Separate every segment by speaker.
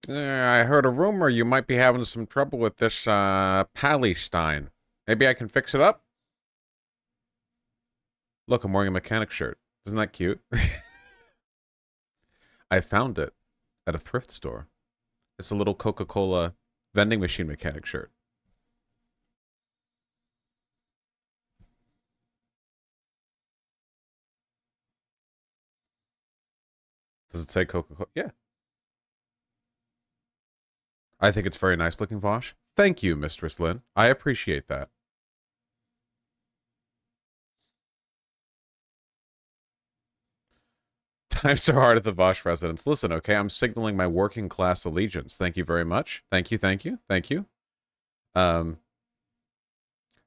Speaker 1: I heard a rumor you might be having some trouble with this, Palestine. Maybe I can fix it up? Look, I'm wearing a mechanic shirt. Isn't that cute? I found it at a thrift store. It's a little Coca-Cola vending machine mechanic shirt. Does it say Coca-Cola? Yeah. I think it's very nice looking, Vosh. Thank you, Mistress Lynn. I appreciate that. Times are hard at the Vosh residence. Listen, okay, I'm signaling my working class allegiance. Thank you very much. Thank you, thank you, thank you. Um,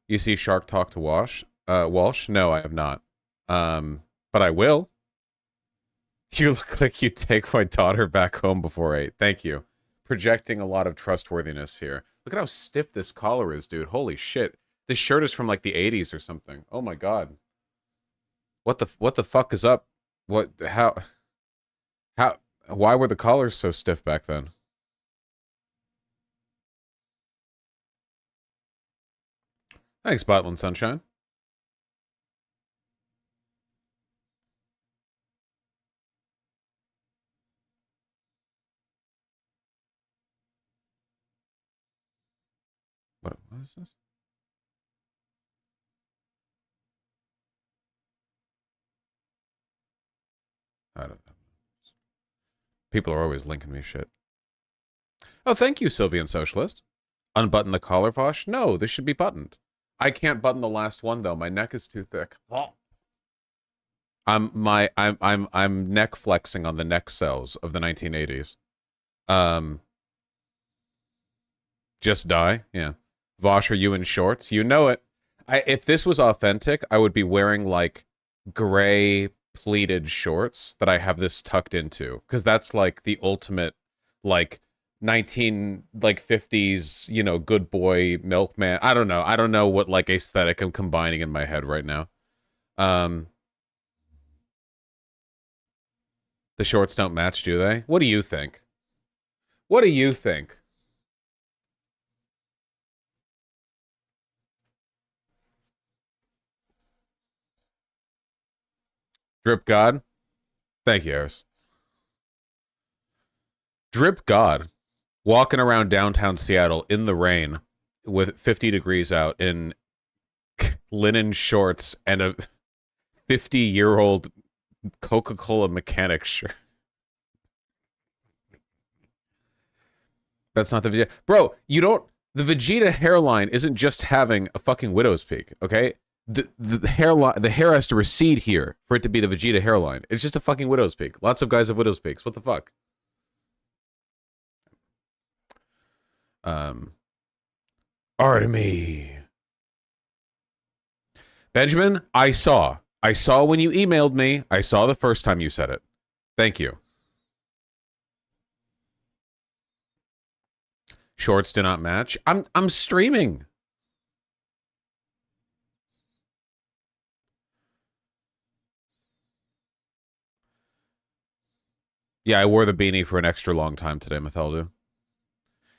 Speaker 1: you see Shark talk to Walsh? No, I have not. But I will. You look like you'd take my daughter back home before 8. Thank you. Projecting a lot of trustworthiness here. Look at how stiff this collar is, dude. Holy shit. This shirt is from like the 80s or something. Oh my god. What the fuck is up? What how why were the collars so stiff back then? Thanks, Botland Sunshine. What is this? I don't know. People are always linking me shit. Oh, thank you, Sylvian Socialist. Unbutton the collar, Vosh? No, this should be buttoned. I can't button the last one though. My neck is too thick. I'm neck flexing on the neck cells of the 1980s. Um, just die. Yeah. Vosh, are you in shorts? You know it. If this was authentic, I would be wearing like gray pleated shorts that I have this tucked into because that's like the ultimate like 19 like 50s, you know, good boy milkman. I don't know. I don't know what like aesthetic I'm combining in my head right now. Um the shorts don't match, do they? What do you think? What do you think? Drip God? Thank you, Eris. Drip God walking around downtown Seattle in the rain with 50 degrees out in linen shorts and a 50-year-old Coca-Cola mechanic shirt. That's not the Vegeta. Bro, you don't. The Vegeta hairline isn't just having a fucking widow's peak, okay? The hairline, the hair has to recede here for it to be the Vegeta hairline. It's just a fucking widow's peak. Lots of guys have widow's peaks. What the fuck? Um, Artemy. Benjamin, I saw. I saw when you emailed me. I saw the first time you said it. Thank you. Shorts do not match. I'm streaming. Yeah, I wore the beanie for an extra long time today, Matheldu.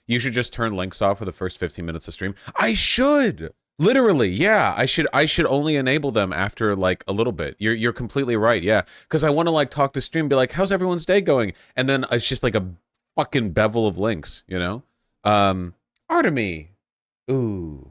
Speaker 1: You should just turn links off for the first 15 minutes of stream. I should. Literally, yeah. I should only enable them after like a little bit. You're completely right, yeah. Because I want to like talk to stream, be like, how's everyone's day going? And then it's just like a fucking bevel of links, you know? Artemy. Ooh.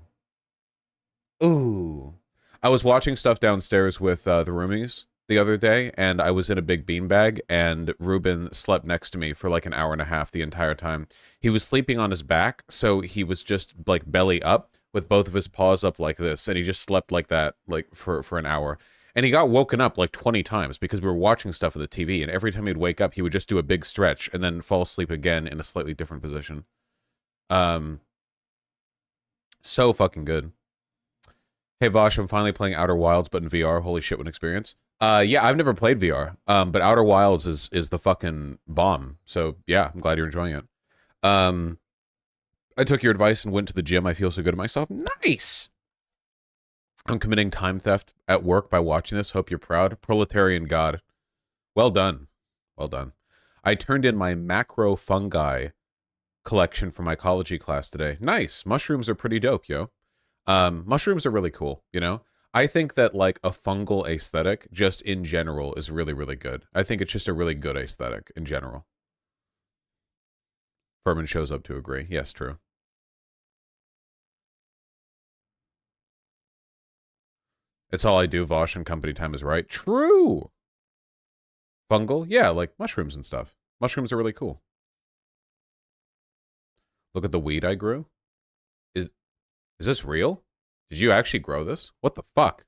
Speaker 1: Ooh. I was watching stuff downstairs with the roomies the other day, and I was in a big beanbag, and Ruben slept next to me for like an hour and a half the entire time. He was sleeping on his back, so he was just like belly up with both of his paws up like this, and he just slept like that like for an hour. And he got woken up like 20 times because we were watching stuff on the TV, and every time he'd wake up, he would just do a big stretch and then fall asleep again in a slightly different position. Um, so fucking good. Hey Vosh, I'm finally playing Outer Wilds, but in VR. Holy shit, what an experience! Yeah, I've never played VR. But Outer Wilds is the fucking bomb. So yeah, I'm glad you're enjoying it. Um, I took your advice and went to the gym. I feel so good at myself. Nice. I'm committing time theft at work by watching this. Hope you're proud. Proletarian God. Well done. Well done. I turned in my macro fungi collection for my ecology class today. Nice. Mushrooms are pretty dope, yo. Mushrooms are really cool, you know? I think that like a fungal aesthetic just in general is really, really good. I think it's just a really good aesthetic in general. Furman shows up to agree. Yes, true. It's all I do. Vosh and company time is right. True. Fungal? Yeah, like mushrooms and stuff. Mushrooms are really cool. Look at the weed I grew. Is this real? Did you actually grow this? What the fuck?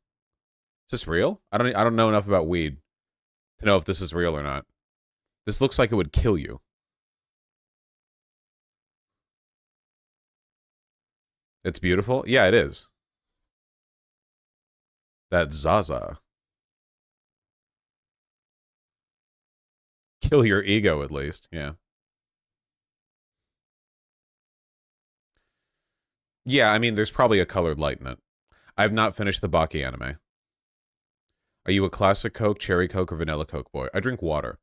Speaker 1: Is this real? I don't know enough about weed to know if this is real or not. This looks like it would kill you. It's beautiful? Yeah, it is. That Zaza. Kill your ego, at least. Yeah. Yeah, I mean, there's probably a colored light in it. I've not finished the Baki anime. Are you a classic Coke, cherry Coke, or vanilla Coke boy? I drink water.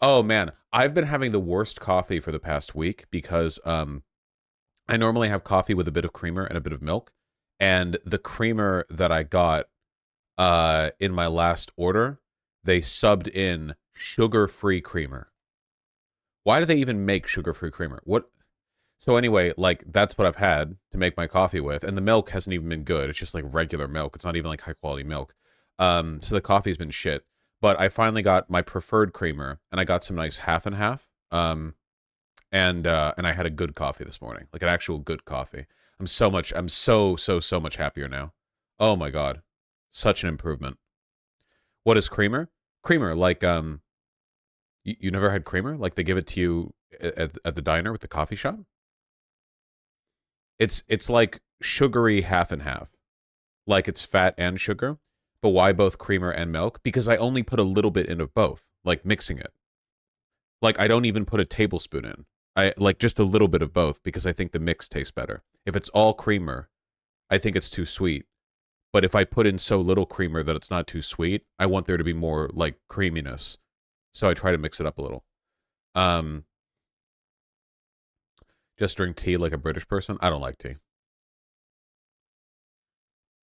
Speaker 1: Oh, man. I've been having the worst coffee for the past week because I normally have coffee with a bit of creamer and a bit of milk. And the creamer that I got in my last order, they subbed in sugar-free creamer. Why do they even make sugar-free creamer? What? So anyway, like, that's what I've had to make my coffee with. And the milk hasn't even been good. It's just like regular milk. It's not even like high-quality milk. So the coffee's been shit. But I finally got my preferred creamer, and I got some nice half and half. And I had a good coffee this morning, like an actual good coffee. I'm so much happier now. Oh my god, such an improvement. What is creamer? Creamer, like you never had creamer? Like they give it to you at the diner with the coffee shop? It's like sugary half and half, like it's fat and sugar. But why both creamer and milk? Because I only put a little bit in of both, like mixing it. Like I don't even put a tablespoon in. I like just a little bit of both because I think the mix tastes better. If it's all creamer, I think it's too sweet. But if I put in so little creamer that it's not too sweet, I want there to be more like creaminess. So I try to mix it up a little. Um just drink tea like a British person. I don't like tea.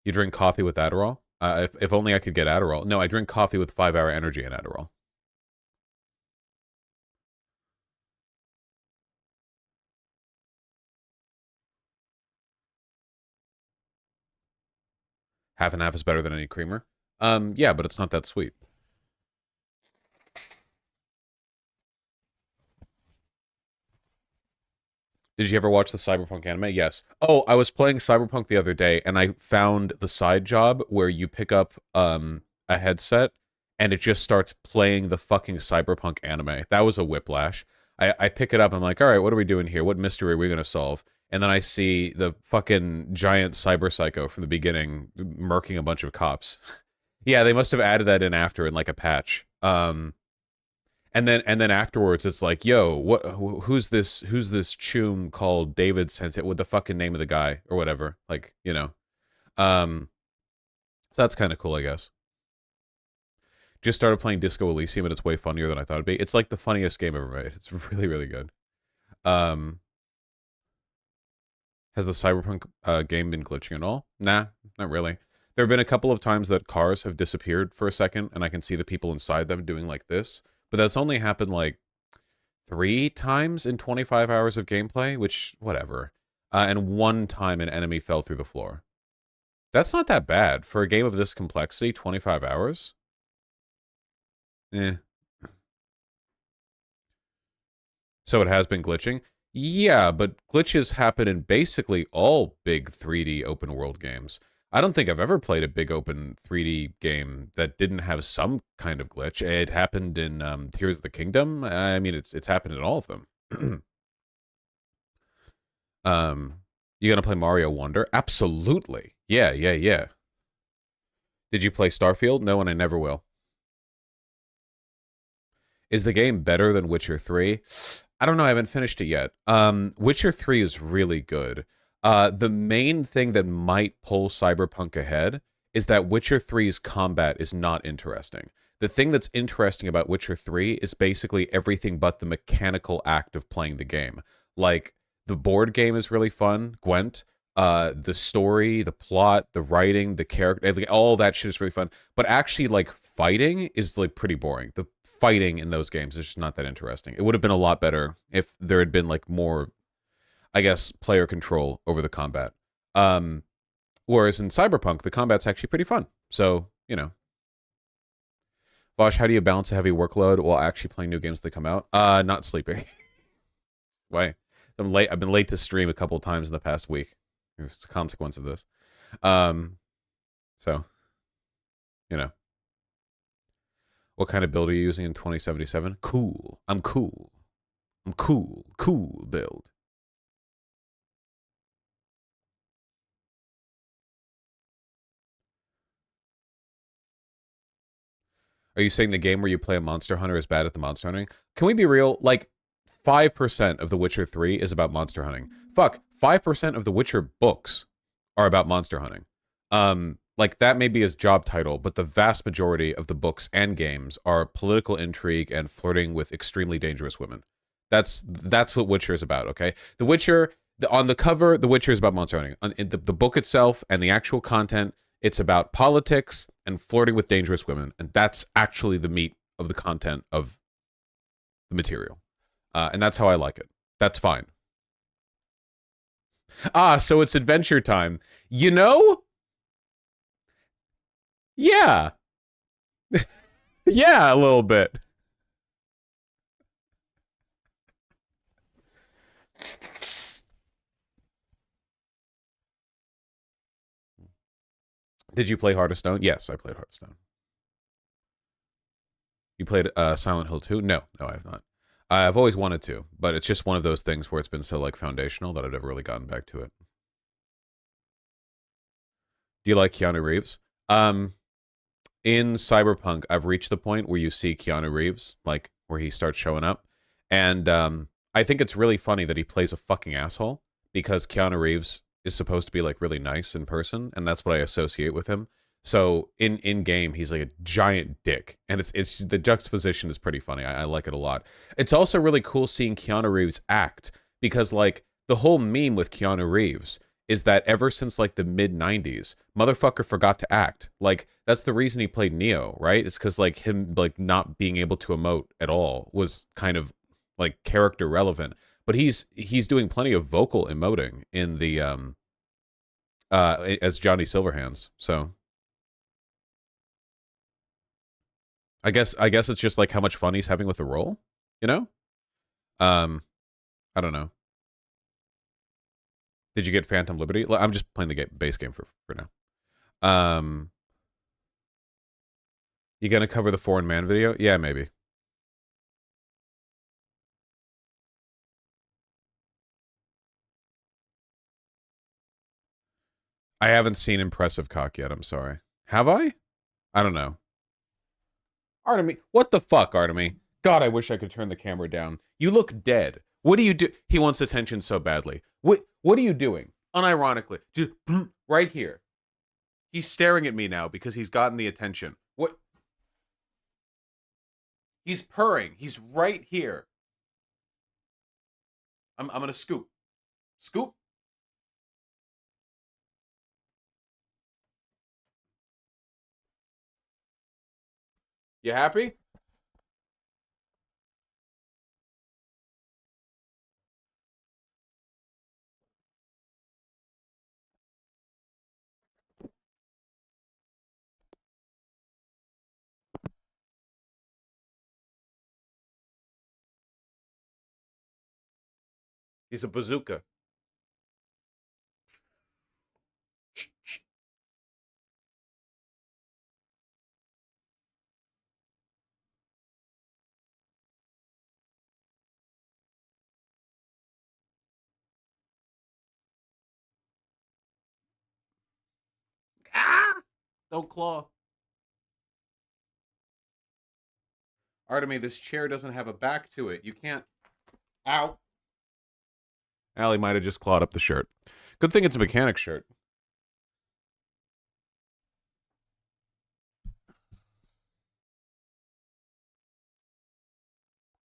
Speaker 1: You drink coffee with Adderall? If only I could get Adderall. No, I drink coffee with 5-hour energy and Adderall. Half and half is better than any creamer. Yeah, but it's not that sweet. Did you ever watch the Cyberpunk anime? Yes. Oh, I was playing Cyberpunk the other day, and I found the side job where you pick up a headset, and it just starts playing the fucking Cyberpunk anime. That was a whiplash. I pick it up, I'm like, all right, what are we doing here? What mystery are we going to solve? And then I see the fucking giant cyber psycho from the beginning murking a bunch of cops. Yeah, they must have added that in after in like a patch. And then afterwards it's like, yo, who's this chum called David Sensei with the fucking name of the guy or whatever, like, you know. Um so that's kind of cool, I guess. Just started playing Disco Elysium and it's way funnier than I thought it'd be. It's like the funniest game ever made. It's really, really good. Um has the Cyberpunk game been glitching at all? Nah, not really. There have been a couple of times that cars have disappeared for a second and I can see the people inside them doing like this. But that's only happened like 3 times in 25 hours of gameplay, which, whatever. And 1 time an enemy fell through the floor. That's not that bad. For a game of this complexity, 25 hours? Eh. So it has been glitching? Yeah, but glitches happen in basically all big 3D open world games. I don't think I've ever played a big open 3D game that didn't have some kind of glitch. It happened in Tears of the Kingdom. I mean, it's happened in all of them. You gonna play Mario Wonder? Absolutely. Yeah, yeah, yeah. Did you play Starfield? No, and I never will. Is the game better than Witcher 3? I don't know, I haven't finished it yet. Witcher 3 is really good. The main thing that might pull Cyberpunk ahead is that Witcher 3's combat is not interesting. The thing that's interesting about Witcher 3 is basically everything but the mechanical act of playing the game. Like the board game is really fun, Gwent. The story, the plot, the writing, the character, like, all that shit is really fun. But actually, like fighting is like pretty boring. The fighting in those games is just not that interesting. It would have been a lot better if there had been like more, I guess, player control over the combat. Um, Whereas in Cyberpunk, the combat's actually pretty fun. So, you know. Vosh, how do you balance a heavy workload while actually playing new games that come out? Not sleeping. Why? I'm late. I've been late to stream a couple of times in the past week. It's a consequence of this. So, you know. What kind of build are you using in 2077? Cool. I'm cool. I'm cool. Cool build. Are you saying the game where you play a monster hunter is bad at the monster hunting? Can we be real? Like, 5% of The Witcher 3 is about monster hunting. Fuck, 5% of The Witcher books are about monster hunting. Like, that may be his job title, but the vast majority of the books and games are political intrigue and flirting with extremely dangerous women. That's what Witcher is about, okay? The Witcher, on the cover, The Witcher is about monster hunting. In the book itself and the actual content, it's about politics and flirting with dangerous women, and that's actually the meat of the content of the material. And that's how I like it. That's fine. So it's adventure time. You know? Yeah. Yeah, a little bit. Did you play Heart of Stone? Yes, I played Heart of Stone. You played Silent Hill 2? No, I have not. I've always wanted to, but it's just one of those things where it's been so like foundational that I've never really gotten back to it. Do you like Keanu Reeves? In Cyberpunk, I've reached the point where you see Keanu Reeves, like where he starts showing up, and I think it's really funny that he plays a fucking asshole because Keanu Reeves is supposed to be like really nice in person, and that's what I associate with him. So in game, he's like a giant dick, and it's the juxtaposition is pretty funny. I like it a lot. It's also really cool seeing Keanu Reeves act because like the whole meme with Keanu Reeves is that ever since like the mid 90s, motherfucker forgot to act. Like that's the reason he played Neo, right? It's because like him like not being able to emote at all was kind of like character relevant. But he's doing plenty of vocal emoting in the as Johnny Silverhands. So I guess it's just like how much fun he's having with the role, you know? Um I don't know. Did you get Phantom Liberty? I'm just playing the base game for now. Um You gonna cover the foreign man video? Yeah, maybe. I haven't seen Impressive Cock yet, I'm sorry. Have I? I don't know. Artemy, what the fuck, Artemy? God, I wish I could turn the camera down. You look dead. What do you do? He wants attention so badly. What are you doing? Unironically. Dude, right here. He's staring at me now because he's gotten the attention. What? He's purring. He's right here. I'm gonna scoop. Scoop. You happy? He's a bazooka. Ah! Don't claw. Artemy, this chair doesn't have a back to it. You can't. Ow. Allie might have just clawed up the shirt. Good thing it's a mechanic shirt.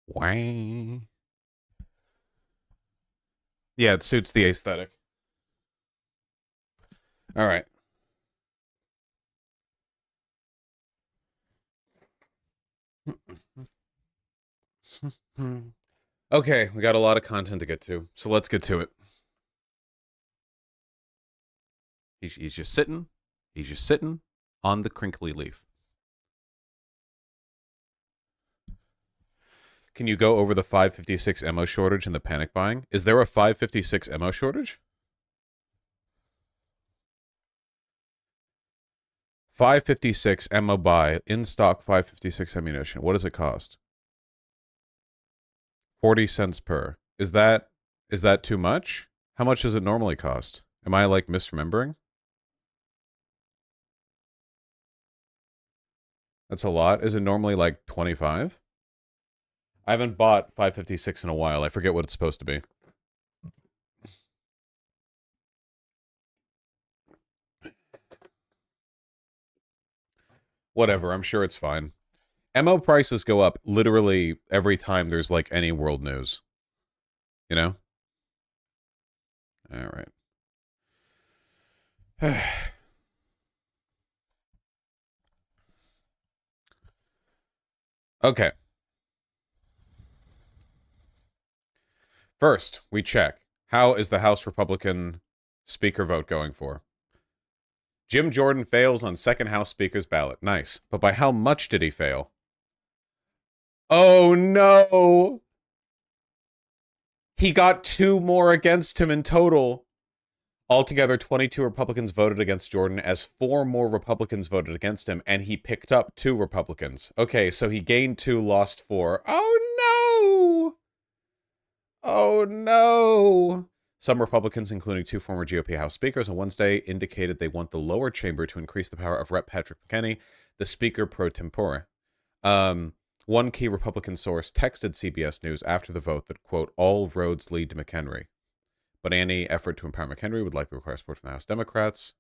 Speaker 1: Wang. Yeah, it suits the aesthetic. All right. Okay, we got a lot of content to get to, so let's get to it. He's just sitting. He's just sitting on the crinkly leaf. Can you go over the 556 ammo shortage and the panic buying? Is there a 556 ammo shortage? 556 ammo buy, in stock 556 ammunition. What does it cost? 40 cents per. Is that too much? How much does it normally cost? Am I like misremembering? That's a lot. Is it normally like 25? I haven't bought 556 in a while. I forget what it's supposed to be. Whatever, I'm sure it's fine. MO prices go up literally every time there's like any world news. You know? All right. Okay. First, we check. How is the House Republican speaker vote going for? Jim Jordan fails on second House Speaker's ballot. Nice. But by how much did he fail? Oh no! He got 2 more against him in total. Altogether, 22 Republicans voted against Jordan as 4 more Republicans voted against him, and he picked up 2 Republicans. Okay, so he gained 2, lost 4. Oh no! Oh no! Some Republicans, including 2 former GOP House speakers, on Wednesday indicated they want the lower chamber to increase the power of Rep. Patrick McKinney, the speaker pro tempore. One key Republican source texted CBS News after the vote that, quote, all roads lead to McHenry. But any effort to empower McHenry would likely require support from the House Democrats.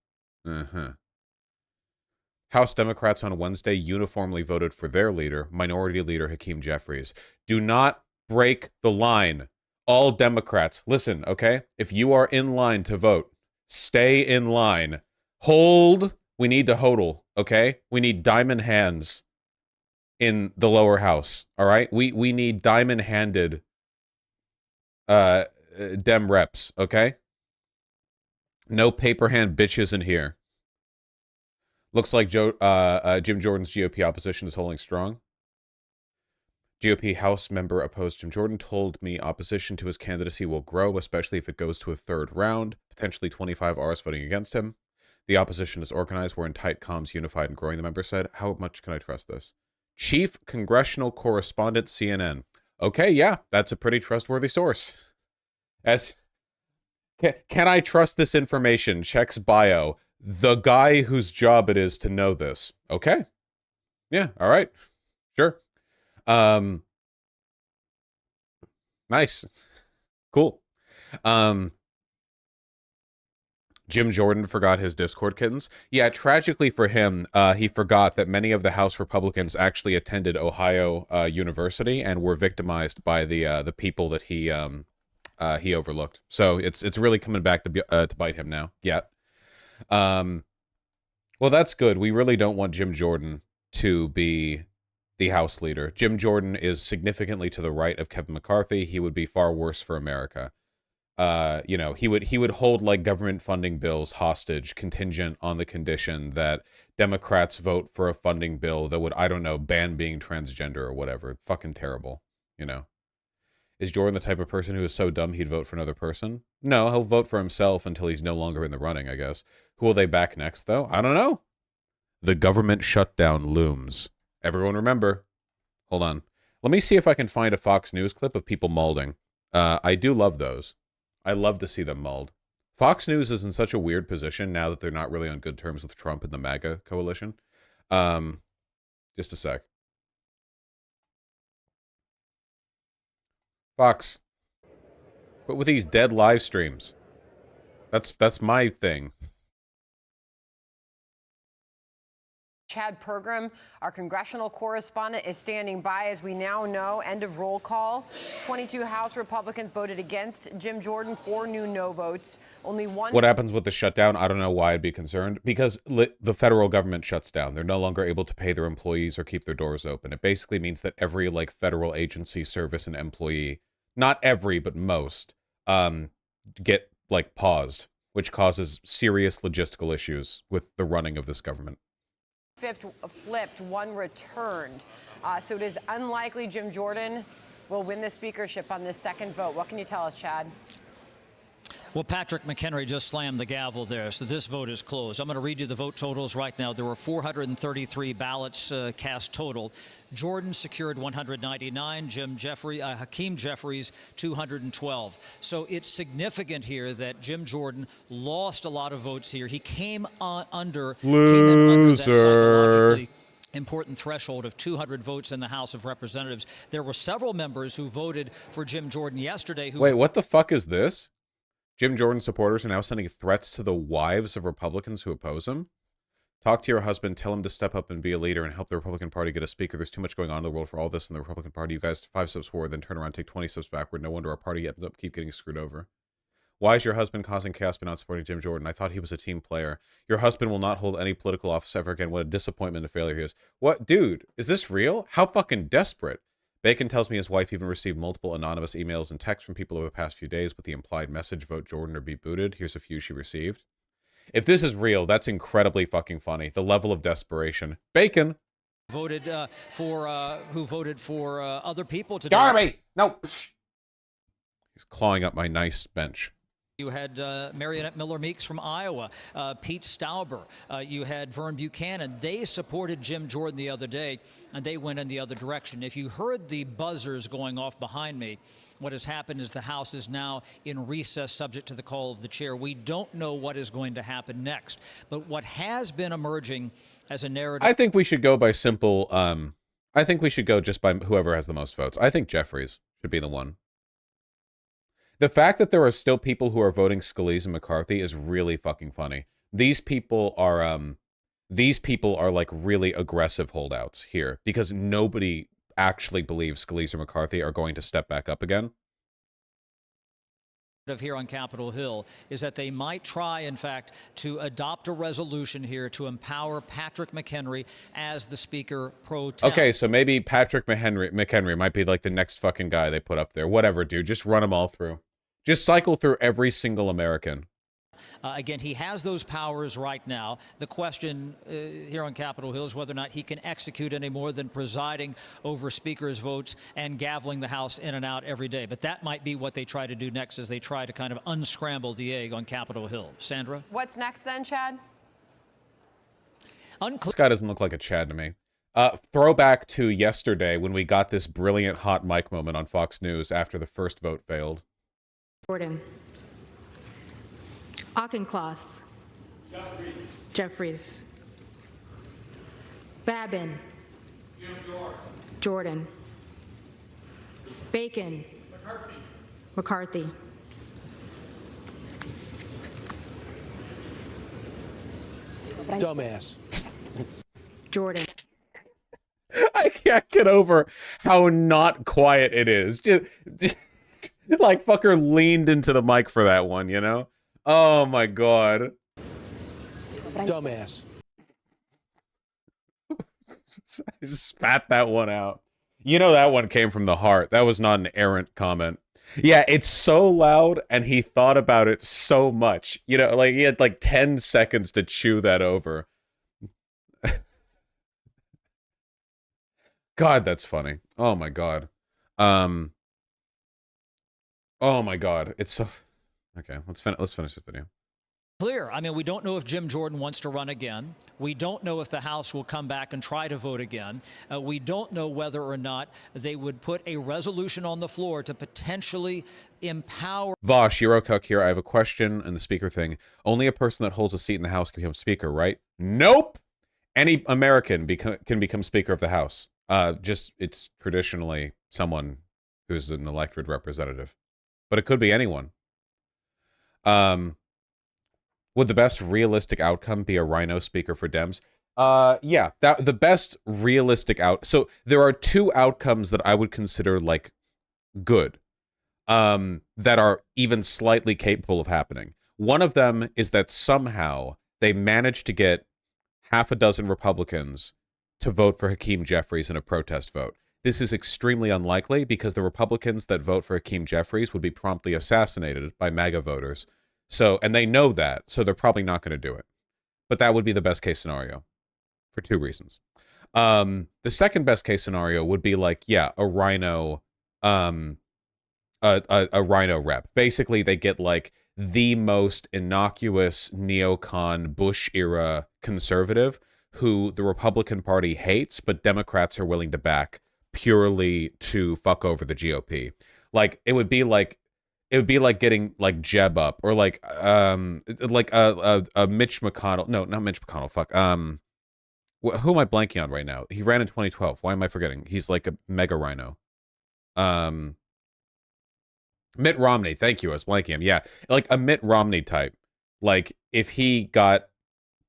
Speaker 1: House Democrats on Wednesday uniformly voted for their leader, Minority Leader Hakeem Jeffries. Do not break the line. All Democrats, listen, okay? If you are in line to vote, stay in line. Hold. We need to hodl, okay? We need diamond hands in the lower house, all right? We need diamond-handed Dem reps, okay? No paper hand bitches in here. Looks like Jim Jordan's GOP opposition is holding strong. GOP House member opposed Jim Jordan told me opposition to his candidacy will grow, especially if it goes to a third round, potentially 25 Rs voting against him. The opposition is organized, we're in tight comms, unified and growing, the member said. How much can I trust this? Chief Congressional Correspondent, CNN. Okay, yeah, that's a pretty trustworthy source. Can I trust this information? Checks bio. The guy whose job it is to know this. Okay. Yeah, all right. Sure. Nice. Cool. Jim Jordan forgot his Discord kittens. Yeah, tragically for him, he forgot that many of the House Republicans actually attended Ohio University and were victimized by the people that he overlooked. So it's really coming back to bite him now. Yeah. Well, that's good. We really don't want Jim Jordan to be the House leader. Jim Jordan is significantly to the right of Kevin McCarthy. He would be far worse for America. You know, he would hold like government funding bills hostage, contingent on the condition that Democrats vote for a funding bill that would, I don't know, ban being transgender or whatever. Fucking terrible, you know. Is Jordan the type of person who is so dumb he'd vote for another person? No, he'll vote for himself until he's no longer in the running, I guess. Who will they back next, though? I don't know. The government shutdown looms. Everyone remember. Hold on. Let me see if I can find a Fox News clip of people mauling. I do love those. I love to see them mauled. Fox News is in such a weird position now that they're not really on good terms with Trump and the MAGA coalition. Just a sec. Fox, quit with these dead live streams. That's my thing.
Speaker 2: Chad Pergram, our congressional correspondent, is standing by. As we now know, end of roll call. 22 House Republicans voted against Jim Jordan, 4 new no votes. Only one.
Speaker 1: What happens with the shutdown? I don't know why I'd be concerned. Because the federal government shuts down. They're no longer able to pay their employees or keep their doors open. It basically means that every, like, federal agency, service, and employee, not every, but most, get, like, paused, which causes serious logistical issues with the running of this government.
Speaker 2: Flipped, one returned. So it is unlikely Jim Jordan will win the speakership on this second vote. What can you tell us, Chad?
Speaker 3: Well, Patrick McHenry just slammed the gavel there, so this vote is closed. I'm going to read you the vote totals right now. There were 433 ballots cast total. Jordan secured 199, Hakeem Jeffries 212. So it's significant here that Jim Jordan lost a lot of votes here. He came under that psychologically important threshold of 200 votes in the House of Representatives. There were several members who voted for Jim Jordan yesterday.
Speaker 1: Wait, what the fuck is this? Jim Jordan supporters are now sending threats to the wives of Republicans who oppose him. Talk to your husband, tell him to step up and be a leader and help the Republican Party get a speaker. There's too much going on in the world for all this in the Republican Party. You guys 5 steps forward, then turn around, take 20 steps backward. No wonder our party ends up keep getting screwed over. Why is your husband causing chaos but not supporting Jim Jordan? I thought he was a team player. Your husband will not hold any political office ever again. What a disappointment and failure he is. What? Dude, is this real? How fucking desperate? Bacon tells me his wife even received multiple anonymous emails and texts from people over the past few days with the implied message, vote Jordan or be booted. Here's a few she received. If this is real, that's incredibly fucking funny. The level of desperation. Bacon!
Speaker 3: Who voted for other people today.
Speaker 1: Darby! No! He's clawing up my nice bench.
Speaker 3: You had Marionette Miller Meeks from Iowa, Pete Stauber. You had Vern Buchanan. They supported Jim Jordan the other day, and they went in the other direction. If you heard the buzzers going off behind me, what has happened is the House is now in recess, subject to the call of the chair. We don't know what is going to happen next. But what has been emerging as a narrative...
Speaker 1: I think we should go by simple... I think we should go just by whoever has the most votes. I think Jeffries should be the one. The fact that there are still people who are voting Scalise and McCarthy is really fucking funny. These people are like really aggressive holdouts here because nobody actually believes Scalise or McCarthy are going to step back up again.
Speaker 3: Of here on Capitol Hill is that they might try, in fact, to adopt a resolution here to empower Patrick McHenry as the Speaker pro tem.
Speaker 1: Okay, so maybe Patrick McHenry might be like the next fucking guy they put up there. Whatever, dude. Just run them all through. Just cycle through every single American.
Speaker 3: Again, he has those powers right now. The question here on Capitol Hill is whether or not he can execute any more than presiding over Speaker's votes and gaveling the House in and out every day. But that might be what they try to do next as they try to kind of unscramble the egg on Capitol Hill. Sandra?
Speaker 2: What's next then, Chad?
Speaker 1: This guy doesn't look like a Chad to me. Throwback to yesterday when we got this brilliant hot mic moment on Fox News after the first vote failed.
Speaker 4: Jordan. Auchincloss. Jeffries. Babin. Jordan. Bacon. McCarthy.
Speaker 5: Dumbass.
Speaker 4: Jordan.
Speaker 1: I can't get over how not quiet it is. Just like fucker leaned into the mic for that one, you know? Oh my god.
Speaker 5: Dumbass.
Speaker 1: I spat that one out. You know that one came from the heart. That was not an errant comment. Yeah, it's so loud and he thought about it so much. You know, like he had like 10 seconds to chew that over. God, that's funny. Oh my god. Oh my god, it's so... Okay, let's finish this video.
Speaker 3: Clear. I mean, we don't know if Jim Jordan wants to run again. We don't know if the House will come back and try to vote again. We don't know whether or not they would put a resolution on the floor to potentially empower...
Speaker 1: Vosh, Eurocuck here. I have a question on the speaker thing. Only a person that holds a seat in the House can become speaker, right? Nope! Any American can become Speaker of the House. It's traditionally someone who's an elected representative. But it could be anyone. Would the best realistic outcome be a rhino speaker for Dems? Yeah, that the best realistic out. So there are two outcomes that I would consider like good, that are even slightly capable of happening. One of them is that somehow they managed to get half a dozen Republicans to vote for Hakeem Jeffries in a protest vote. This is extremely unlikely because the Republicans that vote for Hakeem Jeffries would be promptly assassinated by MAGA voters. So, and they know that, so they're probably not going to do it. But that would be the best case scenario for two reasons. The second best case scenario would be like, yeah, a rhino, a rhino rep. Basically, they get like the most innocuous neocon Bush era conservative who the Republican Party hates, but Democrats are willing to back purely to fuck over the GOP. Like it would be like getting like Jeb up or like a Mitch McConnell. No, not Mitch McConnell. Fuck. Who am I blanking on right now? He ran in 2012. Why am I forgetting? He's like a mega rhino. Mitt Romney. Thank you. I was blanking him. Yeah, like a Mitt Romney type. Like if he got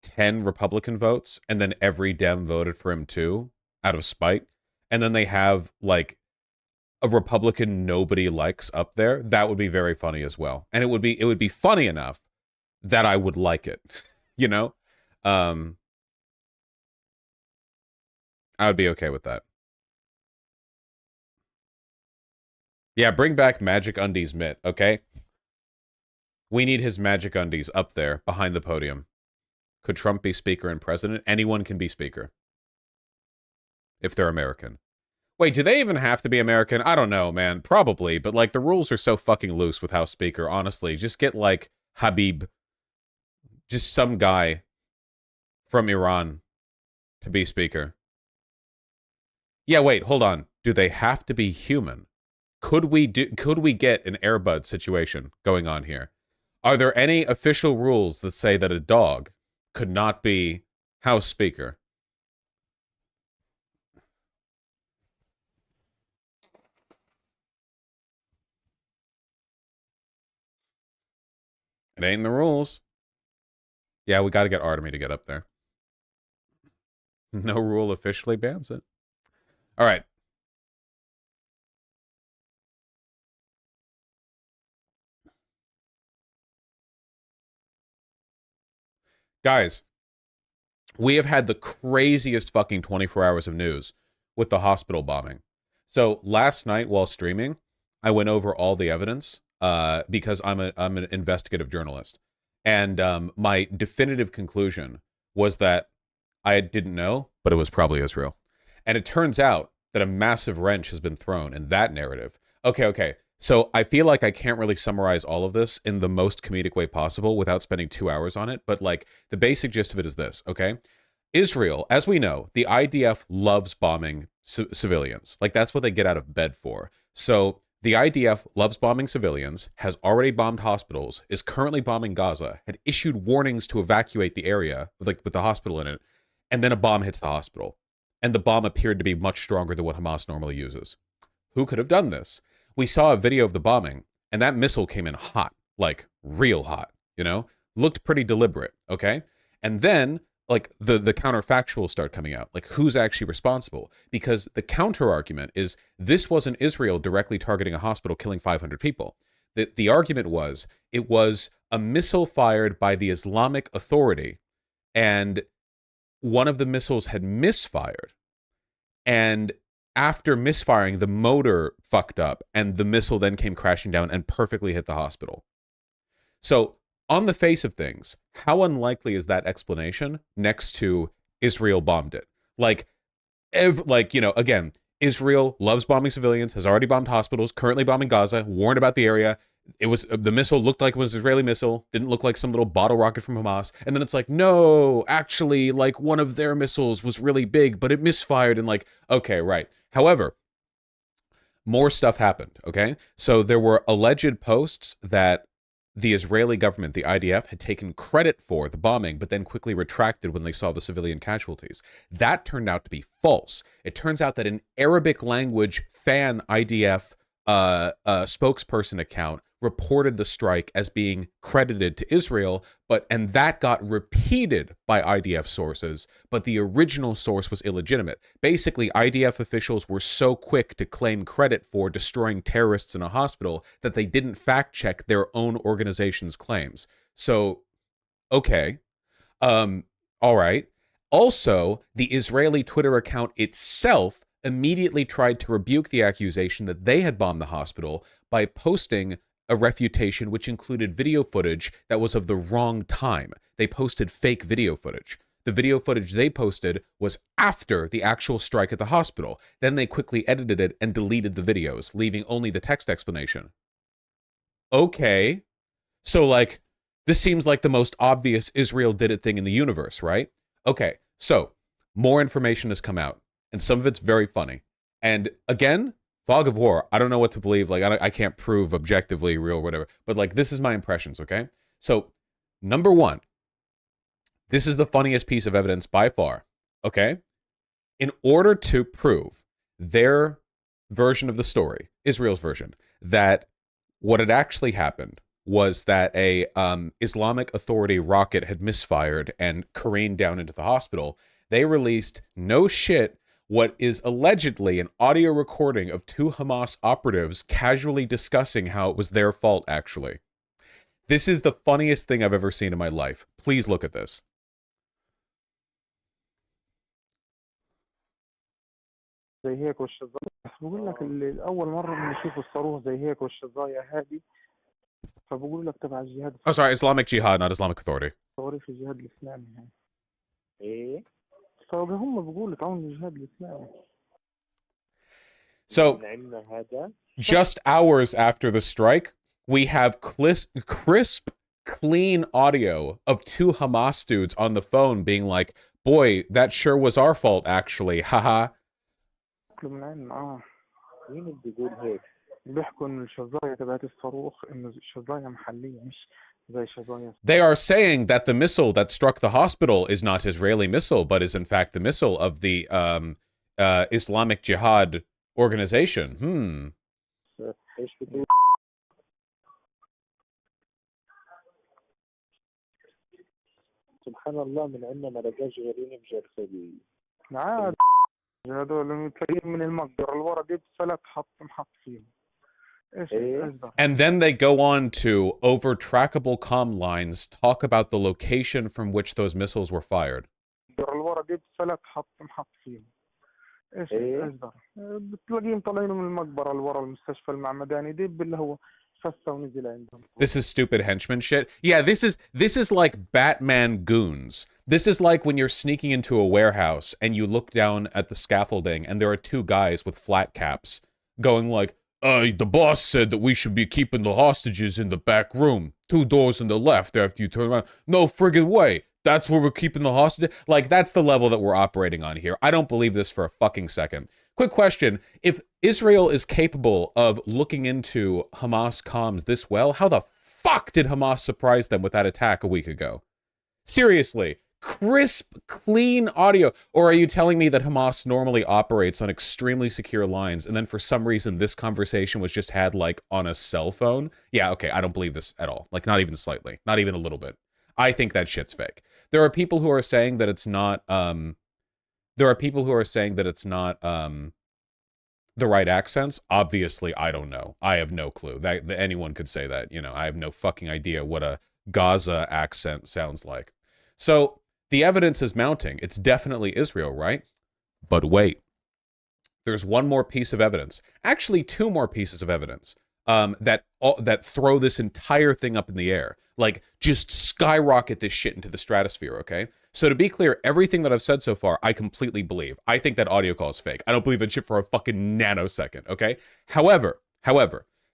Speaker 1: 10 Republican votes and then every Dem voted for him too out of spite, and then they have like a Republican nobody likes up there, that would be very funny as well. And it would be funny enough that I would like it. You know? I would be okay with that. Yeah, bring back Magic Undies Mitt, okay? We need his Magic Undies up there behind the podium. Could Trump be speaker and president? Anyone can be speaker. If they're American. Wait, do they even have to be American? I don't know, man. Probably, but like the rules are so fucking loose with House Speaker, honestly. Just get like Habib. Just some guy from Iran to be speaker. Yeah, wait, hold on. Do they have to be human? Could we get an Air Bud situation going on here? Are there any official rules that say that a dog could not be House Speaker? It ain't in the rules. Yeah, we got to get Artemy to get up there. No rule officially bans it. All right. Guys, we have had the craziest fucking 24 hours of news with the hospital bombing. So last night while streaming, I went over all the evidence because I'm an investigative journalist. And my definitive conclusion was that I didn't know, but it was probably Israel. And it turns out that a massive wrench has been thrown in that narrative. Okay. So I feel like I can't really summarize all of this in the most comedic way possible without spending 2 hours on it. But like the basic gist of it is this, okay? Israel, as we know, the IDF loves bombing civilians. Like that's what they get out of bed for. So the IDF loves bombing civilians, has already bombed hospitals, is currently bombing Gaza, had issued warnings to evacuate the area with the hospital in it, and then a bomb hits the hospital. And the bomb appeared to be much stronger than what Hamas normally uses. Who could have done this? We saw a video of the bombing, and that missile came in hot, like real hot, you know? Looked pretty deliberate, okay? And then, like, the counterfactuals start coming out. Like, who's actually responsible? Because the counter-argument is this wasn't Israel directly targeting a hospital, killing 500 people. The argument was, it was a missile fired by the Islamic Authority, and one of the missiles had misfired, and after misfiring, the motor fucked up, and the missile then came crashing down and perfectly hit the hospital. So, on the face of things, how unlikely is that explanation next to Israel bombed it? Like, again, Israel loves bombing civilians, has already bombed hospitals, currently bombing Gaza, warned about the area. It was the missile looked like it was an Israeli missile, didn't look like some little bottle rocket from Hamas. And then it's like, no, actually, like one of their missiles was really big, but it misfired. And like, okay, right. However, more stuff happened. Okay. So there were alleged posts that the Israeli government, the IDF, had taken credit for the bombing, but then quickly retracted when they saw the civilian casualties. That turned out to be false. It turns out that an Arabic language fan IDF spokesperson account reported the strike as being credited to Israel, and that got repeated by IDF sources, but the original source was illegitimate. Basically, IDF officials were so quick to claim credit for destroying terrorists in a hospital that they didn't fact check their own organization's claims. So, okay. All right. Also, the Israeli Twitter account itself immediately tried to rebuke the accusation that they had bombed the hospital by posting a refutation which included video footage that was of the wrong time. They posted fake video footage. The video footage they posted was after the actual strike at the hospital. Then they quickly edited it and deleted the videos, leaving only the text explanation. Okay. So, like, this seems like the most obvious Israel did it thing in the universe, right? Okay, so more information has come out, and some of it's very funny. And again, fog of war. I don't know what to believe. Like, I can't prove objectively real, whatever. But like, this is my impressions. Okay, so number one, this is the funniest piece of evidence by far. Okay, in order to prove their version of the story, Israel's version, that what had actually happened was that a Islamic Authority rocket had misfired and careened down into the hospital. They released, no shit, what is allegedly an audio recording of two Hamas operatives casually discussing how it was their fault, actually. This is the funniest thing I've ever seen in my life. Please look at this.
Speaker 5: زي هيك والشظايا بقول لك اول مره بنشوف الصاروخ زي هيك والشظايا هذه فبقول لك تبع الجهاد
Speaker 1: Oh, sorry, Islamic Jihad, not Islamic Authority.
Speaker 5: الثوري في الجهاد الاسلامي هاي ايه فهم بيقولوا تعاون الجهاد الاسلامي.
Speaker 1: So, just hours after the strike, we have crisp, clean audio of two Hamas dudes on the phone being like, boy, that sure was our fault, actually. Haha.
Speaker 5: من عين مين اللي بيقول هيك؟ بيحكوا إن الشظايا تبعت الصاروخ إنه الشظايا محلية مش زي شظايا.
Speaker 1: They are saying that the missile that struck the hospital is not Israeli missile, but is in fact the missile of the Islamic Jihad organization.
Speaker 5: إيش بتقول؟ سبحان الله من عندنا ما لقاش غيرين بجرثبي. عاد هذول تلاقيهم من المقدرة الورا دي بثلاث محط فيهم.
Speaker 1: And then they go on to, over trackable comm lines, talk about the location from which those missiles were fired.
Speaker 5: الورا دي بثلاث محط فيهم. ايش اصدر؟ بتلاقيهم طالعين من المقبرة الورا المستشفى المعمداني دي اللي هو فسه ونزل عندهم.
Speaker 1: This is stupid henchman shit. Yeah, this is like Batman goons. This is like when you're sneaking into a warehouse and you look down at the scaffolding and there are two guys with flat caps going like, the boss said that we should be keeping the hostages in the back room. 2 doors on the left after you turn around. No friggin' way. That's where we're keeping the hostages. Like, that's the level that we're operating on here. I don't believe this for a fucking second. Quick question. If Israel is capable of looking into Hamas comms this well, how the fuck did Hamas surprise them with that attack a week ago? Seriously. Crisp, clean audio. Or are you telling me that Hamas normally operates on extremely secure lines and then for some reason this conversation was just had like on a cell phone? Yeah, okay, I don't believe this at all. Like, not even slightly. Not even a little bit. I think that shit's fake. There are people who are saying that it's not the right accents. Obviously, I don't know. I have no clue. That anyone could say that, you know. I have no fucking idea what a Gaza accent sounds like. So, the evidence is mounting. It's definitely Israel, right? But wait. There's one more piece of evidence. Actually, 2 more pieces of evidence that throw this entire thing up in the air. Like, just skyrocket this shit into the stratosphere, okay? So to be clear, everything that I've said so far, I completely believe. I think that audio call is fake. I don't believe that shit for a fucking nanosecond, okay? However,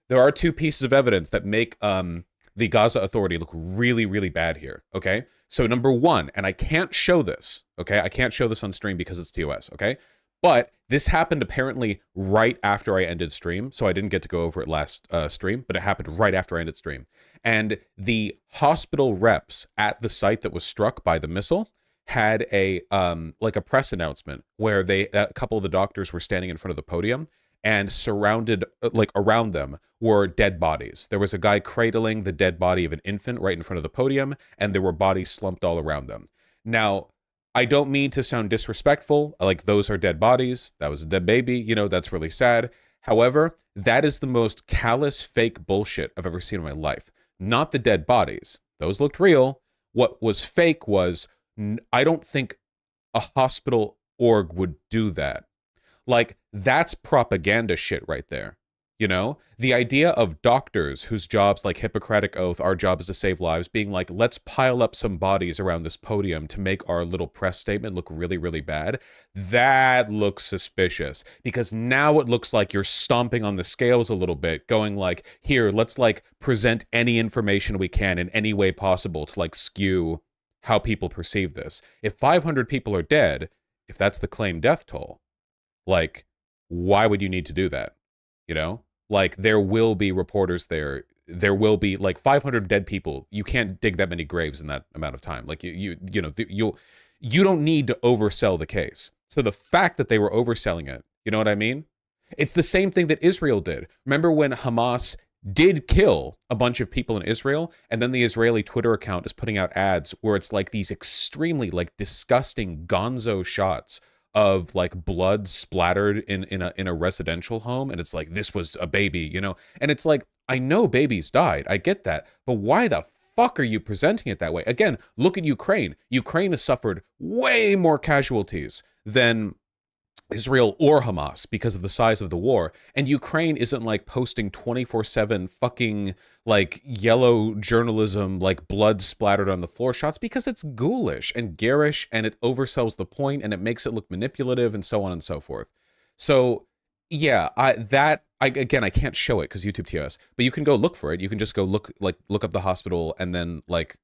Speaker 1: there are 2 pieces of evidence that make the Gaza Authority look really, really bad here, okay? So number 1, and I can't show this, okay? I can't show this on stream because it's TOS, okay? But this happened apparently right after I ended stream, so I didn't get to go over it last stream, but it happened right after I ended stream. And the hospital reps at the site that was struck by the missile had a like a press announcement where a couple of the doctors were standing in front of the podium, and surrounded, like around them, were dead bodies. There was a guy cradling the dead body of an infant right in front of the podium, and there were bodies slumped all around them. Now, I don't mean to sound disrespectful, like those are dead bodies. That was a dead baby, you know, that's really sad. However, that is the most callous, fake bullshit I've ever seen in my life. Not the dead bodies. Those looked real. What was fake was, I don't think a hospital org would do that. Like, that's propaganda shit right there. You know, the idea of doctors whose jobs, like Hippocratic Oath, our job is to save lives, being like, let's pile up some bodies around this podium to make our little press statement look really, really bad. That looks suspicious, because now it looks like you're stomping on the scales a little bit, going like, here, let's like present any information we can in any way possible to like skew how people perceive this. If 500 people are dead, if that's the claimed death toll, like, why would you need to do that? You know? Like, there will be reporters there. There will be like 500 dead people. You can't dig that many graves in that amount of time. Like you don't need to oversell the case. So the fact that they were overselling it, you know what I mean? It's the same thing that Israel did. Remember when Hamas did kill a bunch of people in Israel, and then the Israeli Twitter account is putting out ads where it's like these extremely like disgusting gonzo shots of like blood splattered in a residential home, and it's like, this was a baby, you know? And it's like, I know babies died, I get that, but why the fuck are you presenting it that way? Again, look at Ukraine. Ukraine has suffered way more casualties than Israel or Hamas because of the size of the war, and Ukraine isn't like posting 24/7 fucking like yellow journalism, like blood splattered on the floor shots, because it's ghoulish and garish, and it oversells the point, and it makes it look manipulative, and so on and so forth. So yeah, I can't show it because YouTube TOS, but you can go look for it. You can just go look up the hospital and then like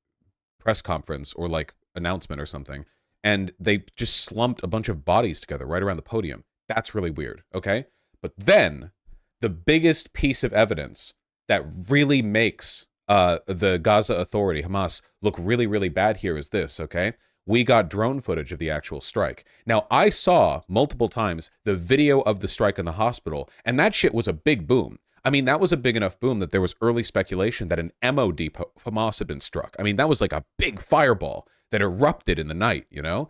Speaker 1: press conference or like announcement or something. And they just slumped a bunch of bodies together right around the podium. That's really weird, okay? But then, the biggest piece of evidence that really makes the Gaza Authority, Hamas, look really, really bad here is this, okay? We got drone footage of the actual strike. Now, I saw multiple times the video of the strike in the hospital, and that shit was a big boom. I mean, that was a big enough boom that there was early speculation that an ammo depot of Hamas had been struck. I mean, that was like a big fireball that erupted in the night, you know?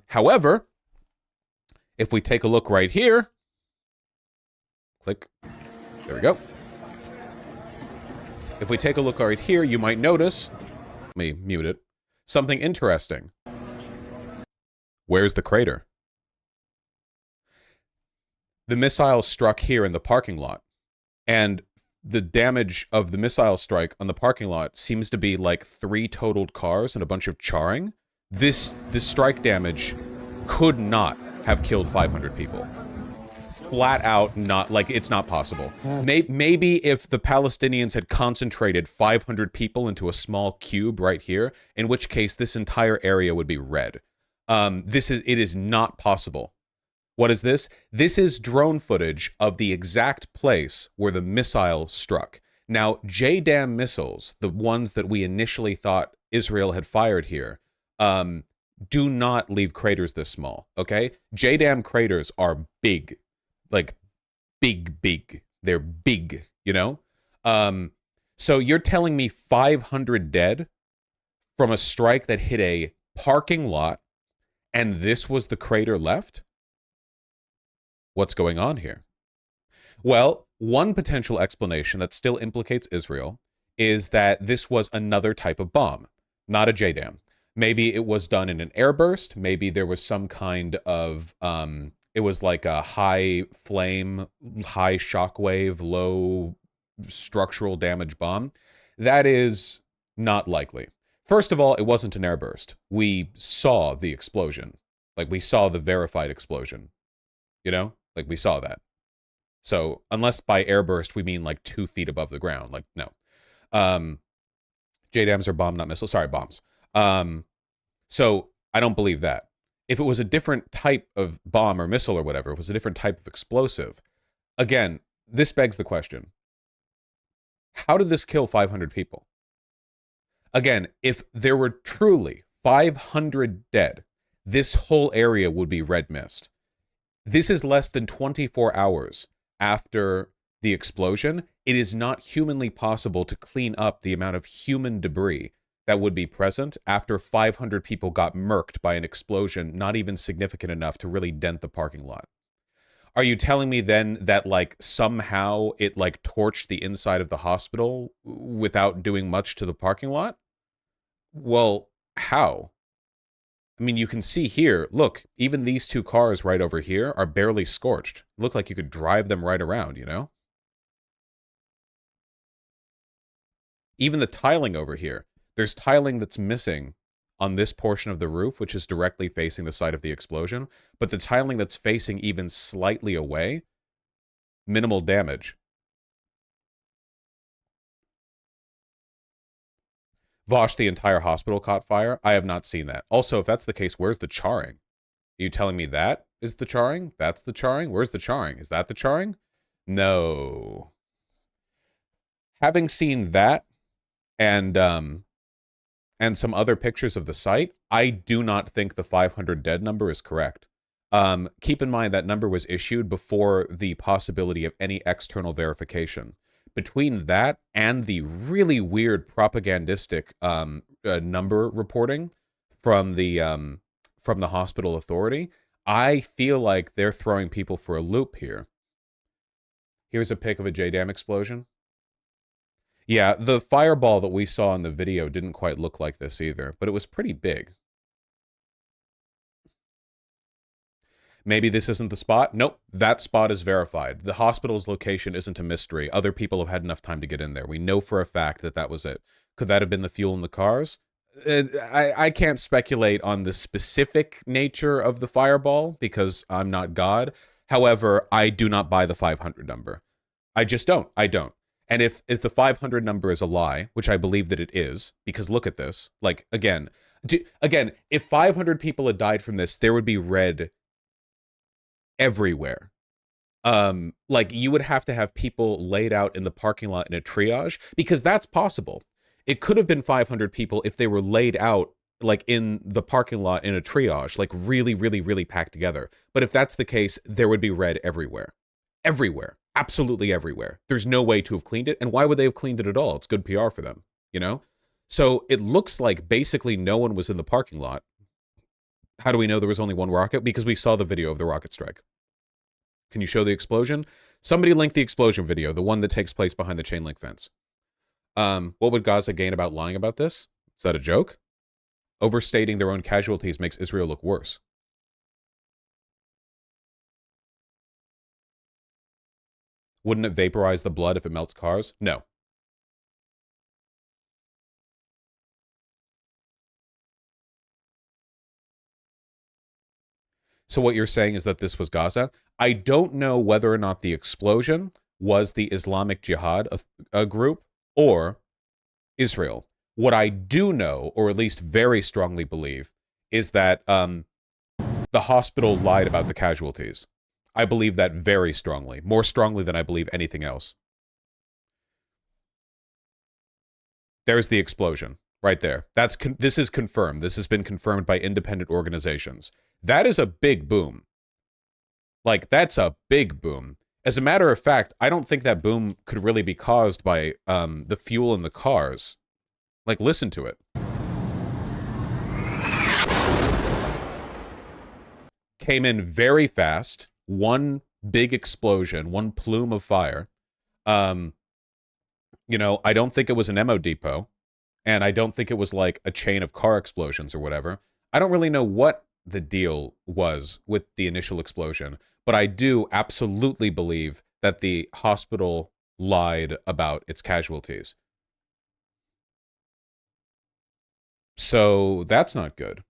Speaker 1: However, if we take a look right here, click, there we go. If we take a look right here, you might notice, let me mute it, something interesting. Where's the crater? The missile struck here in the parking lot, and the damage of the missile strike on the parking lot seems to be like 3 totaled cars and a bunch of charring. The strike damage could not have killed 500 people. Flat out not, like, it's not possible. Maybe if the Palestinians had concentrated 500 people into a small cube right here, in which case this entire area would be red. It is not possible. What is this? This is drone footage of the exact place where the missile struck. Now, JDAM missiles, the ones that we initially thought Israel had fired here, do not leave craters this small, okay? JDAM craters are big. Like, big. They're big, you know? So you're telling me 500 dead from a strike that hit a parking lot, and this was the crater left? What's going on here? Well, one potential explanation that still implicates Israel is that this was another type of bomb, not a JDAM. Maybe it was done in an airburst. Maybe there was some kind of, it was like a high flame, high shockwave, low structural damage bomb. That is not likely. First of all, it wasn't an airburst. We saw the explosion. Like, we saw the verified explosion. You know? Like, we saw that. So, unless by airburst we mean like 2 feet above the ground. Like, no. JDAMs are bomb, not missiles. Sorry, bombs. So, I don't believe that. If it was a different type of bomb or missile or whatever, if it was a different type of explosive, again, this begs the question. How did this kill 500 people? Again, if there were truly 500 dead, this whole area would be red mist. This is less than 24 hours after the explosion, it is not humanly possible to clean up the amount of human debris that would be present after 500 people got murked by an explosion not even significant enough to really dent the parking lot. Are you telling me then that, like, somehow it, like, torched the inside of the hospital without doing much to the parking lot? Well, how? I mean, you can see here, look, even these two cars right over here are barely scorched. Look like you could drive them right around, you know? Even the tiling over here. There's tiling that's missing on this portion of the roof, which is directly facing the site of the explosion. But the tiling that's facing even slightly away, minimal damage. Vosh, the entire hospital caught fire? I have not seen that. Also, if that's the case, where's the charring? Are you telling me that is the charring? That's the charring? Where's the charring? Is that the charring? No. Having seen that, and some other pictures of the site, I do not think the 500 dead number is correct. Keep in mind that number was issued before the possibility of any external verification. Between that and the really weird propagandistic number reporting from the hospital authority, I feel like they're throwing people for a loop here. Here's a pic of a JDAM explosion. Yeah, the fireball that we saw in the video didn't quite look like this either, but it was pretty big. Maybe this isn't the spot. Nope, that spot is verified. The hospital's location isn't a mystery. Other people have had enough time to get in there. We know for a fact that that was it. Could that have been the fuel in the cars? I can't speculate on the specific nature of the fireball because I'm not God. However, I do not buy the 500 number. I just don't. I don't. And if the 500 number is a lie, which I believe that it is, because look at this. Like, again, if 500 people had died from this, there would be red everywhere. Like, you would have to have people laid out in the parking lot in a triage, because that's possible. It could have been 500 people if they were laid out, like, in the parking lot in a triage, like, really, really, really packed together. But if that's the case, there would be red everywhere. Everywhere. Absolutely everywhere. There's no way to have cleaned it. And why would they have cleaned it at all? It's good PR for them, you know? So it looks like basically no one was in the parking lot. How do we know there was only one rocket? Because we saw the video of the rocket strike. Can you show the explosion? Somebody link the explosion video, the one that takes place behind the chain link fence. What would Gaza gain about lying about this? Is that a joke? Overstating their own casualties makes Israel look worse. Wouldn't it vaporize the blood if it melts cars? No. So what you're saying is that this was Gaza? I don't know whether or not the explosion was the Islamic Jihad group or Israel. What I do know, or at least very strongly believe, is that the hospital lied about the casualties. I believe that very strongly, more strongly than I believe anything else. There's the explosion right there. This is confirmed. This has been confirmed by independent organizations. That is a big boom. Like, that's a big boom. As a matter of fact, I don't think that boom could really be caused by the fuel in the cars. Like, listen to it. Came in very fast. One big explosion, one plume of fire. You know, I don't think it was an ammo depot, and I don't think it was like a chain of car explosions or whatever. I don't really know what the deal was with the initial explosion, but I do absolutely believe that the hospital lied about its casualties. So that's not good.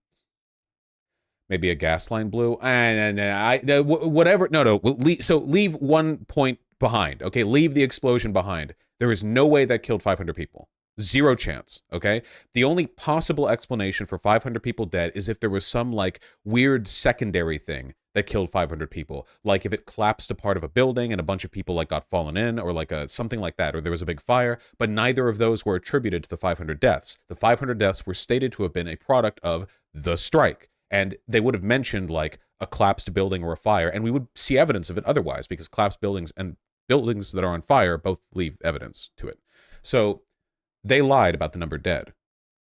Speaker 1: Maybe a gas line blew. Whatever. No. So leave 1 point behind. Okay, leave the explosion behind. There is no way that killed 500 people. Zero chance. Okay. The only possible explanation for 500 people dead is if there was some like weird secondary thing that killed 500 people, like if it collapsed a part of a building and a bunch of people like got fallen in, or like something like that, or there was a big fire. But neither of those were attributed to the 500 deaths. The 500 deaths were stated to have been a product of the strike. And they would have mentioned, like, a collapsed building or a fire, and we would see evidence of it otherwise, because collapsed buildings and buildings that are on fire both leave evidence to it. So they lied about the number dead.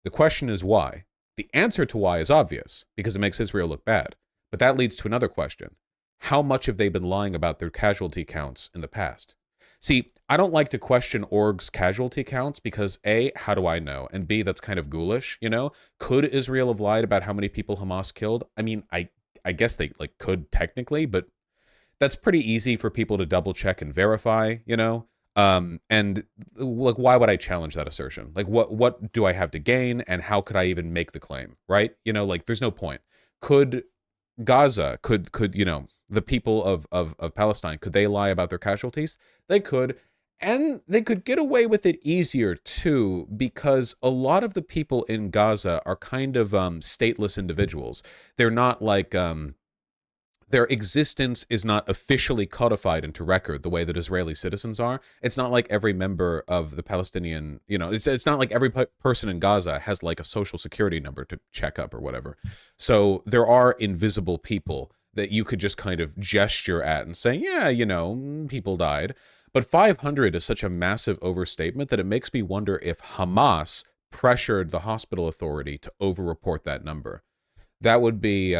Speaker 1: The question is why? The answer to why is obvious, because it makes Israel look bad. But that leads to another question. How much have they been lying about their casualty counts in the past? See, I don't like to question orgs' casualty counts because A, how do I know? And B, that's kind of ghoulish, you know? Could Israel have lied about how many people Hamas killed? I mean, I guess they like could technically, but that's pretty easy for people to double check and verify, you know? And like, why would I challenge that assertion? Like, what do I have to gain, and how could I even make the claim, right? You know, like, there's no point. Could Gaza, could you know, the people of Palestine, could they lie about their casualties? They could, and they could get away with it easier too, because a lot of the people in Gaza are kind of stateless individuals. They're not like their existence is not officially codified into record the way that Israeli citizens are. It's not like every member of the Palestinian, you know, it's not like every person in Gaza has like a social security number to check up or whatever. So there are invisible people that you could just kind of gesture at and say, yeah, you know, people died. But 500 is such a massive overstatement that it makes me wonder if Hamas pressured the hospital authority to overreport that number. That would be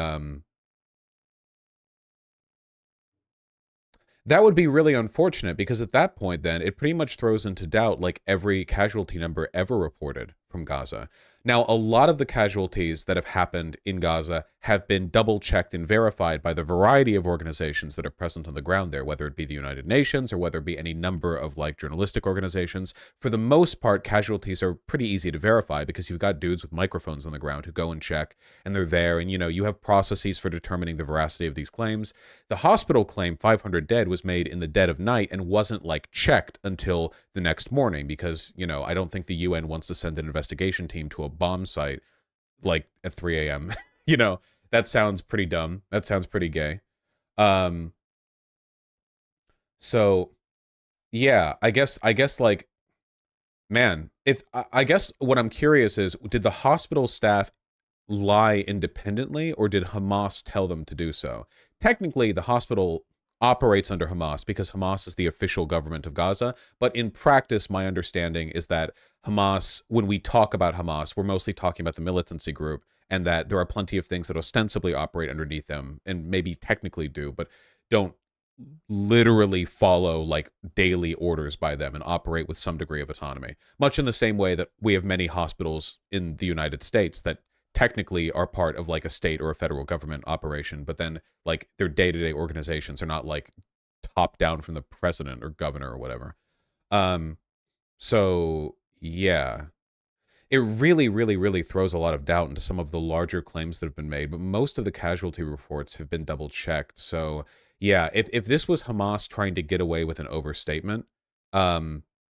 Speaker 1: really unfortunate, because at that point, then, it pretty much throws into doubt like every casualty number ever reported from Gaza. Now, a lot of the casualties that have happened in Gaza have been double-checked and verified by the variety of organizations that are present on the ground there, whether it be the United Nations or whether it be any number of like journalistic organizations. For the most part, casualties are pretty easy to verify because you've got dudes with microphones on the ground who go and check, and they're there, and you know, you have processes for determining the veracity of these claims. The hospital claim 500 dead was made in the dead of night and wasn't like checked until the next morning, because, you know, I don't think the UN wants to send an investigation team to a bomb site like at 3 a.m. You know, that sounds pretty dumb. That sounds pretty gay. So yeah, I guess like, man, if I guess what I'm curious is, did the hospital staff lie independently, or did Hamas tell them to do so? Technically, the hospital operates under Hamas because Hamas is the official government of Gaza. But in practice, my understanding is that Hamas, when we talk about Hamas, we're mostly talking about the militancy group, and that there are plenty of things that ostensibly operate underneath them, and maybe technically do, but don't literally follow like daily orders by them and operate with some degree of autonomy. Much in the same way that we have many hospitals in the United States that technically are part of like a state or a federal government operation, but then like their day-to-day organizations are not like top down from the president or governor or whatever. So yeah, it really throws a lot of doubt into some of the larger claims that have been made, but most of the casualty reports have been double checked. So yeah, if this was Hamas trying to get away with an overstatement,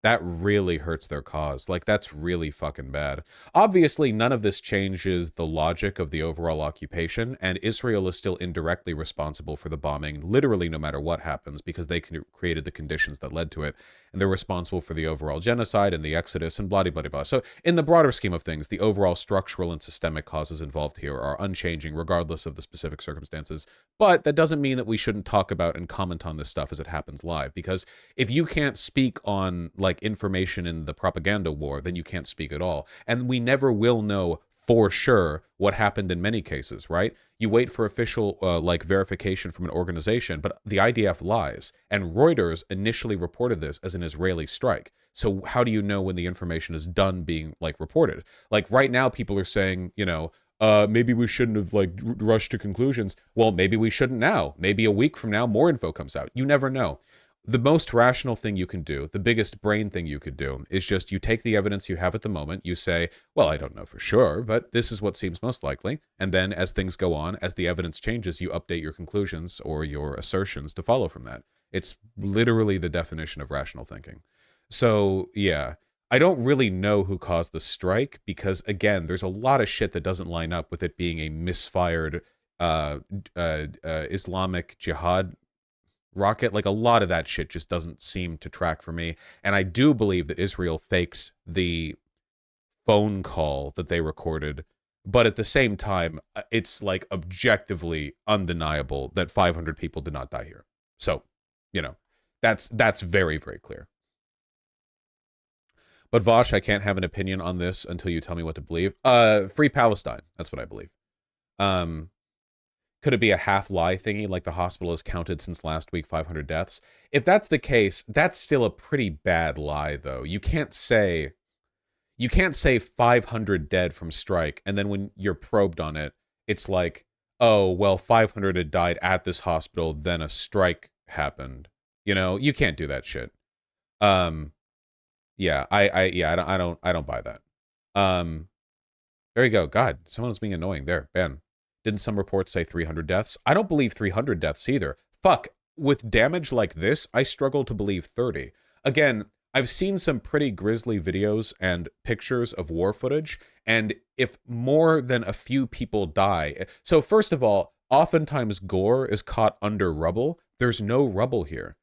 Speaker 1: that really hurts their cause. Like, that's really fucking bad. Obviously, none of this changes the logic of the overall occupation, and Israel is still indirectly responsible for the bombing, literally no matter what happens, because they created the conditions that led to it, and they're responsible for the overall genocide and the exodus and blah, blah, blah, blah. So, in the broader scheme of things, the overall structural and systemic causes involved here are unchanging, regardless of the specific circumstances. But that doesn't mean that we shouldn't talk about and comment on this stuff as it happens live, because if you can't speak on, like, information in the propaganda war, then you can't speak at all. And we never will know for sure what happened in many cases, right? You wait for official like verification from an organization, but the IDF lies, and Reuters initially reported this as an Israeli strike. So how do you know when the information is done being like reported? Like right now, people are saying, you know, maybe we shouldn't have like rushed to conclusions. Well, maybe we shouldn't now. Maybe a week from now, more info comes out. You never know. The most rational thing you can do, the biggest brain thing you could do, is just you take the evidence you have at the moment, you say, well, I don't know for sure, but this is what seems most likely. And then as things go on, as the evidence changes, you update your conclusions or your assertions to follow from that. It's literally the definition of rational thinking. So, yeah, I don't really know who caused the strike because, again, there's a lot of shit that doesn't line up with it being a misfired Islamic Jihad rocket. Like, a lot of that shit just doesn't seem to track for me. And I do believe that Israel faked the phone call that they recorded But at the same time, it's like objectively undeniable that 500 people did not die here. So, you know, that's very, very clear. But Vosh, I can't have an opinion on this until you tell me what to believe. Free Palestine. That's what I believe. Could it be a half-lie thingy, like the hospital has counted since last week 500 deaths? If that's the case, that's still a pretty bad lie, though. You can't say 500 dead from strike, and then when you're probed on it, it's like, oh, well, 500 had died at this hospital, then a strike happened. You know, you can't do that shit. Yeah, I don't buy that. There you go. God, someone's being annoying there. Ben. Didn't some reports say 300 deaths? I don't believe 300 deaths either. Fuck, with damage like this, I struggle to believe 30. Again, I've seen some pretty grisly videos and pictures of war footage, and if more than a few people die... So first of all, oftentimes gore is caught under rubble. There's no rubble here.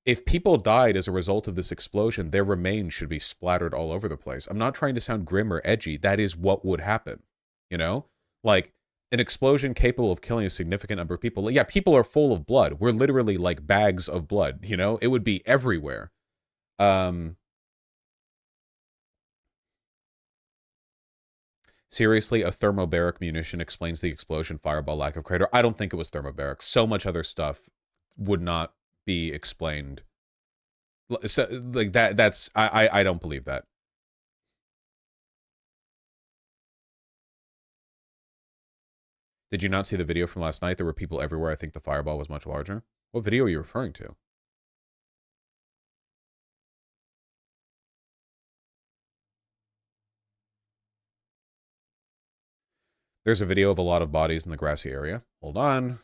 Speaker 1: If people died as a result of this explosion, their remains should be splattered all over the place. I'm not trying to sound grim or edgy. That is what would happen. You know? Like, an explosion capable of killing a significant number of people. Yeah, people are full of blood. We're literally like bags of blood, you know? It would be everywhere. Seriously, a thermobaric munition explains the explosion, fireball, lack of crater. I don't think it was thermobaric. So much other stuff would not be explained. So, like that's I don't believe that. Did you not see the video from last night? There were people everywhere. I think the fireball was much larger. What video are you referring to? There's a video of a lot of bodies in the grassy area. Hold on.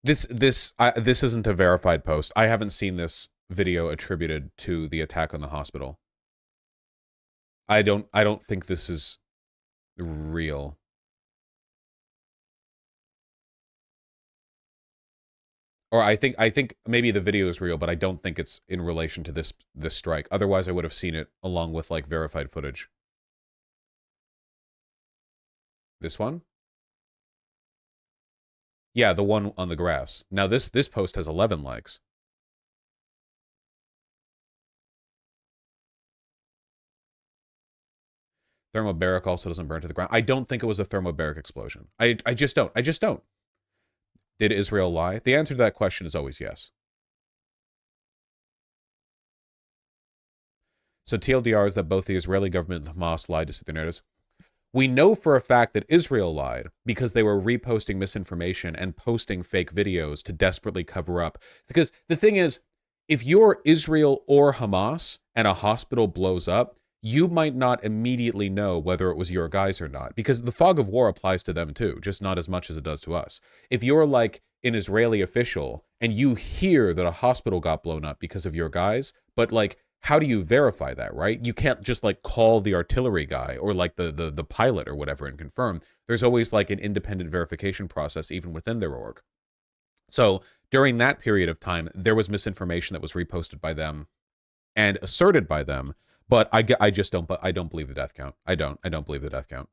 Speaker 1: This isn't a verified post. I haven't seen this video attributed to the attack on the hospital. I don't think this is real. Or I think maybe the video is real, but I don't think it's in relation to this strike. Otherwise, I would have seen it along with like verified footage. This one? Yeah, the one on the grass. Now this post has 11 likes. Thermobaric also doesn't burn to the ground. I don't think it was a thermobaric explosion. I just don't. I just don't. Did Israel lie? The answer to that question is always yes. So TLDR is that both the Israeli government and Hamas lied to suit their narratives. We know for a fact that Israel lied because they were reposting misinformation and posting fake videos to desperately cover up. Because the thing is, if you're Israel or Hamas and a hospital blows up, you might not immediately know whether it was your guys or not, because the fog of war applies to them too, just not as much as it does to us. If you're like an Israeli official and you hear that a hospital got blown up because of your guys, but like, how do you verify that, right? You can't just like call the artillery guy or like the pilot or whatever and confirm. There's always like an independent verification process even within their org. So during that period of time, there was misinformation that was reposted by them and asserted by them. But I don't believe the death count. I don't believe the death count.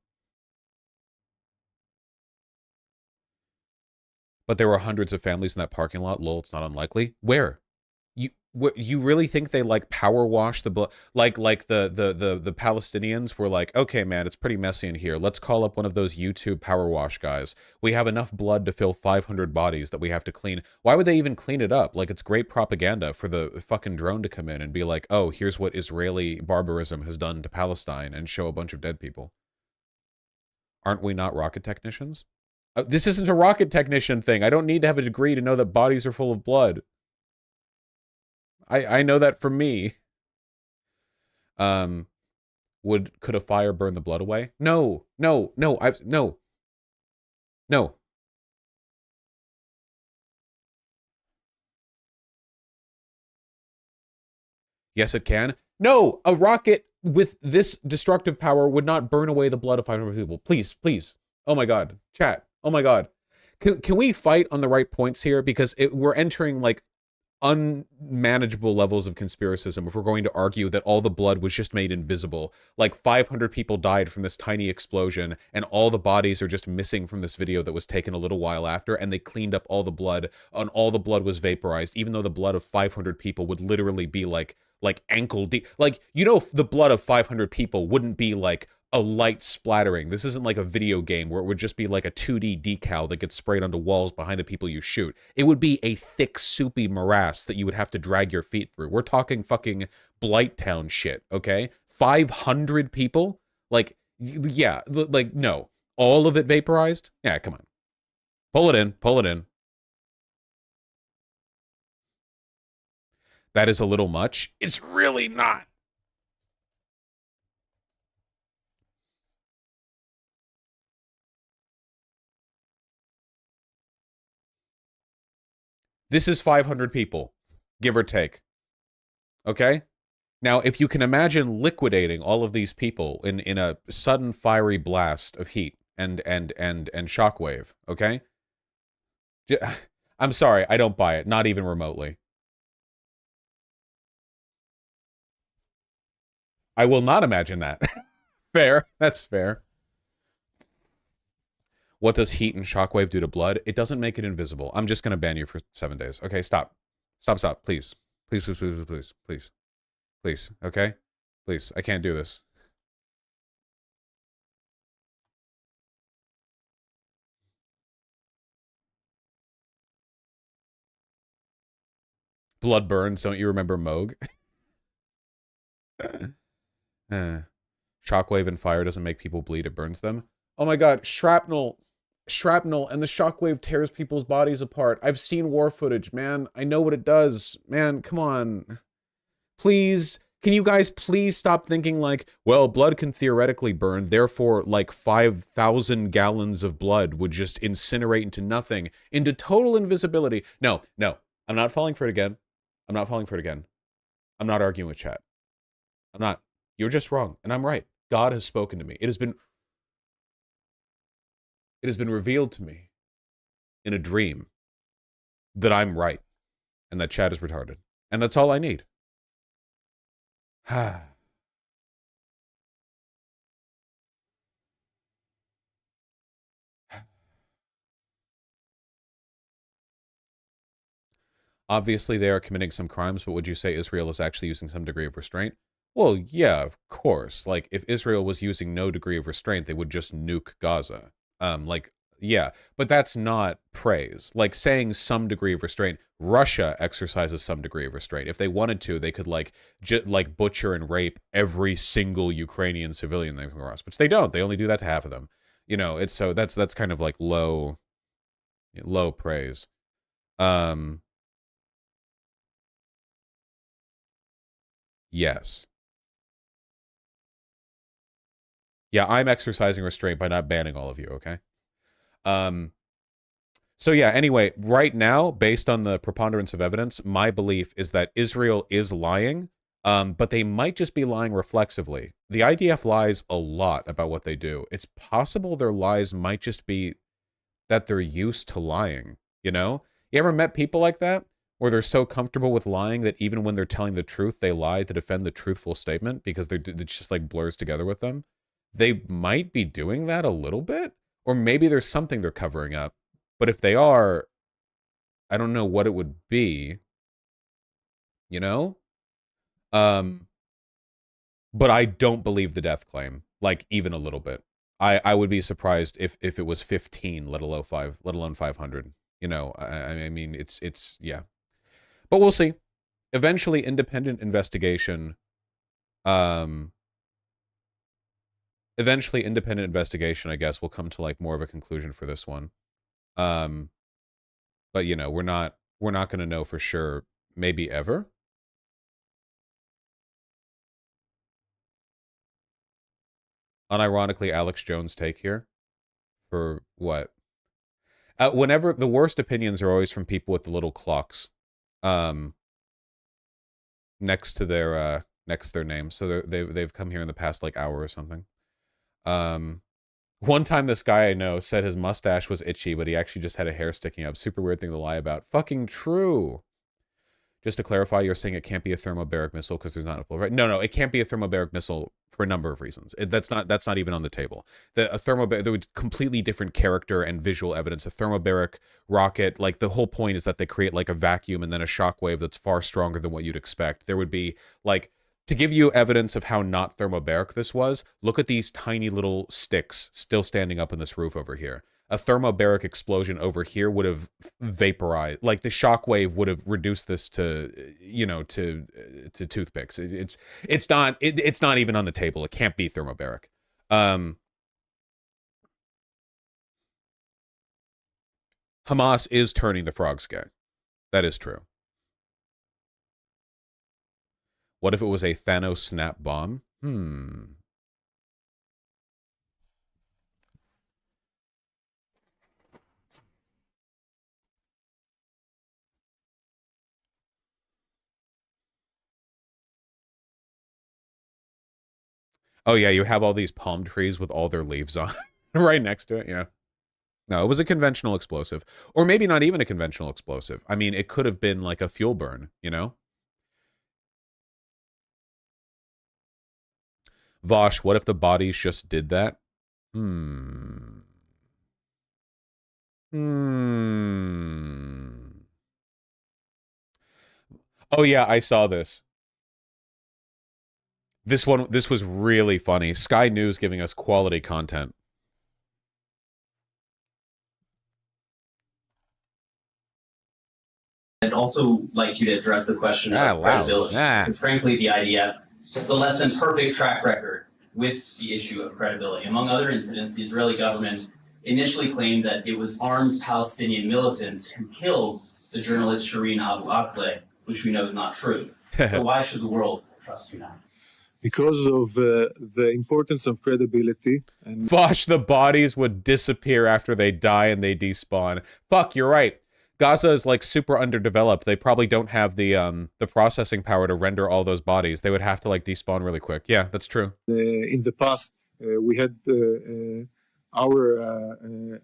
Speaker 1: But there were hundreds of families in that parking lot. Lol, it's not unlikely. Where? You really think they like power wash the blood? Like the Palestinians were like, okay, man, it's pretty messy in here. Let's call up one of those YouTube power wash guys. We have enough blood to fill 500 bodies that we have to clean. Why would they even clean it up? Like, it's great propaganda for the fucking drone to come in and be like, oh, here's what Israeli barbarism has done to Palestine, and show a bunch of dead people. Aren't we not rocket technicians? This isn't a rocket technician thing. I don't need to have a degree to know that bodies are full of blood. I know that from me. Could a fire burn the blood away? No. No. Yes, it can. No, a rocket with this destructive power would not burn away the blood of 500 people. Please. Oh my God. Chat. Oh my God. can we fight on the right points here? Because we're entering like unmanageable levels of conspiracism if we're going to argue that all the blood was just made invisible. Like 500 people died from this tiny explosion, and all the bodies are just missing from this video that was taken a little while after, and they cleaned up all the blood, and all the blood was vaporized, even though the blood of 500 people would literally be like ankle deep. Like, you know, the blood of 500 people wouldn't be like a light splattering. This isn't like a video game where it would just be like a 2D decal that gets sprayed onto walls behind the people you shoot. It would be a thick, soupy morass that you would have to drag your feet through. We're talking fucking Blighttown shit, okay? 500 people? Like, yeah, like, no. All of it vaporized? Yeah, come on. Pull it in, pull it in. That is a little much. It's really not. This is 500 people, give or take. Okay? Now, if you can imagine liquidating all of these people in a sudden fiery blast of heat and shockwave, okay? I'm sorry, I don't buy it, not even remotely. I will not imagine that. Fair, that's fair. What does heat and shockwave do to blood? It doesn't make it invisible. I'm just going to ban you for 7 days. Okay, stop. Stop, stop, please. Please, please, please, please, please. Please, okay? Please, I can't do this. Blood burns, don't you remember Moog? Shockwave and fire doesn't make people bleed, it burns them. Oh my god, shrapnel, and the shockwave tears people's bodies apart. I've seen war footage, man. I know what it does. Man, come on. Please, can you guys please stop thinking like, well, blood can theoretically burn, therefore like 5,000 gallons of blood would just incinerate into nothing, into total invisibility. No, no, I'm not falling for it again. I'm not falling for it again. I'm not arguing with chat. I'm not. You're just wrong, and I'm right. God has spoken to me. It has been revealed to me in a dream that I'm right and that chat is retarded. And that's all I need. Obviously, they are committing some crimes, but would you say Israel is actually using some degree of restraint? Well, yeah, of course. Like, if Israel was using no degree of restraint, they would just nuke Gaza. Like, yeah, but that's not praise. Like, saying some degree of restraint, Russia exercises some degree of restraint. If they wanted to, they could, like, like butcher and rape every single Ukrainian civilian they come across, which they don't. They only do that to half of them. You know, it's so that's kind of like low praise. Yes. Yeah, I'm exercising restraint by not banning all of you, okay? So yeah, anyway, right now, based on the preponderance of evidence, my belief is that Israel is lying, but they might just be lying reflexively. The IDF lies a lot about what they do. It's possible their lies might just be that they're used to lying, you know? You ever met people like that? Where they're so comfortable with lying that even when they're telling the truth, they lie to defend the truthful statement because it just like blurs together with them. They might be doing that a little bit, or maybe there's something they're covering up. But if they are, I don't know what it would be, you know? But I don't believe the death claim, like even a little bit. I would be surprised if it was 15, let alone 500. You know, I mean, it's yeah. But we'll see. Eventually, independent investigation. Eventually, independent investigation, I guess, will come to like more of a conclusion for this one. But you know, we're not going to know for sure. Maybe ever. Unironically, Alex Jones' take here for what? Whenever the worst opinions are always from people with the little clocks. Next to their name, so they've come here in the past like hour or something. One time this guy I know said his mustache was itchy, but he actually just had a hair sticking up. Super weird thing to lie about. Fucking true. Just to clarify, you're saying it can't be a thermobaric missile because there's not a right? No, it can't be a thermobaric missile for a number of reasons. That's not even on the table. A thermobaric, there was completely different character and visual evidence. A thermobaric rocket, like the whole point is that they create like a vacuum and then a shockwave that's far stronger than what you'd expect. There would be like, to give you evidence of how not thermobaric this was, look at these tiny little sticks still standing up on this roof over here. A thermobaric explosion over here would have vaporized, like the shockwave would have reduced this to, you know, to toothpicks. It's not even on the table. It can't be thermobaric. Hamas is turning the frogs gay. That is true. What if it was a Thanos snap bomb? Oh, yeah, you have all these palm trees with all their leaves on right next to it, yeah. No, it was a conventional explosive. Or maybe not even a conventional explosive. I mean, it could have been like a fuel burn, you know? Vosh, what if the bodies just did that? Oh, yeah, I saw this. This was really funny. Sky News giving us quality content.
Speaker 6: I'd also like you to address the question of credibility. Because frankly, the IDF has a less than perfect track record with the issue of credibility. Among other incidents, the Israeli government initially claimed that it was armed Palestinian militants who killed the journalist Shireen Abu Akleh, which we know is not true. So why should the world trust you now?
Speaker 7: Because of the importance of credibility. And
Speaker 1: Vosh, the bodies would disappear after they die and they despawn. Fuck, you're right. Gaza is like super underdeveloped. They probably don't have the processing power to render all those bodies. They would have to like despawn really quick. Yeah, that's true.
Speaker 7: In the past, we had our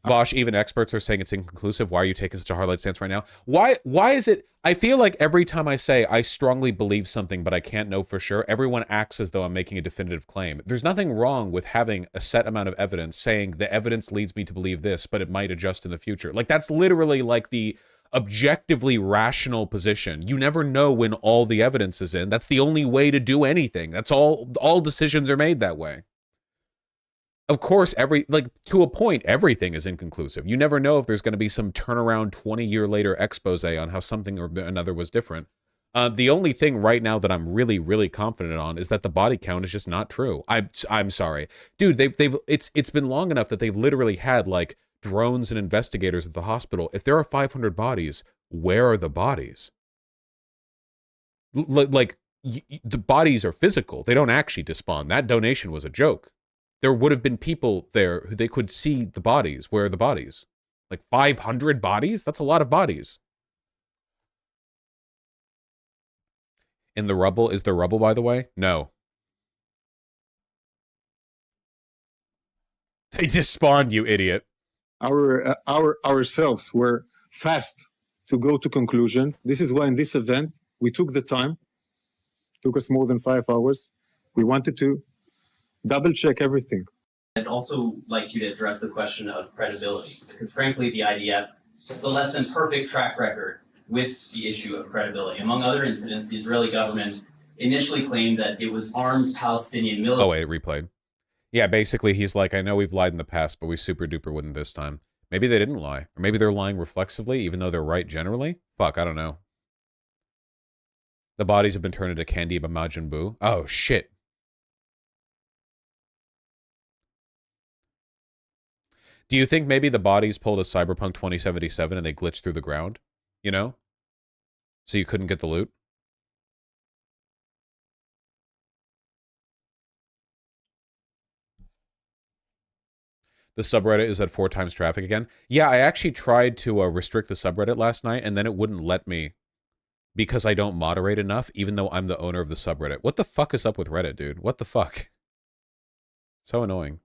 Speaker 1: Vosh, even experts are saying it's inconclusive. Why are you taking such a hard light stance right now? Why is it? I feel like every time I say I strongly believe something, but I can't know for sure, everyone acts as though I'm making a definitive claim. There's nothing wrong with having a set amount of evidence saying the evidence leads me to believe this, but it might adjust in the future. Like that's literally like the objectively rational position. You never know when all the evidence is in. That's the only way to do anything. That's all decisions are made that way. Of course, to a point, everything is inconclusive. You never know if there's going to be some turnaround 20-year later expose on how something or another was different. The only thing right now that I'm really, really confident on is that the body count is just not true. I'm sorry, dude. It's been long enough that they've literally had like drones and investigators at the hospital. If there are 500 bodies, where are the bodies? The bodies are physical. They don't actually despawn. That donation was a joke. There would have been people there who they could see the bodies. Where are the bodies? Like 500 bodies? That's a lot of bodies. In the rubble? Is there rubble, by the way? No. They just spawned, you idiot.
Speaker 7: Ourselves were fast to go to conclusions. This is why in this event, we took the time. It took us more than 5 hours. We wanted to double check everything.
Speaker 6: I'd also like you to address the question of credibility, because frankly, the IDF has a less than perfect track record with the issue of credibility. Among other incidents, the Israeli government initially claimed that it was armed Palestinian military.
Speaker 1: Oh, wait, it replayed. Yeah, basically, he's like, I know we've lied in the past, but we super duper wouldn't this time. Maybe they didn't lie. Or maybe they're lying reflexively, even though they're right generally. Fuck, I don't know. The bodies have been turned into candy by Majin Buu. Oh, shit. Do you think maybe the bodies pulled a Cyberpunk 2077 and they glitched through the ground? You know? So you couldn't get the loot? The subreddit is at 4 times traffic again. Yeah, I actually tried to restrict the subreddit last night, and then it wouldn't let me because I don't moderate enough, even though I'm the owner of the subreddit. What the fuck is up with Reddit, dude? What the fuck? So annoying.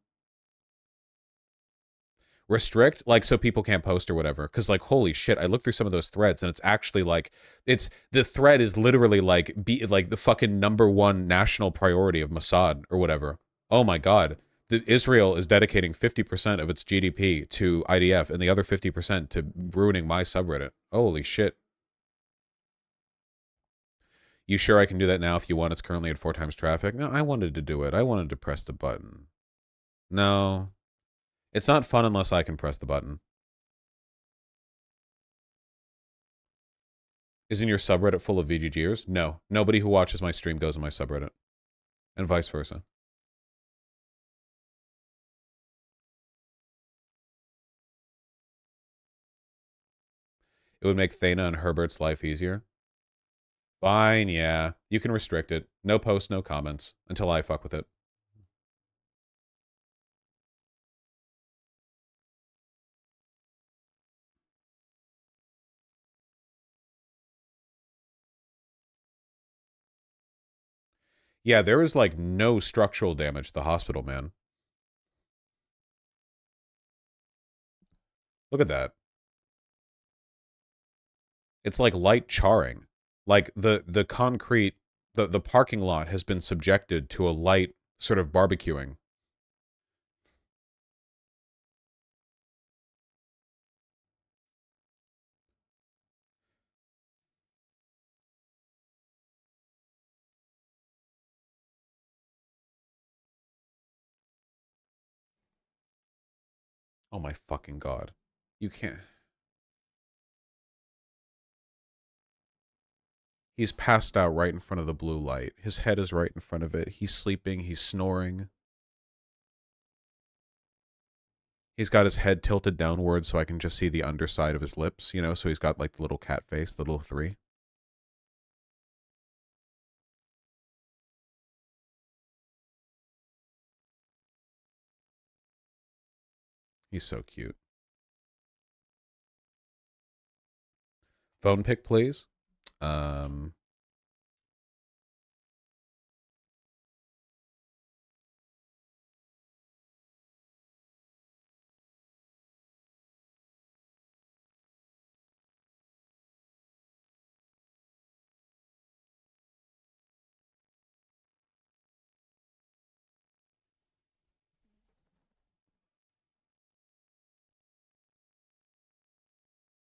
Speaker 1: restrict, like, so people can't post or whatever. Because, like, holy shit, I looked through some of those threads, and it's actually like, the thread is literally like the fucking #1 national priority of Mossad or whatever. Oh my god, Israel is dedicating 50% of its GDP to IDF and the other 50% to ruining my subreddit. Holy shit. You sure I can do that now if you want? It's currently at 4 times traffic. No, I wanted to do it. I wanted to press the button. No. It's not fun unless I can press the button. Isn't your subreddit full of VGGers? No. Nobody who watches my stream goes in my subreddit. And vice versa. It would make Thana and Herbert's life easier. Fine, yeah. You can restrict it. No posts, no comments. Until I fuck with it. Yeah, there is, like, no structural damage to the hospital, man. Look at that. It's like light charring. Like, the concrete, the parking lot has been subjected to a light sort of barbecuing. Oh my fucking god. You can't... He's passed out right in front of the blue light. His head is right in front of it. He's sleeping. He's snoring. He's got his head tilted downward so I can just see the underside of his lips, you know? So he's got, like, the little cat face, the little 3. He's so cute. Phone pic, please.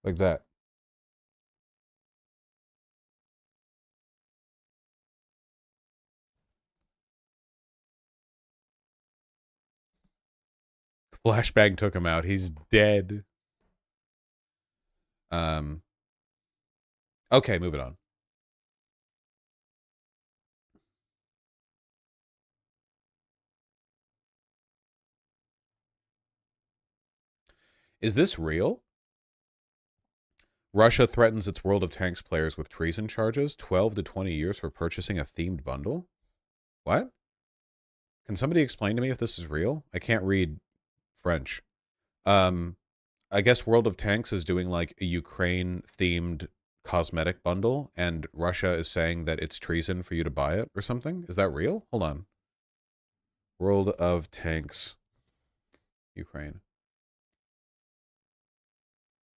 Speaker 1: Like that. Flashbang took him out. He's dead. Okay, moving on. Is this real? Russia threatens its World of Tanks players with treason charges, 12 to 20 years for purchasing a themed bundle? What? Can somebody explain to me if this is real? I can't read French. I guess World of Tanks is doing like a Ukraine-themed cosmetic bundle, and Russia is saying that it's treason for you to buy it or something. Is that real? Hold on. World of Tanks, Ukraine.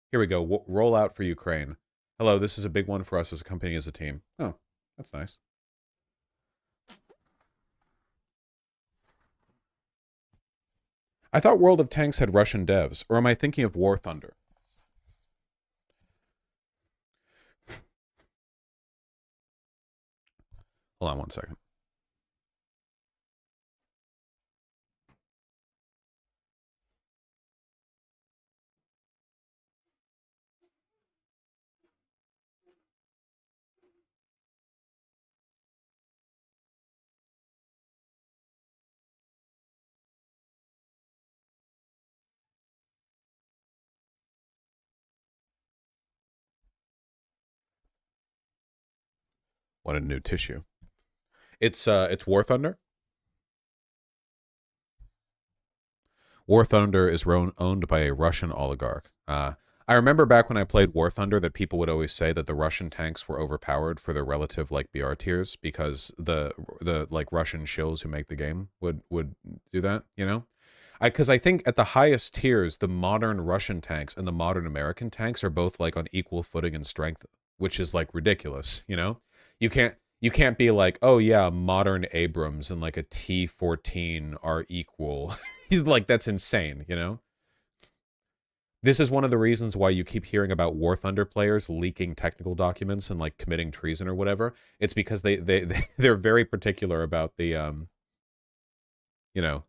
Speaker 1: Here we go. Roll out for Ukraine. Hello, this is a big one for us as a company, as a team. Oh, that's nice. I thought World of Tanks had Russian devs, or am I thinking of War Thunder? Hold on one second. What a new tissue. It's War Thunder. War Thunder is owned by a Russian oligarch. I remember back when I played War Thunder that people would always say that the Russian tanks were overpowered for their relative like BR tiers because the like Russian shills who make the game would do that, you know? Because I think at the highest tiers, the modern Russian tanks and the modern American tanks are both like on equal footing in strength, which is like ridiculous, you know? You can't be like, oh yeah, modern Abrams and like a T-14 are equal. Like, that's insane, you know? This is one of the reasons why you keep hearing about War Thunder players leaking technical documents and like committing treason or whatever. It's because they're very particular about the you know.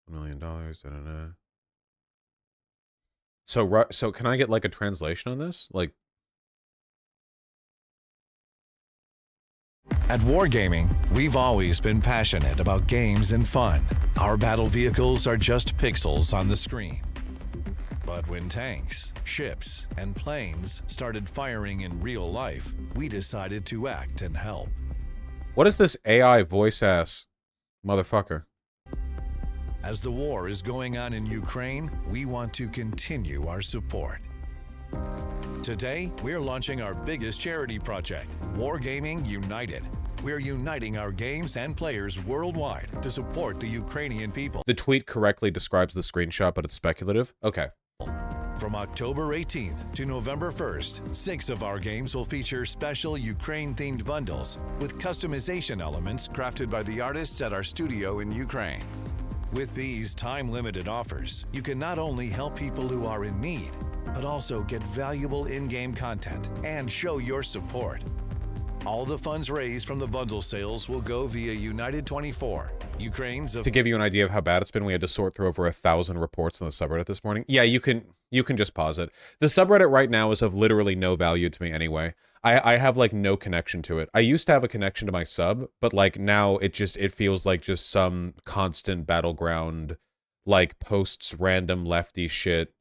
Speaker 1: $1 million. Da-da-da. So can I get like a translation on this? Like,
Speaker 8: at Wargaming, we've always been passionate about games and fun. Our battle vehicles are just pixels on the screen. But when tanks, ships, and planes started firing in real life, we decided to act and help.
Speaker 1: what is this AI voice ass motherfucker?
Speaker 8: As the war is going on in Ukraine, we want to continue our support. Today, we're launching our biggest charity project, Wargaming United. We're uniting our games and players worldwide to support the Ukrainian people.
Speaker 1: The tweet correctly describes the screenshot, but it's speculative. Okay.
Speaker 8: From October 18th to November 1st, 6 of our games will feature special Ukraine-themed bundles with customization elements crafted by the artists at our studio in Ukraine. With these time-limited offers, you can not only help people who are in need, but also get valuable in-game content and show your support. All the funds raised from the bundle sales will go via United 24, Ukraine's...
Speaker 1: To give you an idea of how bad it's been, we had to sort through over 1,000 reports on the subreddit this morning. Yeah, you can just pause it. The subreddit right now is of literally no value to me anyway. I have like no connection to it. I used to have a connection to my sub, but like now it feels like just some constant battleground, like posts random lefty shit.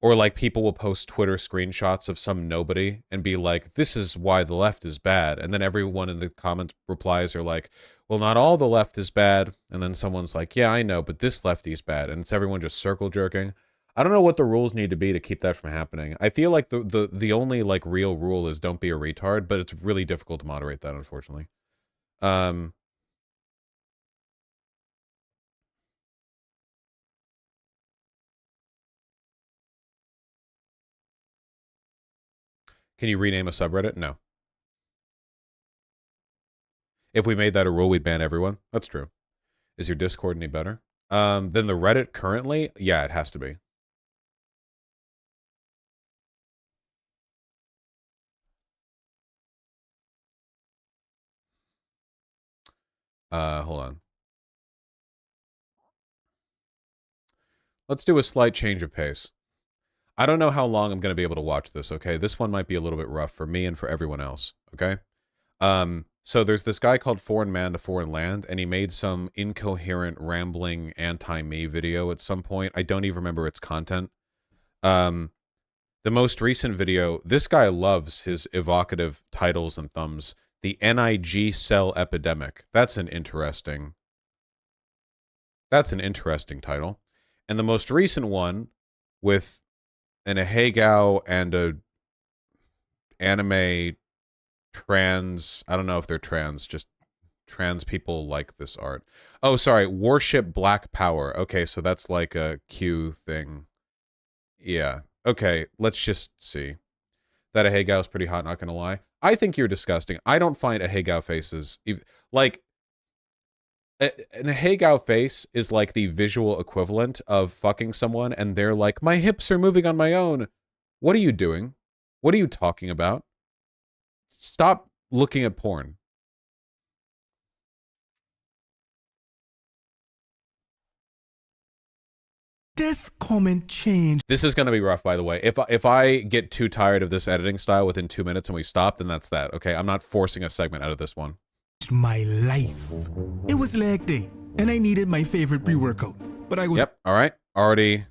Speaker 1: Or like people will post Twitter screenshots of some nobody and be like, this is why the left is bad. And then everyone in the comment replies are like, well, not all the left is bad. And then someone's like, yeah, I know, but this lefty's bad. And it's everyone just circle jerking. I don't know what the rules need to be to keep that from happening. I feel like the only like real rule is don't be a retard, but it's really difficult to moderate that, unfortunately. Can you rename a subreddit? No. If we made that a rule, we'd ban everyone. That's true. Is your Discord any better? Than the Reddit currently? Yeah, it has to be. Hold on. Let's do a slight change of pace. I don't know how long I'm going to be able to watch this, okay? This one might be a little bit rough for me and for everyone else, okay? So there's this guy called Foreign Man to Foreign Land, and he made some incoherent, rambling, anti-me video at some point. I don't even remember its content. The most recent video, this guy loves his evocative titles and thumbs. The NIG cell epidemic. That's an interesting title. And the most recent one with an Ahegao and a anime trans, I don't know if they're trans, just trans people like this art. Oh, sorry, Warship Black Power. Okay, so that's like a Q thing. Yeah. Okay, let's just see. That Ahegao is pretty hot, not gonna lie. I think you're disgusting. I don't find Ahegao faces... Like, an Ahegao face is like the visual equivalent of fucking someone, and they're like, my hips are moving on my own. What are you doing? What are you talking about? Stop looking at porn.
Speaker 9: This comment changed.
Speaker 1: This is going to be rough, by the way. If I get too tired of this editing style within 2 minutes and we stop, then that's that, okay? I'm not forcing a segment out of this one.
Speaker 9: My life. It was leg day, and I needed my favorite pre-workout. But I was...
Speaker 1: Yep, all right. Already.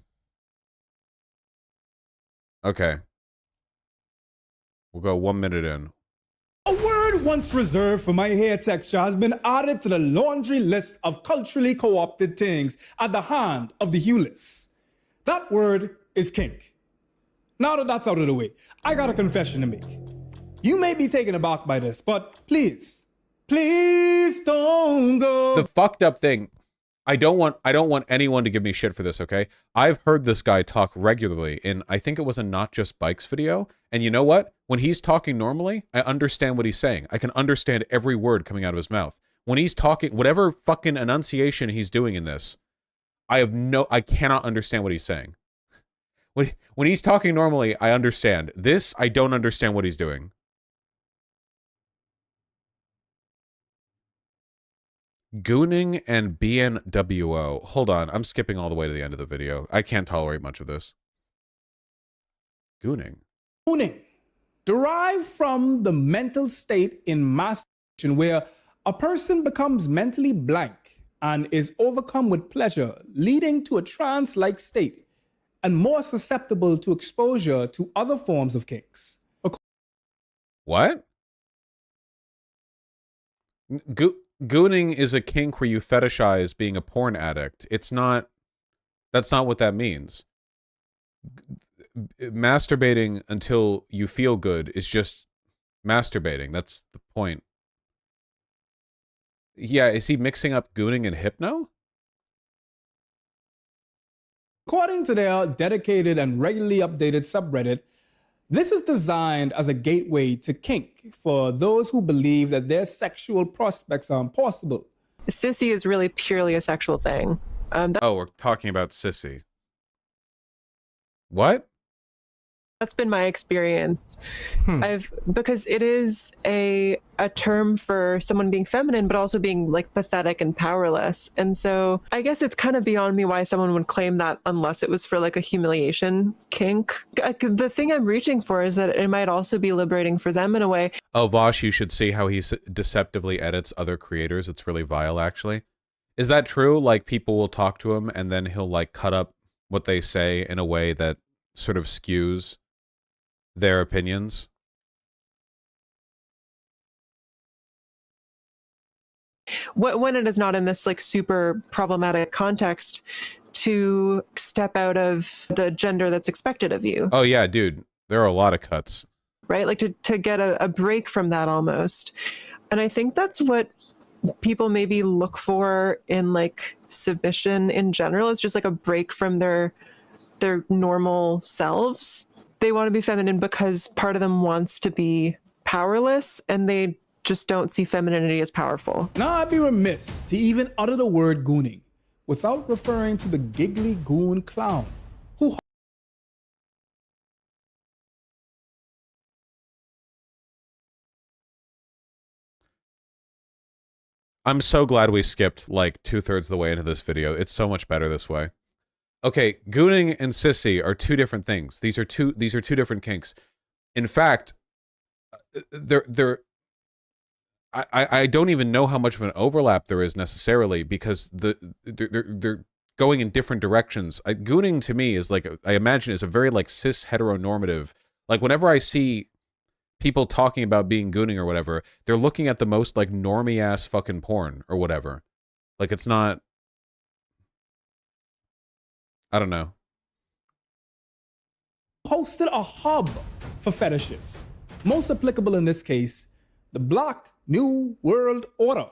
Speaker 1: Okay. We'll go 1 minute in.
Speaker 10: A word once reserved for my hair texture has been added to the laundry list of culturally co-opted things at the hand of the hueless. That word is kink. now that that's out of the way, I got a confession to make. You may be taken aback by this, but please don't go.
Speaker 1: The fucked up thing, I don't want anyone to give me shit for this, okay? I've heard this guy talk regularly in, I think it was a Not Just Bikes video, and you know what? When he's talking normally, I understand what he's saying. I can understand every word coming out of his mouth. When he's talking, whatever fucking enunciation he's doing in this, I cannot understand what he's saying. When he's talking normally, I understand. This, I don't understand what he's doing. Gooning and BNWO. Hold on, I'm skipping all the way to the end of the video. I can't tolerate much of this. Gooning.
Speaker 10: Gooning, derived from the mental state in masturbation where a person becomes mentally blank and is overcome with pleasure, leading to a trance-like state and more susceptible to exposure to other forms of kinks.
Speaker 1: What? Gooning is a kink where you fetishize being a porn addict. It's not... That's not what that means. Masturbating until you feel good is just masturbating. That's the point. Yeah, is he mixing up gooning and hypno?
Speaker 10: According to their dedicated and regularly updated subreddit, this is designed as a gateway to kink for those who believe that their sexual prospects are impossible.
Speaker 11: Sissy is really purely a sexual thing.
Speaker 1: Oh, we're talking about sissy. What?
Speaker 11: That's been my experience. Because it is a term for someone being feminine, but also being like pathetic and powerless. And so I guess it's kind of beyond me why someone would claim that unless it was for like a humiliation kink. The thing I'm reaching for is that it might also be liberating for them in a way.
Speaker 1: Oh, Vosh, you should see how he deceptively edits other creators. It's really vile, actually. Is that true? Like, people will talk to him and then he'll like cut up what they say in a way that sort of skews their opinions?
Speaker 11: When it is not in this like super problematic context to step out of the gender that's expected of you.
Speaker 1: Oh yeah, dude, there are a lot of cuts.
Speaker 11: Right? Like to get a break from that almost. And I think that's what people maybe look for in like submission in general. It's just like a break from their normal selves. They want to be feminine because part of them wants to be powerless and they just don't see femininity as powerful.
Speaker 10: Now I'd be remiss to even utter the word gooning without referring to the giggly goon clown who...
Speaker 1: I'm so glad we skipped like 2/3 of the way into this video. It's so much better this way. Okay, gooning and sissy are two different things. These are two different kinks. In fact, I don't even know how much of an overlap there is necessarily because they're going in different directions. Gooning to me is like, I imagine is a very like cis heteronormative. Like whenever I see people talking about being gooning or whatever, they're looking at the most like normie ass fucking porn or whatever. Like it's not. I don't know.
Speaker 10: Hosted a hub for fetishes. Most applicable in this case, the Black New World Order.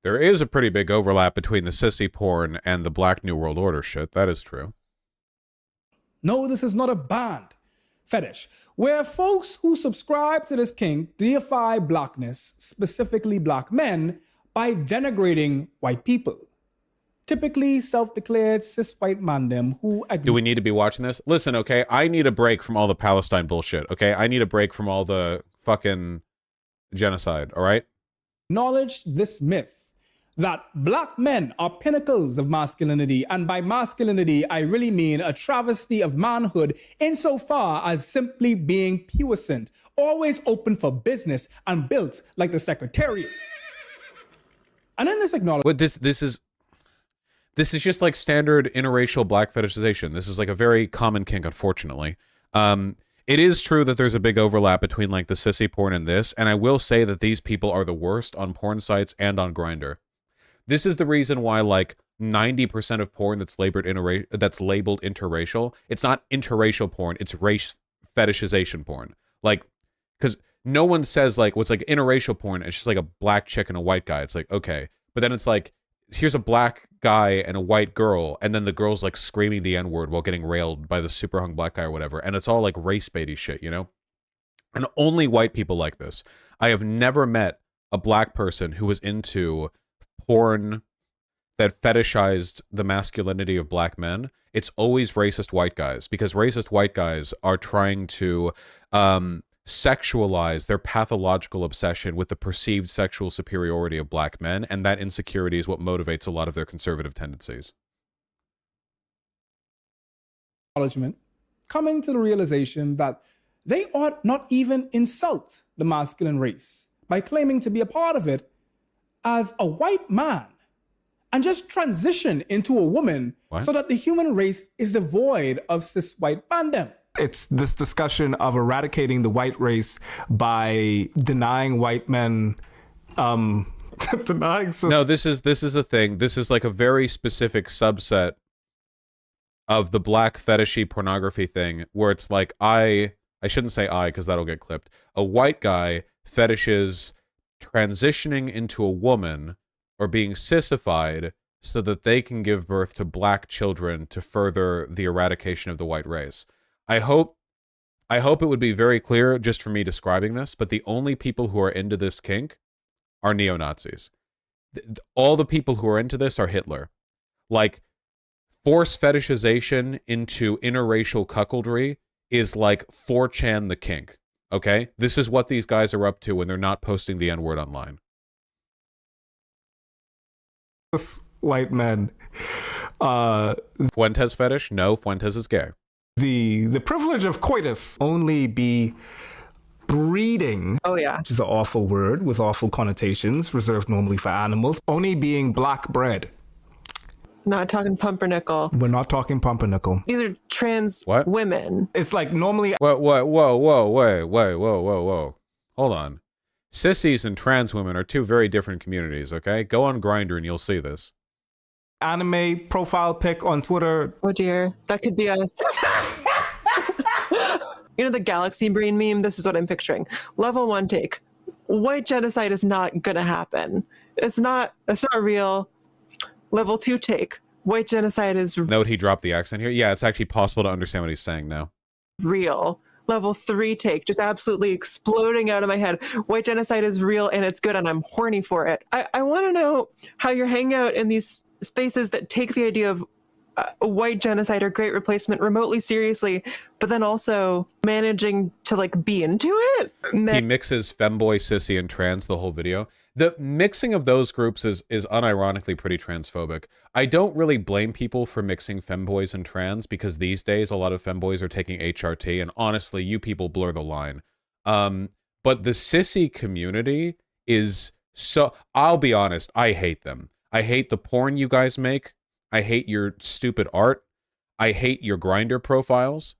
Speaker 1: There is a pretty big overlap between the sissy porn and the Black New World Order shit. That is true.
Speaker 10: No, this is not a band fetish, where folks who subscribe to this kink deify blackness, specifically black men, by denigrating white people. Typically self-declared cis white mandem who...
Speaker 1: Do we need to be watching this? Listen, okay, I need a break from all the Palestine bullshit, okay? I need a break from all the fucking genocide, all right?
Speaker 10: Acknowledge this myth that black men are pinnacles of masculinity, and by masculinity, I really mean a travesty of manhood insofar as simply being puissant, always open for business, and built like the Secretariat. And in this acknowledgement...
Speaker 1: This is just like standard interracial black fetishization. This is like a very common kink, unfortunately. It is true that there's a big overlap between like the sissy porn and this, and I will say that these people are the worst on porn sites and on Grindr. This is the reason why like 90% of porn that's labeled interracial, it's not interracial porn, it's race fetishization porn. Like, because no one says like what's like interracial porn, it's just like a black chick and a white guy. It's like, okay. But then it's like, here's a black guy and a white girl, and then the girl's like screaming the N-word while getting railed by the super hung black guy or whatever, and it's all like race baity shit, you know? And only white people like this. I have never met a black person who was into porn that fetishized the masculinity of black men. It's always racist white guys, because racist white guys are trying to sexualize their pathological obsession with the perceived sexual superiority of black men, and that insecurity is what motivates a lot of their conservative tendencies.
Speaker 10: Coming to the realization that they ought not even insult the masculine race by claiming to be a part of it as a white man, and just transition into a woman so that the human race is devoid of cis white fandom.
Speaker 12: It's this discussion of eradicating the white race by denying white men denying
Speaker 1: No, this is the thing. This is like a very specific subset of the black fetishy pornography thing, where it's like I shouldn't say I because that'll get clipped. A white guy fetishes transitioning into a woman or being sissified so that they can give birth to black children to further the eradication of the white race. I hope it would be very clear just for me describing this, but the only people who are into this kink are neo-Nazis. All the people who are into this are Hitler. Like, force fetishization into interracial cuckoldry is like 4chan the kink, okay? This is what these guys are up to when they're not posting the N-word online.
Speaker 12: White men.
Speaker 1: Fuentes fetish? No, Fuentes is gay.
Speaker 12: The privilege of coitus only be breeding.
Speaker 11: Oh yeah.
Speaker 12: Which is an awful word with awful connotations, reserved normally for animals. Only being black bread.
Speaker 11: Not talking pumpernickel.
Speaker 12: We're not talking pumpernickel.
Speaker 11: These are trans women.
Speaker 12: It's like normally.
Speaker 1: Whoa. Hold on. Sissies and trans women are two very different communities, okay? Go on Grindr and you'll see this.
Speaker 12: Anime profile pic on Twitter.
Speaker 11: Oh dear, that could be us. You know the galaxy brain meme? This is what I'm picturing. Level 1 take. White genocide is not gonna happen. It's not real. Level 2 take. White genocide is
Speaker 1: Note he dropped the accent here. Yeah, it's actually possible to understand what he's saying now.
Speaker 11: Real. Level 3 take, just absolutely exploding out of my head. White genocide is real and it's good and I'm horny for it. I want to know how you're hanging out in these spaces that take the idea of white genocide or great replacement remotely seriously, but then also managing to like be into it.
Speaker 1: He mixes femboy, sissy, and trans the whole video. The mixing of those groups is unironically pretty transphobic. I don't really blame people for mixing femboys and trans, because these days a lot of femboys are taking HRT, and honestly, you people blur the line. But the sissy community is so... I'll be honest, I hate them. I hate the porn you guys make. I hate your stupid art. I hate your Grindr profiles.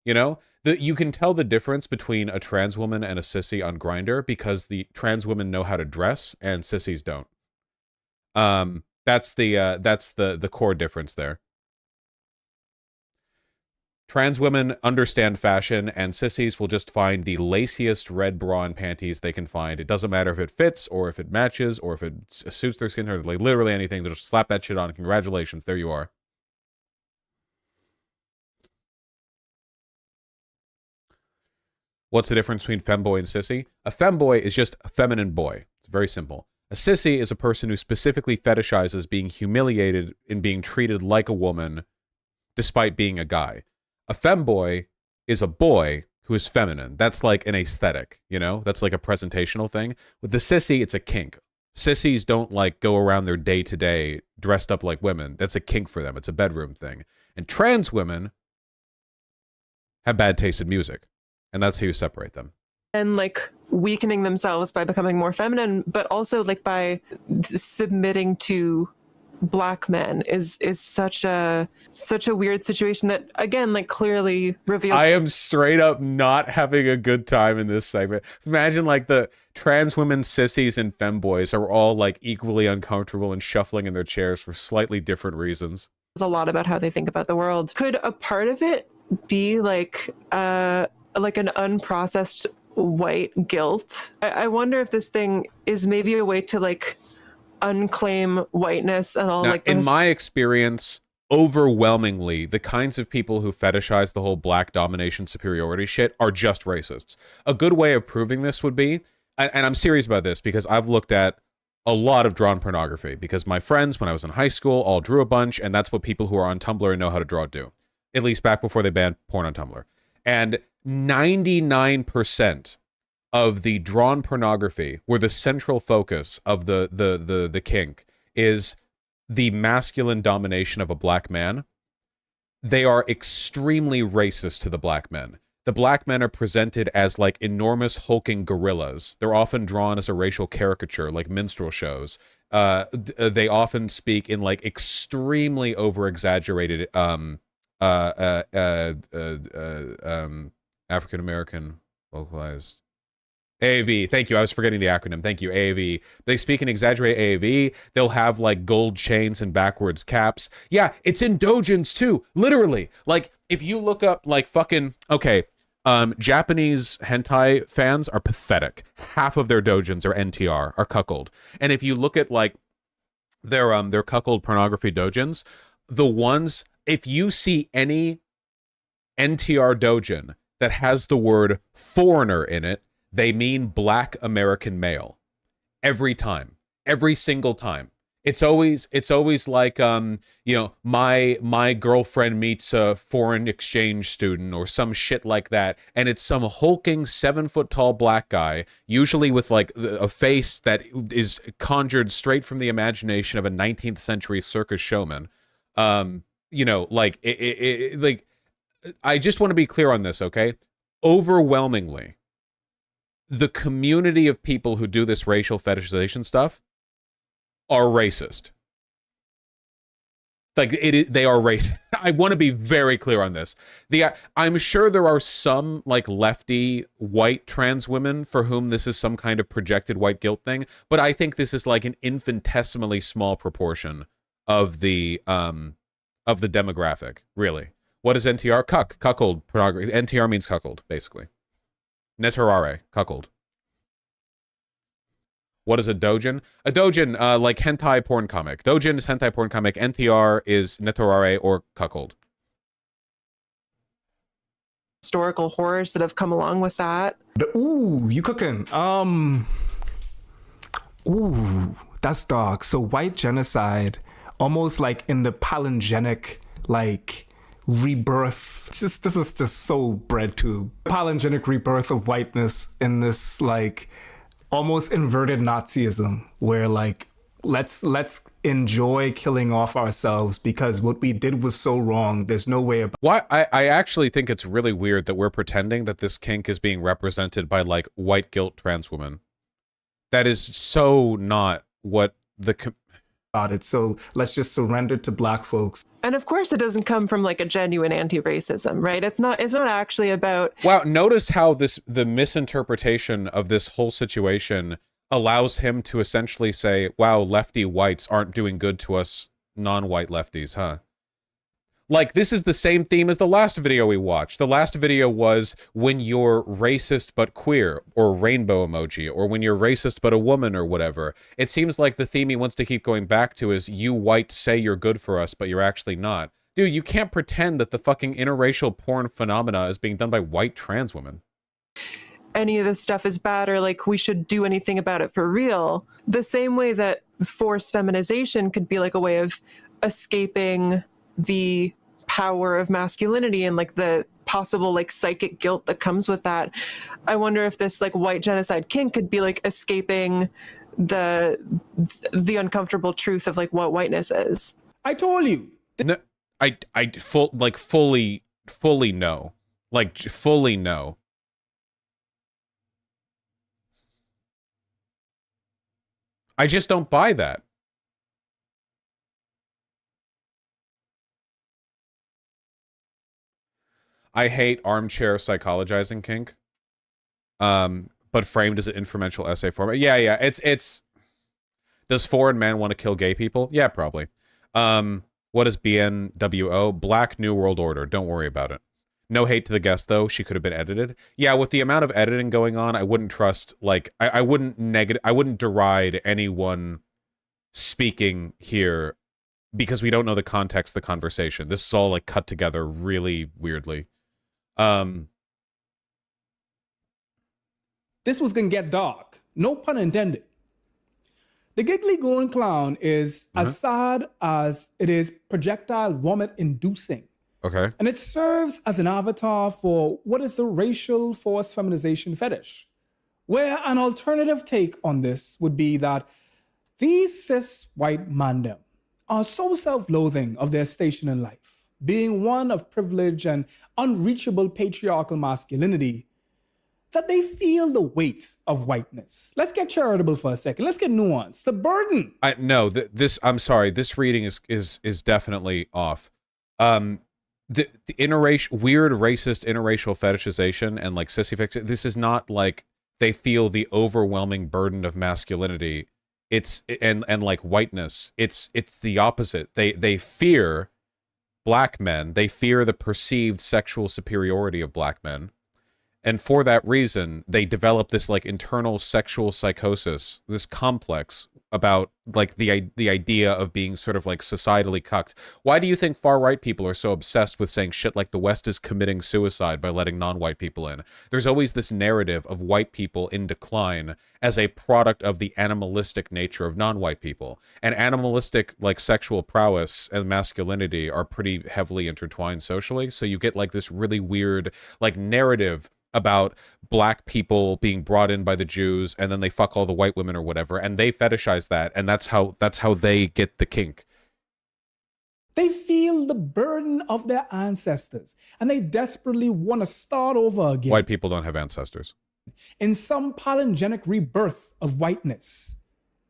Speaker 1: You know? You can tell the difference between a trans woman and a sissy on Grindr because the trans women know how to dress and sissies don't. That's the core difference there. Trans women understand fashion, and sissies will just find the laciest red bra and panties they can find. It doesn't matter if it fits, or if it matches, or if it suits their skin, or like literally anything. They'll just slap that shit on. Congratulations, there you are. What's the difference between femboy and sissy? A femboy is just a feminine boy. It's very simple. A sissy is a person who specifically fetishizes being humiliated and being treated like a woman despite being a guy. A femboy is a boy who is feminine. That's like an aesthetic, you know? That's like a presentational thing. With the sissy, it's a kink. Sissies don't like go around their day-to-day dressed up like women. That's a kink for them. It's a bedroom thing. And trans women have bad taste in music. And that's how you separate them.
Speaker 11: And like weakening themselves by becoming more feminine, but also like by submitting to black men is such a weird situation that, again, like clearly reveals.
Speaker 1: I am straight up not having a good time in this segment. Imagine like the trans women, sissies, and femboys are all like equally uncomfortable and shuffling in their chairs for slightly different reasons.
Speaker 11: A lot about how they think about the world. Could a part of it be like an unprocessed white guilt? I wonder if this thing is maybe a way to like unclaim whiteness and all.
Speaker 1: Now,
Speaker 11: like
Speaker 1: in my experience, overwhelmingly the kinds of people who fetishize the whole black domination superiority shit are just racists. A good way of proving this would be, and I'm serious about this because I've looked at a lot of drawn pornography because my friends when I was in high school all drew a bunch, and that's what people who are on Tumblr and know how to draw do, at least back before they banned porn on Tumblr. And 99% of the drawn pornography where the central focus of the kink is the masculine domination of a black man, they are extremely racist to the black men. The black men are presented as like enormous hulking gorillas. They're often drawn as a racial caricature, like minstrel shows. They often speak in like extremely over-exaggerated African-American localized AAV. Thank you. I was forgetting the acronym. Thank you. AAV. They speak in exaggerated AAV. They'll have like gold chains and backwards caps. Yeah, it's in doujins too. Literally. Like if you look up like fucking, okay, Japanese hentai fans are pathetic. Half of their doujins are NTR, are cuckold. And if you look at like their cuckold pornography doujins, the ones, if you see any NTR doujin that has the word foreigner in it, they mean black American male. Every time. Every single time. It's always like you know, my girlfriend meets a foreign exchange student or some shit like that, and it's some hulking 7-foot-tall black guy, usually with like a face that is conjured straight from the imagination of a 19th century circus showman. You know, like like I just want to be clear on this, okay? Overwhelmingly, the community of people who do this racial fetishization stuff are racist. Like they are racist. I want to be very clear on this. I'm sure there are some like lefty white trans women for whom this is some kind of projected white guilt thing, but I think this is like an infinitesimally small proportion of the demographic. Really, what is NTR? Cuckold pornography. NTR means cuckold, basically. Netorare, cuckold. What is a doujin? A doujin, like hentai porn comic. Doujin is hentai porn comic. NTR is netorare or cuckold.
Speaker 11: Historical horrors that have come along with that.
Speaker 12: Ooh, you cooking. Ooh, that's dark. So white genocide, almost like in the palingenic, like rebirth. This is just so bred to palingenic rebirth of whiteness in this like almost inverted Nazism, where like let's enjoy killing off ourselves because what we did was so wrong. There's no way about.
Speaker 1: Why? I actually think it's really weird that we're pretending that this kink is being represented by like white guilt trans women. That is so not what the
Speaker 12: about it. So let's just surrender to black folks.
Speaker 11: And of course, it doesn't come from like a genuine anti-racism, right? It's not actually about.
Speaker 1: Wow, notice how the misinterpretation of this whole situation allows him to essentially say, wow, lefty whites aren't doing good to us non-white lefties, huh? Like, this is the same theme as the last video we watched. The last video was when you're racist but queer, or rainbow emoji, or when you're racist but a woman, or whatever. It seems like the theme he wants to keep going back to is you whites say you're good for us, but you're actually not. Dude, you can't pretend that the fucking interracial porn phenomena is being done by white trans women.
Speaker 11: Any of this stuff is bad, or like we should do anything about it for real. The same way that forced feminization could be like a way of escaping the power of masculinity and like the possible like psychic guilt that comes with that. I wonder if this like white genocide kink could be like escaping the uncomfortable truth of like what whiteness is.
Speaker 10: I told you.
Speaker 1: No, fully no. Like fully no. I just don't buy that. I hate armchair psychologizing kink. But framed as an infomercial essay format. Yeah, it's does foreign man want to kill gay people? Yeah, probably. What is BNWO? Black New World Order. Don't worry about it. No hate to the guest, though. She could have been edited. Yeah, with the amount of editing going on, I wouldn't trust, like, I wouldn't deride anyone speaking here because we don't know the context of the conversation. This is all, like, cut together really weirdly.
Speaker 10: This was gonna get dark. No pun intended. The giggly going clown is as sad as it is projectile vomit inducing.
Speaker 1: Okay.
Speaker 10: And it serves as an avatar for what is the racial forced feminization fetish, where an alternative take on this would be that these cis white mandem are so self-loathing of their station in life, being one of privilege and unreachable patriarchal masculinity, that they feel the weight of whiteness. Let's get charitable for a second. Let's get nuanced. The burden.
Speaker 1: I'm sorry. This reading is definitely off. The weird racist interracial fetishization and like sissy fiction. This is not like they feel the overwhelming burden of masculinity. It's and like whiteness. It's the opposite. They fear black men. They fear the perceived sexual superiority of black men. And for that reason, they develop this like internal sexual psychosis, this complex about like the idea of being sort of like societally cucked. Why do you think far-right people are so obsessed with saying shit like the West is committing suicide by letting non-white people in? There's always this narrative of white people in decline as a product of the animalistic nature of non-white people. And animalistic like sexual prowess and masculinity are pretty heavily intertwined socially. So you get like this really weird like narrative about black people being brought in by the Jews and then they fuck all the white women or whatever, and they fetishize that, and that's how they get the kink.
Speaker 10: They feel the burden of their ancestors and they desperately want to start over again.
Speaker 1: White people don't have ancestors.
Speaker 10: In some palingenic rebirth of whiteness,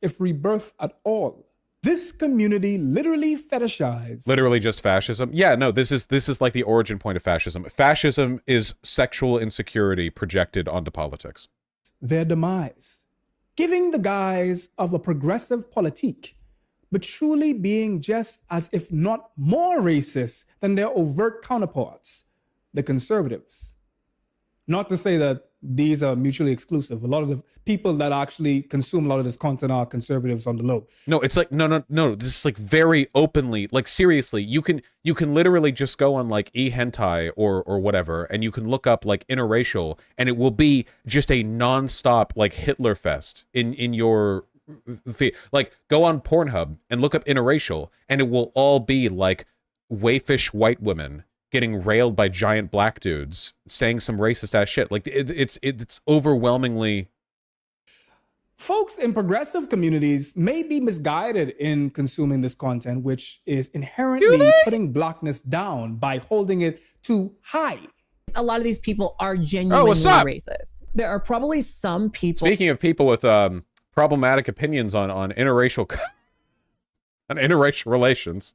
Speaker 10: if rebirth at all. This community literally fetishized.
Speaker 1: Literally just fascism? Yeah, no, this is like the origin point of fascism. Fascism is sexual insecurity projected onto politics.
Speaker 10: Their demise. Giving the guise of a progressive politique, but truly being just as if not more racist than their overt counterparts, the conservatives. Not to say that these are mutually exclusive. A lot of the people that actually consume a lot of this content are conservatives on the low.
Speaker 1: No, it's like no. This is like very openly, like seriously. You can literally just go on like eHentai or whatever, and you can look up like interracial, and it will be just a nonstop like Hitler fest in your feed. Like go on Pornhub and look up interracial, and it will all be like waifish white women getting railed by giant black dudes saying some racist ass shit. Like it's overwhelmingly.
Speaker 10: Folks in progressive communities may be misguided in consuming this content, which is inherently putting blackness down by holding it too high.
Speaker 13: A lot of these people are genuinely racist. There are probably some people.
Speaker 1: Speaking of people with problematic opinions on interracial on interracial relations,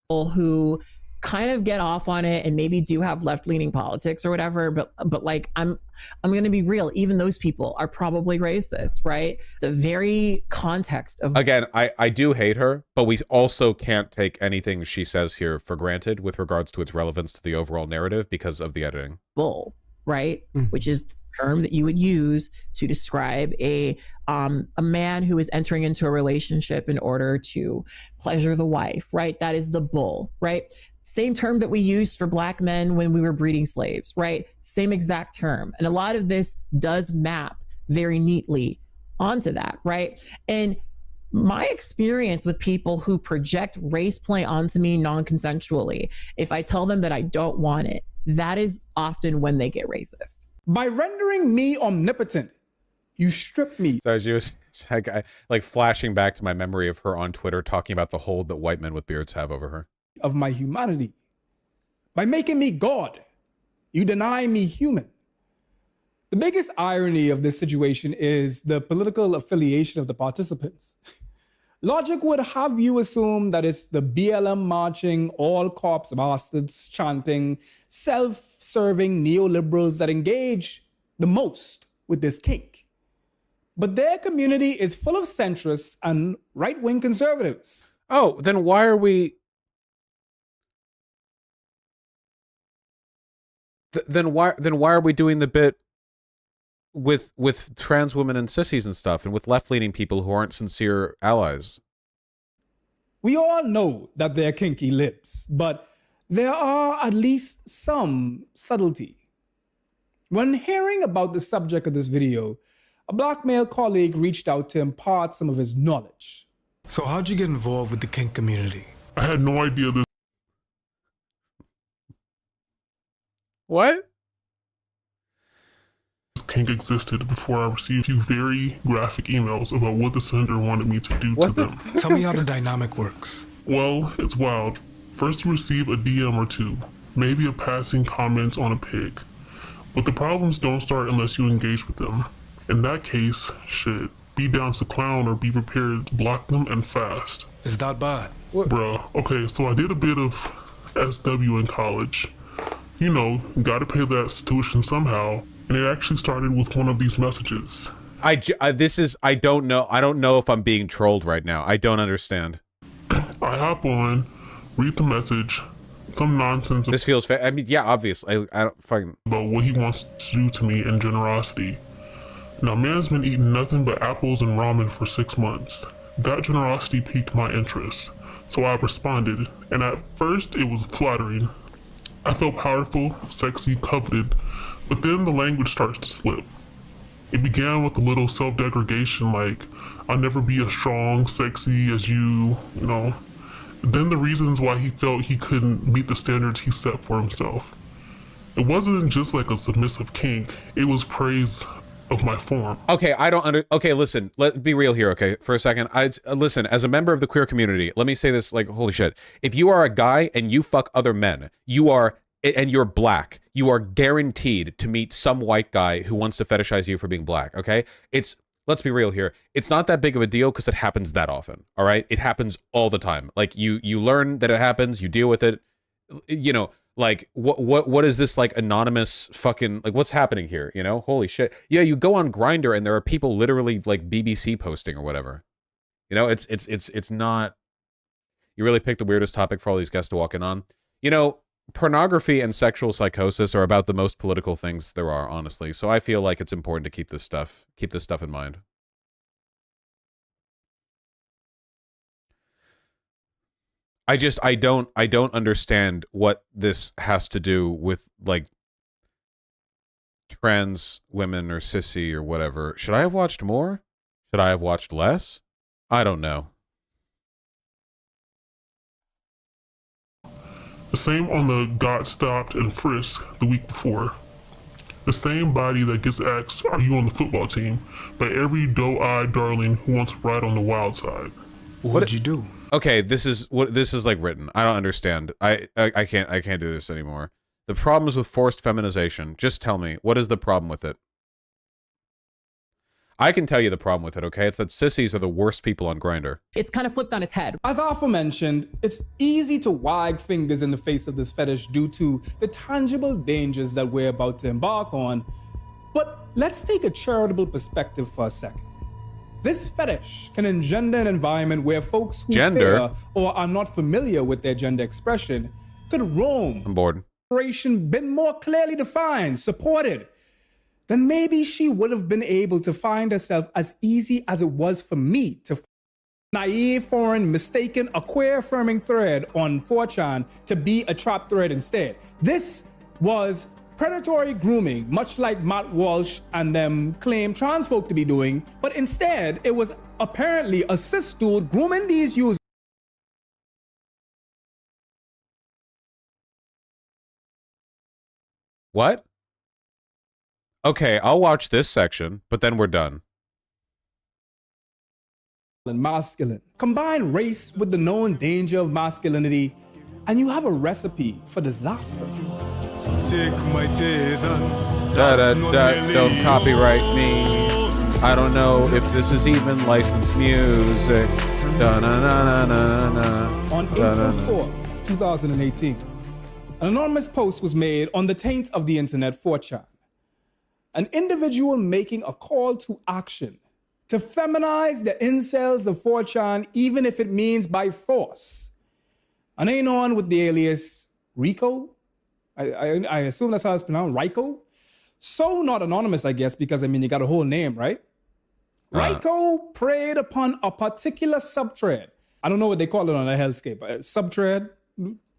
Speaker 13: who kind of get off on it and maybe do have left-leaning politics or whatever, but like I'm going to be real, even those people are probably racist, right? The very context of
Speaker 1: again, I do hate her, but we also can't take anything she says here for granted with regards to its relevance to the overall narrative because of the editing.
Speaker 13: Bull, right? Which is the term that you would use to describe a man who is entering into a relationship in order to pleasure the wife, right? That is the bull, right? Same term that we used for black men when we were breeding slaves, right? Same exact term. And a lot of this does map very neatly onto that, right? And my experience with people who project race play onto me non-consensually, if I tell them that I don't want it, that is often when they get racist.
Speaker 10: By rendering me omnipotent, you strip me.
Speaker 1: So she was like flashing back to my memory of her on Twitter talking about the hold that white men with beards have over her.
Speaker 10: Of my humanity. By making me God, you deny me human. The biggest irony of this situation is the political affiliation of the participants. logic would have you assume that it's the BLM marching, all cops bastards chanting, self-serving neoliberals that engage the most with this kink. But their community is full of centrists and right-wing conservatives.
Speaker 1: Oh, then why are we... Then why are we doing the bit with trans women and sissies and stuff, and with left-leaning people who aren't sincere allies?
Speaker 10: We all know that they're kinky lips, but there are at least some subtlety. When hearing about the subject of this video, a black male colleague reached out to impart some of his knowledge.
Speaker 9: So how'd you get involved with the kink community?
Speaker 14: I had no idea this.
Speaker 1: What?
Speaker 14: Kink existed before I received a few very graphic emails about what the senator wanted me to do to them.
Speaker 9: Tell me how the dynamic works.
Speaker 14: Well, it's wild. First you receive a DM or two, maybe a passing comment on a pic. But the problems don't start unless you engage with them. In that case, shit, be down to clown or be prepared to block them and fast.
Speaker 9: Is that bad?
Speaker 14: Bruh, okay, so I did a bit of SW in college. You know, gotta pay that tuition somehow. And it actually started with one of these messages.
Speaker 1: I don't know if I'm being trolled right now. I don't understand.
Speaker 14: I hop on, read the message, some nonsense.
Speaker 1: This feels fair. I mean, yeah, obviously. I don't fucking...
Speaker 14: About what he wants to do to me in generosity. Now, man's been eating nothing but apples and ramen for 6 months. That generosity piqued my interest. So I responded, and at first it was flattering. I felt powerful, sexy, coveted, but then the language starts to slip. It began with a little self-degradation like, I'll never be as strong, sexy as you know. Then the reasons why he felt he couldn't meet the standards he set for himself. It wasn't just like a submissive kink, it was praise of my form.
Speaker 1: Okay, okay, listen, let's be real here, okay, for a second. Listen, as a member of the queer community, let me say this, like, holy shit. If you are a guy and you fuck other men, and you're black, you are guaranteed to meet some white guy who wants to fetishize you for being black, okay? Let's be real here. It's not that big of a deal because it happens that often, all right? It happens all the time. Like, you learn that it happens, you deal with it, you know, like, what is this, like, anonymous fucking, like, what's happening here, you know? Holy shit. Yeah, you go on Grindr and there are people literally, like, BBC posting or whatever. You know, it's not... You really picked the weirdest topic for all these guests to walk in on. You know, pornography and sexual psychosis are about the most political things there are, honestly. So I feel like it's important to keep this stuff in mind. I don't understand what this has to do with, like, trans women or sissy or whatever. Should I have watched more? Should I have watched less? I don't know.
Speaker 14: The same on the got stopped and frisked the week before. The same body that gets asked, are you on the football team? By every doe-eyed darling who wants to ride on the wild side.
Speaker 9: What did you do?
Speaker 1: Okay, this is like written. I don't understand. I can't do this anymore. The problems with forced feminization. Just tell me, what is the problem with it? I can tell you the problem with it, okay? It's that sissies are the worst people on Grindr.
Speaker 13: It's kind of flipped on its head.
Speaker 10: As aforementioned, it's easy to wag fingers in the face of this fetish due to the tangible dangers that we're about to embark on. But let's take a charitable perspective for a second. This fetish can engender an environment where folks who fear or are not familiar with their gender expression could roam.
Speaker 1: I'm bored.
Speaker 10: Been more clearly defined, supported, then maybe she would have been able to find herself as easy as it was for me to naive, foreign, mistaken, a queer-affirming thread on 4chan to be a trap thread instead. This was predatory grooming, much like Matt Walsh and them claim trans folk to be doing, but instead it was apparently a cis dude grooming these users.
Speaker 1: What? Okay, I'll watch this section, but then we're done.
Speaker 10: And masculine. Combine race with the known danger of masculinity, and you have a recipe for disaster.
Speaker 9: Take my
Speaker 1: Don't copyright me. I don't know if this is even licensed music.
Speaker 10: On April 4, 2018, an anonymous post was made on the taint of the internet 4chan. An individual making a call to action to feminize the incels of 4chan, even if it means by force. And ain't on with the alias Rico. I assume that's how it's pronounced, Rico. So not anonymous, I guess, because I mean, you got a whole name, right? Rico preyed upon a particular subthread. I don't know what they call it on a hellscape. A subthread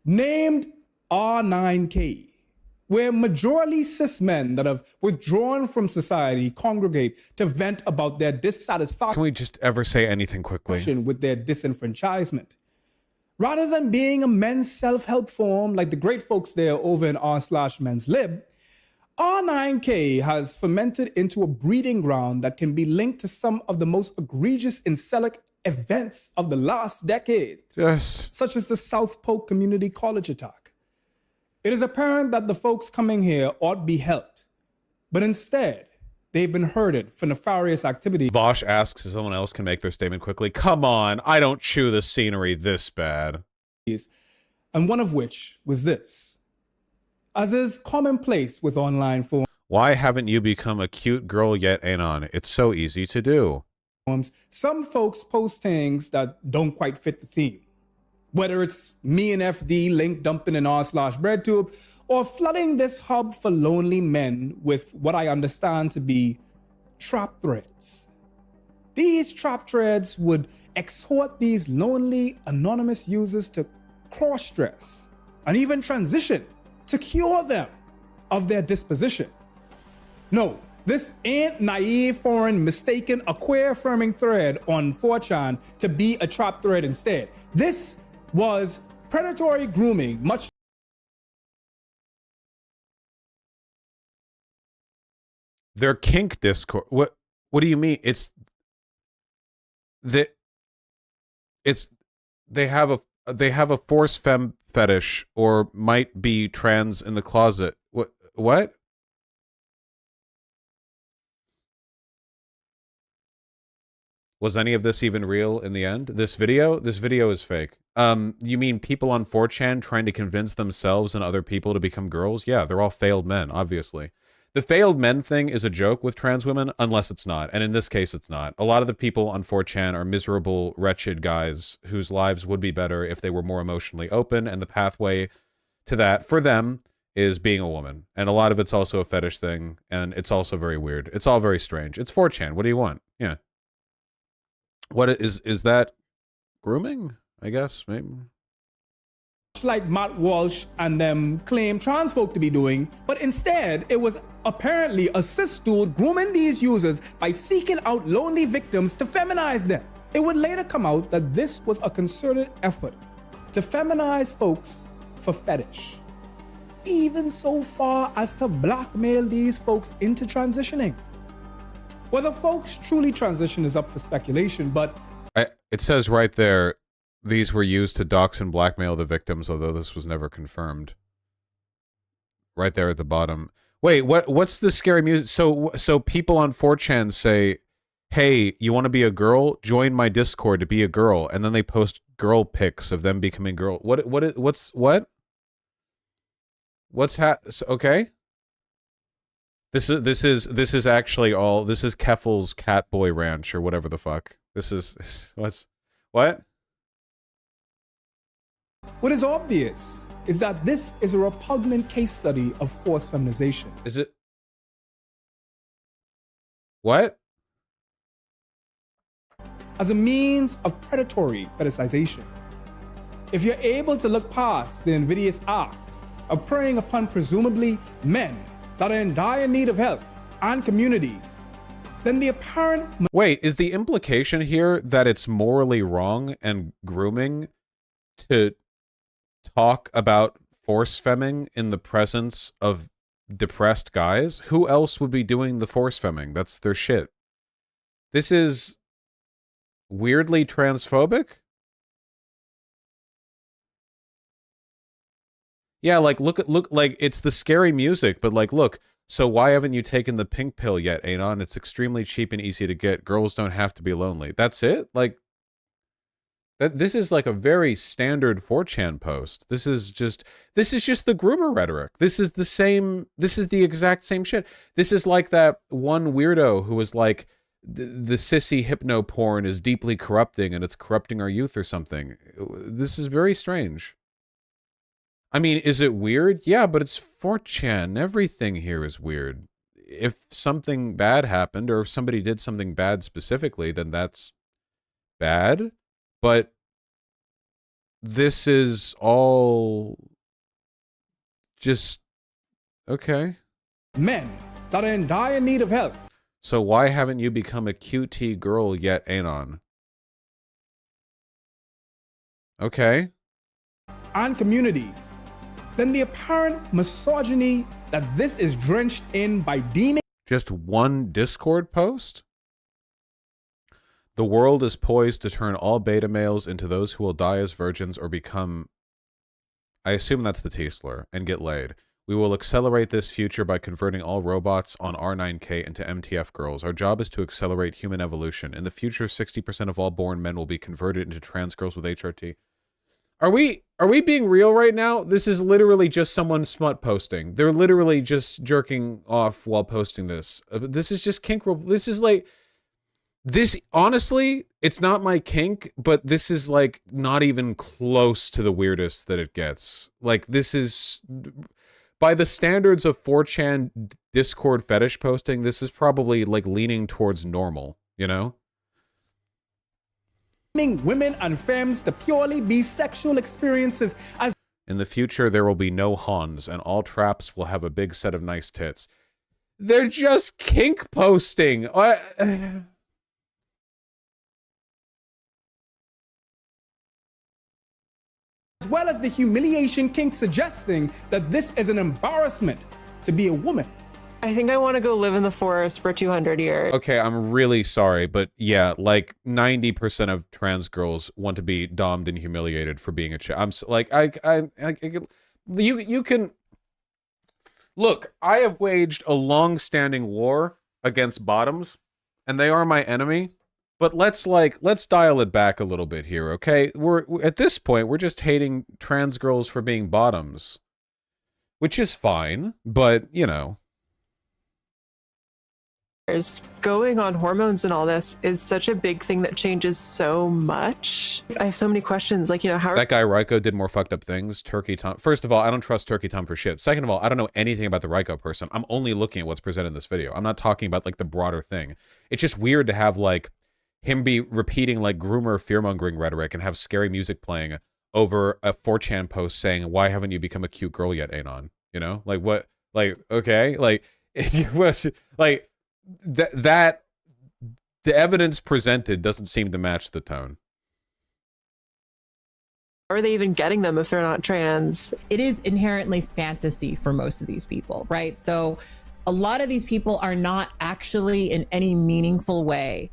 Speaker 10: named R9K, where majorly cis men that have withdrawn from society congregate to vent about their dissatisfaction.
Speaker 1: Can we just ever say anything quickly?
Speaker 10: With their disenfranchisement. Rather than being a men's self-help forum like the great folks there over in r/men's lib, R9K has fermented into a breeding ground that can be linked to some of the most egregious incelic events of the last decade.
Speaker 1: Yes.
Speaker 10: Such as the South Polk Community College attack. It is apparent that the folks coming here ought be helped, but instead, they've been herded for nefarious activity.
Speaker 1: Vosh asks if someone else can make their statement quickly. Come on, I don't chew the scenery this bad.
Speaker 10: And one of which was this. As is commonplace with online forums.
Speaker 1: Why haven't you become a cute girl yet, Anon? It's so easy to do.
Speaker 10: Some folks post things that don't quite fit the theme. Whether it's me and FD link dumping in r/breadtube, or flooding this hub for lonely men with what I understand to be trap threads. These trap threads would exhort these lonely anonymous users to cross-dress and even transition to cure them of their disposition. No, this ain't naive, foreign, mistaken, a queer-affirming thread on 4chan to be a trap thread instead. This was predatory grooming, much
Speaker 1: Their kink Discord. What do you mean? They have a force femme fetish or might be trans in the closet. What? Was any of this even real in the end? This video is fake. You mean people on 4chan trying to convince themselves and other people to become girls? Yeah, they're all failed men, obviously. The failed men thing is a joke with trans women, unless it's not. And in this case, it's not. A lot of the people on 4chan are miserable, wretched guys whose lives would be better if they were more emotionally open, and the pathway to that, for them, is being a woman. And a lot of it's also a fetish thing, and it's also very weird. It's all very strange. It's 4chan. What do you want? Yeah. What is that grooming? I guess, maybe.
Speaker 10: like Matt Walsh and them claim trans folk to be doing, but instead it was apparently a cis dude grooming these users by seeking out lonely victims to feminize them. It would later come out that this was a concerted effort to feminize folks for fetish, even so far as to blackmail these folks into transitioning. Whether folks truly transition is up for speculation, but
Speaker 1: it says right there, these were used to dox and blackmail the victims, although this was never confirmed. Right there at the bottom. Wait, what's the scary music? So people on 4chan say, hey, you want to be a girl? Join my Discord to be a girl. And then they post girl pics of them becoming girl. What's okay? This is actually all, this is Keffel's Catboy Ranch or whatever the fuck. This is, what?
Speaker 10: What is obvious is that this is a repugnant case study of forced feminization.
Speaker 1: Is it? What?
Speaker 10: As a means of predatory fetishization. If you're able to look past the invidious act of preying upon presumably men that are in dire need of help and community, then the apparent...
Speaker 1: Wait, is the implication here that it's morally wrong and grooming to talk about force femming in the presence of depressed guys? Who else would be doing the force femming? That's their shit. This is weirdly transphobic? Yeah, like look like it's the scary music, but like look, so why haven't you taken the pink pill yet, Anon? It's extremely cheap and easy to get. Girls don't have to be lonely. That's it? Like This is like a very standard 4chan post. This is just the groomer rhetoric. This is the exact same shit. This is like that one weirdo who was like, the sissy hypno porn is deeply corrupting and it's corrupting our youth or something. This is very strange. I mean, is it weird? Yeah, but it's 4chan. Everything here is weird. If something bad happened or if somebody did something bad specifically, then that's bad. But this is all just okay.
Speaker 10: Men that are in dire need of help.
Speaker 1: So why haven't you become a QT girl yet, Anon? Okay.
Speaker 10: And community, then the apparent misogyny that this is drenched in by deeming
Speaker 1: just one Discord post? The world is poised to turn all beta males into those who will die as virgins or become, I assume that's the Teesler, and get laid. We will accelerate this future by converting all robots on R9K into MTF girls. Our job is to accelerate human evolution. In the future, 60% of all born men will be converted into trans girls with HRT. Are we being real right now? This is literally just someone smut posting. They're literally just jerking off while posting this. This is just kink. This is like... This, honestly, it's not my kink, but this is, like, not even close to the weirdest that it gets. Like, this is... By the standards of 4chan Discord fetish posting, this is probably, like, leaning towards normal, you know?
Speaker 10: women and femmes to purely be sexual experiences as...
Speaker 1: In the future, there will be no Hans, and all traps will have a big set of nice tits. They're just kink posting!
Speaker 10: As well as the humiliation kink suggesting that this is an embarrassment to be a woman.
Speaker 11: I think I want to go live in the forest for 200 years.
Speaker 1: Okay, I'm really sorry, but yeah, like 90% of trans girls want to be dommed and humiliated for being a chick. I'm like, you can look. I have waged a long-standing war against bottoms, and they are my enemy. But let's dial it back a little bit here, okay? We're at this point, we're just hating trans girls for being bottoms, which is fine, but you know.
Speaker 11: Going on hormones and all this is such a big thing that changes so much. I have so many questions, like, you know, how...
Speaker 1: That guy Ryko did more fucked up things. Turkey Tom... First of all, I don't trust Turkey Tom for shit. Second of all, I don't know anything about the Ryko person. I'm only looking at what's presented in this video. I'm not talking about, like, the broader thing. It's just weird to have, like, him be repeating, like, groomer fear-mongering rhetoric and have scary music playing over a 4chan post saying, why haven't you become a cute girl yet, Anon? You know? Like, what? Like, okay? Like, it was... Like... That the evidence presented doesn't seem to match the tone.
Speaker 11: Are they even getting them if they're not trans?
Speaker 13: It is inherently fantasy for most of these people, right? So a lot of these people are not actually in any meaningful way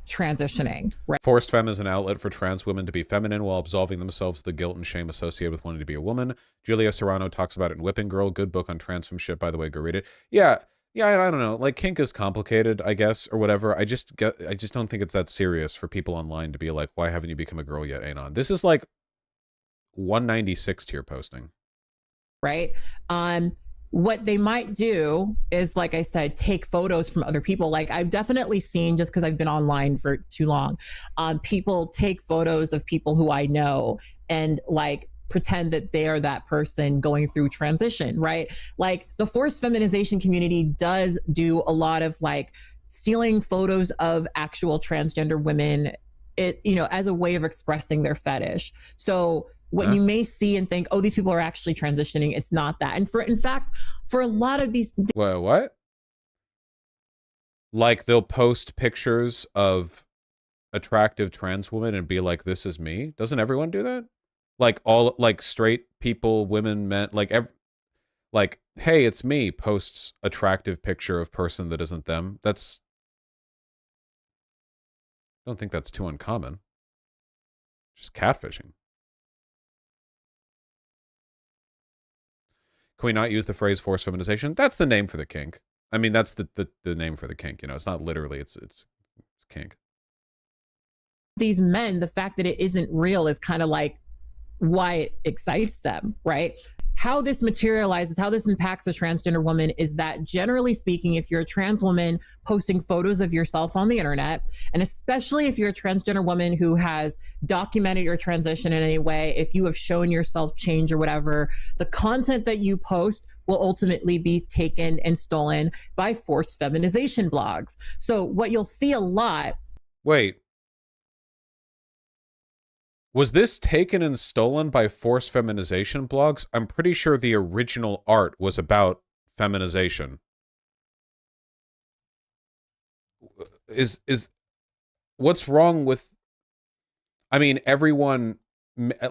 Speaker 13: transitioning, right?
Speaker 1: Forced femme is an outlet for trans women to be feminine while absolving themselves of the guilt and shame associated with wanting to be a woman. Julia Serrano talks about it in Whipping Girl. Good book on trans femme shit, by the way. Go read it. Yeah, I don't know. Like, kink is complicated, I guess, or whatever. I just don't think it's that serious for people online to be like, why haven't you become a girl yet, Anon? This is like 196 tier posting.
Speaker 13: Right? What they might do is, like I said, take photos from other people. Like, I've definitely seen, just because I've been online for too long, people take photos of people who I know and, like, pretend that they are that person going through transition, right? Like, the forced feminization community does do a lot of, like, stealing photos of actual transgender women, as a way of expressing their fetish. So what you may see and think, oh, these people are actually transitioning, it's not that. And in fact, for a lot of these...
Speaker 1: What? Like, they'll post pictures of attractive trans women and be like, this is me? Doesn't everyone do that? Like, all, like, straight people, women, men, like, hey, it's me, posts attractive picture of person that isn't them. I don't think that's too uncommon. Just catfishing. Can we not use the phrase forced feminization? That's the name for the kink. I mean, that's the name for the kink, you know. It's not literally, it's kink.
Speaker 13: these men, the fact that it isn't real is kind of like why it excites them, right? How this materializes, how this impacts a transgender woman is that, generally speaking, if you're a trans woman posting photos of yourself on the internet, and especially if you're a transgender woman who has documented your transition in any way, if you have shown yourself change or whatever, the content that you post will ultimately be taken and stolen by forced feminization blogs. So what you'll see a lot.
Speaker 1: Wait. Was this taken and stolen by forced feminization blogs? I'm pretty sure the original art was about feminization. Is what's wrong with, I mean, everyone,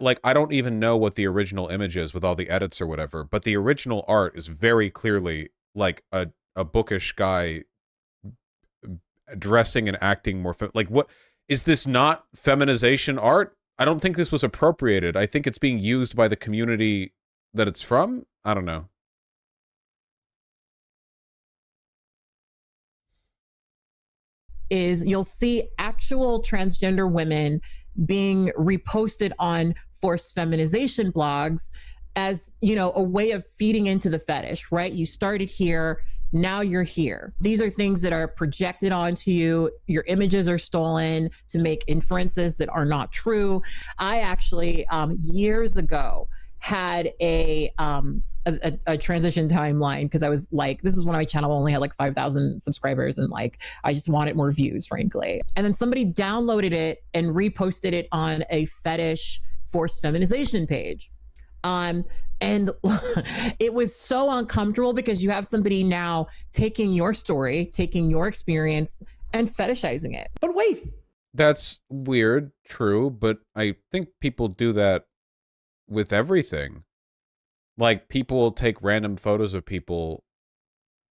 Speaker 1: like, I don't even know what the original image is with all the edits or whatever, but the original art is very clearly like a bookish guy dressing and acting more, like, what, is this not feminization art? I don't think this was appropriated. I think it's being used by the community that it's from. I don't know.
Speaker 13: Is you'll see actual transgender women being reposted on forced feminization blogs as, you know, a way of feeding into the fetish, right? You started here, now you're here. These are things that are projected onto you. Your images are stolen to make inferences that are not true. I actually, years ago, had a transition timeline because I was like, this is when my channel only had like 5,000 subscribers and like, I just wanted more views, frankly. And then somebody downloaded it and reposted it on a fetish forced feminization page. And it was so uncomfortable because you have somebody now taking your story, taking your experience and fetishizing it.
Speaker 10: But wait.
Speaker 1: That's weird, true, but I think people do that with everything. Like, people will take random photos of people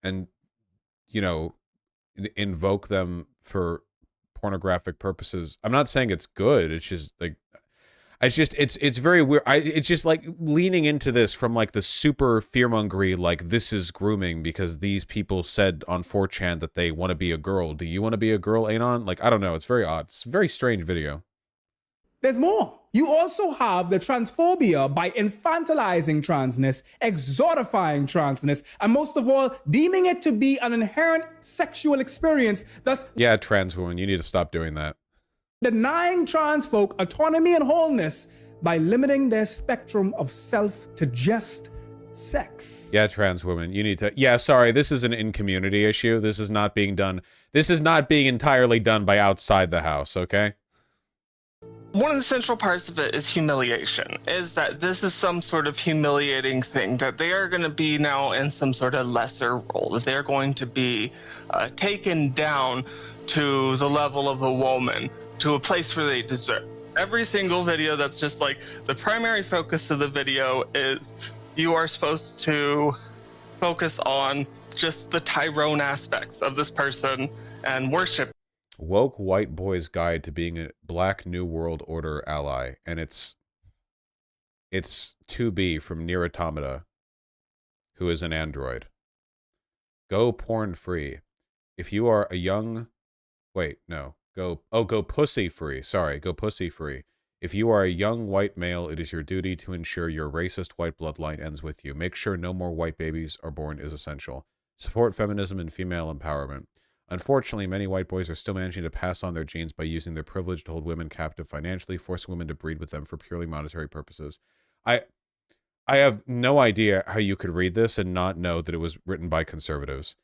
Speaker 1: and, you know, invoke them for pornographic purposes. I'm not saying it's good. It's just like, it's very weird. It's just like leaning into this from like the super fearmongery, like this is grooming because these people said on 4chan that they want to be a girl. Do you want to be a girl, Anon? Like, I don't know. It's very odd. It's a very strange video.
Speaker 10: There's more. You also have the transphobia by infantilizing transness, exotifying transness, and most of all, deeming it to be an inherent sexual experience, thus...
Speaker 1: Yeah, trans woman, you need to stop doing that.
Speaker 10: ...denying trans folk autonomy and wholeness by limiting their spectrum of self to just sex.
Speaker 1: Yeah, trans women, you need to... Yeah, sorry, this is an in-community issue. This is not being done... This is not being entirely done by outside the house, okay?
Speaker 15: One of the central parts of it is humiliation, is that this is some sort of humiliating thing, that they are going to be now in some sort of lesser role, that they're going to be taken down to the level of a woman, to a place where they deserve. Every single video that's just like, the primary focus of the video is you are supposed to focus on just the Tyrone aspects of this person and worship.
Speaker 1: Woke white boy's guide to being a black New World Order ally, and it's 2B from Nier Automata, who is an android. Go porn free. If you are a young, go pussy free. Sorry, go pussy free. If you are a young white male, it is your duty to ensure your racist white bloodline ends with you. Make sure no more white babies are born is essential. Support feminism and female empowerment. Unfortunately, many white boys are still managing to pass on their genes by using their privilege to hold women captive financially, forcing women to breed with them for purely monetary purposes. I have no idea how you could read this and not know that it was written by conservatives.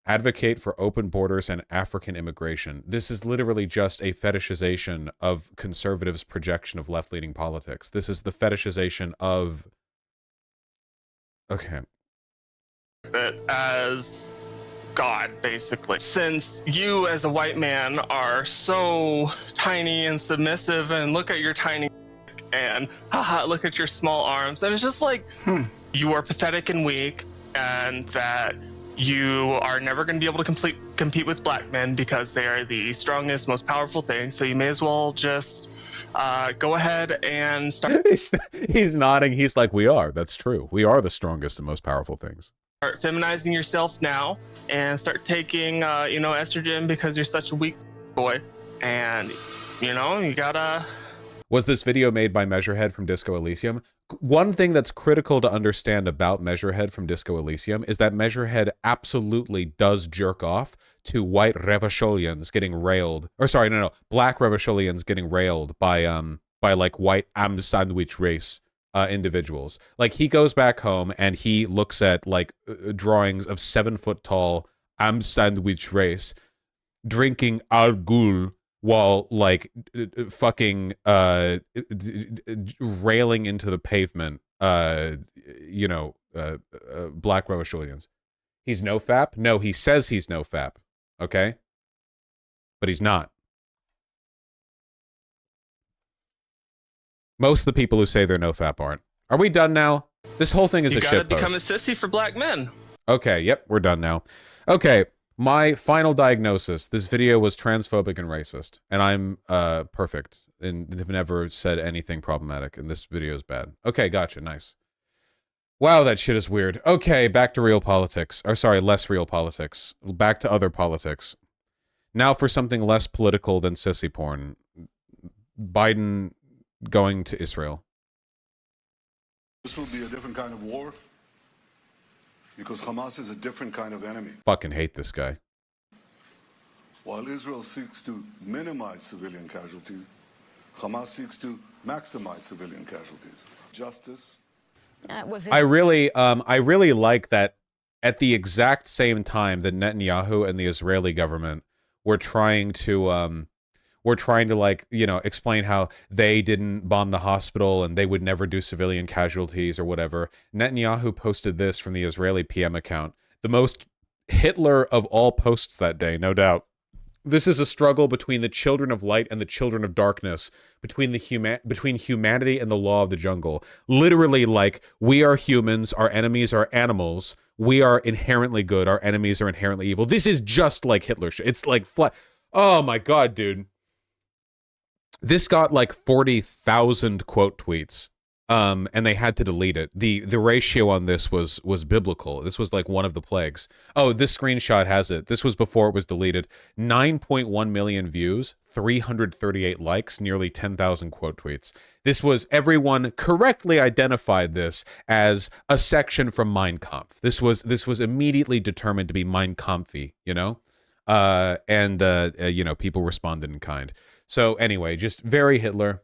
Speaker 1: Advocate for open borders and African immigration. This is literally just a fetishization of conservatives' projection of left-leaning politics. This is the fetishization of... Okay.
Speaker 15: That as... God, basically. Since you as a white man are so tiny and submissive, and look at your tiny and haha, look at your small arms, and it's just like you are pathetic and weak, and that you are never going to be able to compete with black men because they are the strongest, most powerful thing. So you may as well just go ahead and start.
Speaker 1: He's nodding. He's like, we are. That's true. We are the strongest and most powerful things.
Speaker 15: Start feminizing yourself now and start taking, estrogen because you're such a weak boy. And You know, you gotta...
Speaker 1: Was this video made by Measurehead from Disco Elysium? One thing that's critical to understand about Measurehead from Disco Elysium is that Measurehead absolutely does jerk off to white Revacholians getting railed. Or sorry, no, black Revacholians getting railed by like white am sandwich race individuals. Like, he goes back home and he looks at like drawings of 7-foot-tall am sandwich race drinking Argul while like fucking railing into the pavement, you know, black Revacholians. He's no fap? No, he says he's no fap. Okay? But he's not. Most of the people who say they're no fap aren't. Are we done now? This whole thing is a shitpost.
Speaker 15: You gotta become a sissy for black men.
Speaker 1: Okay, yep, we're done now. Okay, my final diagnosis. This video was transphobic and racist. And I'm perfect. And have never said anything problematic. And this video is bad. Okay, gotcha, nice. Wow, that shit is weird. Okay, back to real politics. Or sorry, less real politics. Back to other politics. Now for something less political than sissy porn. Biden going to Israel.
Speaker 16: This will be a different kind of war because Hamas is a different kind of enemy.
Speaker 1: Fucking hate this guy.
Speaker 16: While Israel seeks to minimize civilian casualties, Hamas seeks to maximize civilian casualties. Justice.
Speaker 1: I really like that at the exact same time that Netanyahu and the Israeli government were trying to like, you know, explain how they didn't bomb the hospital and they would never do civilian casualties or whatever. Netanyahu posted this from the Israeli PM account. The most Hitler of all posts that day, no doubt. This is a struggle between the children of light and the children of darkness, between humanity and the law of the jungle. Literally, like, we are humans, our enemies are animals. We are inherently good, our enemies are inherently evil. This is just like Hitler shit. It's like flat. Oh my god, dude. This got like 40,000 quote tweets. And they had to delete it. The ratio on this was biblical. This was like one of the plagues. Oh, this screenshot has it. This was before it was deleted. 9.1 million views, 338 likes, nearly 10,000 quote tweets. This was, everyone correctly identified this as a section from Mein Kampf. This was immediately determined to be Mein Kampfy, you know? You know, people responded in kind. So anyway, just very Hitler.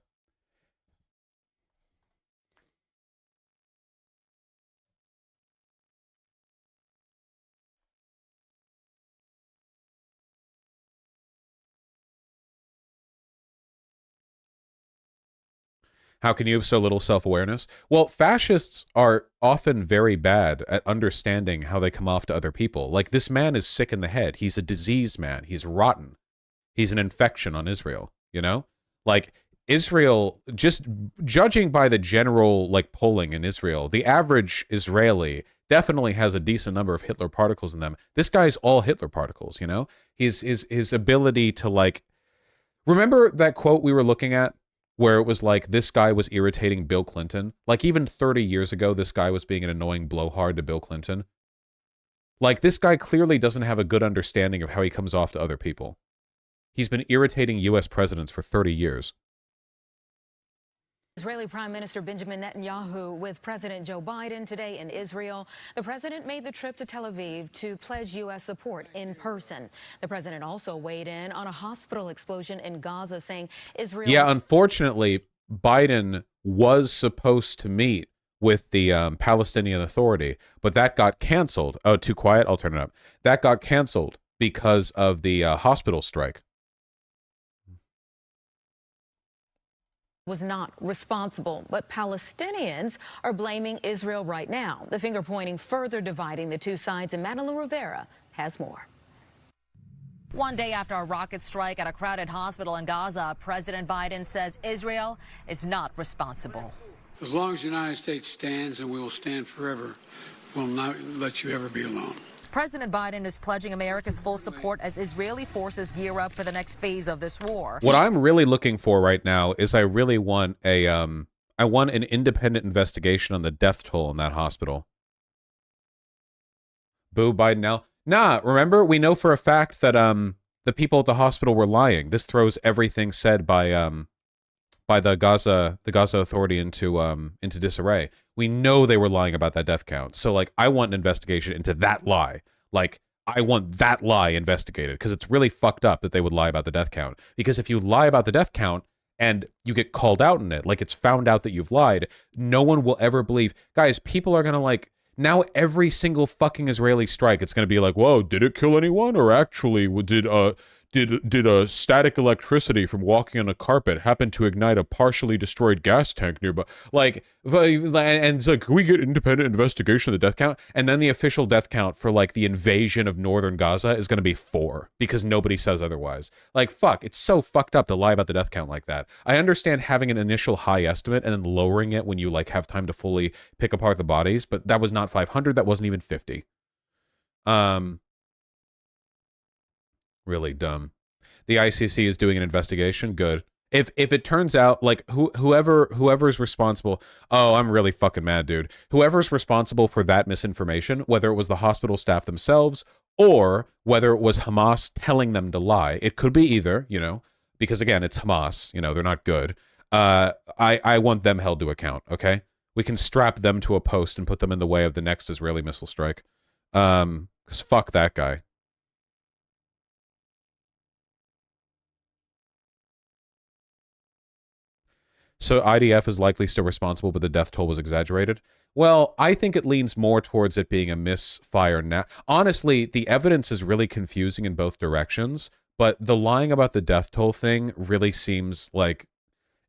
Speaker 1: How can you have so little self-awareness? Well, fascists are often very bad at understanding how they come off to other people. Like, this man is sick in the head. He's a diseased man. He's rotten. He's an infection on Israel, you know? Like, Israel, just judging by the general, like, polling in Israel, the average Israeli definitely has a decent number of Hitler particles in them. This guy's all Hitler particles, you know? His ability to, like... Remember that quote we were looking at? Where it was like, this guy was irritating Bill Clinton. Like, even 30 years ago, this guy was being an annoying blowhard to Bill Clinton. Like, this guy clearly doesn't have a good understanding of how he comes off to other people. He's been irritating U.S. presidents for 30 years.
Speaker 17: Israeli Prime Minister Benjamin Netanyahu with President Joe Biden today in Israel. The president made the trip to Tel Aviv to pledge U.S. support in person. The president also weighed in on a hospital explosion in Gaza, saying Israel... Yeah,
Speaker 1: unfortunately, Biden was supposed to meet with the Palestinian Authority, but that got canceled. Oh, too quiet? I'll turn it up. That got canceled because of the hospital strike.
Speaker 17: Was not responsible, but Palestinians are blaming Israel right now. The finger pointing further dividing the two sides, and Madeline Rivera has more.
Speaker 18: One day after a rocket strike at a crowded hospital in Gaza, President Biden says Israel is not responsible.
Speaker 19: As long as the United States stands, and we will stand forever, we'll not let you ever be alone.
Speaker 18: President Biden is pledging America's full support as Israeli forces gear up for the next phase of this war.
Speaker 1: What I'm really looking for right now is I really want a I want an independent investigation on the death toll in that hospital. Boo Biden now. Nah, remember, we know for a fact that The people at the hospital were lying. This throws everything said by the Gaza Authority into disarray. We know they were lying about that death count. So like, I want an investigation into that lie. Like, I want that lie investigated, because it's really fucked up that they would lie about the death count. Because if you lie about the death count and you get called out in it, like it's found out that you've lied, no one will ever believe. Guys, people are gonna like, now every single fucking Israeli strike, it's gonna be like, whoa, did it kill anyone? Or actually, did a static electricity from walking on a carpet happen to ignite a partially destroyed gas tank nearby? Like, and it's like, can we get independent investigation of the death count? And then the official death count for like the invasion of northern Gaza is going to be 4 because nobody says otherwise. Like, fuck, it's so fucked up to lie about the death count like that. I understand having an initial high estimate and then lowering it when you like have time to fully pick apart the bodies, but that was not 500. That wasn't even 50. Really dumb. The ICC is doing an investigation. Good. If it turns out like whoever's responsible, oh, I'm really fucking mad, dude. Whoever's responsible for that misinformation, whether it was the hospital staff themselves or whether it was Hamas telling them to lie, it could be either, you know, because again, it's Hamas, you know, they're not good. I want them held to account. Okay, we can strap them to a post and put them in the way of the next Israeli missile strike. Because fuck that guy. So IDF is likely still responsible, but the death toll was exaggerated. Well, I think it leans more towards it being a misfire now. Honestly, the evidence is really confusing in both directions, but the lying about the death toll thing really seems like,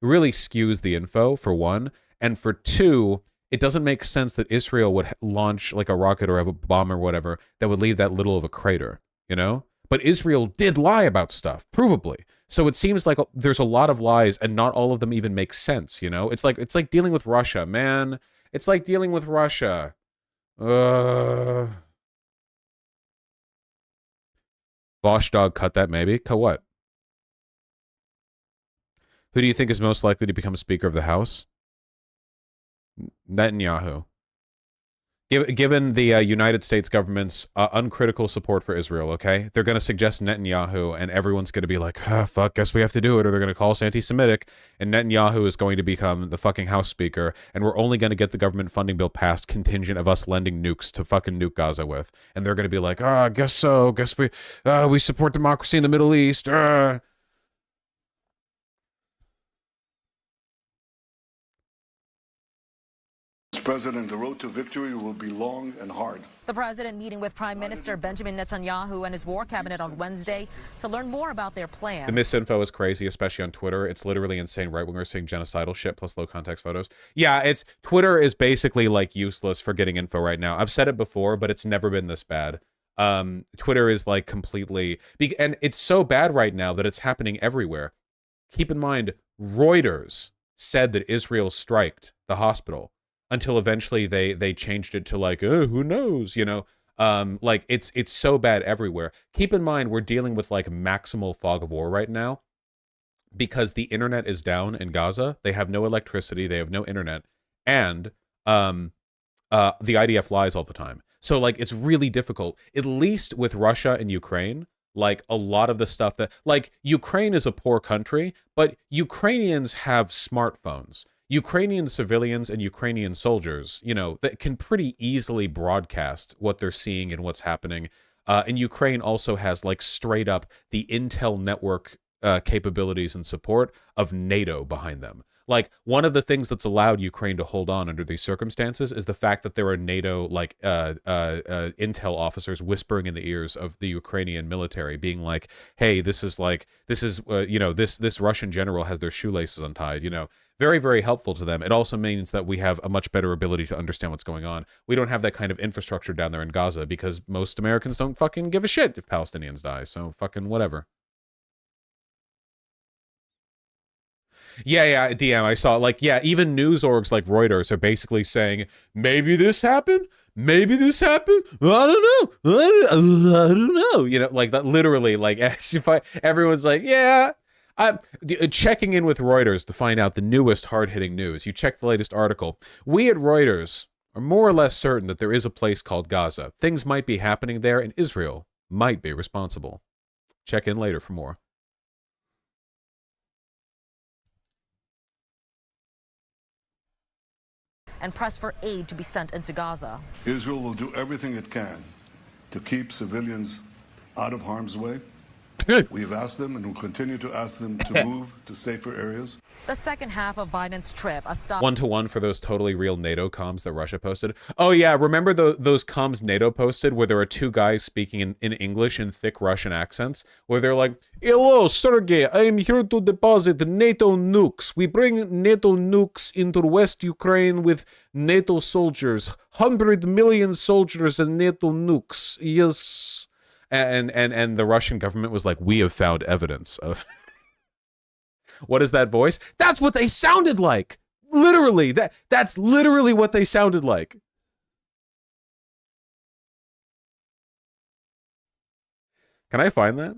Speaker 1: really skews the info, for one. And for two, it doesn't make sense that Israel would launch like a rocket or a bomb or whatever that would leave that little of a crater, you know? But Israel did lie about stuff, provably. So it seems like there's a lot of lies and not all of them even make sense, you know? It's like dealing with Russia, man. It's like dealing with Russia. Bosch dog cut that maybe. Cut what? Who do you think is most likely to become Speaker of the House? Netanyahu. Given the United States government's uncritical support for Israel, okay? They're going to suggest Netanyahu, and everyone's going to be like, fuck, guess we have to do it, or they're going to call us anti-Semitic, and Netanyahu is going to become the fucking House Speaker, and we're only going to get the government funding bill passed contingent of us lending nukes to fucking nuke Gaza with. And they're going to be like, I guess so, guess we support democracy in the Middle East,
Speaker 16: President, the road to victory will be long and hard.
Speaker 18: The president meeting with Prime Minister Benjamin Netanyahu and his war cabinet on Wednesday to learn more about their plan.
Speaker 1: The misinfo is crazy, especially on Twitter. It's literally insane. Right-wingers saying genocidal shit plus low context photos. Yeah, Twitter is basically like useless for getting info right now. I've said it before, but it's never been this bad. Twitter is like completely, and it's so bad right now that it's happening everywhere. Keep in mind, Reuters said that Israel striked the hospital, until eventually they changed it to like, who knows, you know? Like it's so bad everywhere. Keep in mind, we're dealing with like maximal fog of war right now because the internet is down in Gaza. They have no electricity, they have no internet, and the IDF lies all the time. So like it's really difficult, at least with Russia and Ukraine. Like a lot of the stuff that, like, Ukraine is a poor country, but Ukrainians have smartphones. Ukrainian civilians and Ukrainian soldiers, you know, that can pretty easily broadcast what they're seeing and what's happening. And Ukraine also has like straight up the Intel network capabilities and support of NATO behind them. Like one of the things that's allowed Ukraine to hold on under these circumstances is the fact that there are NATO like intel officers whispering in the ears of the Ukrainian military, being like, "Hey, this is you know, this Russian general has their shoelaces untied." You know, very, very helpful to them. It also means that we have a much better ability to understand what's going on. We don't have that kind of infrastructure down there in Gaza because most Americans don't fucking give a shit if Palestinians die. So fucking whatever. Yeah, DM, I saw, like, yeah, even news orgs like Reuters are basically saying, maybe this happened? Maybe this happened? I don't know. I don't know. You know, like, that literally, like, everyone's like, yeah. I'm checking in with Reuters to find out the newest hard-hitting news. You check the latest article. We at Reuters are more or less certain that there is a place called Gaza. Things might be happening there, and Israel might be responsible. Check in later for more.
Speaker 18: And press for aid to be sent into Gaza.
Speaker 16: Israel will do everything it can to keep civilians out of harm's way. We've asked them and will continue to ask them to move to safer areas.
Speaker 18: The second half of Biden's trip, a stop
Speaker 1: 1-to-1 for those totally real NATO comms that Russia posted. Oh yeah, remember those comms NATO posted where there are two guys speaking in English in thick Russian accents, where they're like, "Hello, Sergey, I am here to deposit NATO nukes. We bring NATO nukes into West Ukraine with NATO soldiers. 100 million soldiers and NATO nukes. Yes." And the Russian government was like, "We have found evidence of..." What is that voice? That's what they sounded like. Literally, that's literally what they sounded like. Can I find that?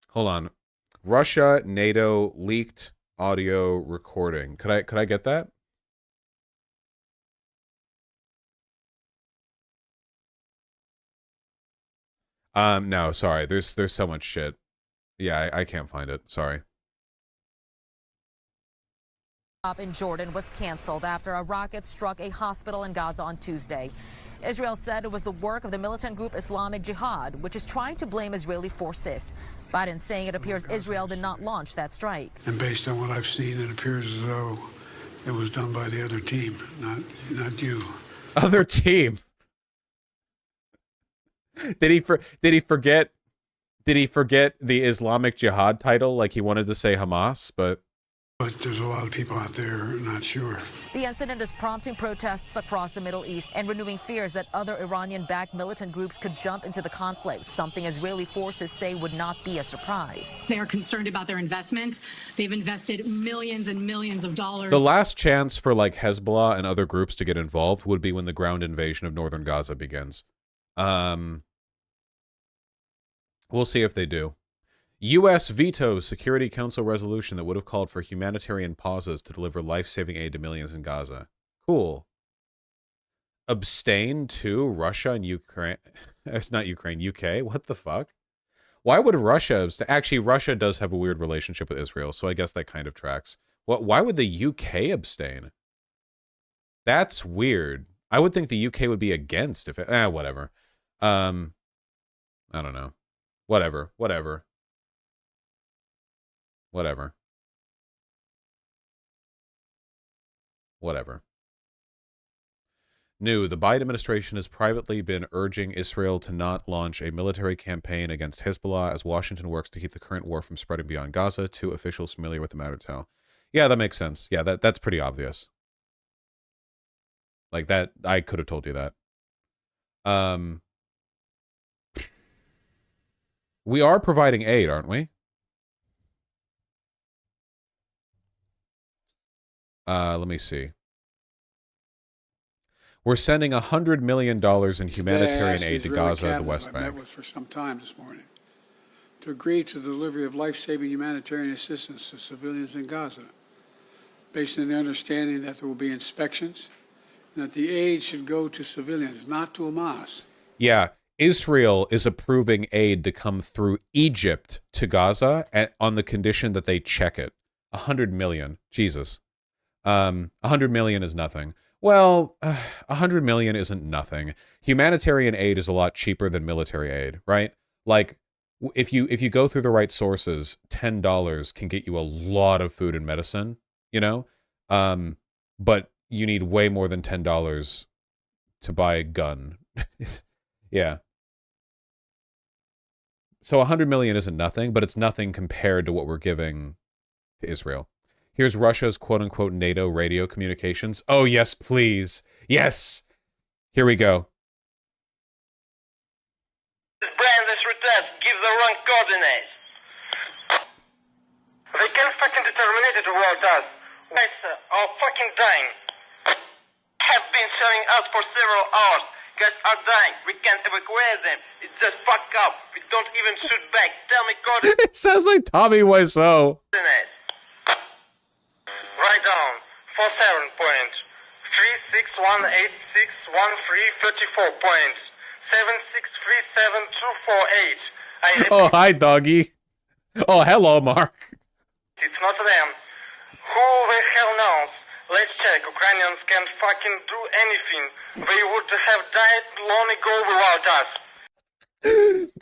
Speaker 1: Hold on. Russia, NATO leaked audio recording. Could I get that? No, sorry. There's so much shit. Yeah, I can't find it. Sorry.
Speaker 18: Stop in Jordan was canceled after a rocket struck a hospital in Gaza on Tuesday. Israel said it was the work of the militant group Islamic Jihad, which is trying to blame Israeli forces. Biden saying it appears Israel did not launch that strike.
Speaker 19: And based on what I've seen, it appears as though it was done by the other team, not you.
Speaker 1: Other team. Did he forget the Islamic Jihad title? Like he wanted to say Hamas, but
Speaker 19: there's a lot of people out there not sure.
Speaker 18: The incident is prompting protests across the Middle East and renewing fears that other Iranian-backed militant groups could jump into the conflict, something Israeli forces say would not be a surprise.
Speaker 20: They are concerned about their investment. They've invested millions and millions of dollars.
Speaker 1: The last chance for like Hezbollah and other groups to get involved would be when the ground invasion of northern Gaza begins. We'll see if they do. U.S. vetoes Security Council resolution that would have called for humanitarian pauses to deliver life-saving aid to millions in Gaza. Cool. Abstain too? Russia and Ukraine? It's not Ukraine. UK? What the fuck? Why would Russia abstain? Actually, Russia does have a weird relationship with Israel, so I guess that kind of tracks. Why would the UK abstain? That's weird. I would think the UK would be against if it... whatever. I don't know. Whatever. New, the Biden administration has privately been urging Israel to not launch a military campaign against Hezbollah as Washington works to keep the current war from spreading beyond Gaza. Two officials familiar with the matter tell. Yeah, that makes sense. Yeah, that's pretty obvious. Like that, I could have told you that. We are providing aid, aren't we? Let me see. We're sending $100 million in humanitarian aid to Gaza and the West Bank.
Speaker 19: I met with for some time this morning to agree to the delivery of life-saving humanitarian assistance to civilians in Gaza, based on the understanding that there will be inspections and that the aid should go to civilians, not to Hamas.
Speaker 1: Yeah. Israel is approving aid to come through Egypt to Gaza on the condition that they check it. 100 million. Jesus. 100 million is nothing. Well, 100 million isn't nothing. Humanitarian aid is a lot cheaper than military aid, right? Like, if you go through the right sources, $10 can get you a lot of food and medicine, you know? But you need way more than $10 to buy a gun. Yeah. So 100 million isn't nothing, but it's nothing compared to what we're giving to Israel. Here's Russia's quote-unquote NATO radio communications. Oh, yes, please. Yes. Here we go.
Speaker 21: This brainless retard give the wrong coordinates. They can't fucking determine it about us. Guys are fucking dying. Have been selling out for several hours. Guys are dying. We can't evacuate them. It's just fuck up. We don't even shoot back. Tell me coordinates.
Speaker 1: It sounds like Tommy Wiseau.
Speaker 21: Write down 47 point 61861334 points. 7637248.
Speaker 1: Oh, hi, doggy. Oh, hello, Mark.
Speaker 21: It's not them. Who the hell knows? Let's check. Ukrainians can't fucking do anything. They would have died long ago without us.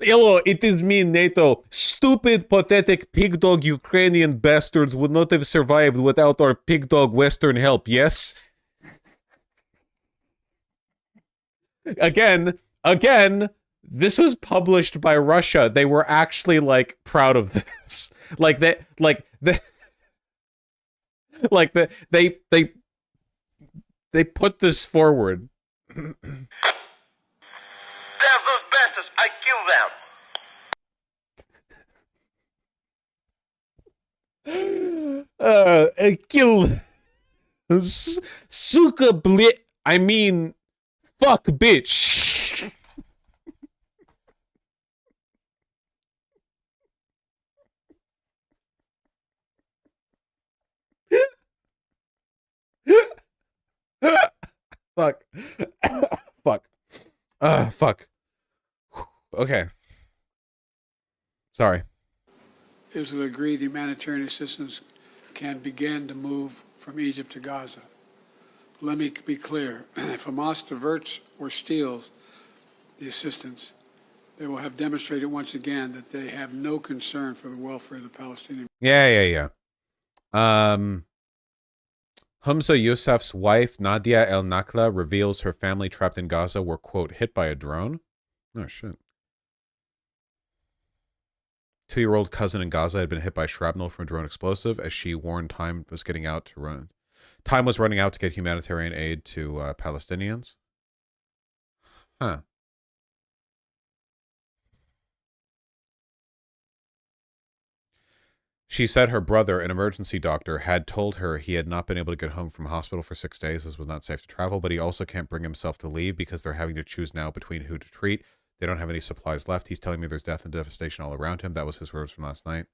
Speaker 1: Hello, it is me, NATO. Stupid, pathetic pig dog Ukrainian bastards would not have survived without our pig dog Western help, yes? Again, this was published by Russia. They were actually, like, proud of this. They put this forward.
Speaker 21: Damn those bastards! I killed them!
Speaker 1: Suka blit. I mean, fuck, bitch. Fuck. Fuck. Fuck. Okay. Sorry.
Speaker 19: Israel agreed the humanitarian assistance can begin to move from Egypt to Gaza. Let me be clear. If Hamas diverts or steals the assistance, they will have demonstrated once again that they have no concern for the welfare of the Palestinians.
Speaker 1: Yeah. Humza Yousaf's wife, Nadia El Nakla, reveals her family trapped in Gaza were, quote, hit by a drone. Oh, shit. 2-year-old cousin in Gaza had been hit by shrapnel from a drone explosive as she warned time was getting out to run. Time was running out to get humanitarian aid to Palestinians. Huh. She said her brother, an emergency doctor, had told her he had not been able to get home from hospital for 6 days as was not safe to travel, but he also can't bring himself to leave because they're having to choose now between who to treat. They don't have any supplies left. He's telling me there's death and devastation all around him. That was his words from last night.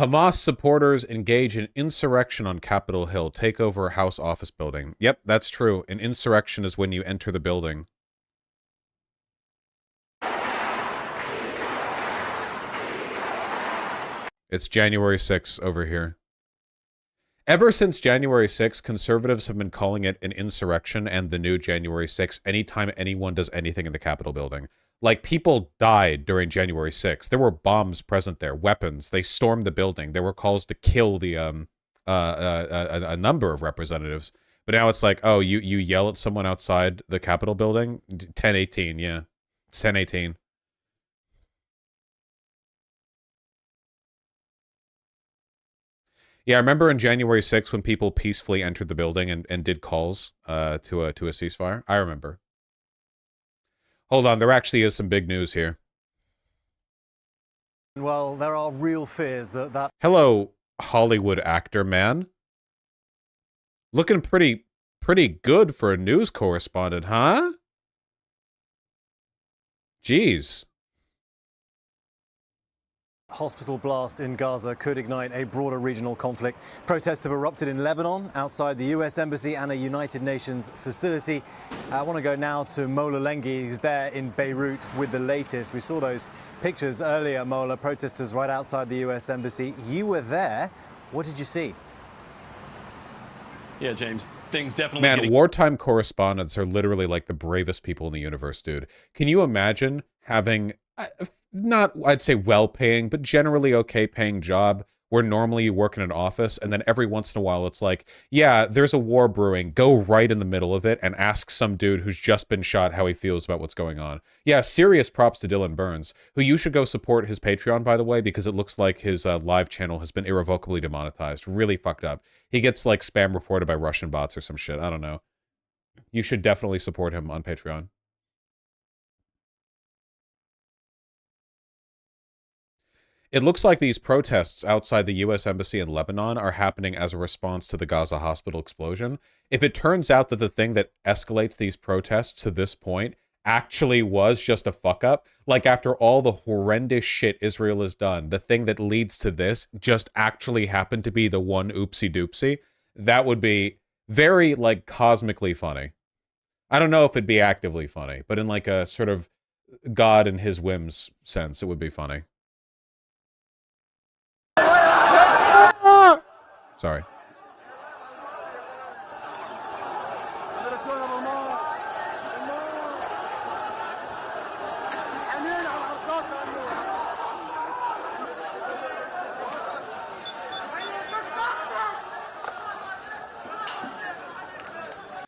Speaker 1: Hamas supporters engage in insurrection on Capitol Hill, take over a House office building. Yep, that's true. An insurrection is when you enter the building. It's January 6th over here. Ever since January 6th, conservatives have been calling it an insurrection and the new January 6th anytime anyone does anything in the Capitol building. Like, people died during January 6th. There were bombs present there, weapons. They stormed the building. There were calls to kill the a number of representatives. But now it's like, oh, you yell at someone outside the Capitol building? 10/18, yeah. It's 10/18. Yeah, I remember in January 6th when people peacefully entered the building and did calls to a ceasefire. I remember. Hold on, there actually is some big news here.
Speaker 2: Well, there are real fears that...
Speaker 1: Hello, Hollywood actor man. Looking pretty good for a news correspondent, huh? Jeez.
Speaker 2: Hospital blast in Gaza could ignite a broader regional conflict. Protests have erupted in Lebanon, outside the U.S. Embassy and a United Nations facility. I want to go now to Mola Lenghi, who's there in Beirut with the latest. We saw those pictures earlier, Mola, protesters right outside the U.S. Embassy. You were there. What did you see?
Speaker 22: Yeah, James, things definitely...
Speaker 1: Man, wartime correspondents are literally like the bravest people in the universe, dude. Can you imagine having... not, I'd say well-paying, but generally okay-paying job where normally you work in an office, and then every once in a while it's like, yeah, there's a war brewing. Go right in the middle of it and ask some dude who's just been shot how he feels about what's going on. Yeah, serious props to Dylan Burns, who you should go support his Patreon, by the way, because it looks like his live channel has been irrevocably demonetized. Really fucked up. He gets, like, spam reported by Russian bots or some shit. I don't know. You should definitely support him on Patreon. It looks like these protests outside the U.S. Embassy in Lebanon are happening as a response to the Gaza hospital explosion. If it turns out that the thing that escalates these protests to this point actually was just a fuck up, like after all the horrendous shit Israel has done, the thing that leads to this just actually happened to be the one oopsie doopsie, that would be very, like, cosmically funny. I don't know if it'd be actively funny, but in like a sort of God and his whims sense, it would be funny. Sorry.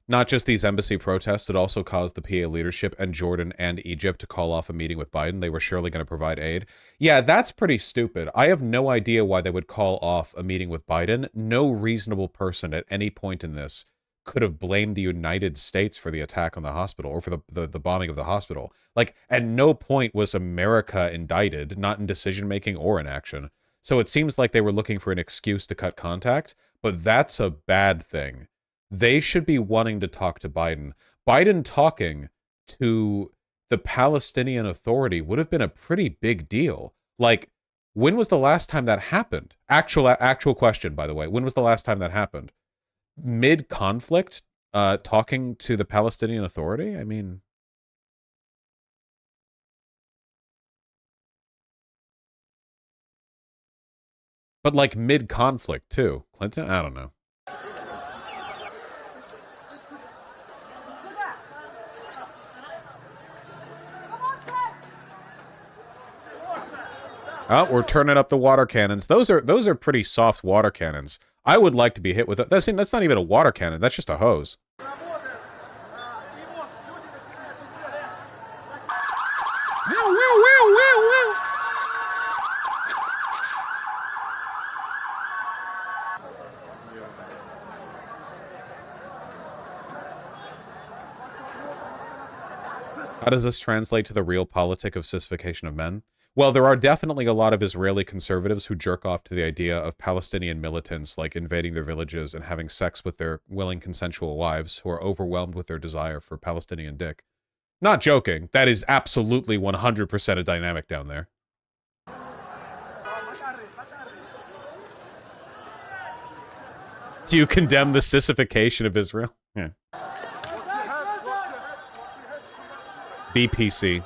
Speaker 1: Not just these embassy protests, it also caused the PA leadership and Jordan and Egypt to call off a meeting with Biden. They were surely going to provide aid. Yeah, that's pretty stupid. I have no idea why they would call off a meeting with Biden. No reasonable person at any point in this could have blamed the United States for the attack on the hospital or for the bombing of the hospital. Like, at no point was America indicted, not in decision-making or in action. So it seems like they were looking for an excuse to cut contact, but that's a bad thing. They should be wanting to talk to Biden. Biden talking to the Palestinian Authority would have been a pretty big deal. Like, when was the last time that happened? Actual question, by the way. When was the last time that happened? Mid-conflict, talking to the Palestinian Authority? I mean... But, like, mid-conflict, too. Clinton? I don't know. Oh, we're turning up the water cannons. Those are pretty soft water cannons. I would like to be hit with it. That's not even a water cannon. That's just a hose. How does this translate to the real politic of sissification of men? Well, there are definitely a lot of Israeli conservatives who jerk off to the idea of Palestinian militants, like, invading their villages and having sex with their willing consensual wives who are overwhelmed with their desire for Palestinian dick. Not joking. That is absolutely 100% a dynamic down there. Do you condemn the sissification of Israel? Yeah. BPC.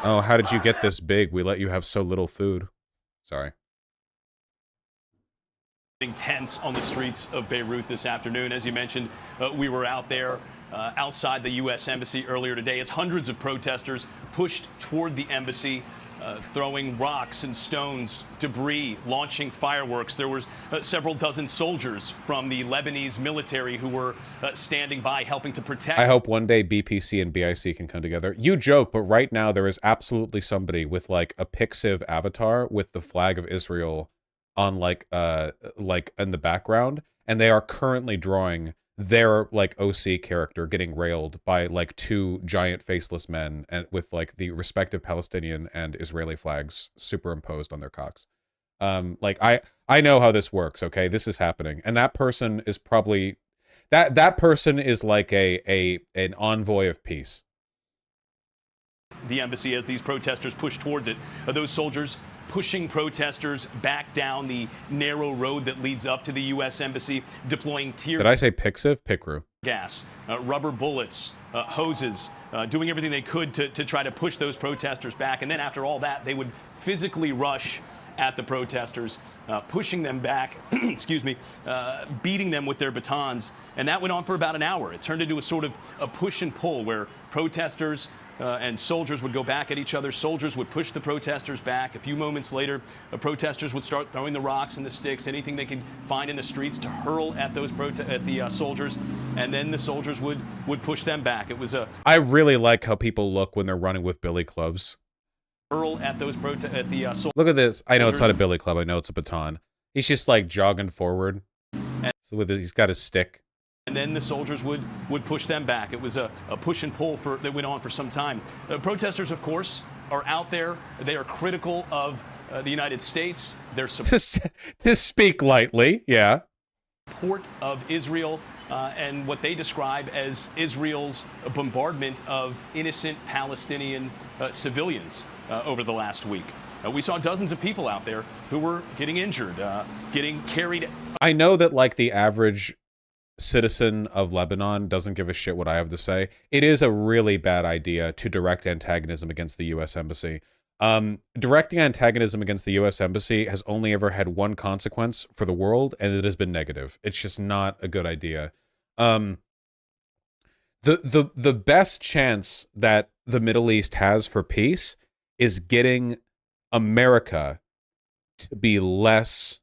Speaker 1: Oh, how did you get this big? We let you have so little food. Sorry.
Speaker 4: Tense on the streets of Beirut this afternoon. As you mentioned, we were out there outside the U.S. Embassy earlier today as hundreds of protesters pushed toward the embassy, throwing rocks and stones, debris, launching fireworks. There was several dozen soldiers from the Lebanese military who were standing by helping to protect.
Speaker 1: I hope one day BPC and BIC can come together. You joke, but right now there is absolutely somebody with like a Pixiv avatar with the flag of Israel on like in the background, and they are currently drawing their like OC character getting railed by like two giant faceless men and with like the respective Palestinian and Israeli flags superimposed on their cocks. Like I know how this works, okay? This is happening. And that person is probably that person is like an envoy of peace.
Speaker 4: The embassy as these protesters push towards it. Those soldiers pushing protesters back down the narrow road that leads up to the U.S. Embassy, deploying tear
Speaker 1: Did I say Pixiv? Pikru.
Speaker 4: gas, rubber bullets, hoses, doing everything they could to try to push those protesters back. And then after all that, they would physically rush at the protesters, pushing them back, excuse me, beating them with their batons. And that went on for about an hour. It turned into a sort of a push and pull where protesters and soldiers would go back at each other. Soldiers would push the protesters back. A few moments later, protesters would start throwing the rocks and the sticks, anything they could find in the streets to hurl at those soldiers. And then the soldiers would push them back. It was a...
Speaker 1: I really like how people look when they're running with billy clubs.
Speaker 4: Hurl at those soldiers.
Speaker 1: Look at this. I know it's not a billy club. I know it's a baton. He's just like jogging forward. He's got his stick.
Speaker 4: And then the soldiers would push them back. It was a push and pull that went on for some time. Protesters, of course, are out there. They are critical of the United States, their
Speaker 1: to speak lightly, yeah.
Speaker 4: support of Israel and what they describe as Israel's bombardment of innocent Palestinian civilians over the last week. We saw dozens of people out there who were getting injured, getting carried.
Speaker 1: I know that like the average citizen of Lebanon doesn't give a shit what I have to say. It is a really bad idea to direct antagonism against the U.S. Embassy. Directing antagonism against the U.S. Embassy has only ever had one consequence for the world, and it has been negative. It's just not a good idea. The best chance that the Middle East has for peace is getting America to be less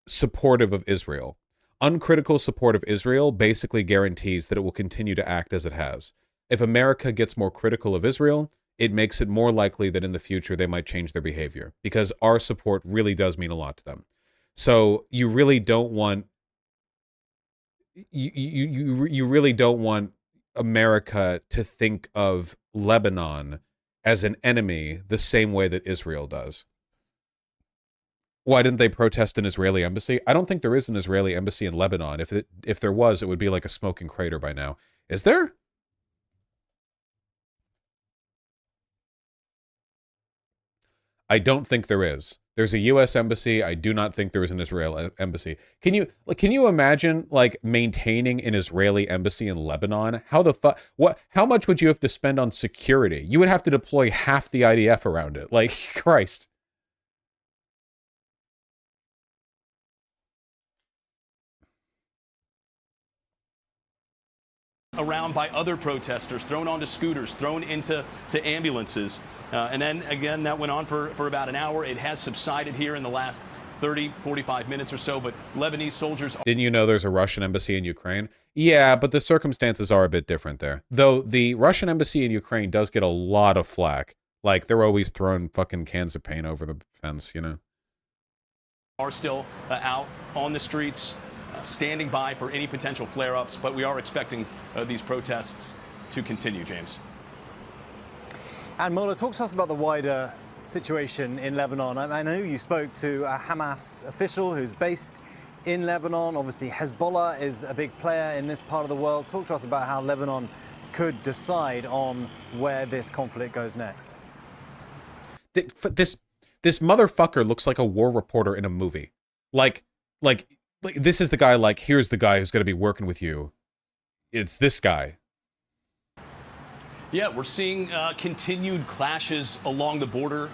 Speaker 1: supportive of Israel. Uncritical support of Israel basically guarantees that it will continue to act as it has. If America gets more critical of Israel, it makes it more likely that in the future they might change their behavior, because our support really does mean a lot to them. So you really don't want you really don't want America to think of Lebanon as an enemy the same way that Israel does. Why didn't they protest an Israeli embassy? I don't think there is an Israeli embassy in Lebanon. If there was, it would be like a smoking crater by now. Is there? I don't think there is. There's a U.S. embassy. I do not think there is an Israel embassy. Can you imagine like maintaining an Israeli embassy in Lebanon? How the fuck? How much would you have to spend on security? You would have to deploy half the IDF around it. Like, Christ.
Speaker 4: Around by other protesters, thrown onto scooters, thrown into ambulances. And then again, that went on for about an hour. It has subsided here in the last 30, 45 minutes or so, but Lebanese soldiers...
Speaker 1: Didn't you know there's a Russian embassy in Ukraine? Yeah, but the circumstances are a bit different there. Though the Russian embassy in Ukraine does get a lot of flack. Like, they're always throwing fucking cans of paint over the fence, you know?
Speaker 4: Are still out on the streets, standing by for any potential flare-ups, but we are expecting these protests to continue, James.
Speaker 2: And Mola, talk to us about the wider situation in Lebanon. I know you spoke to a Hamas official who's based in Lebanon. Obviously, Hezbollah is a big player in this part of the world. Talk to us about how Lebanon could decide on where this conflict goes next.
Speaker 1: This motherfucker looks like a war reporter in a movie. Like this is the guy, like, here's the guy who's going to be working with you. It's this guy.
Speaker 4: Yeah, we're seeing continued clashes along the border,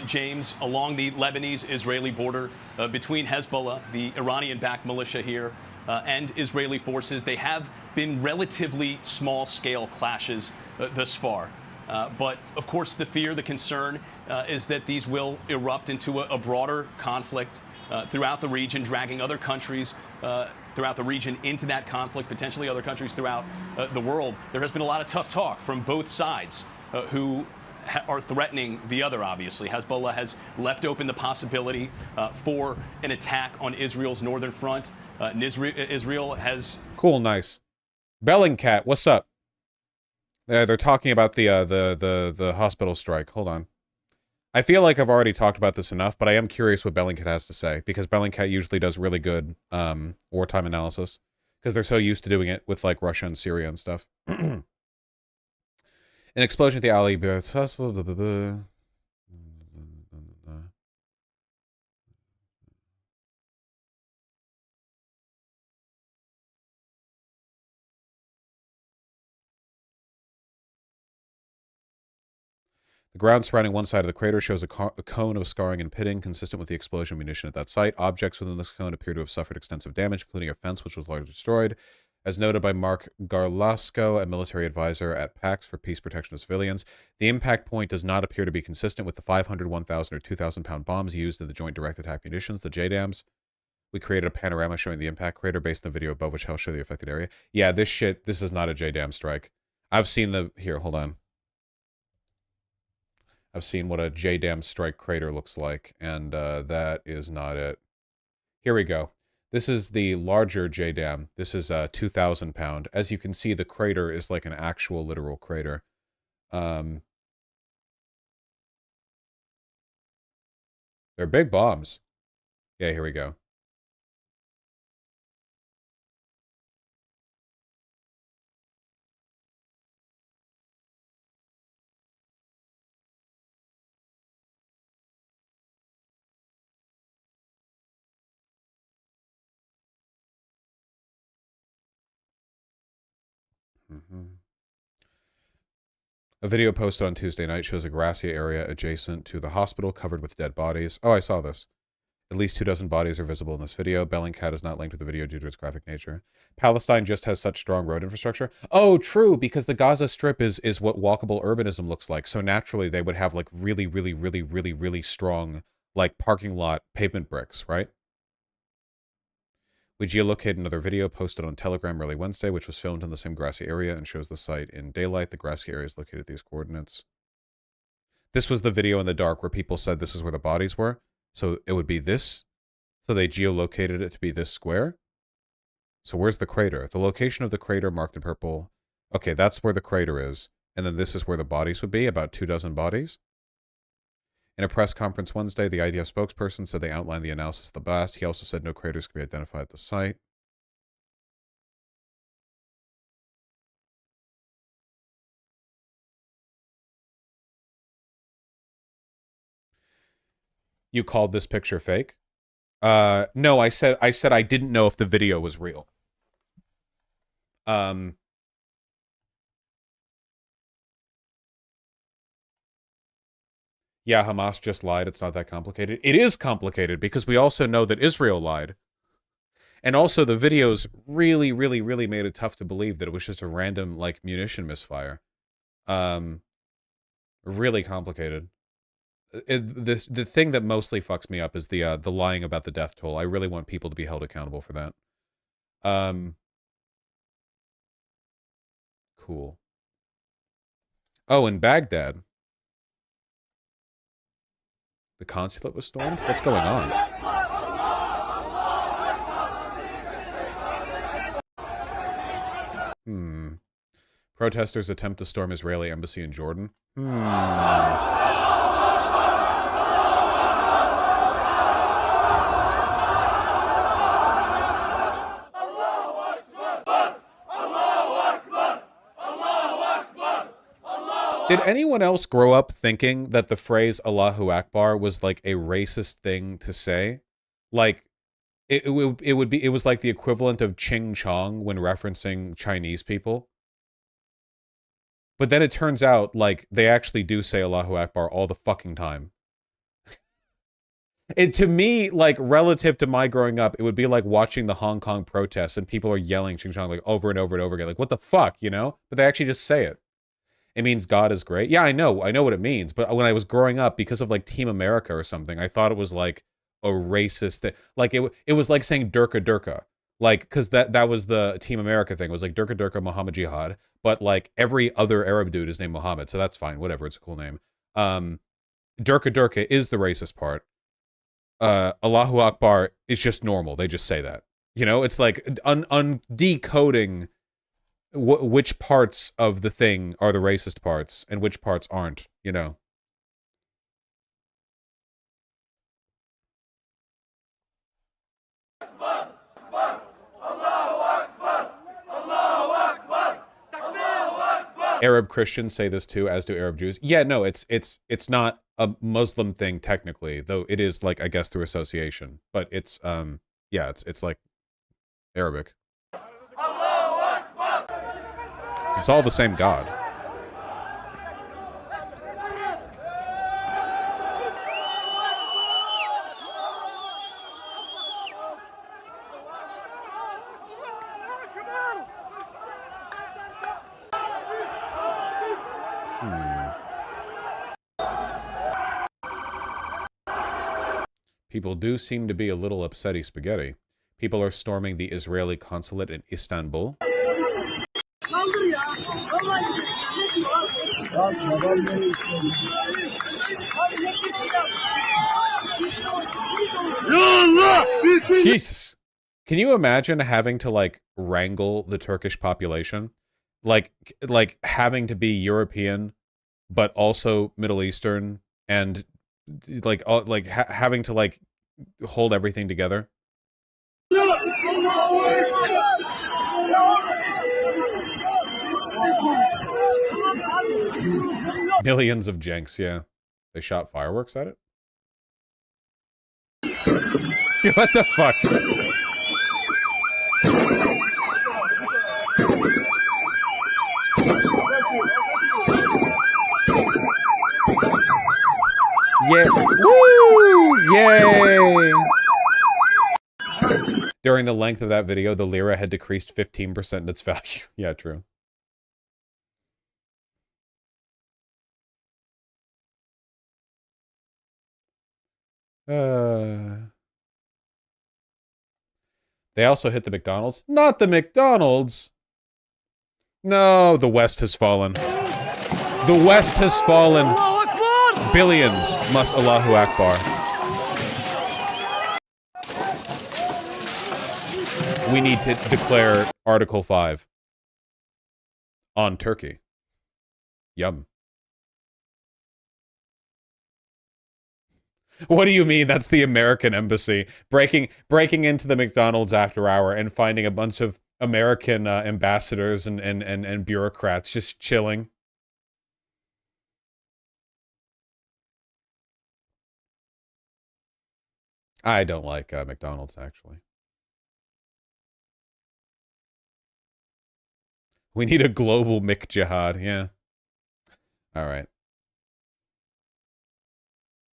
Speaker 4: James, along the Lebanese-Israeli border between Hezbollah, the Iranian-backed militia here, and Israeli forces. They have been relatively small-scale clashes thus far. But, of course, the fear, the concern is that these will erupt into a broader conflict throughout the region, dragging other countries throughout the region into that conflict, potentially other countries throughout the world. There has been a lot of tough talk from both sides who are threatening the other, obviously. Hezbollah has left open the possibility for an attack on Israel's northern front. And Israel has...
Speaker 1: Cool, nice. Bellingcat, what's up? They're talking about the hospital strike. Hold on. I feel like I've already talked about this enough, but I am curious what Bellingcat has to say, because Bellingcat usually does really good wartime analysis, because they're so used to doing it with like Russia and Syria and stuff. An explosion at the alley. The ground surrounding one side of the crater shows a cone of scarring and pitting consistent with the explosion of munition at that site. Objects within this cone appear to have suffered extensive damage, including a fence which was largely destroyed. As noted by Mark Garlasco, a military advisor at PAX for Peace Protection of Civilians, the impact point does not appear to be consistent with the 500, 1,000, or 2,000-pound bombs used in the Joint Direct Attack Munitions, the JDAMs. We created a panorama showing the impact crater based on the video above, which helps show the affected area. Yeah, this is not a JDAM strike. I've seen the... Here, hold on. I've seen what a JDAM strike crater looks like, and that is not it. Here we go. This is the larger JDAM. This is 2,000 pound. As you can see, the crater is like an actual literal crater. They're big bombs. Yeah, here we go. A video posted on Tuesday night shows a grassy area adjacent to the hospital covered with dead bodies. Oh, I saw this. At least 24 bodies are visible in this video. Bellingcat is not linked with the video due to its graphic nature. Palestine just has such strong road infrastructure. Oh, true, because the Gaza Strip is what walkable urbanism looks like. So naturally, they would have like really strong like parking lot pavement bricks, right? We geolocated another video posted on Telegram early Wednesday, which was filmed in the same grassy area and shows the site in daylight. The grassy area is located at these coordinates. This was the video in the dark where people said this is where the bodies were. So it would be this. So they geolocated it to be this square. So where's the crater? The location of the crater marked in purple. Okay, that's where the crater is. And then this is where the bodies would be, about 24 bodies. In a press conference Wednesday, the IDF spokesperson said they outlined the analysis of the blast. He also said no craters could be identified at the site. You called this picture fake? No, I said I didn't know if the video was real. Yeah, Hamas just lied. It's not that complicated. It is complicated because we also know that Israel lied. And also the videos really made it tough to believe that it was just a random, like, munition misfire. Really complicated. The thing that mostly fucks me up is the lying about the death toll. I really want people to be held accountable for that. Cool. Oh, in Baghdad. The consulate was stormed? What's going on? Protesters attempt to storm Israeli embassy in Jordan? Did anyone else grow up thinking that the phrase Allahu Akbar was like a racist thing to say? Like, it was like the equivalent of Ching Chong when referencing Chinese people. But then it turns out, like, they actually do say Allahu Akbar all the fucking time. And to me, like, relative to my growing up, it would be like watching the Hong Kong protests and people are yelling Ching Chong like over and over and over again. Like, what the fuck, you know? But they actually just say it. It means God is great. Yeah, I know what it means. But when I was growing up, because of like Team America or something, I thought it was like a racist thing. Like it was like saying Durka Durka. Like, because that was the Team America thing. It was like Durka Durka Muhammad Jihad. But like every other Arab dude is named Muhammad. So that's fine. Whatever. It's a cool name. Durka Durka is the racist part. Allahu Akbar is just normal. They just say that. You know, it's like decoding which parts of the thing are the racist parts and which parts aren't, you know. Arab Christians say this too, as do Arab Jews. Yeah, no, it's not a Muslim thing technically, though it is like, I guess, through association. But it's yeah, it's like Arabic. It's all the same God. People do seem to be a little upsetty spaghetti. People are storming the Israeli consulate in Istanbul. Jesus. Can you imagine having to like wrangle the Turkish population? Like having to be European, but also Middle Eastern and like having to like hold everything together. Millions of jenks, yeah. They shot fireworks at it? What the fuck? Yeah. Woo! Yay! During the length of that video, the lira had decreased 15% in its value. Yeah, true. They also hit the McDonald's. Not the McDonald's! No, the West has fallen. The West has fallen. Billions must Allahu Akbar. We need to declare Article 5 on Turkey. Yum. What do you mean? That's the American embassy breaking into the McDonald's after hour and finding a bunch of American ambassadors and bureaucrats just chilling. I don't like McDonald's, actually. We need a global McJihad, yeah. All right.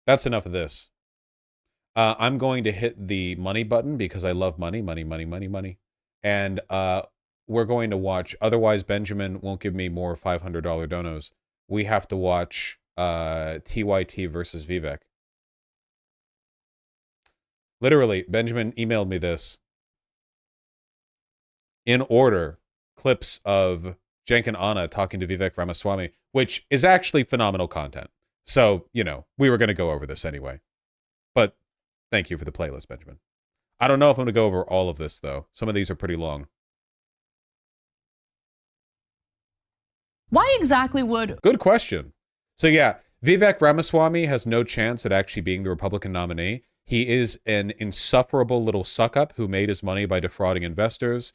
Speaker 1: That's enough of this. I'm going to hit the money button because I love money. And we're going to watch, otherwise Benjamin won't give me more $500 donos. We have to watch TYT versus Vivek. Literally, Benjamin emailed me this. In order, clips of Cenk and Anna talking to Vivek Ramaswamy, which is actually phenomenal content. So, you know, we were going to go over this anyway. But thank you for the playlist, Benjamin. I don't know if I'm going to go over all of this, though. Some of these are pretty long.
Speaker 3: Why exactly would...
Speaker 1: Good question. So, yeah, Vivek Ramaswamy has no chance at actually being the Republican nominee. He is an insufferable little suck-up who made his money by defrauding investors.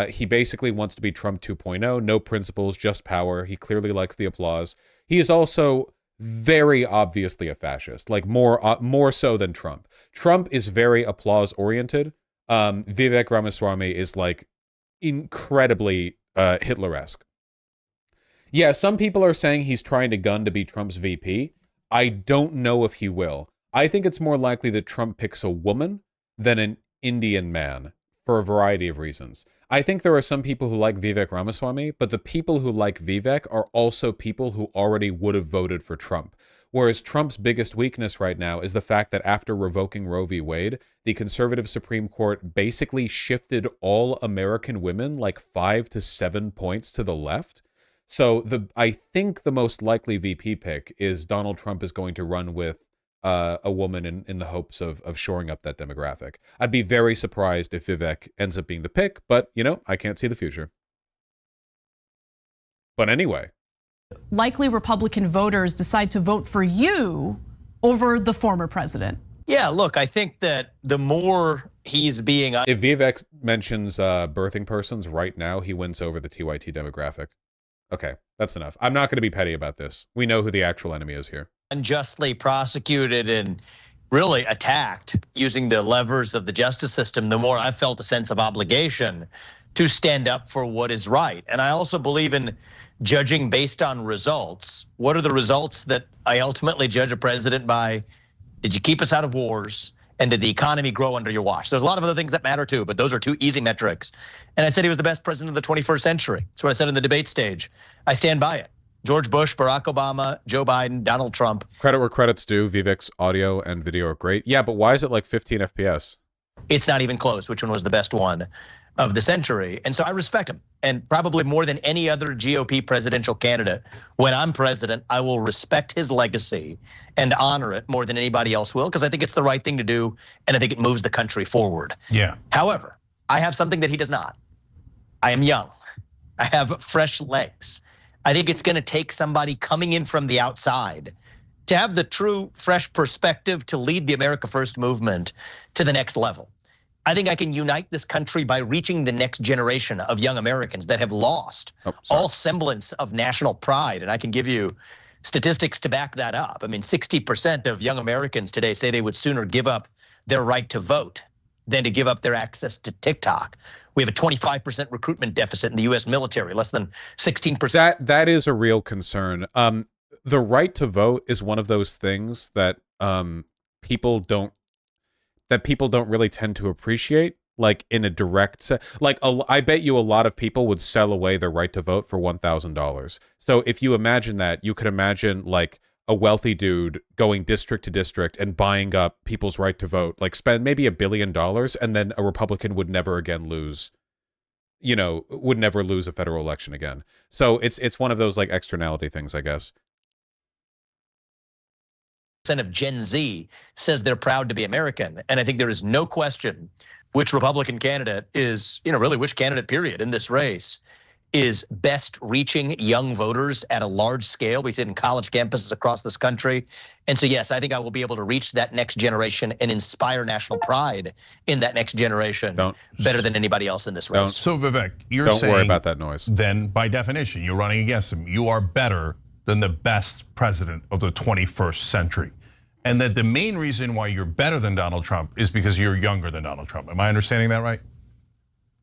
Speaker 1: He basically wants to be Trump 2.0. No principles, just power. He clearly likes the applause. He is also very obviously a fascist, like more so than Trump. Trump is very applause-oriented. Vivek Ramaswamy is like incredibly Hitler-esque. Yeah, some people are saying he's trying to gun to be Trump's VP. I don't know if he will. I think it's more likely that Trump picks a woman than an Indian man for a variety of reasons. I think there are some people who like Vivek Ramaswamy, but the people who like Vivek are also people who already would have voted for Trump. Whereas Trump's biggest weakness right now is the fact that after revoking Roe v. Wade, the conservative Supreme Court basically shifted all American women like 5 to 7 points to the left. So I think the most likely VP pick is Donald Trump is going to run with a woman in the hopes of shoring up that demographic. I'd be very surprised if Vivek ends up being the pick, but, you know, I can't see the future. But anyway.
Speaker 3: Likely Republican voters decide to vote for you over the former president?
Speaker 22: Yeah, look, I think that the more he's being...
Speaker 1: If Vivek mentions birthing persons right now, he wins over the TYT demographic. Okay, that's enough. I'm not going to be petty about this. We know who the actual enemy is here.
Speaker 22: Unjustly prosecuted and really attacked using the levers of the justice system, the more I felt a sense of obligation to stand up for what is right. And I also believe in judging based on results. What are the results that I ultimately judge a president by? Did you keep us out of wars? And did the economy grow under your watch? There's a lot of other things that matter too, but those are two easy metrics. And I said he was the best president of the 21st century. That's what I said in the debate stage. I stand by it. George Bush, Barack Obama, Joe Biden, Donald Trump.
Speaker 1: Credit where credit's due. Vivek's audio and video are great. Yeah, but why is it like 15 FPS?
Speaker 22: It's not even close which one was the best one of the century. And so I respect him. And probably more than any other GOP presidential candidate, when I'm president, I will respect his legacy and honor it more than anybody else will, because I think it's the right thing to do, and I think it moves the country forward.
Speaker 9: Yeah.
Speaker 22: However, I have something that he does not. I am young. I have fresh legs. I think it's going to take somebody coming in from the outside to have the true, fresh perspective to lead the America First movement to the next level. I think I can unite this country by reaching the next generation of young Americans that have lost all semblance of national pride. And I can give you statistics to back that up. I mean, 60% of young Americans today say they would sooner give up their right to vote than to give up their access to TikTok. We have a 25% recruitment deficit in the U.S. military, less than 16%.
Speaker 1: That is a real concern. The right to vote is one of those things that people don't really tend to appreciate, like in a direct like I bet you a lot of people would sell away their right to vote for $1,000. So if you imagine that, you could imagine like a wealthy dude going district to district and buying up people's right to vote, like spend maybe $1 billion, and then a Republican would never again lose, would never lose a federal election again. So it's one of those like externality things, I guess.
Speaker 22: Of Gen Z says they're proud to be American. And I think there is no question which Republican candidate is, really which candidate period in this race is best reaching young voters at a large scale. We see it in college campuses across this country. And so, yes, I think I will be able to reach that next generation and inspire national pride in that next generation better than anybody else in this race.
Speaker 5: So Vivek, you're saying,
Speaker 1: don't worry about that noise.
Speaker 5: Then by definition, you're running against him. You are better than the best president of the 21st century. And that the main reason why you're better than Donald Trump is because you're younger than Donald Trump. Am I understanding that right?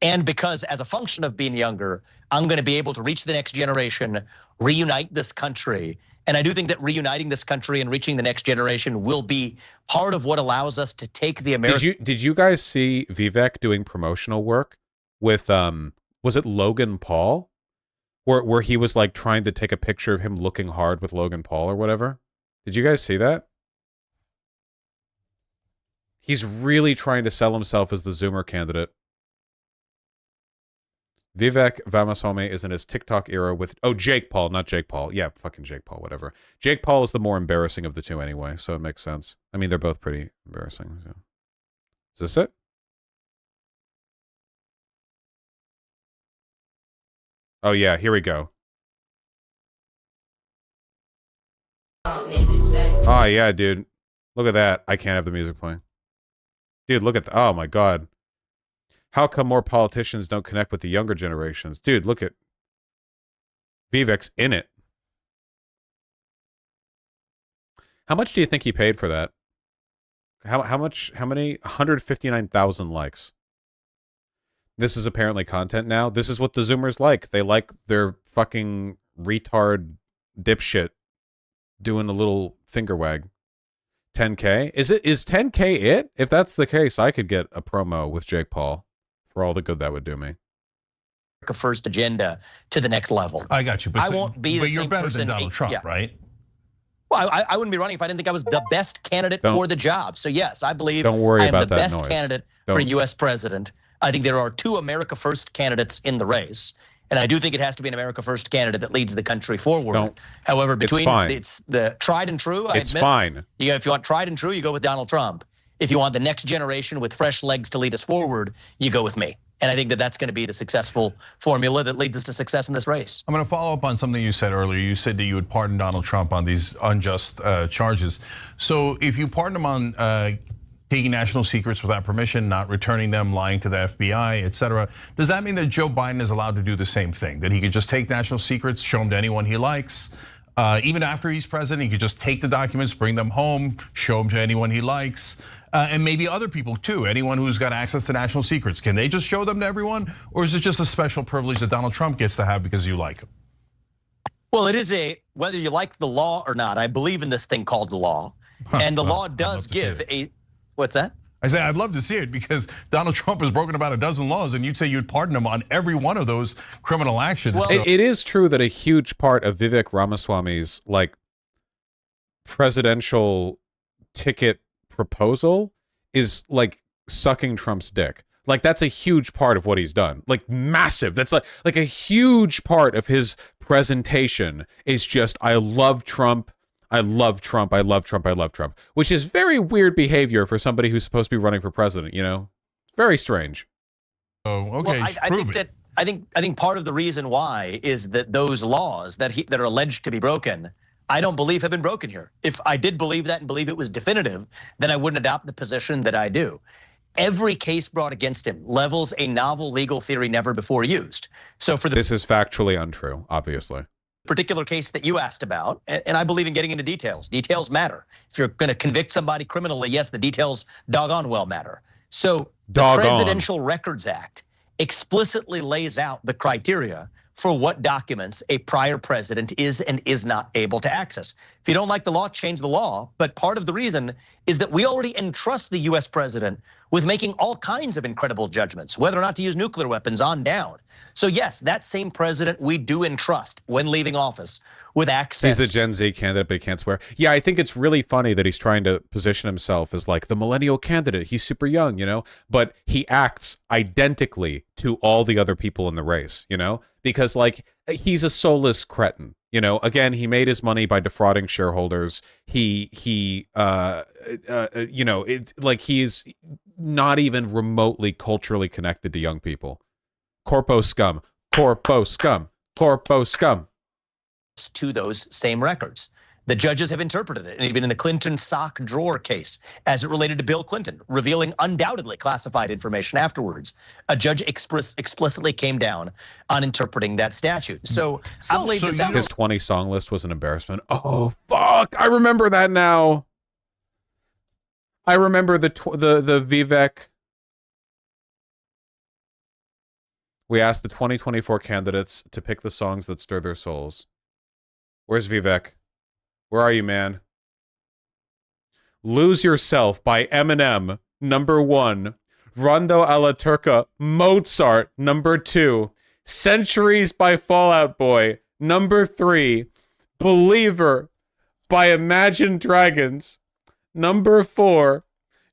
Speaker 22: And because as a function of being younger, I'm going to be able to reach the next generation, reunite this country. And I do think that reuniting this country and reaching the next generation will be part of what allows us to take the American.
Speaker 1: Did you guys see Vivek doing promotional work with was it Logan Paul? Where he was like trying to take a picture of him looking hard with Logan Paul or whatever. Did you guys see that? He's really trying to sell himself as the Zoomer candidate. Vivek Ramaswamy is in his TikTok era with Jake Paul, not Jake Paul. Yeah, fucking Jake Paul, whatever. Jake Paul is the more embarrassing of the two anyway, so it makes sense. I mean, they're both pretty embarrassing. So. Is this it? Oh yeah, here we go. Oh yeah, dude. Look at that. I can't have the music playing. Dude, look at the, oh my God. How come more politicians don't connect with the younger generations? Dude, look at Vivek's in it. How much do you think he paid for that? How many? 159,000 likes. This is apparently content now. This is what the Zoomers like. They like their fucking retard dipshit doing a little finger wag. 10K? Is 10K it? If that's the case, I could get a promo with Jake Paul for all the good that would do me.
Speaker 22: First agenda to the next level.
Speaker 5: I got you.
Speaker 22: I won't be the same
Speaker 5: you're better
Speaker 22: person.
Speaker 5: than Donald Trump, right?
Speaker 22: Well, I wouldn't be running if I didn't think I was the best candidate for the job. So yes, I believe
Speaker 1: don't worry
Speaker 22: I am
Speaker 1: about
Speaker 22: the
Speaker 1: that
Speaker 22: best
Speaker 1: noise.
Speaker 22: candidate for U.S. president. I think there are two America First candidates in the race. And I do think it has to be an America First candidate that leads the country forward. However, between it's the tried and true, I admit,
Speaker 1: fine.
Speaker 22: If you want tried and true, you go with Donald Trump. If you want the next generation with fresh legs to lead us forward, you go with me. And I think that that's going to be the successful formula that leads us to success in this race.
Speaker 5: I'm going to follow up on something you said earlier. You said that you would pardon Donald Trump on these unjust charges. So if you pardon him on taking national secrets without permission, not returning them, lying to the FBI, et cetera, does that mean that Joe Biden is allowed to do the same thing? That he could just take national secrets, show them to anyone he likes? Even after he's president, he could just take the documents, bring them home, show them to anyone he likes? And maybe other people too, anyone who's got access to national secrets. Can they just show them to everyone? Or is it just a special privilege that Donald Trump gets to have because you like him?
Speaker 22: Well, it is whether you like the law or not, I believe in this thing called the law. And the law does give what's that?
Speaker 5: I say I'd love to see it because Donald Trump has broken about a dozen laws and you'd say you'd pardon him on every one of those criminal actions.
Speaker 1: Well, it is true that a huge part of Vivek Ramaswamy's like presidential ticket proposal is like sucking Trump's dick. Like that's a huge part of what he's done. Like massive. That's like a huge part of his presentation is just I love Trump. I love Trump. I love Trump. I love Trump, which is very weird behavior for somebody who's supposed to be running for president. You know, it's very strange.
Speaker 5: Oh, okay.
Speaker 22: Well, I think part of the reason why is that those laws that are alleged to be broken I don't believe have been broken here. If I did believe that and believe it was definitive, then I wouldn't adopt the position that I do. Every case brought against him levels a novel legal theory never before used. So for the
Speaker 1: This is factually untrue, obviously.
Speaker 22: particular case that you asked about, and I believe in getting into details. Details matter. If you're going to convict somebody criminally, yes, the details doggone well matter. So the Presidential Records Act explicitly lays out the criteria for what documents a prior president is and is not able to access. If you don't like the law, change the law. But part of the reason is that we already entrust the US president with making all kinds of incredible judgments, whether or not to use nuclear weapons on down. So yes, that same president we do entrust when leaving office with access.
Speaker 1: He's the Gen Z candidate, but he can't swear. Yeah, I think it's really funny that he's trying to position himself as like the millennial candidate. He's super young, you know, but he acts identically to all the other people in the race, you know, because like he's a soulless cretin. You know, again, he made his money by defrauding shareholders. You know, it's like he's not even remotely culturally connected to young people. Corpo scum, corpo scum, corpo scum.
Speaker 22: To those same records. The judges have interpreted it, and even in the Clinton sock drawer case, as it related to Bill Clinton, revealing undoubtedly classified information afterwards, a judge explicitly came down on interpreting that statute. So I believe
Speaker 1: his 20 song list was an embarrassment. Oh fuck! I remember that now. I remember the Vivek. We asked the 2024 candidates to pick the songs that stir their souls. Where's Vivek? Where are you, man? Lose Yourself by Eminem, #1. Rondo alla Turca, Mozart, #2. Centuries by Fall Out Boy, #3. Believer by Imagine Dragons, #4.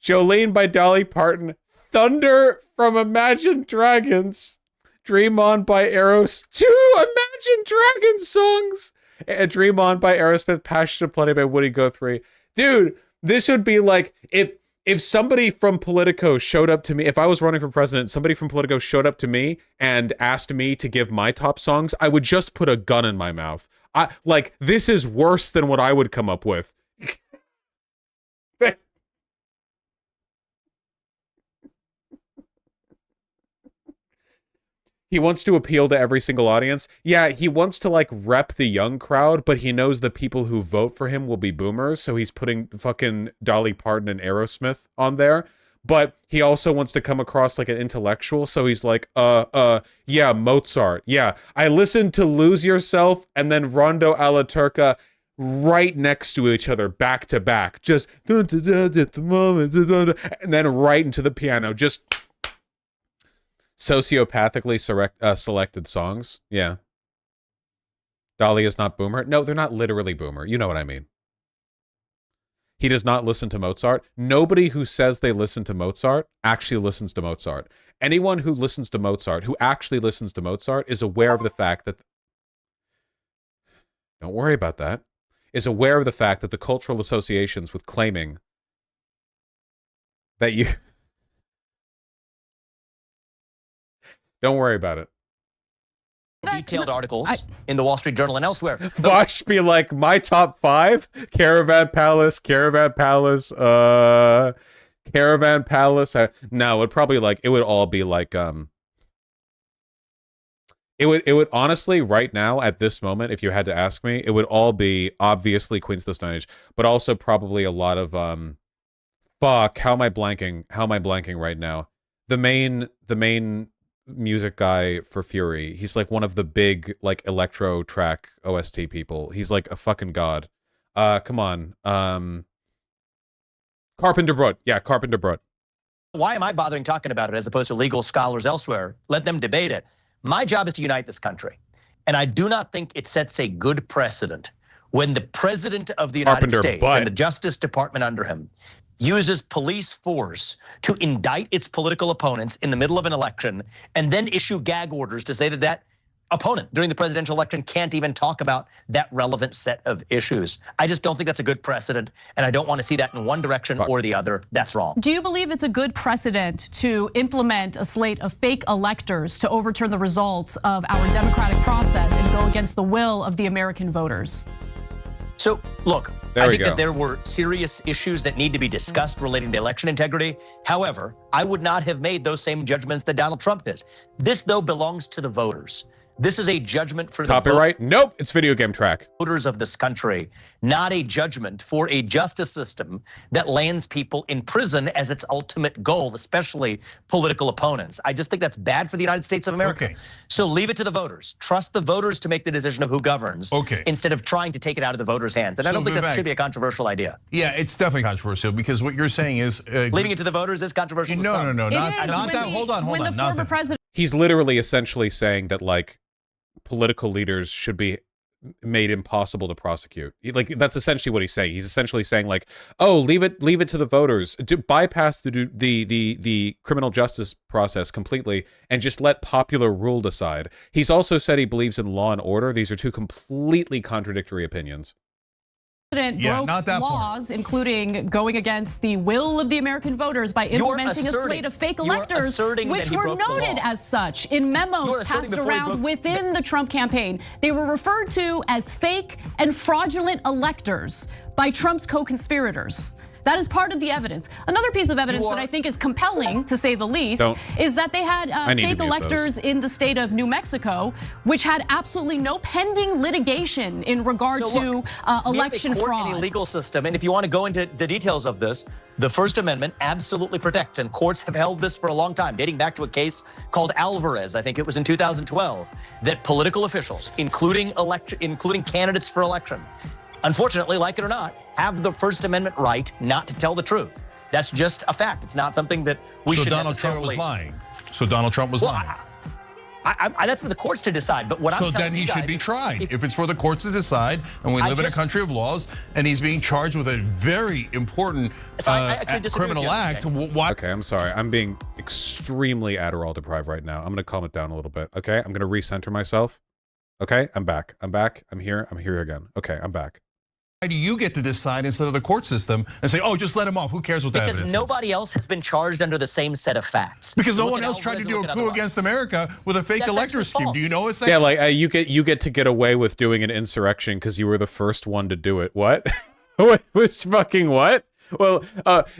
Speaker 1: Jolene by Dolly Parton, Thunder from Imagine Dragons, Dream On by Aerosmith, 2 Imagine Dragons songs. Dream On by Aerosmith, Passion of Plenty by Woody Guthrie. Dude, this would be like if somebody from Politico showed up to me, if I was running for president, somebody from Politico showed up to me and asked me to give my top songs, I would just put a gun in my mouth. Like, this is worse than what I would come up with. He wants to appeal to every single audience. Yeah, he wants to like rep the young crowd, but he knows the people who vote for him will be boomers, so he's putting fucking Dolly Parton and Aerosmith on there. But he also wants to come across like an intellectual, so he's like, yeah, Mozart. Yeah, I listened to Lose Yourself and then Rondo alla Turca right next to each other, back to back. Just at the moment, and then right into the piano. Just sociopathically selected songs. Yeah. Dolly is not boomer. No, they're not literally boomer. You know what I mean. He does not listen to Mozart. Nobody who says they listen to Mozart actually listens to Mozart. Anyone who listens to Mozart, who actually listens to Mozart, is aware of the fact that... Don't worry about that. Is aware of the fact that the cultural associations with claiming that you... Don't worry about it.
Speaker 22: Detailed articles in the Wall Street Journal and elsewhere.
Speaker 1: Watch be like my top 5: Caravan Palace, Caravan Palace. No, it'd probably like it would all be like It would honestly right now at this moment, if you had to ask me, it would all be obviously Queens of the Stone Age, but also probably a lot of fuck. How am I blanking right now? The main music guy for Fury. He's like one of the big like electro track OST people. He's like a fucking god. Come on. Carpenter Brut. Yeah, Carpenter Brut.
Speaker 22: Why am I bothering talking about it as opposed to legal scholars elsewhere? Let them debate it. My job is to unite this country. And I do not think it sets a good precedent when the president of the United States and the Justice Department under him uses police force to indict its political opponents in the middle of an election and then issue gag orders to say that that opponent during the presidential election can't even talk about that relevant set of issues. I just don't think that's a good precedent, and I don't want to see that in one direction or the other. That's wrong.
Speaker 3: Do you believe it's a good precedent to implement a slate of fake electors to overturn the results of our democratic process and go against the will of the American voters?
Speaker 22: So, look,
Speaker 1: There
Speaker 22: I
Speaker 1: we
Speaker 22: think
Speaker 1: go.
Speaker 22: that there were serious issues that need to be discussed relating to election integrity. However, I would not have made those same judgments that Donald Trump did. This, though, belongs to the voters. This is a judgment for the
Speaker 1: Copyright? Nope, it's video game track.
Speaker 22: voters of this country, not a judgment for a justice system that lands people in prison as its ultimate goal, especially political opponents. I just think that's bad for the United States of America.
Speaker 5: Okay.
Speaker 22: So leave it to the voters. Trust the voters to make the decision of who governs, instead of trying to take it out of the voters' hands. And I
Speaker 5: So
Speaker 22: don't think that
Speaker 5: Vivek-
Speaker 22: should be a controversial idea.
Speaker 5: Yeah, it's definitely controversial because what you're saying is
Speaker 22: Leaving it to the voters is controversial. to
Speaker 5: No,
Speaker 22: some.
Speaker 5: no, not that. Hold on, not that.
Speaker 1: He's literally essentially saying that like political leaders should be made impossible to prosecute. Like that's essentially what he's saying. He's essentially saying like, oh, leave it to the voters, bypass the criminal justice process completely and just let popular rule decide. He's also said he believes in law and order. These are two completely contradictory opinions.
Speaker 3: President
Speaker 1: Yeah,
Speaker 3: broke
Speaker 1: not that part.
Speaker 3: laws, including going against the will of the American voters by implementing a slate of fake electors,
Speaker 22: asserting that
Speaker 3: which
Speaker 22: he
Speaker 3: were
Speaker 22: broke the
Speaker 3: noted
Speaker 22: law.
Speaker 3: as such in
Speaker 22: You're
Speaker 3: memos
Speaker 22: asserting
Speaker 3: passed
Speaker 22: before he
Speaker 3: around
Speaker 22: broke-
Speaker 3: within the Trump campaign. They were referred to as fake and fraudulent electors by Trump's co-conspirators. That is part of the evidence. Another piece of evidence that I think is compelling, to say the least, is that they had
Speaker 1: I need to
Speaker 3: fake
Speaker 1: mute
Speaker 3: electors in the state of New Mexico, which had absolutely no pending litigation in regard
Speaker 22: So
Speaker 3: to
Speaker 22: look, we have a
Speaker 3: election
Speaker 22: court
Speaker 3: fraud.
Speaker 22: and a legal system, and if you want to go into the details of this, the First Amendment absolutely protects, and courts have held this for a long time, dating back to a case called Alvarez. I think it was in 2012, that political officials, including candidates for election, unfortunately, like it or not, have the First Amendment right not to tell the truth. That's just a fact. It's not something that we
Speaker 5: So
Speaker 22: should
Speaker 5: Donald Trump
Speaker 22: necessarily.
Speaker 5: was lying. So Donald Trump was lying.
Speaker 22: That's for the courts to decide. But what I'm
Speaker 5: So
Speaker 22: telling
Speaker 5: then he
Speaker 22: you
Speaker 5: should
Speaker 22: guys
Speaker 5: be
Speaker 22: is
Speaker 5: tried. If it's for the courts to decide, and we live in a country of laws, and he's being charged with a very important criminal act, why?
Speaker 1: Okay, I'm sorry. I'm being extremely Adderall deprived right now. I'm gonna calm it down a little bit. Okay, I'm gonna recenter myself. Okay, I'm back. I'm back. I'm here. I'm here again. Okay, I'm back.
Speaker 5: Why do you get to decide instead of the court system and say, oh, just let him off? Who cares what the
Speaker 22: Because
Speaker 5: evidence is?
Speaker 22: nobody else has been charged under the same set of facts.
Speaker 5: Because no
Speaker 22: Look
Speaker 5: one
Speaker 22: at
Speaker 5: else tried to
Speaker 22: Alvarez,
Speaker 5: do a
Speaker 22: look at
Speaker 5: coup
Speaker 22: otherwise.
Speaker 5: against America with a fake
Speaker 22: That's
Speaker 5: elector
Speaker 22: actually
Speaker 5: scheme. Do you know it's
Speaker 1: Yeah, like you get to get away with doing an insurrection because you were the first one to do it. What? What? Which fucking what? Well,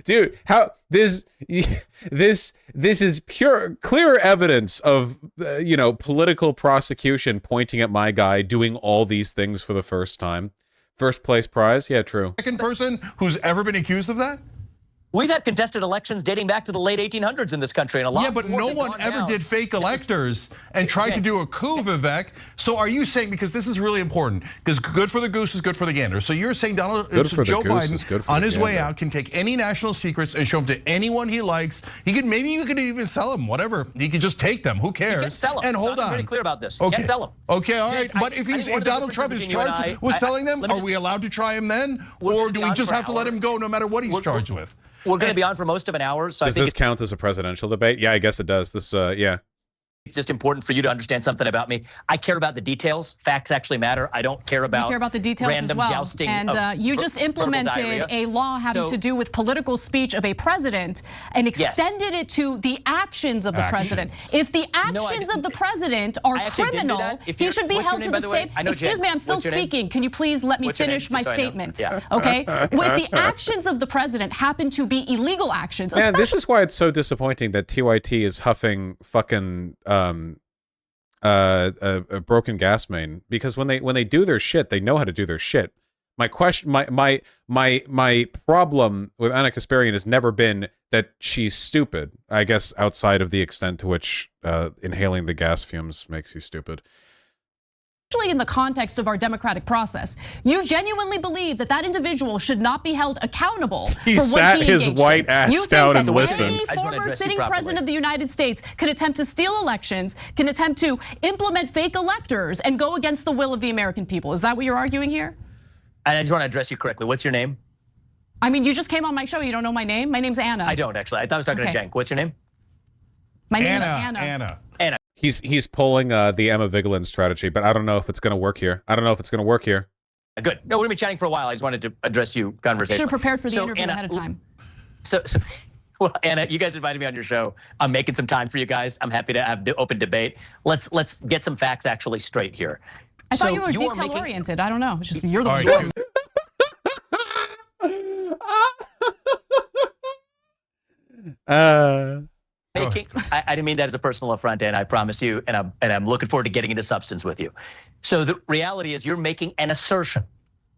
Speaker 1: dude, how this is clear evidence of political prosecution pointing at my guy doing all these things for the first time. First place prize, yeah, true.
Speaker 5: Second person who's ever been accused of that?
Speaker 22: We've had contested elections dating back to the late 1800s in this country, and a lot.
Speaker 5: Yeah, but
Speaker 22: more
Speaker 5: no
Speaker 22: has
Speaker 5: one
Speaker 22: gone
Speaker 5: ever
Speaker 22: down.
Speaker 5: did fake electors and tried to do a coup, Vivek. So are you saying, because this is really important, because good for the goose is good for the gander. So you're saying Joe Biden on his way out can take any national secrets and show them to anyone he likes. He could, maybe you could even sell them, whatever. He could just take them. Who cares?
Speaker 22: You can sell them.
Speaker 5: And
Speaker 22: So
Speaker 5: hold
Speaker 22: I'm
Speaker 5: on.
Speaker 22: pretty clear about this. You
Speaker 5: Okay.
Speaker 22: can't sell them.
Speaker 5: Okay, all right.
Speaker 22: I-
Speaker 5: But
Speaker 22: I
Speaker 5: if
Speaker 22: think one of the
Speaker 5: Donald Trump is
Speaker 22: differences between you
Speaker 5: charged
Speaker 22: and
Speaker 5: with
Speaker 22: I-
Speaker 5: selling them,
Speaker 22: let me
Speaker 5: are we allowed to try him then?
Speaker 22: We're
Speaker 5: Or
Speaker 22: gonna
Speaker 5: do
Speaker 22: be
Speaker 5: we
Speaker 22: on
Speaker 5: just
Speaker 22: for
Speaker 5: have to
Speaker 22: an
Speaker 5: let
Speaker 22: hour.
Speaker 5: him go no matter what he's charged with?
Speaker 22: We're going to be on for most of an hour, so I
Speaker 1: Does
Speaker 22: think
Speaker 1: this count as a presidential debate? Yeah, I guess it does. This, yeah.
Speaker 22: it's just important for you to understand something about me. I care about the details. Facts actually matter. I don't care about
Speaker 3: You care about the details
Speaker 22: random
Speaker 3: as well.
Speaker 22: jousting.
Speaker 3: And
Speaker 22: of
Speaker 3: you just
Speaker 22: verbal
Speaker 3: implemented
Speaker 22: diarrhea.
Speaker 3: a law having
Speaker 22: So-
Speaker 3: to do with political speech of a president and extended it to the actions of the president. If the actions of the president are
Speaker 22: I actually didn't do
Speaker 3: criminal,
Speaker 22: that. If
Speaker 3: he
Speaker 22: you're-
Speaker 3: should be
Speaker 22: what's your
Speaker 3: held
Speaker 22: name,
Speaker 3: to
Speaker 22: by
Speaker 3: the
Speaker 22: the way?
Speaker 3: same.
Speaker 22: I know
Speaker 3: Excuse
Speaker 22: Jen.
Speaker 3: me, I'm still
Speaker 22: What's your name?
Speaker 3: speaking. Can you please let me
Speaker 22: What's your name?
Speaker 3: finish my
Speaker 22: Just so I know.
Speaker 3: statement?
Speaker 22: Yeah.
Speaker 3: Okay? With the actions of the president happen to be illegal actions.
Speaker 1: Man, this is why it's so disappointing that TYT is huffing fucking a broken gas main, because when they do their shit, they know how to do their shit. My question, my problem with Ana Kasparian has never been that she's stupid. I guess outside of the extent to which inhaling the gas fumes makes you stupid.
Speaker 3: Especially in the context of our democratic process, you genuinely believe that that individual should not be held accountable
Speaker 1: He
Speaker 3: for
Speaker 1: sat
Speaker 3: what he
Speaker 1: his
Speaker 3: engaged
Speaker 1: white
Speaker 3: in.
Speaker 1: ass
Speaker 3: You think
Speaker 1: down
Speaker 3: that
Speaker 1: and listened.
Speaker 3: Any
Speaker 22: I just wanna
Speaker 3: former
Speaker 22: address you
Speaker 3: sitting
Speaker 22: properly.
Speaker 3: president of the United States can attempt to steal elections, can attempt to implement fake electors, and go against the will of the American people. Is that what you're arguing here?
Speaker 22: And I just want to address you correctly. What's your name?
Speaker 3: I mean, you just came on my show. You don't know my name? My name's Anna.
Speaker 22: I don't actually. I thought I was talking
Speaker 3: Okay.
Speaker 22: to Cenk. What's your name?
Speaker 3: My name is Anna.
Speaker 5: Anna.
Speaker 22: Anna.
Speaker 1: He's pulling the Emma Vigeland strategy, but I don't know if it's going to work here.
Speaker 22: Good. No, we're gonna be chatting for a while. I just wanted to address you conversationally.
Speaker 3: Should have prepared for the
Speaker 22: So,
Speaker 3: interview
Speaker 22: Anna,
Speaker 3: ahead of time.
Speaker 22: So, well, Anna, you guys invited me on your show. I'm making some time for you guys. I'm happy to have open debate. Let's get some facts actually straight here.
Speaker 3: I thought
Speaker 22: So
Speaker 3: you were
Speaker 22: are
Speaker 3: detail
Speaker 22: making-
Speaker 3: oriented. I don't know. It's just you're the
Speaker 5: All right,
Speaker 3: one.
Speaker 22: I didn't mean that as a personal affront, and I promise you, and I'm looking forward to getting into substance with you. So the reality is, you're making an assertion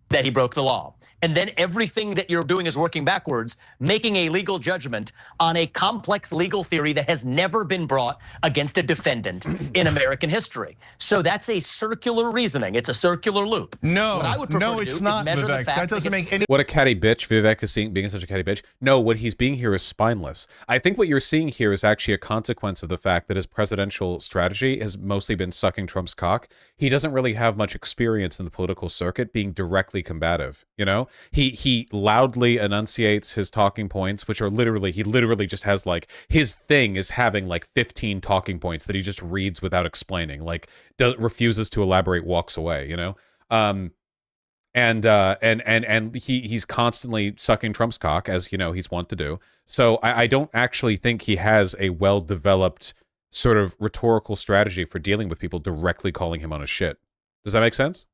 Speaker 22: that he broke the law, and then everything that you're doing is working backwards, making a legal judgment on a complex legal theory that has never been brought against a defendant in American history. So that's a circular reasoning. It's a circular loop.
Speaker 5: No,
Speaker 22: what I would prefer to
Speaker 5: it's
Speaker 22: do
Speaker 5: not,
Speaker 22: is measure
Speaker 5: Vivek.
Speaker 22: the facts.
Speaker 5: That doesn't make any.
Speaker 1: What a catty bitch Vivek is being such a catty bitch. No, what he's being here is spineless. I think what you're seeing here is actually a consequence of the fact that his presidential strategy has mostly been sucking Trump's cock. He doesn't really have much experience in the political circuit being directly combative, you know? He loudly enunciates his talking points, which are literally, he literally just has like, his thing is having like 15 talking points that he just reads without explaining, like refuses to elaborate, walks away, you know? And he's constantly sucking Trump's cock, as you know he's wont to do. So I don't actually think he has a well-developed sort of rhetorical strategy for dealing with people directly calling him on his shit. Does that make sense?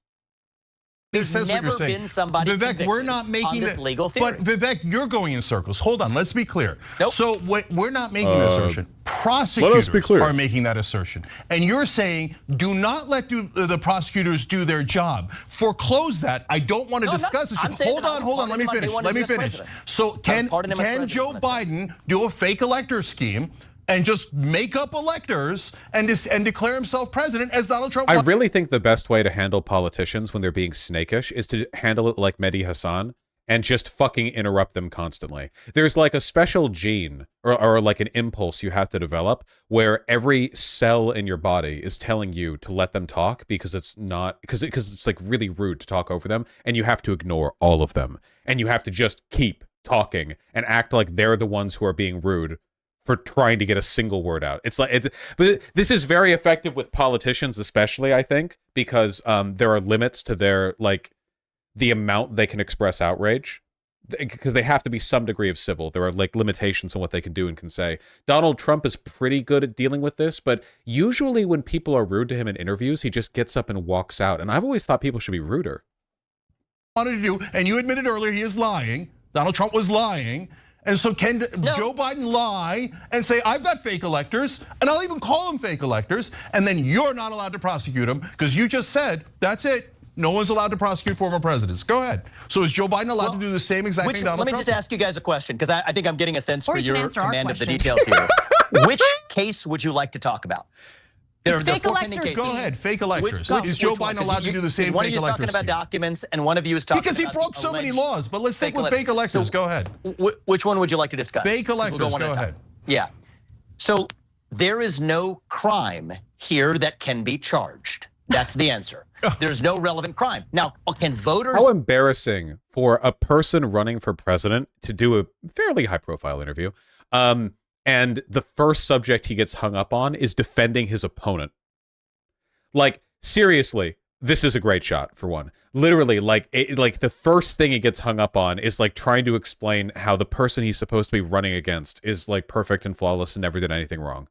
Speaker 5: It says what you're saying.
Speaker 22: Been somebody
Speaker 5: Vivek, we're not making
Speaker 22: this legal theory.
Speaker 5: But Vivek, you're going in circles. Hold on, let's be clear.
Speaker 22: Nope.
Speaker 5: So we're not making an assertion. Prosecutors are making that assertion. And you're saying, do not let the prosecutors do their job. Foreclose that. I don't want to discuss this. Hold on, let me finish. So can Joe Biden do a fake elector scheme and just make up electors and declare himself president as Donald Trump?
Speaker 1: I really think the best way to handle politicians when they're being snakish is to handle it like Mehdi Hassan and just fucking interrupt them constantly. There's like a special gene or like an impulse you have to develop where every cell in your body is telling you to let them talk because it's not, because it's like really rude to talk over them, and you have to ignore all of them. And you have to just keep talking and act like they're the ones who are being rude for trying to get a single word out. It's like, but this is very effective with politicians, especially, I think, because there are limits to their, like, the amount they can express outrage, because they have to be some degree of civil. There are like limitations on what they can do and can say. Donald Trump is pretty good at dealing with this, but usually when people are rude to him in interviews, he just gets up and walks out. And I've always thought people should be ruder.
Speaker 5: Wanted to do, and you admitted earlier he is lying. Donald Trump was lying. And so can Joe Biden lie and say, I've got fake electors, and I'll even call them fake electors, and then you're not allowed to prosecute them because you just said, that's it. No one's allowed to prosecute former presidents. Go ahead. So is Joe Biden allowed to do the same exact thing Donald Trump?
Speaker 22: Let me just ask you guys a question, because I think I'm getting a sense for your command of the details here. Which case would you like to talk about? There are four pending cases.
Speaker 5: Go ahead, fake electors. Is Joe Biden allowed to do the same fake electors?
Speaker 22: One of you is talking about documents, and one of you is talking about
Speaker 5: because he broke so many laws. But let's stick with fake electors. Go ahead.
Speaker 22: Which one would you like to discuss?
Speaker 5: Fake electors. Go ahead.
Speaker 22: Yeah. So there is no crime here that can be charged. That's the answer. There's no relevant crime. Now, can voters?
Speaker 1: How embarrassing for a person running for president to do a fairly high-profile interview. And the first subject he gets hung up on is defending his opponent. Like, seriously, this is a great shot, for one. Literally, like the first thing he gets hung up on is like trying to explain how the person he's supposed to be running against is like perfect and flawless and never did anything wrong.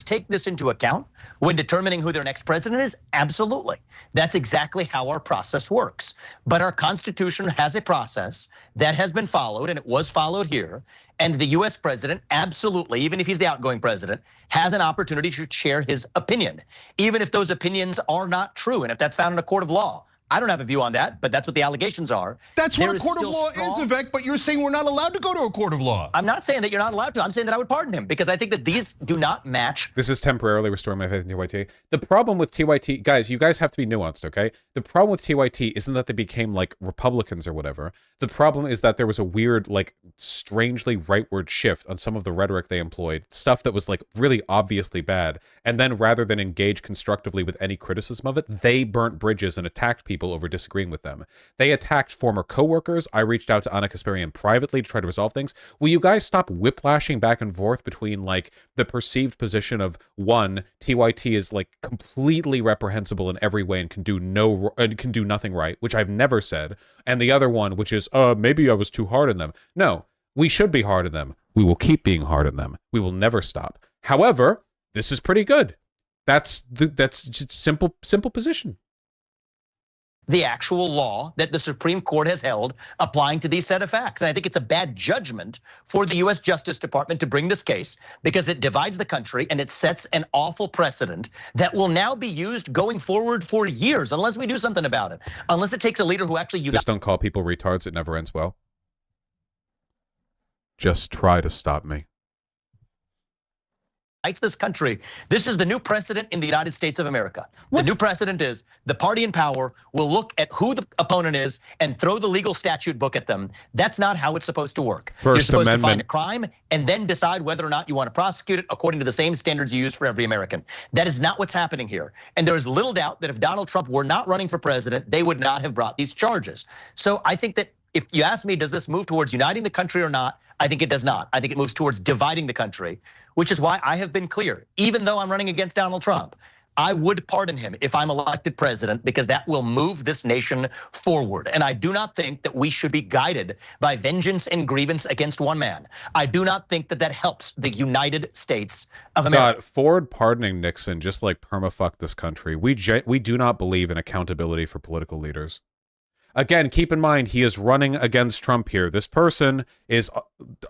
Speaker 22: Take this into account when determining who their next president is? Absolutely. That's exactly how our process works. But our Constitution has a process that has been followed, and it was followed here. And the US president, absolutely, even if he's the outgoing president, has an opportunity to share his opinion, even if those opinions are not true. And if that's found in a court of law, I don't have a view on that, but that's what the allegations are.
Speaker 5: That's what a court of law is, Vivek, but you're saying we're not allowed to go to a court of law.
Speaker 22: I'm not saying that you're not allowed to. I'm saying that I would pardon him because I think that these do not match.
Speaker 1: This is temporarily restoring my faith in TYT. The problem with TYT, guys, you guys have to be nuanced, okay? The problem with TYT isn't that they became like Republicans or whatever. The problem is that there was a weird, like strangely rightward shift on some of the rhetoric they employed, stuff that was like really obviously bad. And then rather than engage constructively with any criticism of it, they burnt bridges and attacked people over disagreeing with them. They attacked former coworkers. I reached out to Ana Kasparian privately to try to resolve things. Will you guys stop whiplashing back and forth between like the perceived position of one, TYT is like completely reprehensible in every way and can do nothing right, which I've never said, and the other one, which is maybe I was too hard on them. No, we should be hard on them. We will keep being hard on them. We will never stop. However, this is pretty good. That's just simple position.
Speaker 22: the actual law that the Supreme Court has held applying to these set of facts. And I think it's a bad judgment for the US Justice Department to bring this case because it divides the country and it sets an awful precedent that will now be used going forward for years unless we do something about it. Unless it takes a leader who actually
Speaker 1: Just don't call people retards. It never ends well. Just try to stop me.
Speaker 22: unites this country. This is the new precedent in the United States of America. The new precedent is the party in power will look at who the opponent is and throw the legal statute book at them. That's not how it's supposed to work. You're supposed to find a crime and then decide whether or not you want to prosecute it according to the same standards you use for every American. That is not what's happening here. And there is little doubt that if Donald Trump were not running for president, they would not have brought these charges. So I think that if you ask me, does this move towards uniting the country or not? I think it does not. I think it moves towards dividing the country, which is why I have been clear, even though I'm running against Donald Trump, I would pardon him if I'm elected president because that will move this nation forward. And I do not think that we should be guided by vengeance and grievance against one man. I do not think that that helps the United States of America.
Speaker 1: God, Ford pardoning Nixon just like permafuck this country. We do not believe in accountability for political leaders. Again, keep in mind, he is running against Trump here. This person is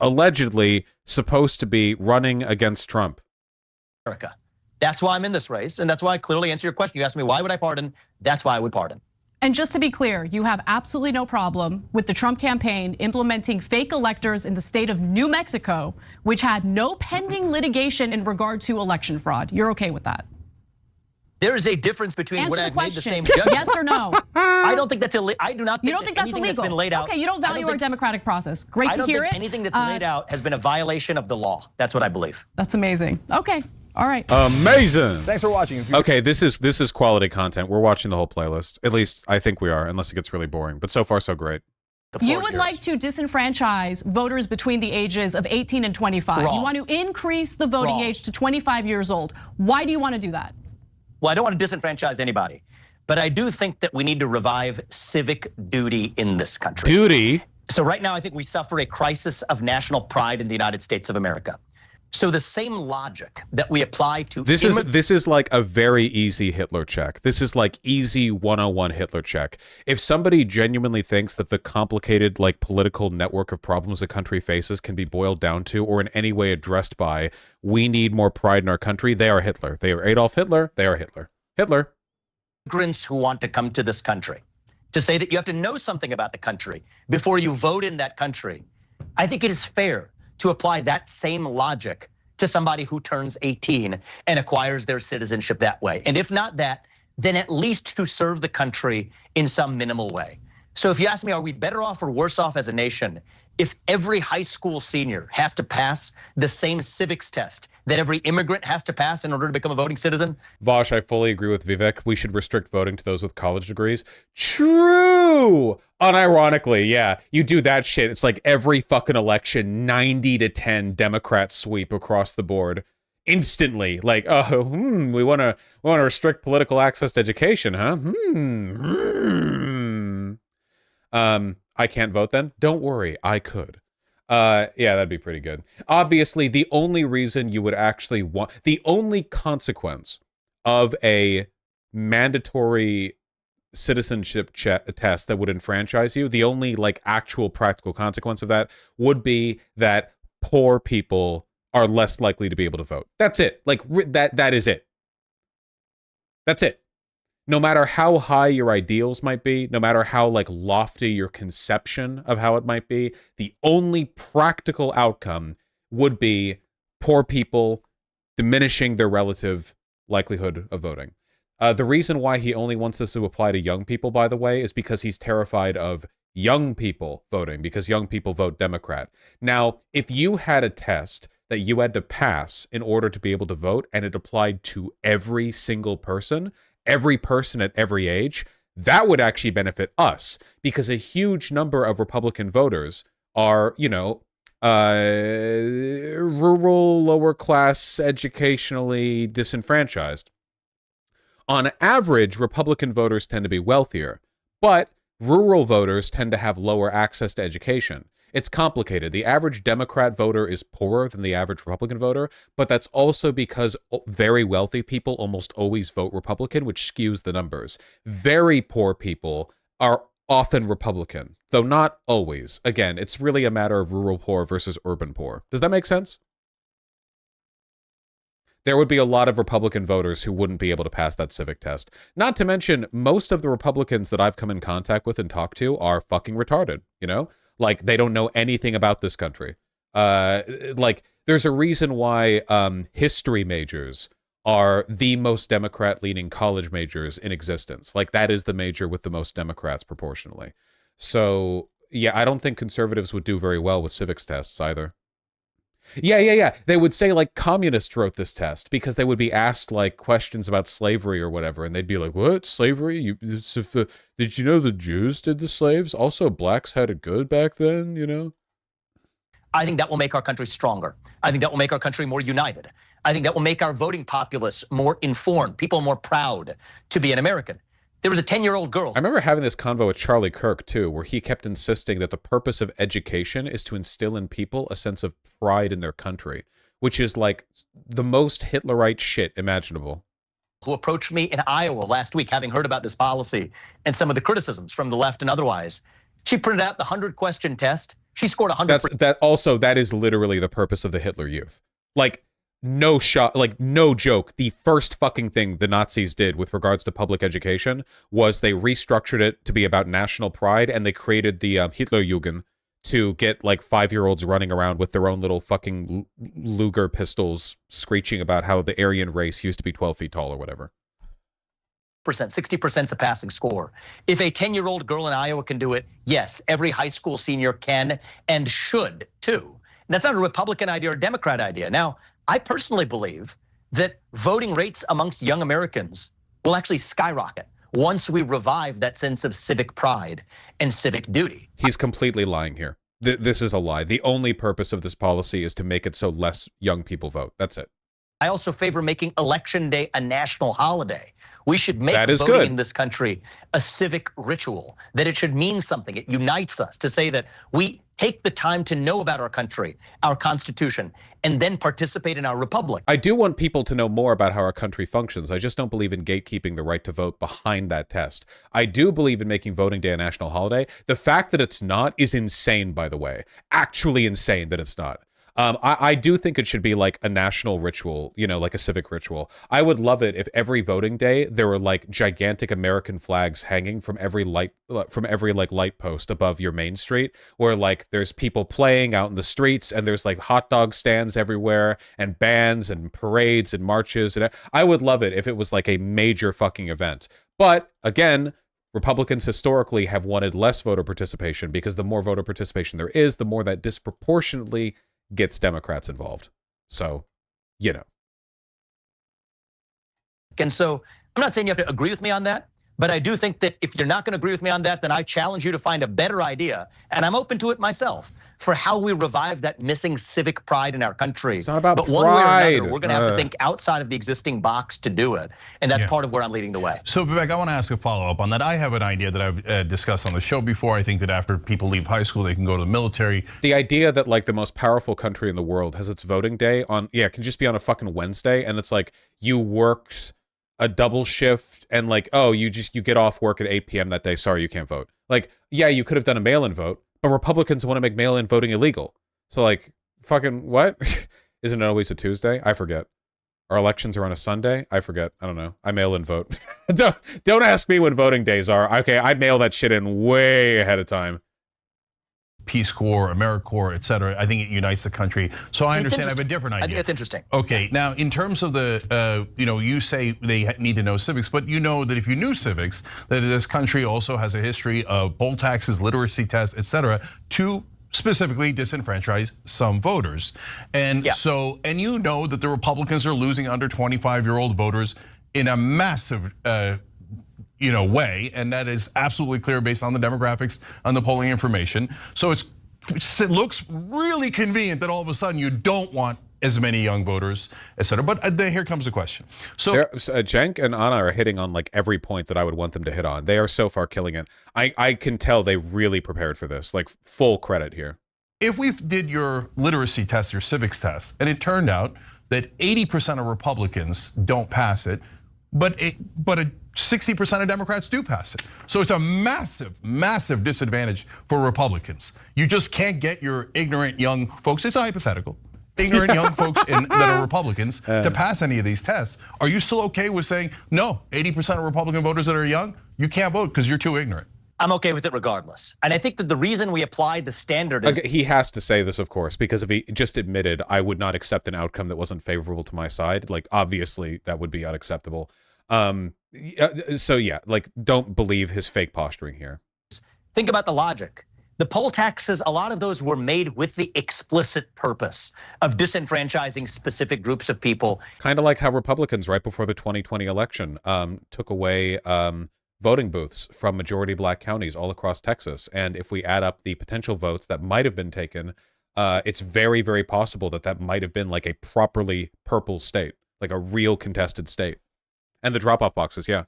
Speaker 1: allegedly supposed to be running against Trump.
Speaker 22: America. That's why I'm in this race, and that's why I clearly answer your question. You asked me, why would I pardon? That's why I would pardon.
Speaker 3: And just to be clear, you have absolutely no problem with the Trump campaign implementing fake electors in the state of New Mexico, which had no pending litigation in regard to election fraud. You're okay with that?
Speaker 22: There is a difference between what I've made the same
Speaker 3: question.
Speaker 22: judgment.
Speaker 3: Yes or no?
Speaker 22: I don't think that's illegal. I do not think
Speaker 3: You don't think that's
Speaker 22: anything
Speaker 3: illegal?
Speaker 22: that's been laid out.
Speaker 3: Okay, you don't value our democratic process. Great to hear it.
Speaker 22: I don't think anything that's laid out has been a violation of the law. That's what I believe.
Speaker 3: That's amazing. Okay, all right.
Speaker 1: Amazing.
Speaker 6: Thanks for watching.
Speaker 1: Okay, this is quality content. We're watching the whole playlist. At least I think we are, unless it gets really boring. But so far, so great.
Speaker 3: You would like to disenfranchise voters between the ages of 18 and 25.
Speaker 22: Wrong.
Speaker 3: You want to increase the voting age to 25 years old. Why do you want to do that?
Speaker 22: Well, I don't want to disenfranchise anybody, but I do think that we need to revive civic duty in this country.
Speaker 1: Duty?
Speaker 22: So right now, I think we suffer a crisis of national pride in the United States of America. So the same logic that we apply to
Speaker 1: This is like a very easy Hitler check. This is like easy 101 Hitler check. If somebody genuinely thinks that the complicated like political network of problems a country faces can be boiled down to or in any way addressed by we need more pride in our country, they are Hitler. They are Adolf Hitler. They are Hitler. Hitler.
Speaker 22: Immigrants who want to come to this country, to say that you have to know something about the country before you vote in that country. I think it is fair to apply that same logic to somebody who turns 18 and acquires their citizenship that way. And if not that, then at least to serve the country in some minimal way. So if you ask me, are we better off or worse off as a nation if every high school senior has to pass the same civics test that every immigrant has to pass in order to become a voting citizen?
Speaker 1: Vosh, I fully agree with Vivek. We should restrict voting to those with college degrees. True! Unironically, yeah. You do that shit, it's like every fucking election, 90 to 10 Democrats sweep across the board. Instantly, like, oh, we want to restrict political access to education, huh? I can't vote then? Don't worry, I could. Yeah, that'd be pretty good. Obviously, the only reason you would actually want, the only consequence of a mandatory citizenship test that would enfranchise you, the only like actual practical consequence of that would be that poor people are less likely to be able to vote. That's it. Like that is it. That's it. No matter how high your ideals might be, no matter how like lofty your conception of how it might be, the only practical outcome would be poor people diminishing their relative likelihood of voting. The reason why he only wants this to apply to young people, by the way, is because he's terrified of young people voting, because young people vote Democrat. Now, if you had a test that you had to pass in order to be able to vote, and it applied to every single person at every age, that would actually benefit us, because a huge number of Republican voters are, you know, rural, lower class, educationally disenfranchised. On average, Republican voters tend to be wealthier, but rural voters tend to have lower access to education. It's complicated. The average Democrat voter is poorer than the average Republican voter, but that's also because very wealthy people almost always vote Republican, which skews the numbers. Very poor people are often Republican, though not always. Again, it's really a matter of rural poor versus urban poor. Does that make sense? There would be a lot of Republican voters who wouldn't be able to pass that civic test. Not to mention, most of the Republicans that I've come in contact with and talked to are fucking retarded, you know? Like, they don't know anything about this country. Like, there's a reason why history majors are the most Democrat-leaning college majors in existence. Like, that is the major with the most Democrats proportionally. So, yeah, I don't think conservatives would do very well with civics tests either. Yeah. They would say, like, communists wrote this test because they would be asked, like, questions about slavery or whatever, and they'd be like, what? Slavery? Did you know the Jews did the slaves? Also, blacks had it good back then, you know?
Speaker 22: I think that will make our country stronger. I think that will make our country more united. I think that will make our voting populace more informed, people more proud to be an American. There was a 10-year-old girl.
Speaker 1: I remember having this convo with Charlie Kirk, too, where he kept insisting that the purpose of education is to instill in people a sense of pride in their country, which is like the most Hitlerite shit imaginable.
Speaker 22: Who approached me in Iowa last week, having heard about this policy and some of the criticisms from the left and otherwise. She printed out the 100-question test. She scored 100.
Speaker 1: That is literally the purpose of the Hitler Youth. Like, no shot, like, no joke. The first fucking thing the Nazis did with regards to public education was they restructured it to be about national pride, and they created the Hitlerjugend to get, like, 5-year-olds running around with their own little fucking Luger pistols screeching about how the Aryan race used to be 12 feet tall or whatever.
Speaker 22: 60% is a passing score. If a 10-year-old girl in Iowa can do it, yes, every high school senior can and should too. And that's not a Republican idea or a Democrat idea. Now, I personally believe that voting rates amongst young Americans will actually skyrocket once we revive that sense of civic pride and civic duty.
Speaker 1: He's completely lying here. This is a lie. The only purpose of this policy is to make it so less young people vote. That's it.
Speaker 22: I also favor making Election Day a national holiday. We should make voting
Speaker 1: good
Speaker 22: in this country a civic ritual, that it should mean something. It unites us to say that we take the time to know about our country, our Constitution, and then participate in our republic.
Speaker 1: I do want people to know more about how our country functions. I just don't believe in gatekeeping the right to vote behind that test. I do believe in making voting day a national holiday. The fact that it's not is insane, by the way. Actually insane that it's not. I do think it should be like a national ritual, you know, like a civic ritual. I would love it if every voting day there were like gigantic American flags hanging from every light post above your main street, where like there's people playing out in the streets and there's like hot dog stands everywhere and bands and parades and marches. And I would love it if it was like a major fucking event. But again, Republicans historically have wanted less voter participation because the more voter participation there is, the more that disproportionately gets Democrats involved. So, you know.
Speaker 22: And so I'm not saying you have to agree with me on that, but I do think that if you're not going to agree with me on that, then I challenge you to find a better idea, and I'm open to it myself, for how we revive that missing civic pride in our country.
Speaker 1: It's not about
Speaker 22: but
Speaker 1: pride.
Speaker 22: One way or another, we're going to have to think outside of the existing box to do it, and that's part of where I'm leading the way.
Speaker 5: So, Vivek, I want to ask a follow-up on that. I have an idea that I've discussed on the show before. I think that after people leave high school, they can go to the military.
Speaker 1: The idea that like the most powerful country in the world has its voting day on, it can just be on a fucking Wednesday, and it's like you worked a double shift and like, oh, you get off work at 8 p.m. that day. Sorry, you can't vote. Like, yeah, you could have done a mail-in vote, but Republicans want to make mail-in voting illegal. So like, fucking what? Isn't it always a Tuesday? I forget. Our elections are on a Sunday? I forget. I don't know. I mail-in vote. Don't ask me when voting days are. Okay, I mail that shit in way ahead of time.
Speaker 5: Peace Corps, AmeriCorps, et cetera. I think it unites the country. So I understand I have a different idea.
Speaker 22: I think that's interesting.
Speaker 5: Okay, now in terms of the, you say they need to know civics, but you know that if you knew civics, that this country also has a history of poll taxes, literacy tests, et cetera, to specifically disenfranchise some voters. And so, and you know that the Republicans are losing under 25-year-old voters in a massive way, and that is absolutely clear based on the demographics, on the polling information. So it looks really convenient that all of a sudden you don't want as many young voters, et cetera. But here comes the question. So
Speaker 1: Cenk and Anna are hitting on like every point that I would want them to hit on. They are so far killing it. I can tell they really prepared for this, like full credit here.
Speaker 5: if we did your literacy test, your civics test, and it turned out that 80% of Republicans don't pass it, but 60% of Democrats do pass it. So it's a massive, massive disadvantage for Republicans. You just can't get your ignorant young folks, it's a hypothetical, ignorant young folks that are Republicans to pass any of these tests. Are you still okay with saying, no, 80% of Republican voters that are young, you can't vote because you're too ignorant?
Speaker 22: I'm okay with it regardless. And I think that the reason we applied the standard is...
Speaker 1: Okay, he has to say this, of course, because if he just admitted, I would not accept an outcome that wasn't favorable to my side, like, obviously that would be unacceptable. So yeah, like, don't believe his fake posturing here.
Speaker 22: Think about the logic. The poll taxes, a lot of those were made with the explicit purpose of disenfranchising specific groups of people.
Speaker 1: Kind of like how Republicans, right before the 2020 election, took away voting booths from majority black counties all across Texas. And if we add up the potential votes that might have been taken, it's very, very possible that that might have been like a properly purple state, like a real contested state. And the drop-off boxes, yeah.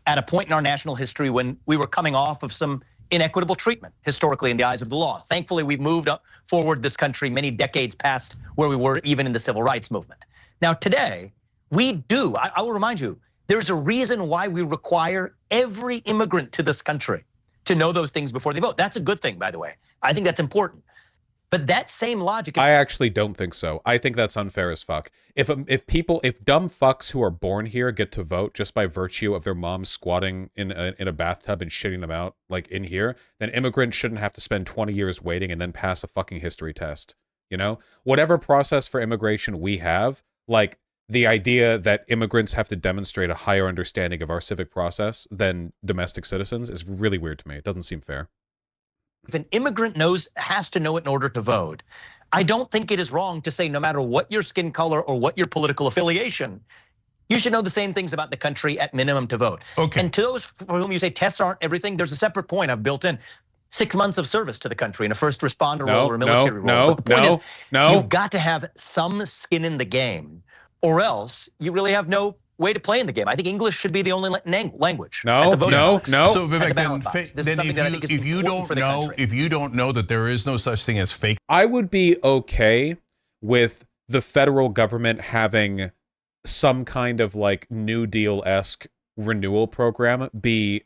Speaker 22: At a point in our national history when we were coming off of some inequitable treatment historically in the eyes of the law. Thankfully, we've moved forward this country many decades past where we were even in the civil rights movement. Now today, we do, I will remind you, there's a reason why we require every immigrant to this country to know those things before they vote. That's a good thing, by the way. I think that's important. But that same logic...
Speaker 1: I actually don't think so. I think that's unfair as fuck. If dumb fucks who are born here get to vote just by virtue of their moms squatting in a bathtub and shitting them out, like in here, then immigrants shouldn't have to spend 20 years waiting and then pass a fucking history test. You know? Whatever process for immigration we have, like, the idea that immigrants have to demonstrate a higher understanding of our civic process than domestic citizens is really weird to me. It doesn't seem fair.
Speaker 22: If an immigrant has to know it in order to vote, I don't think it is wrong to say no matter what your skin color or what your political affiliation, you should know the same things about the country at minimum to vote. Okay. And to those for whom you say tests aren't everything, there's a separate point I've built in. 6 months of service to the country in a first responder role or a military role. But the point is, you've got to have some skin in the game, or else you really have no way to play in the game. I think English should be the only language.
Speaker 1: No.
Speaker 22: So
Speaker 5: Vivek, if you don't know that there is no such thing as fake,
Speaker 1: I would be okay with the federal government having some kind of like New Deal-esque renewal program be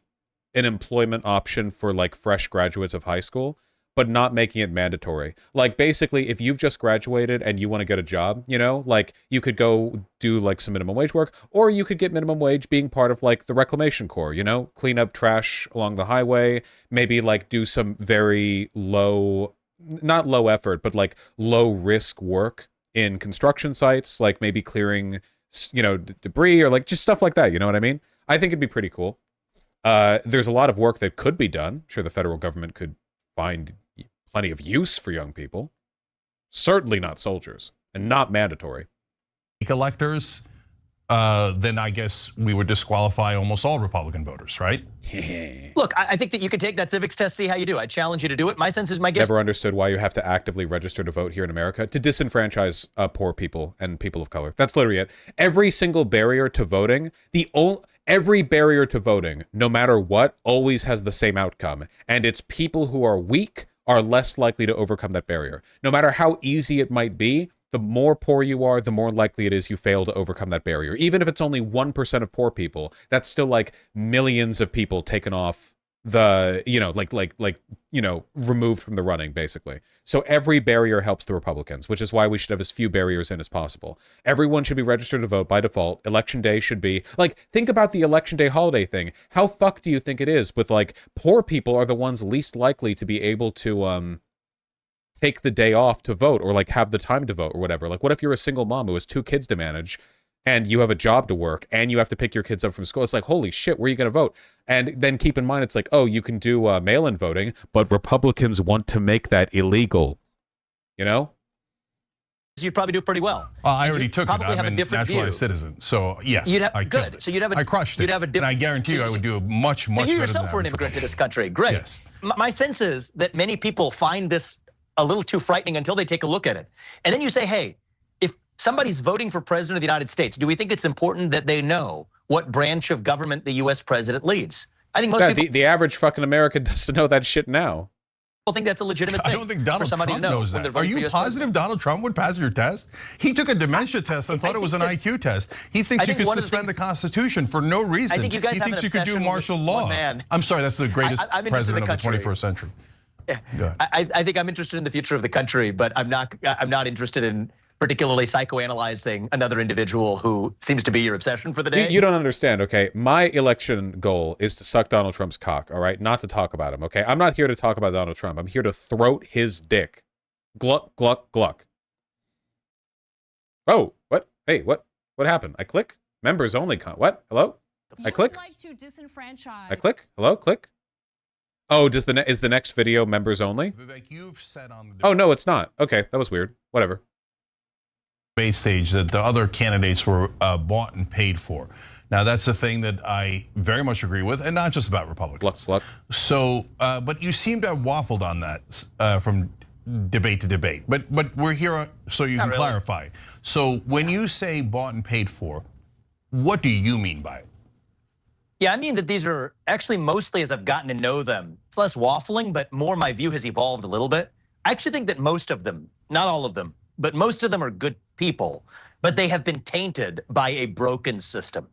Speaker 1: an employment option for like fresh graduates of high school, but not making it mandatory. Like basically, if you've just graduated and you want to get a job, you know, like you could go do like some minimum wage work, or you could get minimum wage being part of like the reclamation corps, you know, clean up trash along the highway, maybe like do some very low, not low effort, but like low risk work in construction sites, like maybe clearing, you know, debris or like just stuff like that. You know what I mean? I think it'd be pretty cool. There's a lot of work that could be done. Sure, the federal government could find plenty of use for young people. Certainly not soldiers, and not mandatory.
Speaker 5: Electors, then I guess we would disqualify almost all Republican voters, right?
Speaker 22: Look, I think that you could take that civics test, see how you do. I challenge you to do it. My sense is my guess.
Speaker 1: Never understood why you have to actively register to vote here in America to disenfranchise poor people and people of color. That's literally it. Every single barrier to voting, every barrier to voting, no matter what, always has the same outcome. And it's people who are weak are less likely to overcome that barrier. No matter how easy it might be, the more poor you are, the more likely it is you fail to overcome that barrier. Even if it's only 1% of poor people, that's still like millions of people taken off the, you know, removed from the running, basically. So every barrier helps the Republicans, which is why we should have as few barriers in as possible. Everyone should be registered to vote by default. Election day should be, like, think about the election day holiday thing. How fucked do you think it is with, like, poor people are the ones least likely to be able to, take the day off to vote or, like, have the time to vote or whatever? Like, what if you're a single mom who has 2 kids to manage and you have a job to work and you have to pick your kids up from school? It's like, holy shit, where are you going to vote? And then keep in mind, it's like, oh, you can do mail-in voting, but Republicans want to make that illegal, you know?
Speaker 22: You'd probably do pretty well.
Speaker 5: I already took it. I'm a naturalized citizen, so yes, I killed it.
Speaker 22: So you'd have
Speaker 5: I crushed it.
Speaker 22: And
Speaker 5: I guarantee you I would do a much better than
Speaker 22: you yourself were an immigrant to this country. Great.
Speaker 5: Yes.
Speaker 22: My sense is that many people find this a little too frightening until they take a look at it. And then you say, hey, if somebody's voting for president of the United States, do we think it's important that they know what branch of government the US president leads? I think most people...
Speaker 1: The average fucking American doesn't know that shit now.
Speaker 22: think that's a legitimate thing.
Speaker 5: I don't think Donald
Speaker 22: for somebody
Speaker 5: Trump
Speaker 22: to know
Speaker 5: knows
Speaker 22: when
Speaker 5: that.
Speaker 22: they're
Speaker 5: Are
Speaker 22: voting for
Speaker 5: you
Speaker 22: US
Speaker 5: positive
Speaker 22: president.
Speaker 5: Donald Trump would pass your test? He took a dementia test and thought it was an IQ test. He thinks you could suspend the Constitution for no reason.
Speaker 22: I think you guys
Speaker 5: he
Speaker 22: have
Speaker 5: thinks
Speaker 22: an
Speaker 5: you could do
Speaker 22: obsession
Speaker 5: martial
Speaker 22: with
Speaker 5: law.
Speaker 22: one man.
Speaker 5: I'm sorry, that's the greatest
Speaker 22: I'm interested in
Speaker 5: president of the
Speaker 22: the country.
Speaker 5: 21st century.
Speaker 22: I think I'm interested in the future of the country, but I'm not interested in particularly psychoanalyzing another individual who seems to be your obsession for the day.
Speaker 1: You don't understand, okay? My election goal is to suck Donald Trump's cock, all right? Not to talk about him, okay? I'm not here to talk about Donald Trump. I'm here to throat his dick. Gluck, gluck, gluck. Oh, what? Hey, what happened? I click? Members only what? Hello? I click?
Speaker 3: Like to disenfranchise.
Speaker 1: I click? Hello? Click? Oh, is the next video members only?
Speaker 5: Vivek, you've said on the
Speaker 1: Oh, no, it's not. Okay, that was weird. Whatever.
Speaker 5: Debate stage that the other candidates were bought and paid for. Now that's a thing that I very much agree with, and not just about Republicans. So, but you seem to have waffled on that from debate to debate. But we're here so you can clarify. So when you say bought and paid for, what do you mean by it?
Speaker 22: Yeah, I mean that these are actually mostly as I've gotten to know them. It's less waffling, but more my view has evolved a little bit. I actually think that most of them, not all of them, but most of them are good people, but they have been tainted by a broken system.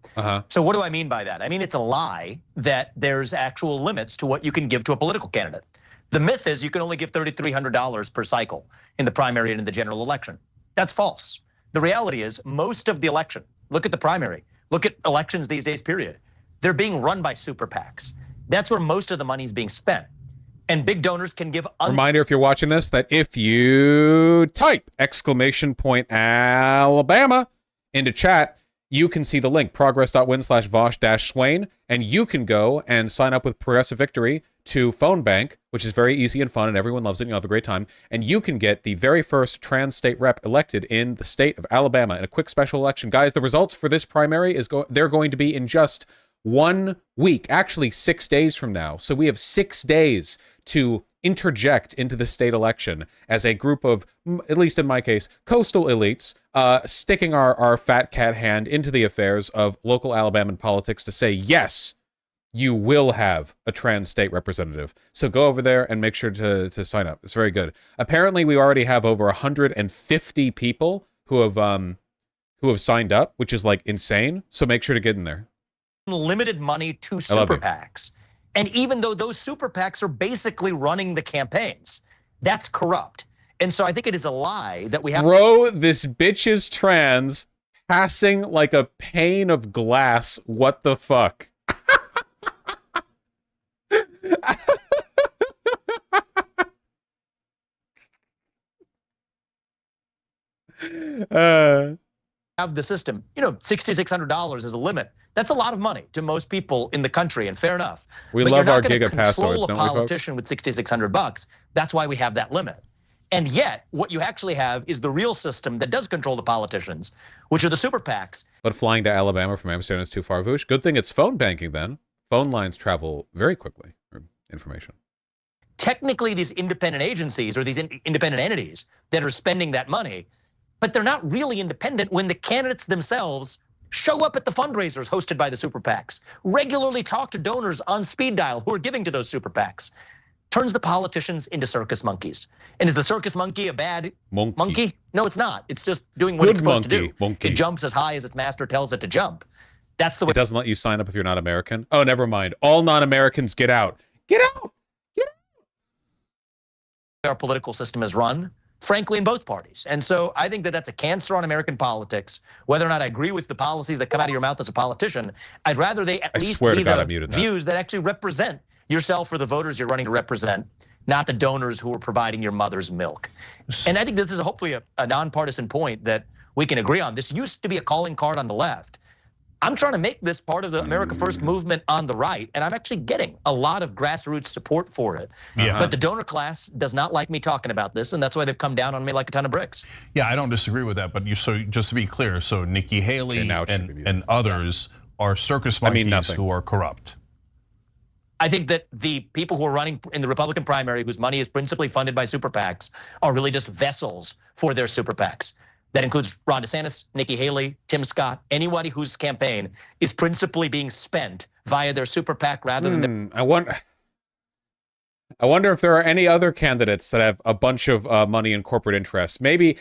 Speaker 22: So what do I mean by that? I mean, it's a lie that there's actual limits to what you can give to a political candidate. The myth is you can only give $3,300 per cycle in the primary and in the general election. That's false. The reality is most of the election, look at the primary, look at elections these days, period. They're being run by super PACs. That's where most of the money is being spent. And big donors can give.
Speaker 1: Reminder, if you're watching this, that if you type !Alabama into chat, you can see the link, progress.win/Vosh-Swain, and you can go and sign up with Progressive Victory to Phone Bank, which is very easy and fun, and everyone loves it, and you'll have a great time. And you can get the very first trans state rep elected in the state of Alabama in a quick special election. Guys, the results for this primary they're going to be in just 1 week, actually 6 days from now. So we have 6 days to interject into the state election as a group of, at least in my case, coastal elites, sticking our fat cat hand into the affairs of local Alabama politics to say, yes, you will have a trans state representative. So go over there and make sure to sign up. It's very good. Apparently, we already have over 150 people who have signed up, which is like insane. So make sure to get in there.
Speaker 22: Limited money to super PACs. And even though those super PACs are basically running the campaigns, that's corrupt. And so I think it is a lie that we have.
Speaker 1: Bro, this bitch is trans, passing like a pane of glass. What the fuck?
Speaker 22: Have the system, $6,600 is a limit. That's a lot of money to most people in the country, and fair enough.
Speaker 1: We
Speaker 22: but
Speaker 1: love
Speaker 22: you're
Speaker 1: our
Speaker 22: not gonna
Speaker 1: giga passwords,
Speaker 22: control a
Speaker 1: don't we, folks?
Speaker 22: politician with $6,600. That's why we have that limit. And yet, what you actually have is the real system that does control the politicians, which are the super PACs.
Speaker 1: But flying to Alabama from Amsterdam is too far, Voosh. Good thing it's phone banking then. Phone lines travel very quickly for information.
Speaker 22: Technically, these independent agencies or these independent entities that are spending that money, but they're not really independent when the candidates themselves show up at the fundraisers hosted by the super PACs, regularly talk to donors on speed dial who are giving to those super PACs, turns the politicians into circus monkeys. And is the circus monkey a bad monkey? No, it's not. It's just doing what it's supposed to do. It jumps as high as its master tells it to jump. That's the way.
Speaker 1: It doesn't let you sign up if you're not American. Oh, never mind. All non-Americans get out. Get out. Get
Speaker 22: out. Our political system is run, frankly, in both parties. And so I think that that's a cancer on American politics. Whether or not I agree with the policies that come out of your mouth as a politician, I'd rather they at least be the views that actually represent yourself or the voters you're running to represent, not the donors who are providing your mother's milk. And I think this is hopefully a nonpartisan point that we can agree on. This used to be a calling card on the left. I'm trying to make this part of the America First movement on the right, and I'm actually getting a lot of grassroots support for it. But the donor class does not like me talking about this, and that's why they've come down on me like a ton of bricks.
Speaker 5: Yeah, I don't disagree with that, but so just to be clear, so Nikki Haley and others are circus monkeys who are corrupt.
Speaker 22: I think that the people who are running in the Republican primary, whose money is principally funded by super PACs, are really just vessels for their super PACs. That includes Ron DeSantis, Nikki Haley, Tim Scott, anybody whose campaign is principally being spent via their super PAC rather than.
Speaker 1: I wonder if there are any other candidates that have a bunch of money and corporate interests. Maybe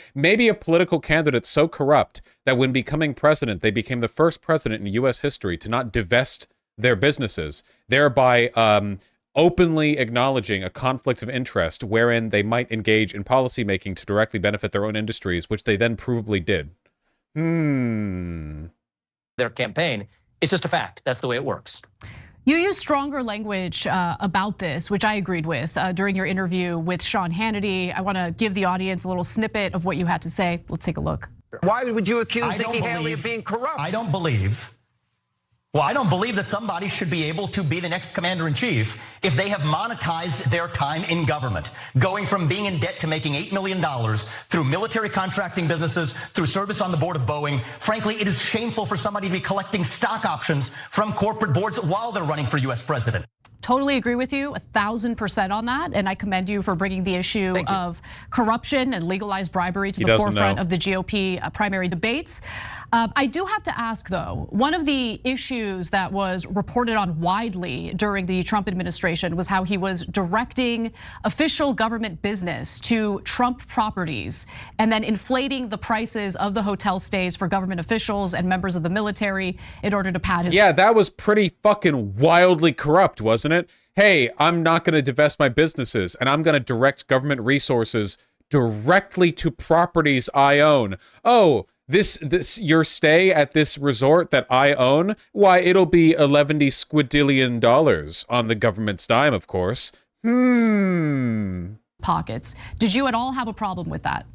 Speaker 1: a political candidate so corrupt that when becoming president, they became the first president in U.S. history to not divest their businesses, thereby openly acknowledging a conflict of interest wherein they might engage in policymaking to directly benefit their own industries, which they then provably did.
Speaker 22: Their campaign. It's just a fact. That's the way it works.
Speaker 3: You used stronger language about this, which I agreed with during your interview with Sean Hannity. I want to give the audience a little snippet of what you had to say. Let's take a look.
Speaker 6: Why would you accuse Nikki Haley of being corrupt? I don't believe that somebody should be able to be the next commander-in-chief if they have monetized their time in government, going from being in debt to making $8 million through military contracting businesses, through service on the board of Boeing. Frankly, it is shameful for somebody to be collecting stock options from corporate boards while they're running for U.S. president.
Speaker 3: Totally agree with you 1,000% on that. And I commend you for bringing the issue of corruption and legalized bribery to the forefront of the GOP primary debates. I do have to ask, though, one of the issues that was reported on widely during the Trump administration was how he was directing official government business to Trump properties and then inflating the prices of the hotel stays for government officials and members of the military in order to pad his...
Speaker 1: Yeah, that was pretty fucking wildly corrupt, wasn't it? Hey, I'm not going to divest my businesses and I'm going to direct government resources directly to properties I own. Oh, this your stay at this resort that I own? Why, it'll be $11 squidillion on the government's dime, of course.
Speaker 3: Pockets. Did you at all have a problem with that?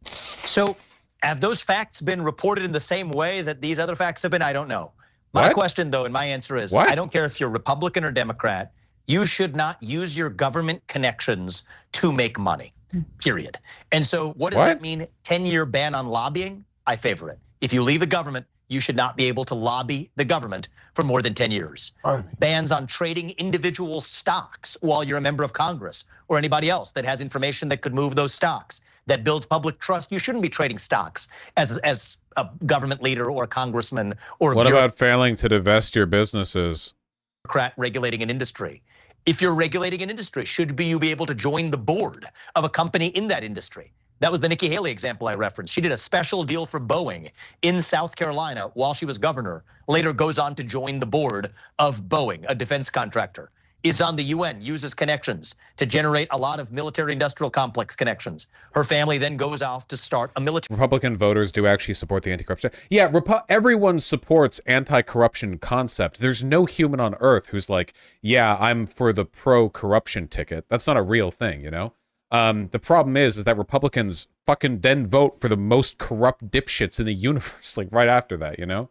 Speaker 22: So have those facts been reported in the same way that these other facts have been? I don't know. My question, though, and my answer is, I don't care if you're Republican or Democrat, you should not use your government connections to make money, period. And so what does that mean? 10-year ban on lobbying? I favor it. If you leave the government, you should not be able to lobby the government for more than 10 years. Bans on trading individual stocks while you're a member of Congress or anybody else that has information that could move those stocks, that builds public trust. You shouldn't be trading stocks as a government leader or a congressman or a
Speaker 1: What about failing to divest your businesses?
Speaker 22: Bureaucrat regulating an industry. If you're regulating an industry, should you be able to join the board of a company in that industry? That was the Nikki Haley example I referenced. She did a special deal for Boeing in South Carolina while she was governor, later goes on to join the board of Boeing, a defense contractor. Is on the UN, uses connections to generate a lot of military industrial complex connections. Her family then goes off to start a military.
Speaker 1: Republican voters do actually support the anti-corruption. Yeah, everyone supports anti-corruption concept. There's no human on earth who's like, yeah, I'm for the pro-corruption ticket. That's not a real thing, you know? The problem is that Republicans fucking then vote for the most corrupt dipshits in the universe, like right after that, you know?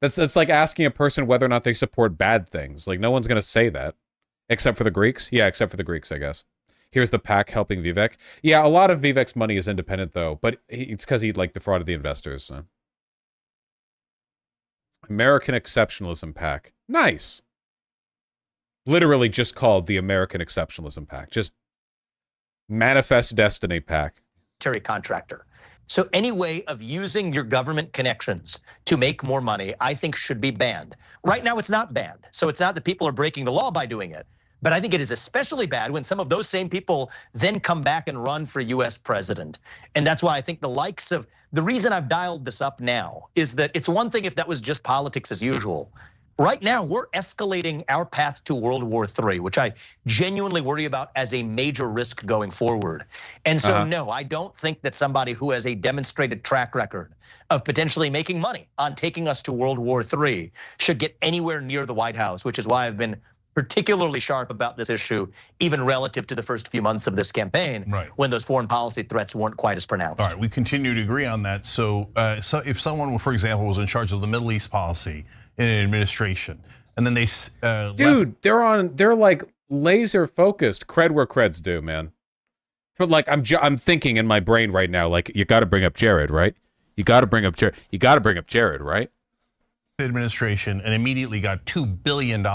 Speaker 1: That's like asking a person whether or not they support bad things. Like, no one's gonna say that. Except for the Greeks? Yeah, except for the Greeks, I guess. Here's the PAC helping Vivek. Yeah, a lot of Vivek's money is independent, though, but it's because he, like, defrauded the investors. So. American Exceptionalism PAC. Nice. Literally just called the American Exceptionalism PAC. Just Manifest Destiny PAC.
Speaker 22: Military contractor. So any way of using your government connections to make more money, I think should be banned. Right now, it's not banned. So it's not that people are breaking the law by doing it. But I think it is especially bad when some of those same people then come back and run for US president. And that's why I think the likes of, the reason I've dialed this up now is that it's one thing if that was just politics as usual. Right now, we're escalating our path to World War III, which I genuinely worry about as a major risk going forward. And so, no, I don't think that somebody who has a demonstrated track record of potentially making money on taking us to World War III should get anywhere near the White House, which is why I've been particularly sharp about this issue, even relative to the first few months of this campaign, when those foreign policy threats weren't quite as pronounced.
Speaker 5: All right, we continue to agree on that. So if someone, for example, was in charge of the Middle East policy in an administration, and then they
Speaker 1: dude, they're like laser focused. Cred where creds do, man. For like, I'm thinking in my brain right now, like, you got to bring up Jared, right? You got to bring up Jared. You got to bring up Jared, right?
Speaker 5: Administration, and immediately got $2 billion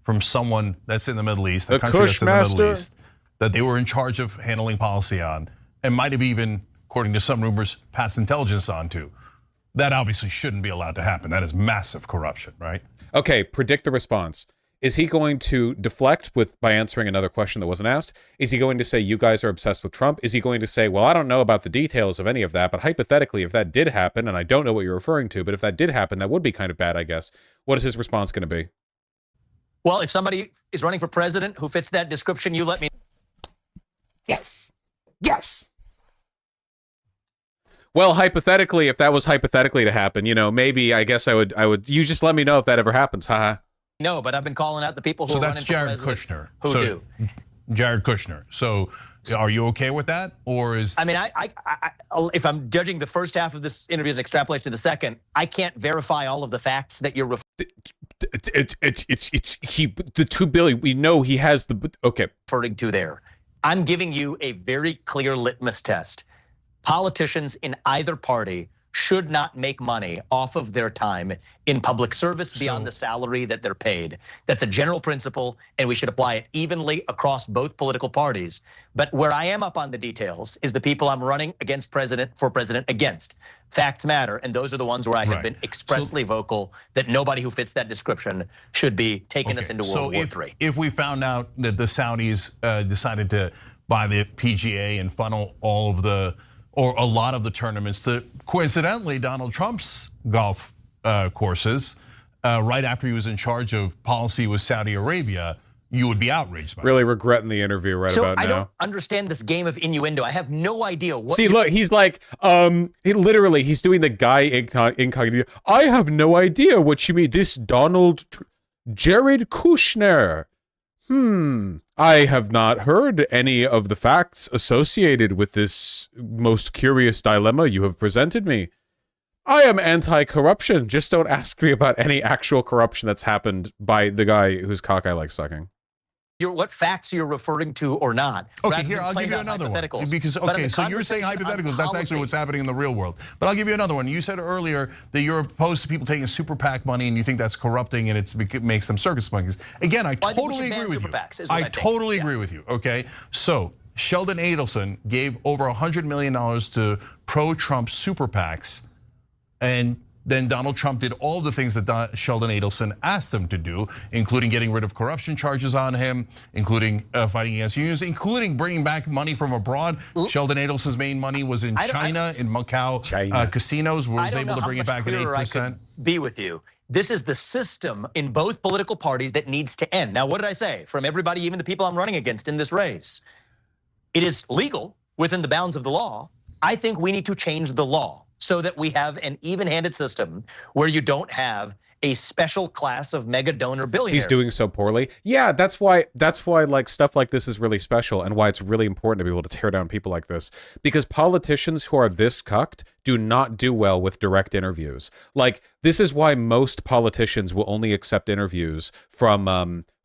Speaker 5: from someone that's in the Middle East, the country that's in the Middle East, that they were in charge of handling policy on, and might have even, according to some rumors, passed intelligence on to. That obviously shouldn't be allowed to happen. That is massive corruption, right?
Speaker 1: Okay, predict the response. Is he going to deflect by answering another question that wasn't asked? Is he going to say, you guys are obsessed with Trump? Is he going to say, well, I don't know about the details of any of that, but hypothetically, if that did happen, and I don't know what you're referring to, but if that did happen, that would be kind of bad, I guess. What is his response going to be?
Speaker 22: Well, if somebody is running for president who fits that description, you let me know.
Speaker 12: Yes. Yes.
Speaker 1: Well, hypothetically, if that was hypothetically to happen, you know, maybe I guess I would. You just let me know if that ever happens, haha.
Speaker 22: No, but I've been calling out the people who are running for president.
Speaker 5: So that's Jared Kushner.
Speaker 22: Who do?
Speaker 5: Jared Kushner. So are you okay with that, or is?
Speaker 22: I mean, if I'm judging the first half of this interview as extrapolated to the second, I can't verify all of the facts that you're.
Speaker 1: It's the 2 billion. We know he has the
Speaker 22: referring to there. I'm giving you a very clear litmus test. Politicians in either party should not make money off of their time in public service beyond the salary that they're paid. That's a general principle, and we should apply it evenly across both political parties. But where I am up on the details is the people I'm running for president against. Facts matter, and those are the ones where I have been expressly vocal that nobody who fits that description should be taking us into World War III.
Speaker 5: If we found out that the Saudis decided to buy the PGA and funnel all of or a lot of the tournaments to, coincidentally, Donald Trump's golf courses, right after he was in charge of policy with Saudi Arabia, you would be outraged by
Speaker 1: really regretting the interview about now.
Speaker 22: I don't understand this game of innuendo. I have no idea what.
Speaker 1: See, look, he's like, he's doing the guy incognito. I have no idea what you mean. This Jared Kushner. I have not heard any of the facts associated with this most curious dilemma you have presented me. I am anti-corruption. Just don't ask me about any actual corruption that's happened by the guy whose cock I like sucking.
Speaker 22: What facts you're referring to or not.
Speaker 5: Okay, here, I'll give you another one. Because, okay, so you're saying hypotheticals, that's actually what's happening in the real world. But I'll give you another one. You said earlier that you're opposed to people taking super PAC money and you think that's corrupting and it makes them circus monkeys. Again, I totally agree with you. I totally agree with you, okay? So Sheldon Adelson gave over $100 million to pro-Trump super PACs, and then Donald Trump did all the things that Sheldon Adelson asked him to do, including getting rid of corruption charges on him, including fighting against unions, including bringing back money from abroad. Sheldon Adelson's main money was in China, in Macau casinos, where he was able to bring it back at 8%.
Speaker 22: Be with you. This is the system in both political parties that needs to end. Now, what did I say? From everybody, even the people I'm running against in this race, it is legal within the bounds of the law. I think we need to change the law so that we have an even-handed system where you don't have a special class of mega donor billionaires.
Speaker 1: He's doing so poorly. Yeah, that's why like stuff like this is really special and why it's really important to be able to tear down people like this. Because politicians who are this cucked do not do well with direct interviews. Like, this is why most politicians will only accept interviews from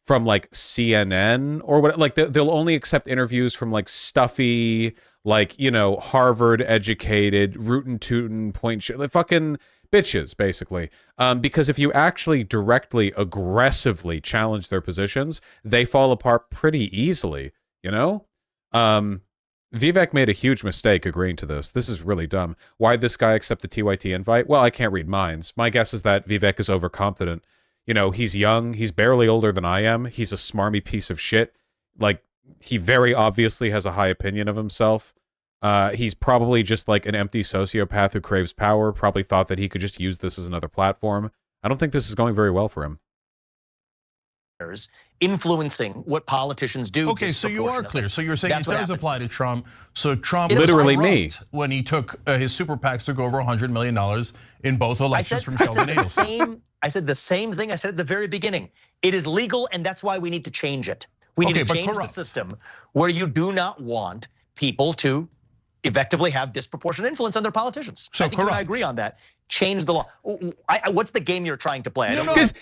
Speaker 1: like CNN or what, like they'll only accept interviews from like stuffy, like, you know, Harvard educated, rootin' tootin' fucking bitches, basically. Because if you actually directly, aggressively challenge their positions, they fall apart pretty easily, you know? Vivek made a huge mistake agreeing to this. This is really dumb. Why'd this guy accept the TYT invite? Well, I can't read minds. My guess is that Vivek is overconfident. You know, he's young, he's barely older than I am, he's a smarmy piece of shit. Like, he very obviously has a high opinion of himself. He's probably just like an empty sociopath who craves power, probably thought that he could just use this as another platform. I don't think this is going very well for him.
Speaker 22: Influencing what politicians do.
Speaker 5: Okay, so you are clear. So you're saying it does apply to Trump. So Trump
Speaker 1: literally me
Speaker 5: when he took his super PACs took over $100 million in both elections from Sheldon Adelson.
Speaker 22: I said the same thing I said at the very beginning. It is legal, and that's why we need to change it. We need to change the system where you do not want people to effectively have disproportionate influence on their politicians.
Speaker 5: So
Speaker 22: I think I agree on that. Change the law. What's the game you're trying to play?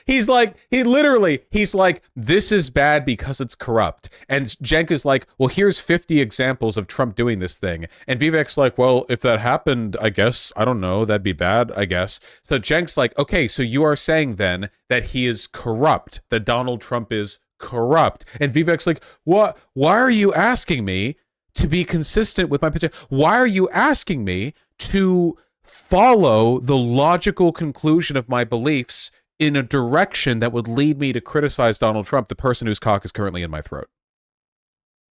Speaker 1: He's like, this is bad because it's corrupt. And Cenk is like, well, here's 50 examples of Trump doing this thing. And Vivek's like, well, if that happened, I guess, I don't know, that'd be bad, I guess. So Cenk's like, okay, so you are saying then that he is corrupt, that Donald Trump is corrupt. And Vivek's like, what? Why are you asking me to be consistent with my position? Why are you asking me to follow the logical conclusion of my beliefs in a direction that would lead me to criticize Donald Trump, the person whose cock is currently in my throat.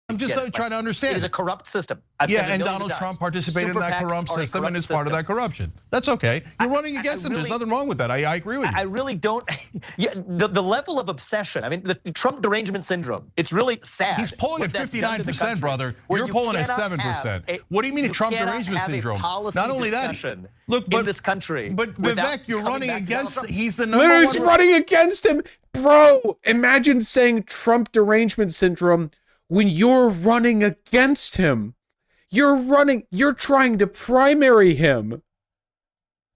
Speaker 5: I'm just trying to understand.
Speaker 22: It is a corrupt system.
Speaker 5: Yeah, and Donald Trump participated in that corrupt system and is part of that corruption. That's okay. You're running against him. There's nothing wrong with that. I agree with you.
Speaker 22: I really don't. Yeah, the level of obsession. I mean, the Trump derangement syndrome. It's really sad.
Speaker 5: He's polling at 59%, brother. You're polling at 7%. What do you mean Trump derangement syndrome? Not only that. Look, but
Speaker 22: in this country.
Speaker 5: But Vivek, you're running against. He's the number one.
Speaker 1: He's running against him, bro. Imagine saying Trump derangement syndrome when you're running against him. You're trying to primary him.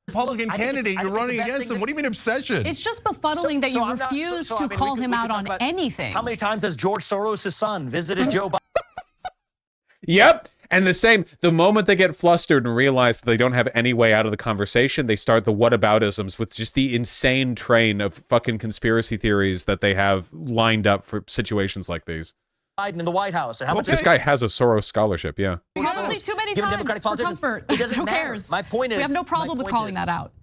Speaker 5: Republican candidate, you're running against him. What do you mean obsession?
Speaker 3: It's just befuddling that you refuse to call him out on anything.
Speaker 22: How many times has George Soros' son visited Joe Biden?
Speaker 1: Yep. And the moment they get flustered and realize that they don't have any way out of the conversation, they start the whataboutisms with just the insane train of fucking conspiracy theories that they have lined up for situations like these.
Speaker 22: Biden in the White House. And how much
Speaker 1: this guy has a Soros scholarship, yeah.
Speaker 3: Probably too many times for comfort. Who cares?
Speaker 22: My point is,
Speaker 3: we have no problem with calling that out.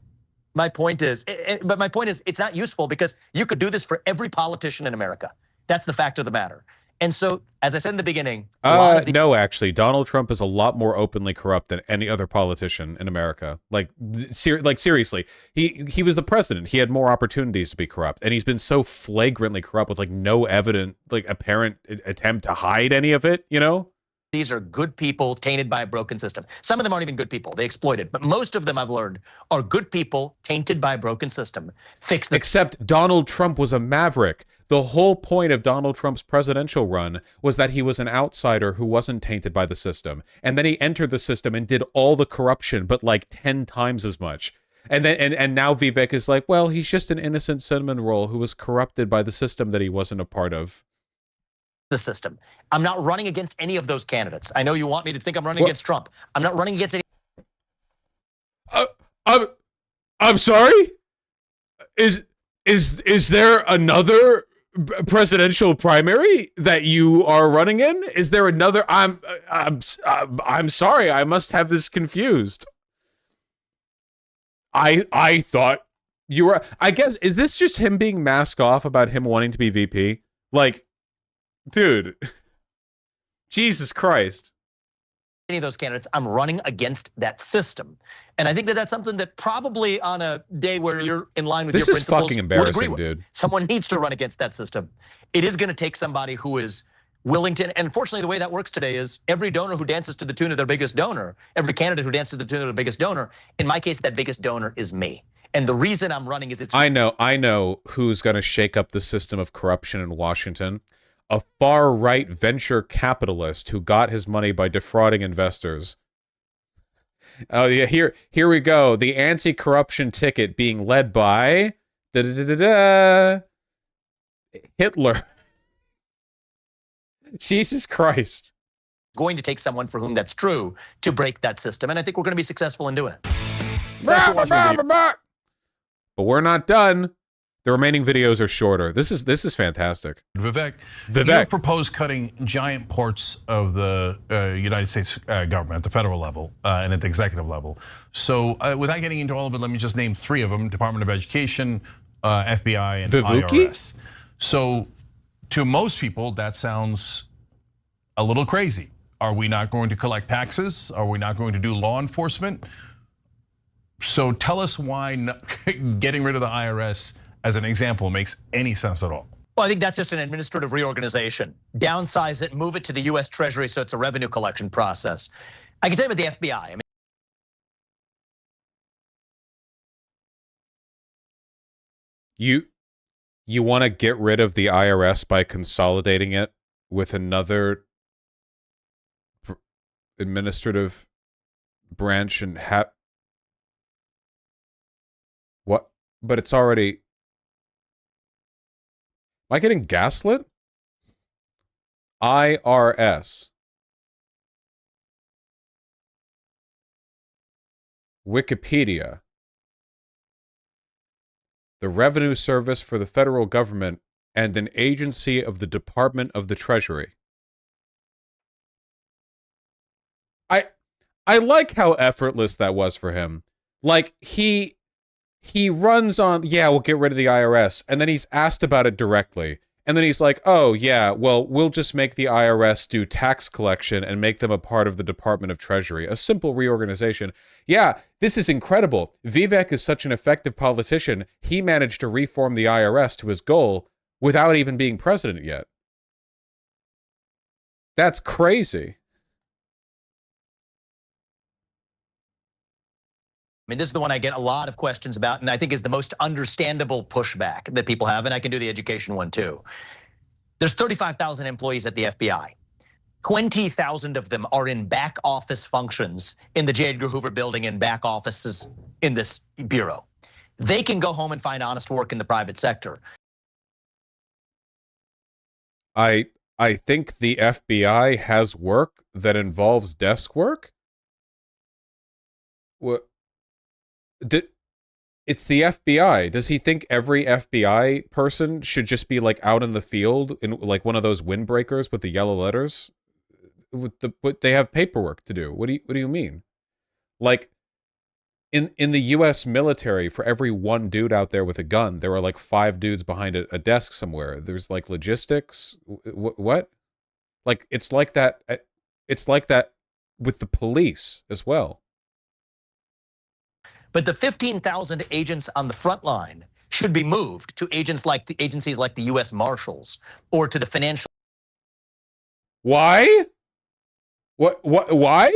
Speaker 22: My point is, it's not useful because you could do this for every politician in America. That's the fact of the matter. And so, as I said in the beginning,
Speaker 1: no, actually, Donald Trump is a lot more openly corrupt than any other politician in America. Like seriously, he was the president. He had more opportunities to be corrupt, and he's been so flagrantly corrupt with like no evident, like apparent attempt to hide any of it. You know,
Speaker 22: these are good people tainted by a broken system. Some of them aren't even good people; they exploit it. But most of them, I've learned, are good people tainted by a broken system. Fix them.
Speaker 1: Except Donald Trump was a maverick. The whole point of Donald Trump's presidential run was that he was an outsider who wasn't tainted by the system. And then he entered the system and did all the corruption, but like 10 times as much. And then and now Vivek is like, well, he's just an innocent cinnamon roll who was corrupted by the system that he wasn't a part of.
Speaker 22: The system. I'm not running against any of those candidates. I know you want me to think I'm running against Trump. I'm not running against any.
Speaker 1: I'm sorry? Is there another presidential primary that you are running in? Is there another? I'm sorry, I must have this confused. I thought you were. I guess, is this just him being masked off about him wanting to be VP? Like, dude, Jesus Christ.
Speaker 22: Any of those candidates, I'm running against that system. And I think that that's something that probably on a day where you're in line with your principles,
Speaker 1: this is fucking embarrassing, dude.
Speaker 22: Someone needs to run against that system. It is going to take somebody who is willing to, and unfortunately the way that works today is every donor who dances to the tune of their biggest donor, every candidate who dances to the tune of their biggest donor, in my case, that biggest donor is me. And the reason I'm running is it's—
Speaker 1: I know who's going to shake up the system of corruption in Washington. A far-right venture capitalist who got his money by defrauding investors. Oh yeah, here we go. The anti-corruption ticket being led by Hitler. Jesus Christ.
Speaker 22: Going to take someone for whom that's true to break that system, and I think we're going to be successful in doing it. But
Speaker 1: we're not done. The remaining videos are shorter. This is fantastic.
Speaker 5: Vivek, you propose cutting giant parts of the United States government at the federal level and at the executive level. So without getting into all of it, let me just name 3 of them: Department of Education, FBI, and IRS. So to most people, that sounds a little crazy. Are we not going to collect taxes? Are we not going to do law enforcement? So tell us why getting rid of the IRS, as an example, makes any sense at all.
Speaker 22: Well, I think that's just an administrative reorganization. Downsize it, move it to the US Treasury so it's a revenue collection process. I can tell you about the FBI. I
Speaker 1: mean, you want to get rid of the IRS by consolidating it with another administrative branch and what? But it's already— Am I getting gaslit? IRS. Wikipedia. The Revenue Service for the federal government and an agency of the Department of the Treasury. I like how effortless that was for him. Like he he runs on, yeah, we'll get rid of the IRS. And then he's asked about it directly. And then he's like, oh, yeah, well, we'll just make the IRS do tax collection and make them a part of the Department of Treasury. A simple reorganization. Yeah, this is incredible. Vivek is such an effective politician. He managed to reform the IRS to his goal without even being president yet. That's crazy.
Speaker 22: I mean, this is the one I get a lot of questions about, and I think is the most understandable pushback that people have, and I can do the education one too. There's 35,000 employees at the FBI. 20,000 of them are in back office functions in the J. Edgar Hoover building and back offices in this bureau. They can go home and find honest work in the private sector.
Speaker 1: I think the FBI has work that involves desk work. What? It's the FBI. Does he think every FBI person should just be like out in the field in like one of those windbreakers with the yellow letters? But they have paperwork to do. What do you mean? Like in the U.S. military, for every one dude out there with a gun, there are like 5 dudes behind a desk somewhere. There's like logistics. What? Like it's like that. It's like that with the police as well.
Speaker 22: But the 15,000 agents on the front line should be moved to agencies like the U.S. Marshals or to the financial.
Speaker 1: Why? Why?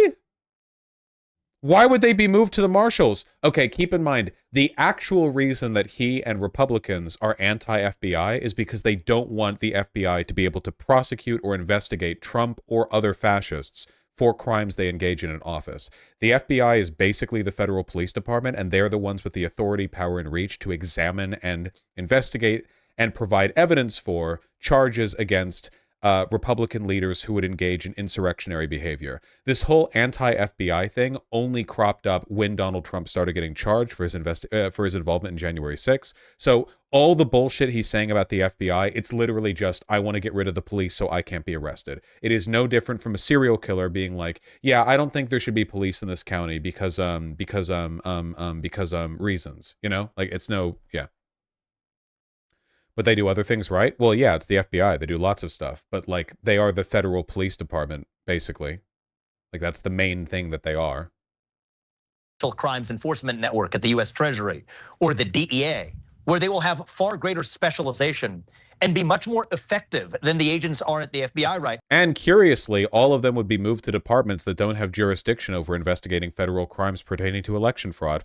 Speaker 1: Why would they be moved to the Marshals? Okay, keep in mind, the actual reason that he and Republicans are anti-FBI is because they don't want the FBI to be able to prosecute or investigate Trump or other fascists for crimes they engage in office. The FBI is basically the federal police department, and they're the ones with the authority, power, and reach to examine and investigate and provide evidence for charges against Republican leaders who would engage in insurrectionary behavior. This whole anti-FBI thing only cropped up when Donald Trump started getting charged for his involvement in January 6th. So all the bullshit he's saying about the FBI, it's literally just, I want to get rid of the police so I can't be arrested. It is no different from a serial killer being like, yeah, I don't think there should be police in this county because reasons, you know? Like it's no, yeah. But they do other things, right? Well, yeah, it's the FBI. They do lots of stuff. But, like, they are the federal police department, basically. Like, that's the main thing that they are.
Speaker 22: Crimes Enforcement Network at the U.S. Treasury or the DEA, where they will have far greater specialization and be much more effective than the agents are at the FBI, right?
Speaker 1: And curiously, all of them would be moved to departments that don't have jurisdiction over investigating federal crimes pertaining to election fraud.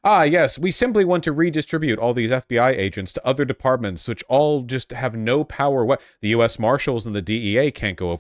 Speaker 1: Ah, yes, we simply want to redistribute all these FBI agents to other departments, which all just have no power. What the U.S. Marshals and the DEA can't go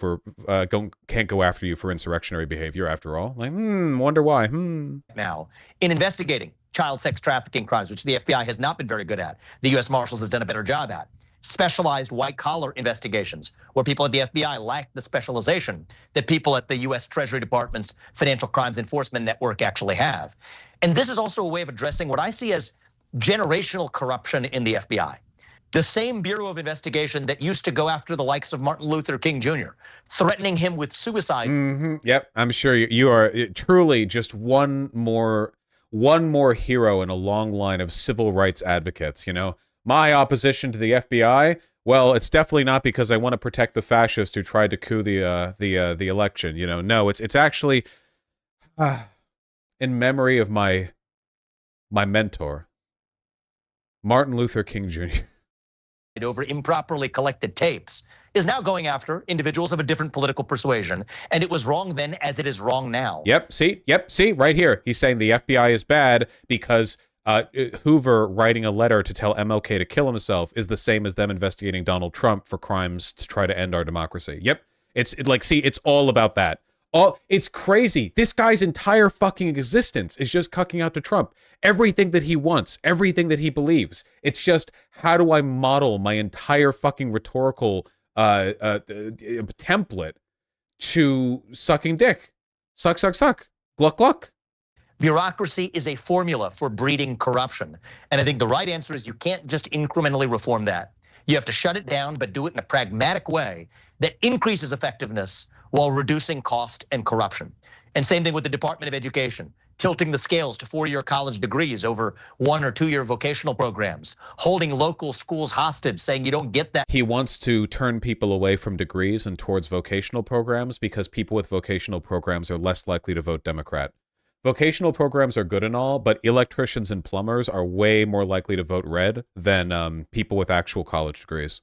Speaker 1: after you for insurrectionary behavior. After all, like, wonder why.
Speaker 22: Now, in investigating child sex trafficking crimes, which the FBI has not been very good at, the U.S. Marshals has done a better job at. Specialized white-collar investigations, where people at the FBI lack the specialization that people at the U.S. Treasury Department's Financial Crimes Enforcement Network actually have. And this is also a way of addressing what I see as generational corruption in the FBI. The same Bureau of Investigation that used to go after the likes of Martin Luther King Jr., threatening him with suicide.
Speaker 1: Yep, I'm sure you are truly just one more hero in a long line of civil rights advocates, you know? My opposition to the FBI, well, it's definitely not because I want to protect the fascist who tried to coup the election. You know, no, it's actually in memory of my mentor, Martin Luther King Jr.
Speaker 22: Over improperly collected tapes is now going after individuals of a different political persuasion, and it was wrong then as it is wrong now.
Speaker 1: Yep. See, right here, he's saying the FBI is bad because Hoover writing a letter to tell MLK to kill himself is the same as them investigating Donald Trump for crimes to try to end our democracy. Yep. It's all about that. It's crazy. This guy's entire fucking existence is just cucking out to Trump. Everything that he wants, everything that he believes. It's just, how do I model my entire fucking rhetorical template to sucking dick? Suck, suck, suck. Gluck, gluck.
Speaker 22: Bureaucracy is a formula for breeding corruption. And I think the right answer is you can't just incrementally reform that. You have to shut it down, but do it in a pragmatic way that increases effectiveness while reducing cost and corruption. And same thing with the Department of Education. tilting the scales to 4-year college degrees over 1 or 2-year vocational programs, holding local schools hostage, saying you don't get that.
Speaker 1: He wants to turn people away from degrees and towards vocational programs because people with vocational programs are less likely to vote Democrat. Vocational programs are good and all, but electricians and plumbers are way more likely to vote red than people with actual college degrees.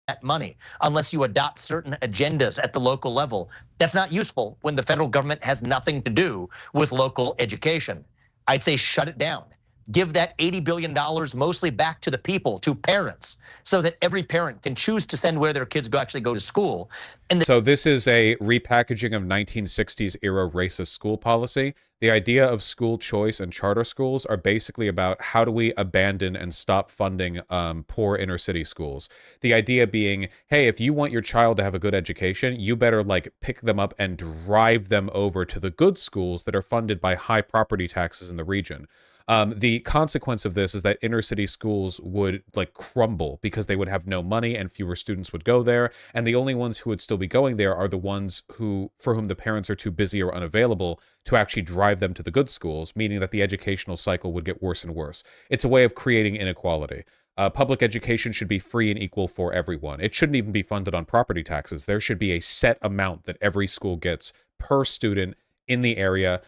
Speaker 22: That money unless you adopt certain agendas at the local level. That's not useful when the federal government has nothing to do with local education. I'd say shut it down. Give that $80 billion mostly back to the people, to parents, so that every parent can choose to send where their kids actually go to school. And
Speaker 1: so this is a repackaging of 1960s era racist school policy. The idea of school choice and charter schools are basically about how do we abandon and stop funding poor inner city schools. The idea being, hey, if you want your child to have a good education, you better like pick them up and drive them over to the good schools that are funded by high property taxes in the region. The consequence of this is that inner city schools would like crumble because they would have no money and fewer students would go there. And the only ones who would still be going there are the ones for whom the parents are too busy or unavailable to actually drive them to the good schools, meaning that the educational cycle would get worse and worse. It's a way of creating inequality. Public education should be free and equal for everyone. It shouldn't even be funded on property taxes. There should be a set amount that every school gets per student in the area,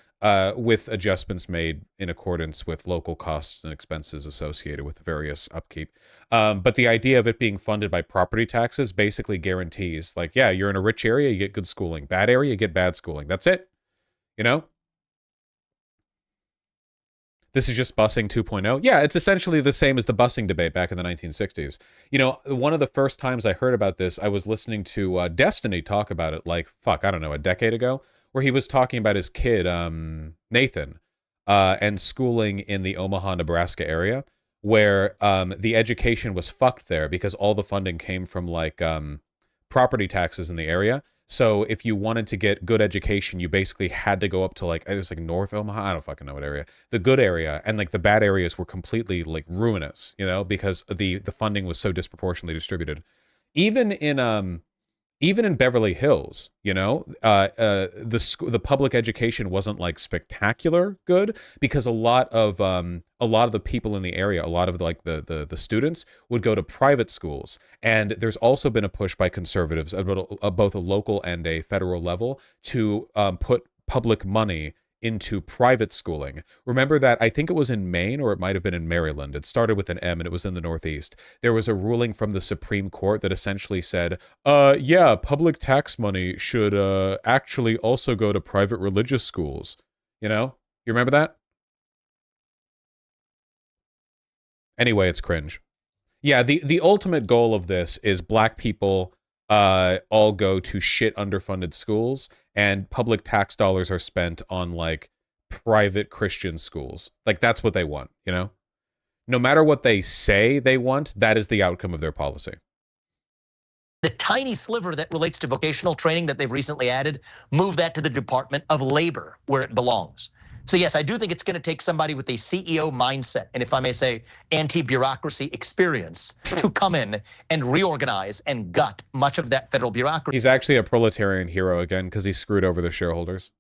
Speaker 1: with adjustments made in accordance with local costs and expenses associated with various upkeep. But the idea of it being funded by property taxes basically guarantees, like, yeah, you're in a rich area, you get good schooling. Bad area, you get bad schooling. That's it. You know? This is just busing 2.0. Yeah, it's essentially the same as the busing debate back in the 1960s. You know, one of the first times I heard about this, I was listening to Destiny talk about it like, fuck, I don't know, a decade ago, where he was talking about his kid, Nathan, and schooling in the Omaha, Nebraska area, where the education was fucked there because all the funding came from like property taxes in the area. So if you wanted to get good education, you basically had to go up to like, it was like North Omaha, I don't fucking know what area, the good area, and like the bad areas were completely like ruinous, you know, because the funding was so disproportionately distributed. Even in Beverly Hills, you know, the public education wasn't like spectacular good because a lot of the people in the area, a lot of like the students would go to private schools. And there's also been a push by conservatives at both a local and a federal level to put public money into private schooling. Remember that, I think it was in Maine or it might have been in Maryland. It started with an M and it was in the Northeast. There was a ruling from the Supreme Court that essentially said, yeah, public tax money should actually also go to private religious schools. You know? You remember that? Anyway, it's cringe. Yeah, the ultimate goal of this is black people all go to shit underfunded schools and public tax dollars are spent on like private Christian schools. Like that's what they want, you know? No matter what they say they want, that is the outcome of their policy.
Speaker 22: The tiny sliver that relates to vocational training that they've recently added, move that to the Department of Labor where it belongs. So yes, I do think it's going to take somebody with a CEO mindset, and if I may say, anti-bureaucracy experience to come in and reorganize and gut much of that federal bureaucracy.
Speaker 1: He's actually a proletarian hero again because he screwed over the shareholders.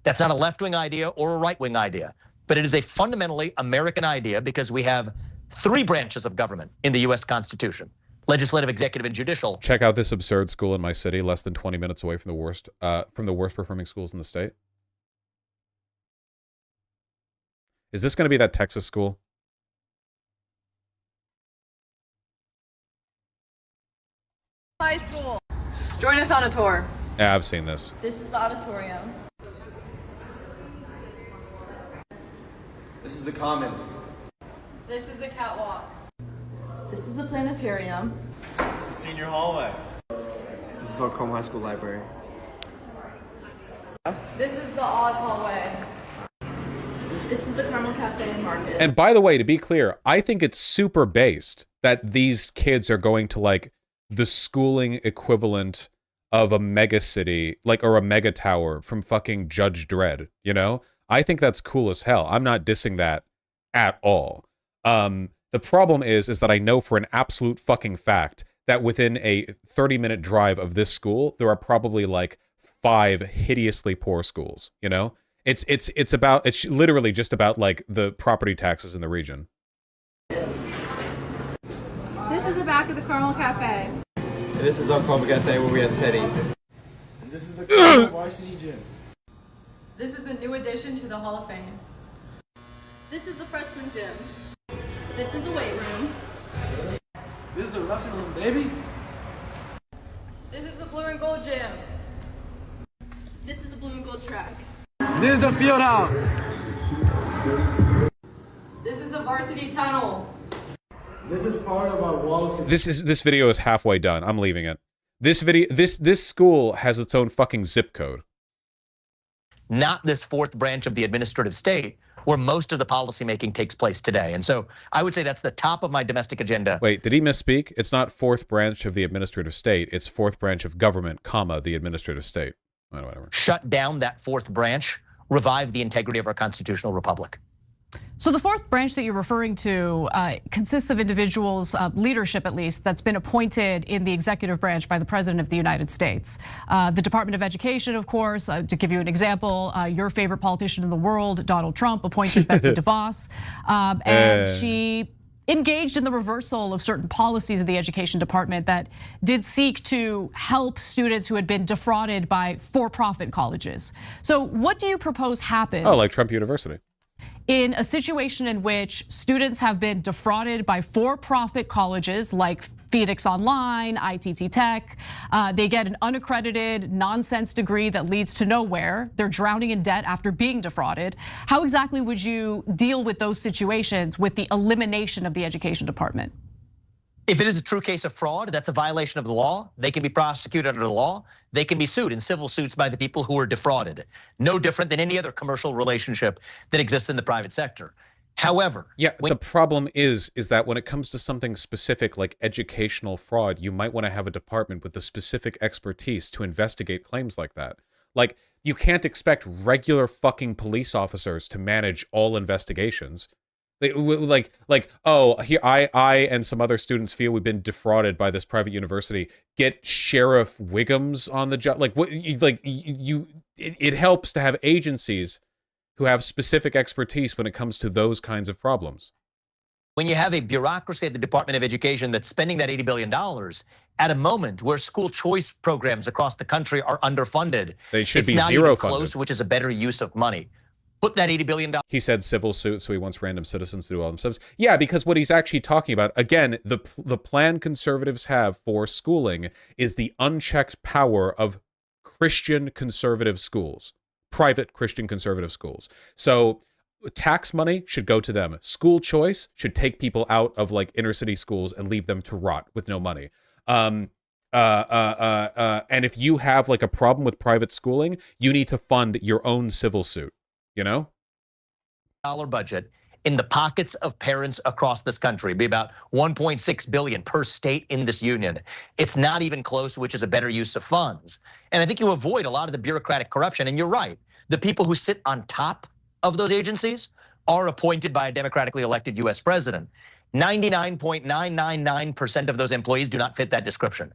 Speaker 22: That's not a left-wing idea or a right-wing idea, but it is a fundamentally American idea because we have 3 branches of government in the U.S. Constitution: legislative, executive, and judicial.
Speaker 1: Check out this absurd school in my city, less than 20 minutes away from the worst performing schools in the state. Is this going to be that Texas school?
Speaker 7: High school. Join us on a tour.
Speaker 1: Yeah, I've seen this.
Speaker 7: This is the auditorium.
Speaker 8: This is the Commons.
Speaker 7: This is the catwalk. This is the planetarium.
Speaker 8: This is senior hallway. This is Oklahoma High School library.
Speaker 7: This is the Oz hallway. This is the Carmel Cafe and Market.
Speaker 1: And by the way, to be clear, I think it's super based that these kids are going to like the schooling equivalent of a mega city, like, or a mega tower from fucking Judge Dredd, you know? I think that's cool as hell. I'm not dissing that at all. The problem is that I know for an absolute fucking fact that within a 30-minute drive of this school, there are probably like 5 hideously poor schools, you know? It's literally just about like the property taxes in the region.
Speaker 7: This is the back of the Carmel Cafe.
Speaker 8: And this is our Carmel Cafe where we have Teddy. And this is the Carmel Varsity Gym.
Speaker 7: This is the new addition to the Hall of Fame. This is the freshman gym. This is the weight room.
Speaker 8: This is the wrestling room, baby.
Speaker 7: This is the blue and gold gym. This is the blue and gold track.
Speaker 8: This is the field house.
Speaker 7: This is the varsity tunnel.
Speaker 8: This is part of our wall of security.
Speaker 1: This video is halfway done. I'm leaving it. This school has its own fucking zip code.
Speaker 22: Not this fourth branch of the administrative state where most of the policymaking takes place today. And so I would say that's the top of my domestic agenda.
Speaker 1: Wait, did he misspeak? It's not fourth branch of the administrative state. It's fourth branch of government, comma, the administrative state. Whatever.
Speaker 22: Shut down that fourth branch, revive the integrity of our constitutional republic.
Speaker 3: So the fourth branch that you're referring to consists of individuals, leadership at least, that's been appointed in the executive branch by the President of the United States. The Department of Education, of course, to give you an example, your favorite politician in the world, Donald Trump, appointed Betsy DeVos, and she engaged in the reversal of certain policies of the education department that did seek to help students who had been defrauded by for-profit colleges. So what do you propose happen?
Speaker 1: Oh, like Trump University.
Speaker 3: In a situation in which students have been defrauded by for-profit colleges like Phoenix Online, ITT Tech, they get an unaccredited nonsense degree that leads to nowhere. They're drowning in debt after being defrauded. How exactly would you deal with those situations with the elimination of the education department?
Speaker 22: If it is a true case of fraud, that's a violation of the law. They can be prosecuted under the law. They can be sued in civil suits by the people who are defrauded. No different than any other commercial relationship that exists in the private sector. However,
Speaker 1: the problem is that when it comes to something specific like educational fraud, you might want to have a department with the specific expertise to investigate claims like that. Like, you can't expect regular fucking police officers to manage all investigations. Oh, here I and some other students feel we've been defrauded by this private university. Get Sheriff Wiggums on the job. It helps to have agencies who have specific expertise when it comes to those kinds of problems.
Speaker 22: When you have a bureaucracy at the Department of Education that's spending that $80 billion at a moment where school choice programs across the country are underfunded,
Speaker 1: they should be
Speaker 22: not
Speaker 1: zero
Speaker 22: even
Speaker 1: funded.
Speaker 22: close, which is a better use of money. Put that $80 billion.
Speaker 1: He said civil suit, so he wants random citizens to do all themselves. Yeah, because what he's actually talking about, again, the plan conservatives have for schooling is the unchecked power of Christian conservative schools, private Christian conservative schools. So tax money should go to them. School choice should take people out of like inner city schools and leave them to rot with no money. And if you have like a problem with private schooling, you need to fund your own civil suit. You know,
Speaker 22: budget in the pockets of parents across this country, be about 1.6 billion per state in this union. It's not even close, which is a better use of funds. And I think you avoid a lot of the bureaucratic corruption. And you're right, the people who sit on top of those agencies are appointed by a democratically elected US president. 99.999% of those employees do not fit that description.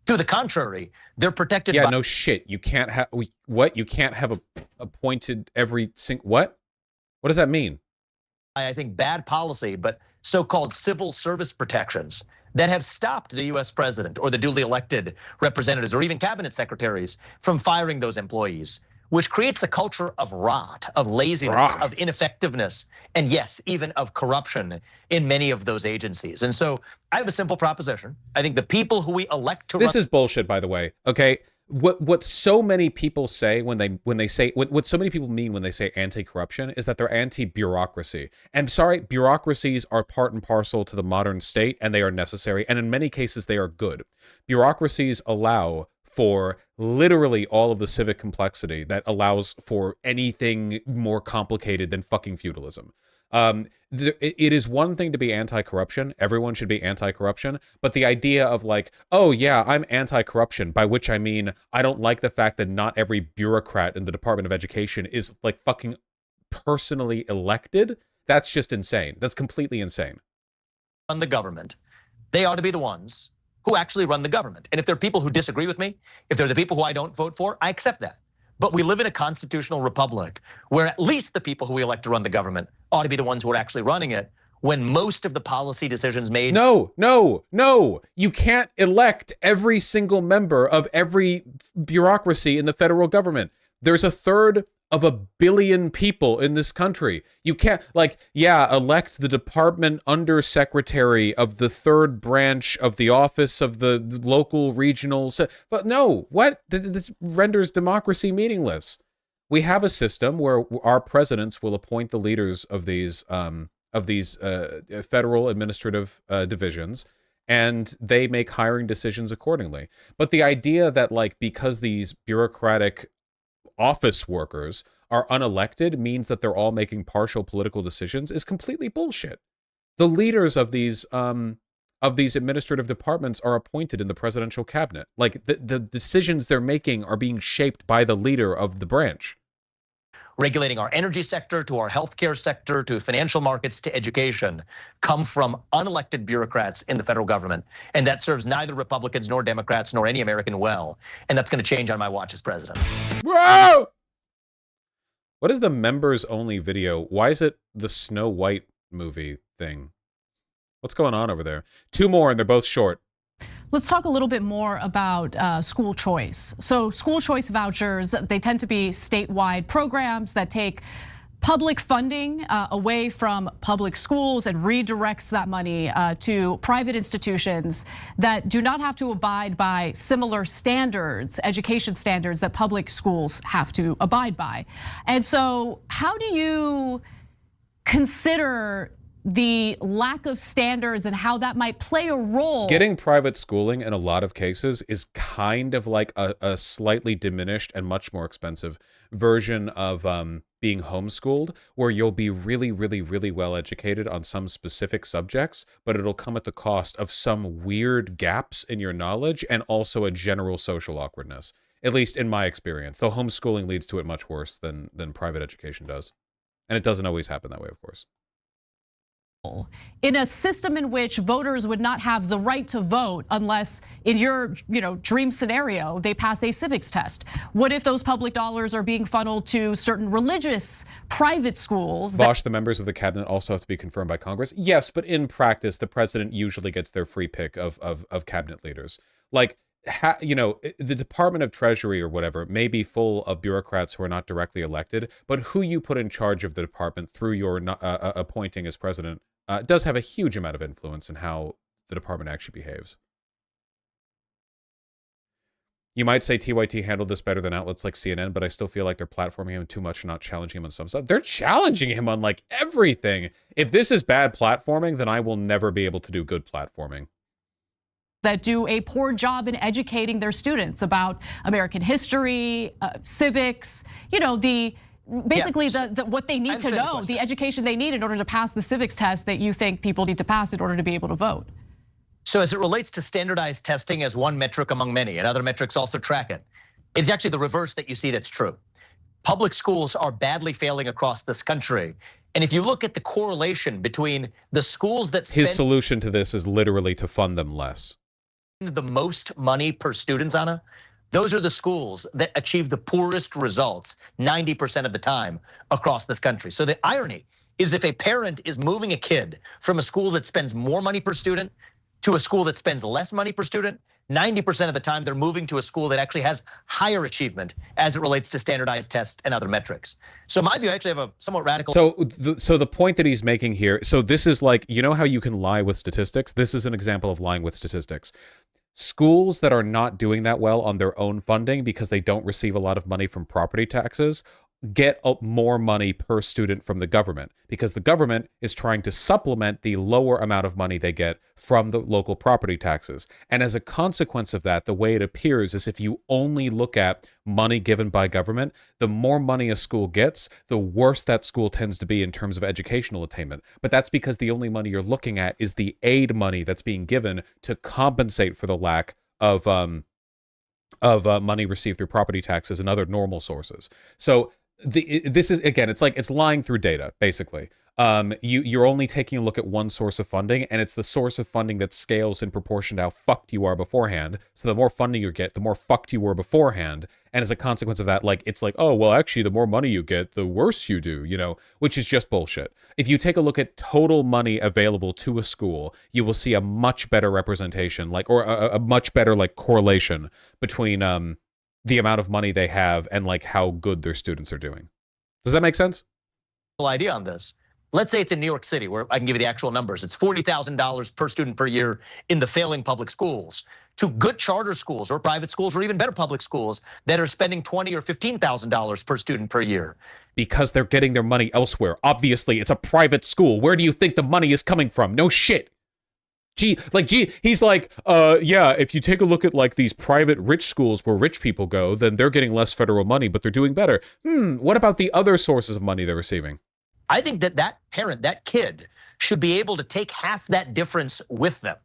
Speaker 22: To the contrary, they're protected by—
Speaker 1: Yeah, no shit. You can't have what? You can't have a appointed every what? What does that mean?
Speaker 22: I think bad policy, but so-called civil service protections that have stopped the US president or the duly elected representatives or even cabinet secretaries from firing those employees, which creates a culture of rot, of laziness, of ineffectiveness, and yes, even of corruption in many of those agencies. And so I have a simple proposition. I think the people who we elect to—
Speaker 1: This is bullshit, by the way. Okay, what so many people say when they say what so many people mean when they say anti-corruption is that they're anti-bureaucracy. And sorry, bureaucracies are part and parcel to the modern state, and they are necessary, and in many cases they are good. Bureaucracies allow for literally all of the civic complexity that allows for anything more complicated than fucking feudalism. It is one thing to be anti-corruption. Everyone should be anti-corruption. But the idea of like, oh yeah, I'm anti-corruption, by which I mean I don't like the fact that not every bureaucrat in the Department of Education is like fucking personally elected. That's just insane. That's completely insane.
Speaker 22: On the government, they ought to be the ones who actually run the government. And if there are people who disagree with me, if they're the people who I don't vote for, I accept that. But we live in a constitutional republic where at least the people who we elect to run the government ought to be the ones who are actually running it, when most of the policy decisions made.
Speaker 1: No. You can't elect every single member of every bureaucracy in the federal government. There's 1/3 of 1 billion people in this country. You can't, elect the department undersecretary of the 3rd branch of the office of the local regional. But no, what? This renders democracy meaningless. We have a system where our presidents will appoint the leaders of these federal administrative divisions, and they make hiring decisions accordingly. But the idea that because these bureaucratic office workers are unelected means that they're all making partial political decisions is completely bullshit. The leaders of these administrative departments are appointed in the presidential cabinet. The decisions they're making are being shaped by the leader of the branch.
Speaker 22: Regulating our energy sector, to our healthcare sector, to financial markets, to education, come from unelected bureaucrats in the federal government. And that serves neither Republicans nor Democrats nor any American well. And that's going to change on my watch as president.
Speaker 1: Whoa! What is the members only video? Why is it the Snow White movie thing? What's going on over there? 2 more and they're both short.
Speaker 3: Let's talk a little bit more about school choice. So school choice vouchers, they tend to be statewide programs that take public funding away from public schools and redirects that money to private institutions that do not have to abide by similar standards, education standards that public schools have to abide by. And so how do you consider the lack of standards and how that might play a role?
Speaker 1: Getting private schooling in a lot of cases is kind of like a slightly diminished and much more expensive version of being homeschooled, where you'll be really, really, really well educated on some specific subjects, but it'll come at the cost of some weird gaps in your knowledge and also a general social awkwardness, at least in my experience. Though homeschooling leads to it much worse than private education does. And it doesn't always happen that way, of course.
Speaker 3: In a system in which voters would not have the right to vote unless, in your dream scenario, they pass a civics test. What if those public dollars are being funneled to certain religious private schools?
Speaker 1: Vosh, the members of the cabinet also have to be confirmed by Congress. Yes, but in practice, the president usually gets their free pick of cabinet leaders. The Department of Treasury or whatever may be full of bureaucrats who are not directly elected, but who you put in charge of the department through your appointing as president does have a huge amount of influence in how the department actually behaves. You might say TYT handled this better than outlets like CNN, but I still feel like they're platforming him too much and not challenging him on some stuff. They're challenging him on everything. If this is bad platforming, then I will never be able to do good platforming.
Speaker 3: That do a poor job in educating their students about American history, civics, basically what they need to know, the education they need in order to pass the civics test that you think people need to pass in order to be able to vote.
Speaker 22: So as it relates to standardized testing as one metric among many, and other metrics also track it, it's actually the reverse that you see that's true. Public schools are badly failing across this country. And if you look at the correlation between the schools that spend—
Speaker 1: His solution to this is literally to fund them less.
Speaker 22: The most money per student, Anna, those are the schools that achieve the poorest results 90% of the time across this country. So the irony is, if a parent is moving a kid from a school that spends more money per student to a school that spends less money per student, 90% of the time they're moving to a school that actually has higher achievement as it relates to standardized tests and other metrics. So in my view, I actually have a somewhat radical—
Speaker 1: So the point that he's making here, so this is how you can lie with statistics? This is an example of lying with statistics. Schools that are not doing that well on their own funding because they don't receive a lot of money from property taxes get more money per student from the government, because the government is trying to supplement the lower amount of money they get from the local property taxes. And as a consequence of that, the way it appears is if you only look at money given by government, the more money a school gets, the worse that school tends to be in terms of educational attainment. But that's because the only money you're looking at is the aid money that's being given to compensate for the lack of money received through property taxes and other normal sources. So this is, again, it's like it's lying through data, basically. You're only taking a look at one source of funding, and it's the source of funding that scales in proportion to how fucked you are beforehand. So the more funding you get, the more fucked you were beforehand. And as a consequence of that, like, it's like, oh, well, actually, the more money you get, the worse you do, you know, which is just bullshit. If you take a look at total money available to a school, you will see a much better representation, like, or a much better, like, correlation between the amount of money they have and, like, how good their students are doing. Does that make sense?
Speaker 22: Idea on this. Let's say it's in New York City, where I can give you the actual numbers. It's $40,000 per student per year in the failing public schools, to good charter schools or private schools or even better public schools that are spending $20,000 or $15,000 per student per year.
Speaker 1: Because they're getting their money elsewhere. Obviously, it's a private school. Where do you think the money is coming from? No shit. He's like, yeah, if you take a look at like these private rich schools where rich people go, then they're getting less federal money, but they're doing better. What about the other sources of money they're receiving?
Speaker 22: I think that parent, that kid, should be able to take half that difference with them.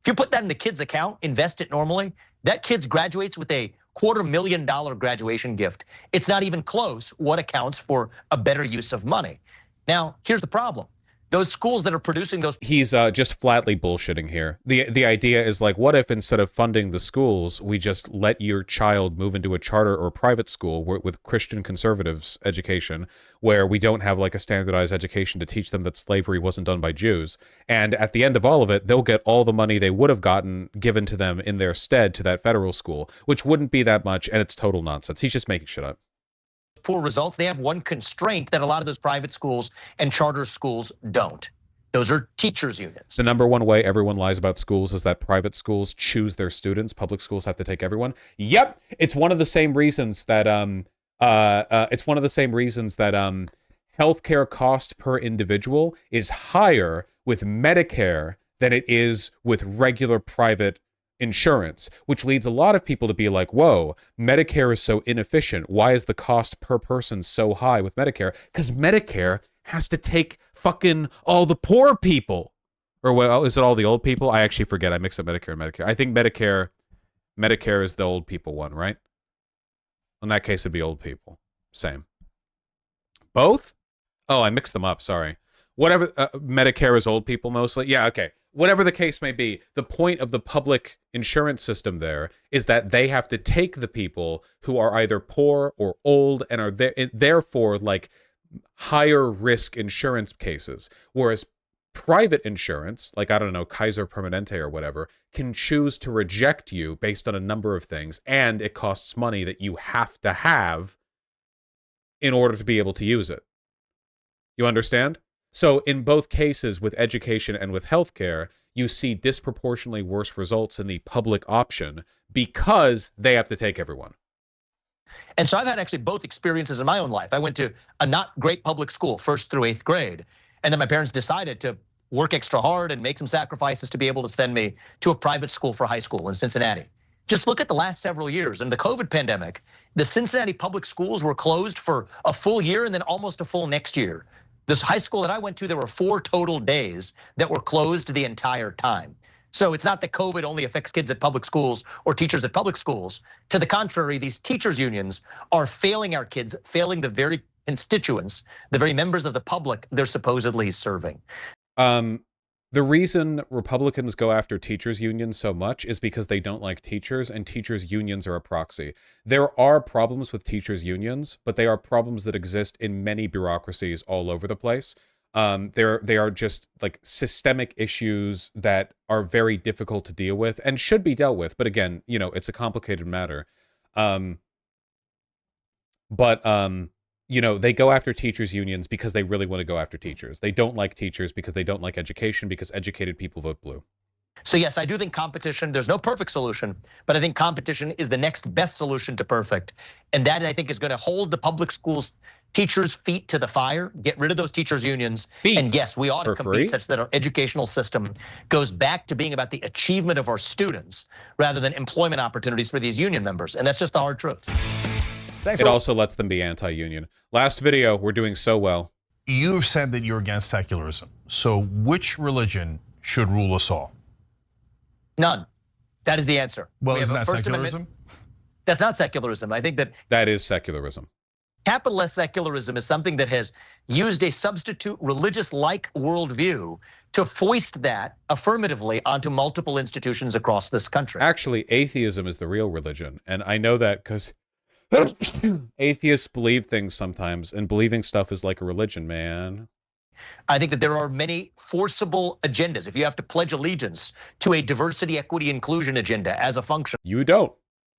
Speaker 22: If you put that in the kid's account, invest it normally, that kid graduates with a $250,000 graduation gift. It's not even close what accounts for a better use of money. Now, here's the problem. Those schools that are producing those...
Speaker 1: He's just flatly bullshitting here. The idea is like, what if instead of funding the schools, we just let your child move into a charter or private school with Christian conservatives education, where we don't have like a standardized education to teach them that slavery wasn't done by Jews. And at the end of all of it, they'll get all the money they would have gotten given to them in their stead to that federal school, which wouldn't be that much, and it's total nonsense. He's just making shit up.
Speaker 22: Poor results, they have one constraint that a lot of those private schools and charter schools don't. Those are teachers' unions.
Speaker 1: The number one way everyone lies about schools is that private schools choose their students. Public schools have to take everyone. Yep, it's one of the same reasons that healthcare cost per individual is higher with Medicare than it is with regular private insurance, which leads a lot of people to be like, whoa, Medicare is so inefficient. Why is the cost per person so high with Medicare? Because Medicare has to take fucking all the poor people. Or well, is it all the old people? I actually forget. I mix up Medicare and Medicare. I think Medicare is the old people one, right? In that case, it'd be old people. Same. Both? Oh, I mixed them up. Sorry. Whatever. Medicare is old people mostly. Yeah, okay. Whatever the case may be, the point of the public insurance system there is that they have to take the people who are either poor or old and are therefore like higher risk insurance cases. Whereas private insurance, like, I don't know, Kaiser Permanente or whatever, can choose to reject you based on a number of things, and it costs money that you have to have in order to be able to use it. You understand? So in both cases, with education and with healthcare, you see disproportionately worse results in the public option because they have to take everyone.
Speaker 22: And so I've had actually both experiences in my own life. I went to a not great public school, 1st through 8th grade. And then my parents decided to work extra hard and make some sacrifices to be able to send me to a private school for high school in Cincinnati. Just look at the last several years. In the COVID pandemic, the Cincinnati public schools were closed for a full year and then almost a full next year. This high school that I went to, there were 4 total days that were closed the entire time. So it's not that COVID only affects kids at public schools or teachers at public schools. To the contrary, these teachers unions are failing our kids, failing the very constituents, the very members of the public they're supposedly serving.
Speaker 1: The reason Republicans go after teachers unions so much is because they don't like teachers, and teachers unions are a proxy. There are problems with teachers unions, but they are problems that exist in many bureaucracies all over the place. They are just like systemic issues that are very difficult to deal with and should be dealt with. But again, you know, it's a complicated matter. You know, they go after teachers unions because they really want to go after teachers. They don't like teachers because they don't like education, because educated people vote blue.
Speaker 22: So yes, I do think competition, there's no perfect solution, but I think competition is the next best solution to perfect. And that, I think, is going to hold the public schools teachers' feet to the fire, get rid of those teachers unions. And yes, we ought to compete such that our educational system goes back to being about the achievement of our students rather than employment opportunities for these union members. And that's just the hard truth.
Speaker 1: It also lets them be anti-union. Last video, we're doing so well.
Speaker 5: You've said that you're against secularism. So which religion should rule us all?
Speaker 22: None. That is the answer.
Speaker 5: Well, isn't that secularism?
Speaker 22: That's not secularism. I think that
Speaker 1: is secularism.
Speaker 22: Capitalist secularism is something that has used a substitute religious-like worldview to foist that affirmatively onto multiple institutions across this country.
Speaker 1: Actually, atheism is the real religion. And I know that because atheists believe things sometimes, and believing stuff is like a religion, man.
Speaker 22: I think that there are many forcible agendas. If you have to pledge allegiance to a diversity, equity, inclusion agenda as a function.
Speaker 1: You don't.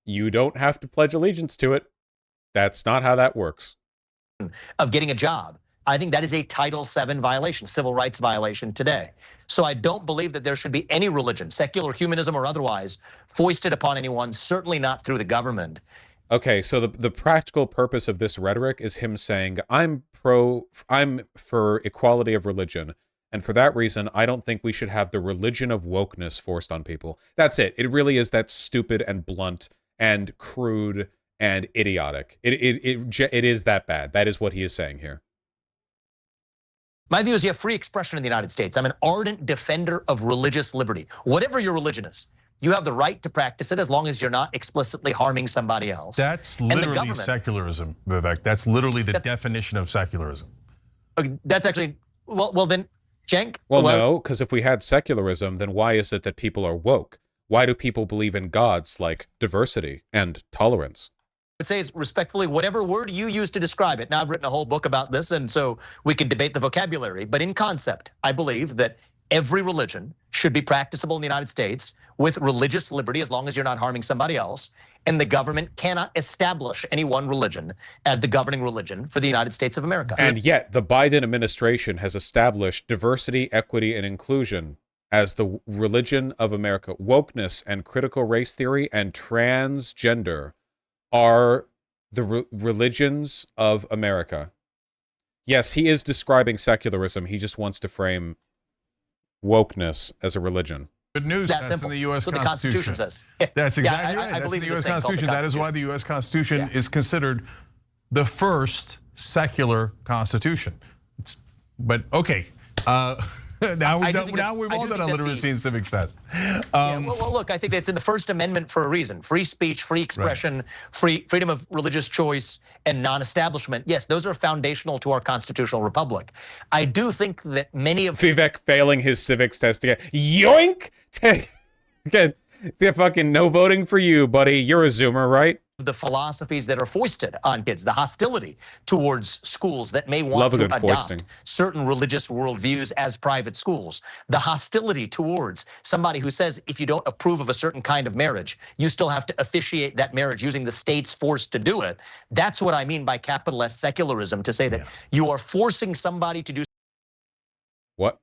Speaker 1: You don't have to pledge allegiance to it. That's not how that works.
Speaker 22: Of getting a job. I think that is a Title VII violation, civil rights violation today. So I don't believe that there should be any religion, secular humanism or otherwise, foisted upon anyone, certainly not through the government.
Speaker 1: Okay, so the practical purpose of this rhetoric is him saying, I'm for equality of religion, and for that reason, I don't think we should have the religion of wokeness forced on people. That's it. It really is that stupid and blunt and crude and idiotic. It is that bad. That is what he is saying here.
Speaker 22: My view is you have free expression in the United States. I'm an ardent defender of religious liberty. Whatever your religion is, you have the right to practice it as long as you're not explicitly harming somebody else.
Speaker 5: That's literally secularism, Vivek. That's literally the definition of secularism.
Speaker 22: That's actually, well then, Cenk?
Speaker 1: Well, no, because if we had secularism, then why is it that people are woke? Why do people believe in gods like diversity and tolerance?
Speaker 22: I would say is respectfully, whatever word you use to describe it. Now I've written a whole book about this, and so we can debate the vocabulary. But in concept, I believe that every religion should be practicable in the United States with religious liberty as long as you're not harming somebody else. And the government cannot establish any one religion as the governing religion for the United States of America.
Speaker 1: And yet the Biden administration has established diversity, equity, and inclusion as the religion of America. Wokeness and critical race theory and transgender are the religions of America. Yes, he is describing secularism. He just wants to frame wokeness as a religion.
Speaker 5: Good news, that's in the U.S.
Speaker 22: Constitution. The Constitution says.
Speaker 5: That's exactly right. That's in the U.S. Constitution. That is why the U.S. Constitution is considered the first secular constitution. But okay, now we've all done a literacy and civics test.
Speaker 22: Well, look, I think it's in the First Amendment for a reason. Free speech, free expression, freedom of religious choice, and non-establishment. Yes, those are foundational to our constitutional republic. I do think that many of
Speaker 1: Vivek failing his civics test again. Yoink! They're fucking no voting for you, buddy. You're a Zoomer, right?
Speaker 22: The philosophies that are foisted on kids, the hostility towards schools that may want to adopt certain religious worldviews as private schools, the hostility towards somebody who says if you don't approve of a certain kind of marriage, you still have to officiate that marriage using the state's force to do it. That's what I mean by capitalist secularism, to say that you are forcing somebody to do.
Speaker 1: What?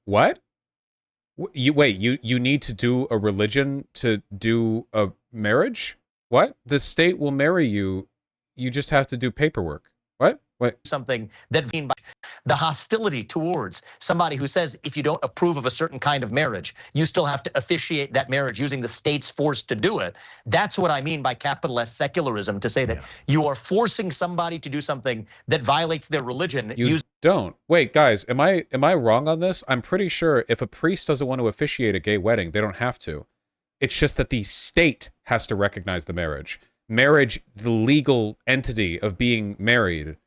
Speaker 1: You need to do a religion to do a marriage? What? The state will marry you. You just have to do paperwork. What?
Speaker 22: Something that mean by the hostility towards somebody who says if you don't approve of a certain kind of marriage, you still have to officiate that marriage using the state's force to do it. That's what I mean by capitalist secularism, to say that you are forcing somebody to do something that violates their religion.
Speaker 1: You don't. Wait, guys, am I wrong on this? I'm pretty sure if a priest doesn't want to officiate a gay wedding, they don't have to. It's just that the state has to recognize the marriage. Marriage, the legal entity of being married,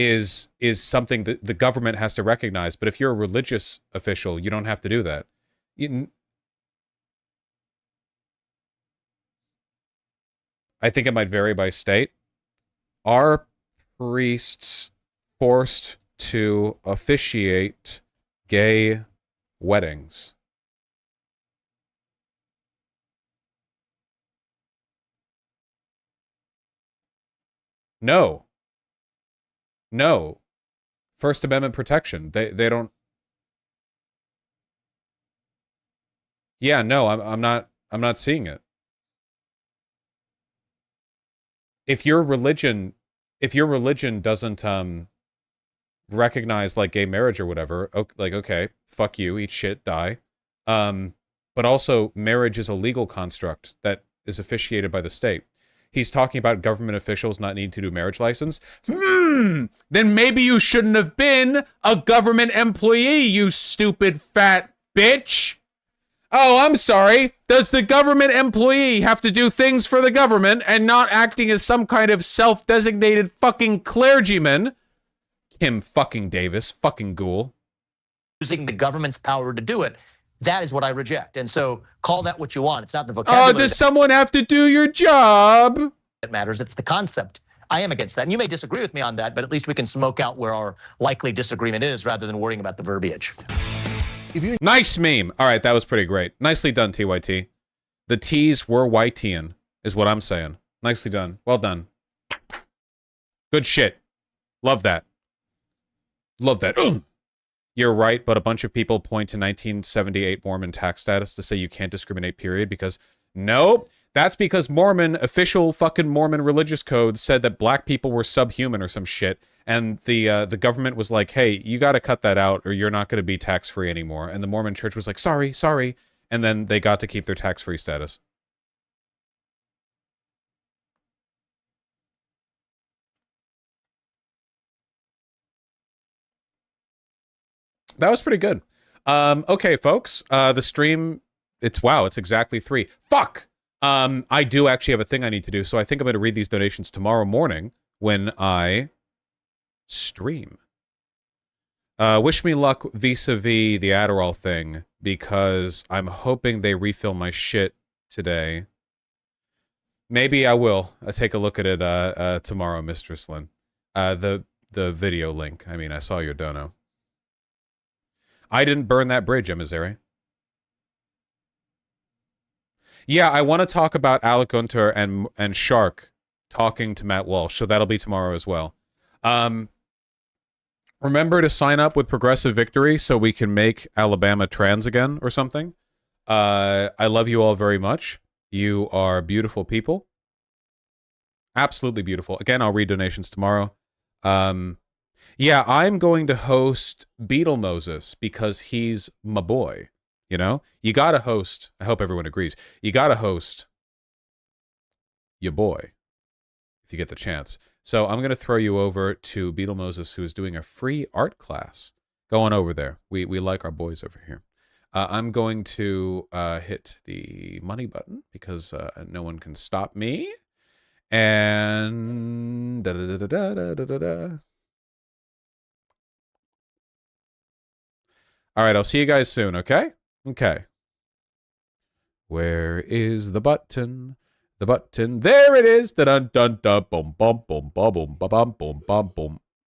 Speaker 1: is something that the government has to recognize. But if you're a religious official, you don't have to do that. I think it might vary by state. Are priests forced to officiate gay weddings? No. First Amendment protection. They don't. Yeah, no, I'm not seeing it. If your religion doesn't recognize like gay marriage or whatever, like okay, fuck you, eat shit, die. But also marriage is a legal construct that is officiated by the state. He's talking about government officials not needing to do marriage license. Then maybe you shouldn't have been a government employee, you stupid fat bitch. Oh, I'm sorry. Does the government employee have to do things for the government and not acting as some kind of self-designated fucking clergyman? Kim fucking Davis, fucking ghoul.
Speaker 22: Using the government's power to do it. That is what I reject. And so call that what you want. It's not the vocabulary.
Speaker 1: Oh, does someone have to do your job?
Speaker 22: That matters. It's the concept. I am against that. And you may disagree with me on that, but at least we can smoke out where our likely disagreement is rather than worrying about the verbiage.
Speaker 1: Nice meme. All right, that was pretty great. Nicely done, TYT. The T's were YTing, is what I'm saying. Nicely done. Well done. Good shit. Love that. Love that. You're right, but a bunch of people point to 1978 Mormon tax status to say you can't discriminate, period, because nope. That's because official fucking Mormon religious code said that black people were subhuman or some shit. And the government was like, hey, you got to cut that out or you're not going to be tax-free anymore. And the Mormon church was like, sorry. And then they got to keep their tax-free status. That was pretty good. Okay, folks. The stream, it's exactly 3. Fuck! I do actually have a thing I need to do, so I think I'm going to read these donations tomorrow morning when I stream. Wish me luck vis-a-vis the Adderall thing, because I'm hoping they refill my shit today. Maybe I will. I'll take a look at it tomorrow, Mistress Lynn. The video link. I mean, I saw your dono. I didn't burn that bridge, Emissary. Yeah, I want to talk about Alec Gunter and Shark talking to Matt Walsh, so that'll be tomorrow as well. Remember to sign up with Progressive Victory so we can make Alabama trans again or something. I love you all very much. You are beautiful people. Absolutely beautiful. Again, I'll read donations tomorrow. Yeah, I'm going to host Beetle Moses because he's my boy. You know? You gotta host. I hope everyone agrees. You gotta host your boy if you get the chance. So I'm going to throw you over to Beetle Moses, who is doing a free art class. Go on over there. We like our boys over here. I'm going to hit the money button because no one can stop me. And all right, I'll see you guys soon, okay? Okay. Where is the button? The button. There it is. Dun dun dun. Boom bum boom bum boom bum boom bum boom.